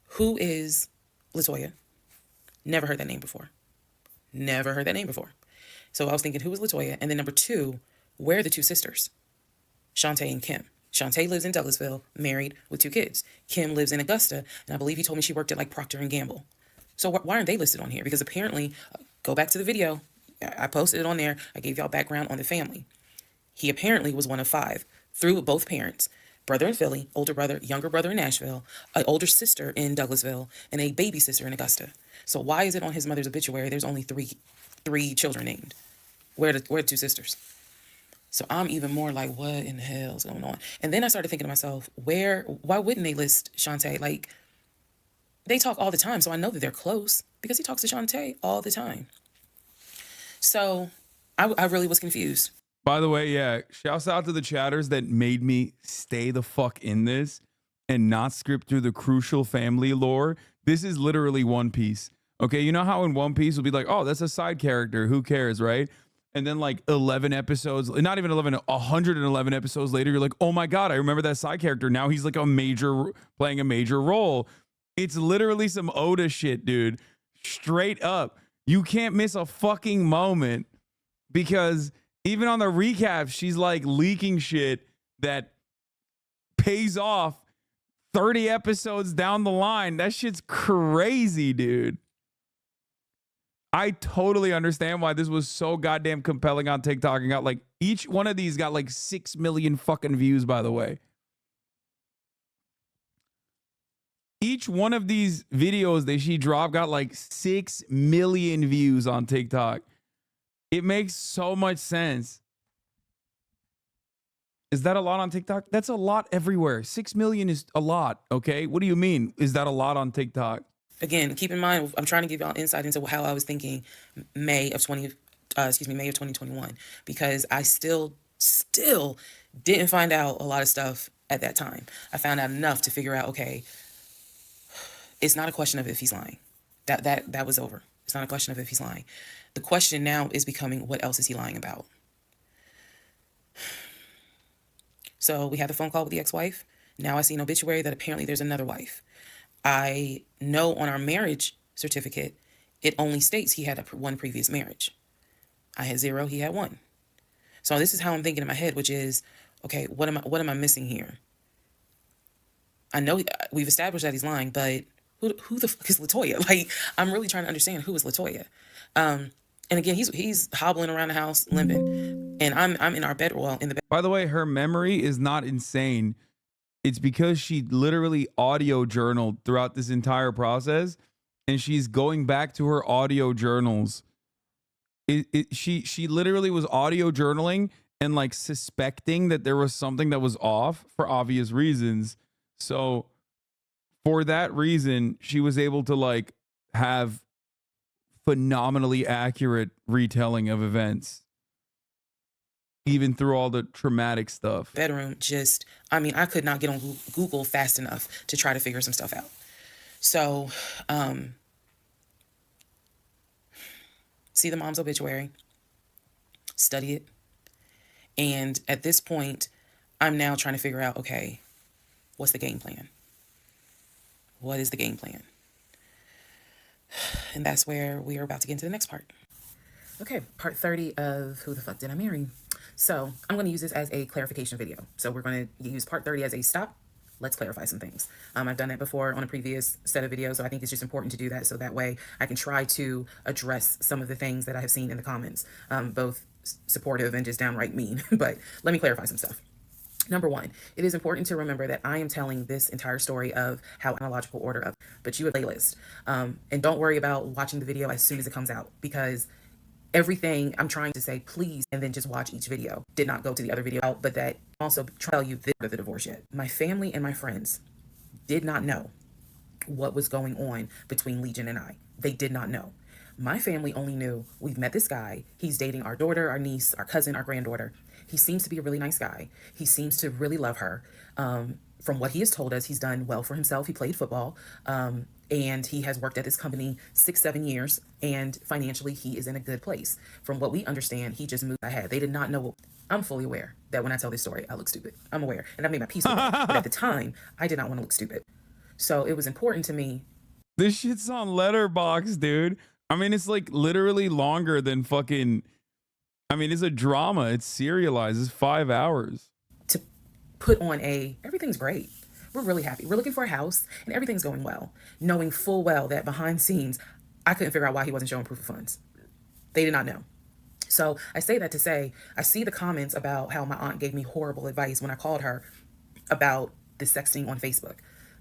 Who is Latoya? Never heard that name before. Never heard that name before. So I was thinking, who is Latoya? And then number two, where are the two sisters? Shantae and Kim. Shantae lives in Douglasville, married with 2 kids. Kim lives in Augusta, and I believe he told me she worked at like Procter & Gamble. So why aren't they listed on here? Because apparently, go back to the video. I posted it on there. I gave y'all background on the family. He apparently was one of 5 through both parents. Brother in Philly, older brother, younger brother in Nashville, an older sister in Douglasville, and a baby sister in Augusta. So why is it on his mother's obituary there's only three children named? Where are the 2 sisters? So I'm even more like, what in the hell is going on? And then I started thinking to myself, why wouldn't they list Shantae? Like, they talk all the time, so I know that they're close because he talks to Shantae all the time. So I really was confused. By the way, yeah, shouts out to the chatters that made me stay the fuck in this and not skip through the crucial family lore. This is literally One Piece. Okay, you know how in One Piece will be like, oh, that's a side character. Who cares, right? And then like 11 episodes, not even 11, 111 episodes later, you're like, oh my God, I remember that side character. Now he's like playing a major role. It's literally some Oda shit, dude. Straight up. You can't miss a fucking moment because even on the recap, she's like leaking shit that pays off 30 episodes down the line. That shit's crazy, dude. I totally understand why this was so goddamn compelling on TikTok and got like each one of these got like 6 million fucking views, by the way. Each one of these videos that she dropped got like 6 million views on TikTok. It makes so much sense. Is that a lot on TikTok? That's a lot everywhere. 6 million is a lot, okay? What do you mean? Is that a lot on TikTok? Again, keep in mind, I'm trying to give y'all insight into how I was thinking May of 2021, because I still didn't find out a lot of stuff at that time. I found out enough to figure out, okay, it's not a question of if he's lying. That was over. It's not a question of if he's lying. The question now is becoming, what else is he lying about? So we had the phone call with the ex-wife. Now I see an obituary that apparently there's another wife. I know on our marriage certificate, it only states he had one previous marriage. I had 0, he had 1. So this is how I'm thinking in my head, which is, okay, what am I missing here? I know we've established that he's lying, but who the fuck is Latoya? Like, I'm really trying to understand who is Latoya. And again, he's hobbling around the house, limping, and I'm in our bed, well, in the bed. By the way, her memory is not insane. It's because she literally audio journaled throughout this entire process, and she's going back to her audio journals. She literally was audio journaling and like suspecting that there was something that was off for obvious reasons. So for that reason, she was able to like have phenomenally accurate retelling of events, even through all the traumatic stuff. Bedroom, I could not get on Google fast enough to try to figure some stuff out. So, see the mom's obituary, study it. And at this point, I'm now trying to figure out, okay, what's the game plan? What is the game plan? And that's where we are about to get into the next part. Okay, part 30 of Who the Fuck Did I Marry? So I'm going to use this as a clarification video. So we're going to use part 30 as a stop. Let's clarify some things. I've done that before on a previous set of videos, so I think it's just important to do that so that way I can try to address some of the things that I have seen in the comments, both supportive and just downright mean. But let me clarify some stuff. Number one, it is important to remember that I am telling this entire story of how chronological order of, but you a playlist. And don't worry about watching the video as soon as it comes out, because everything I'm trying to say, please, and then just watch each video. Did not go to the other video out, but that also tell you this of the divorce yet. My family and my friends did not know what was going on between Legion and I. They did not know. My family only knew we've met this guy. He's dating our daughter, our niece, our cousin, our granddaughter. He seems to be a really nice guy. He seems to really love her. From what he has told us, he's done well for himself. He played football. And he has worked at this company 6-7 years, and financially he is in a good place. From what we understand, he just moved ahead. They did not know. I'm fully aware. that when I tell this story, I look stupid. I'm aware, and I've made my peace with that. But at the time, I did not want to look stupid. So it was important to me. This shit's on Letterboxd, dude. I mean, it's like literally longer than fucking. I mean, it's a drama. It's serialized. It's 5 hours. To put on everything's great. We're really happy. We're looking for a house, and everything's going well. Knowing full well that behind the scenes, I couldn't figure out why he wasn't showing proof of funds. They did not know. So I say that to say, I see the comments about how my aunt gave me horrible advice when I called her about the sexting on Facebook.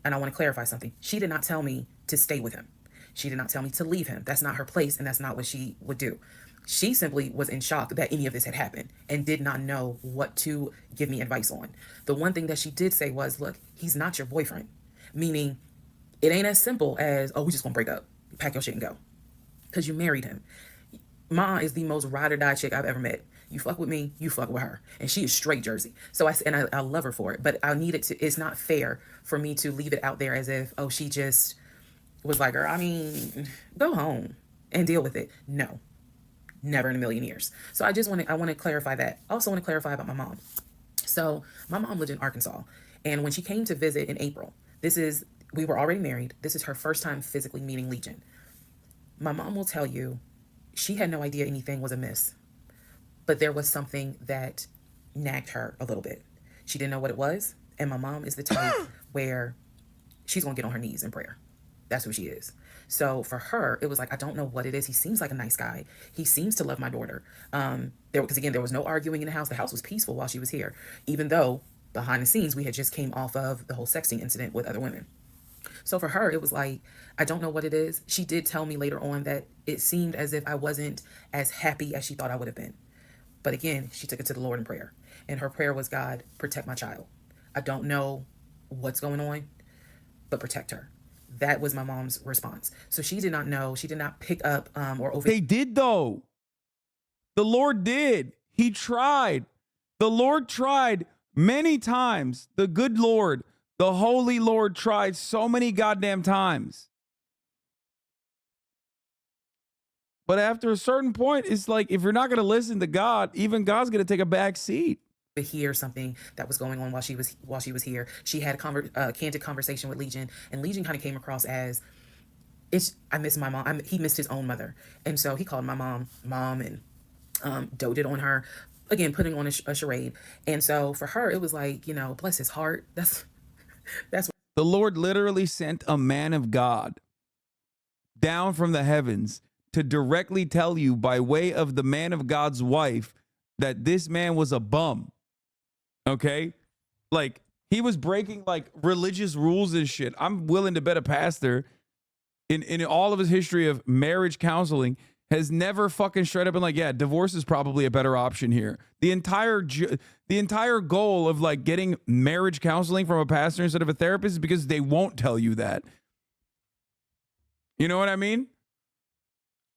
And I want to clarify something. She did not tell me to stay with him. She did not tell me to leave him. That's not her place, and that's not what she would do. She simply was in shock that any of this had happened and did not know what to give me advice on. The one thing that she did say was, look, he's not your boyfriend. Meaning, it ain't as simple as, oh, we just gonna break up, pack your shit and go. Because you married him. Ma is the most ride or die chick I've ever met. You fuck with me, you fuck with her. And she is straight Jersey. So I love her for it. But I need it to, it's not fair for me to leave it out there as if, oh, she just was like, I mean, go home and deal with it. No, never in a million years. So I want to clarify that. I also want to clarify about my mom. So my mom lived in Arkansas. And when she came to visit in April, we were already married. This is her first time physically meeting Legion. My mom will tell you, she had no idea anything was amiss, but there was something that nagged her a little bit. She didn't know what it was. And my mom is the type where she's going to get on her knees in prayer. That's who she is. So for her, it was like, I don't know what it is. He seems like a nice guy. He seems to love my daughter. Because again, there was no arguing in the house. The house was peaceful while she was here, even though behind the scenes, we had just came off of the whole sexting incident with other women. So for her, it was like, I don't know what it is. She did tell me later on that it seemed as if I wasn't as happy as she thought I would have been. But again, she took it to the Lord in prayer. And her prayer was, God, protect my child. I don't know what's going on, but protect her. That was my mom's response. So she did not know. She did not pick up or over. They did, though. The Lord did. He tried. The Lord tried many times. The good Lord, the Holy Lord tried so many goddamn times. But after a certain point, it's like, if you're not going to listen to God, even God's going to take a back seat. To hear something that was going on while she was here. She had a candid conversation with Legion, and Legion kind of came across as, I miss my mom. He missed his own mother. And so he called my mom, and doted on her, again, putting on a charade. And so for her, it was like, bless his heart. That's what the Lord literally sent a man of God down from the heavens to directly tell you by way of the man of God's wife that this man was a bum. Okay? Like, he was breaking like religious rules and shit. I'm willing to bet a pastor in all of his history of marriage counseling has never fucking straight up been like, yeah, divorce is probably a better option here. The entire goal of like getting marriage counseling from a pastor instead of a therapist is because they won't tell you that. You know what I mean?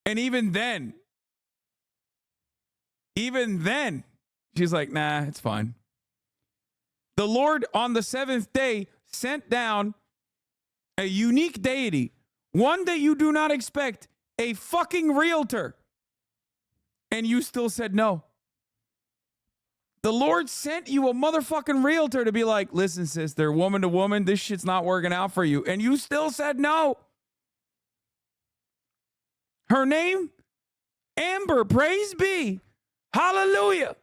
And even then, she's like, nah, it's fine. The Lord on the seventh day sent down a unique deity, one that you do not expect, a fucking realtor. And you still said no. The Lord sent you a motherfucking realtor to be like, listen, sister, woman to woman, this shit's not working out for you. And you still said no. Her name? Amber, praise be. Hallelujah.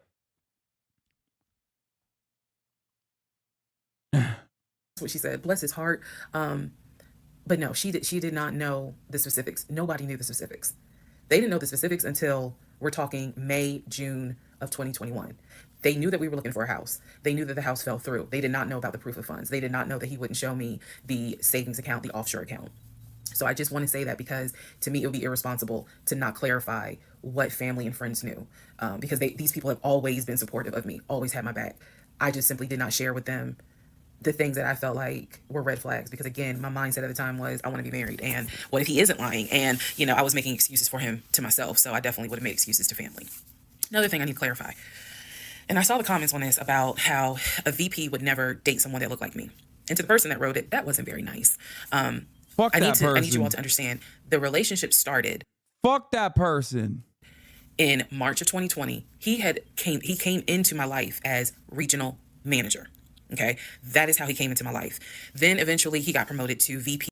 That's what she said. Bless his heart. But no, she did not know the specifics. Nobody knew the specifics. They didn't know the specifics until we're talking May, June of 2021. They knew that we were looking for a house. They knew that the house fell through. They did not know about the proof of funds. They did not know that he wouldn't show me the savings account, the offshore account. So I just want to say that because to me, it would be irresponsible to not clarify what family and friends knew, because these people have always been supportive of me, always had my back. I just simply did not share with them the things that I felt like were red flags, because again, my mindset at the time was I want to be married, and what if he isn't lying? And I was making excuses for him to myself, so I definitely would have made excuses to family. Another thing I need to clarify, and I saw the comments on this about how a VP would never date someone that looked like me, and to the person that wrote it, that wasn't very nice. Fuck that person. I need you all to understand the relationship started. Fuck that person. in March of 2020, he came into my life as regional manager. Okay, that is how he came into my life. Then eventually he got promoted to VP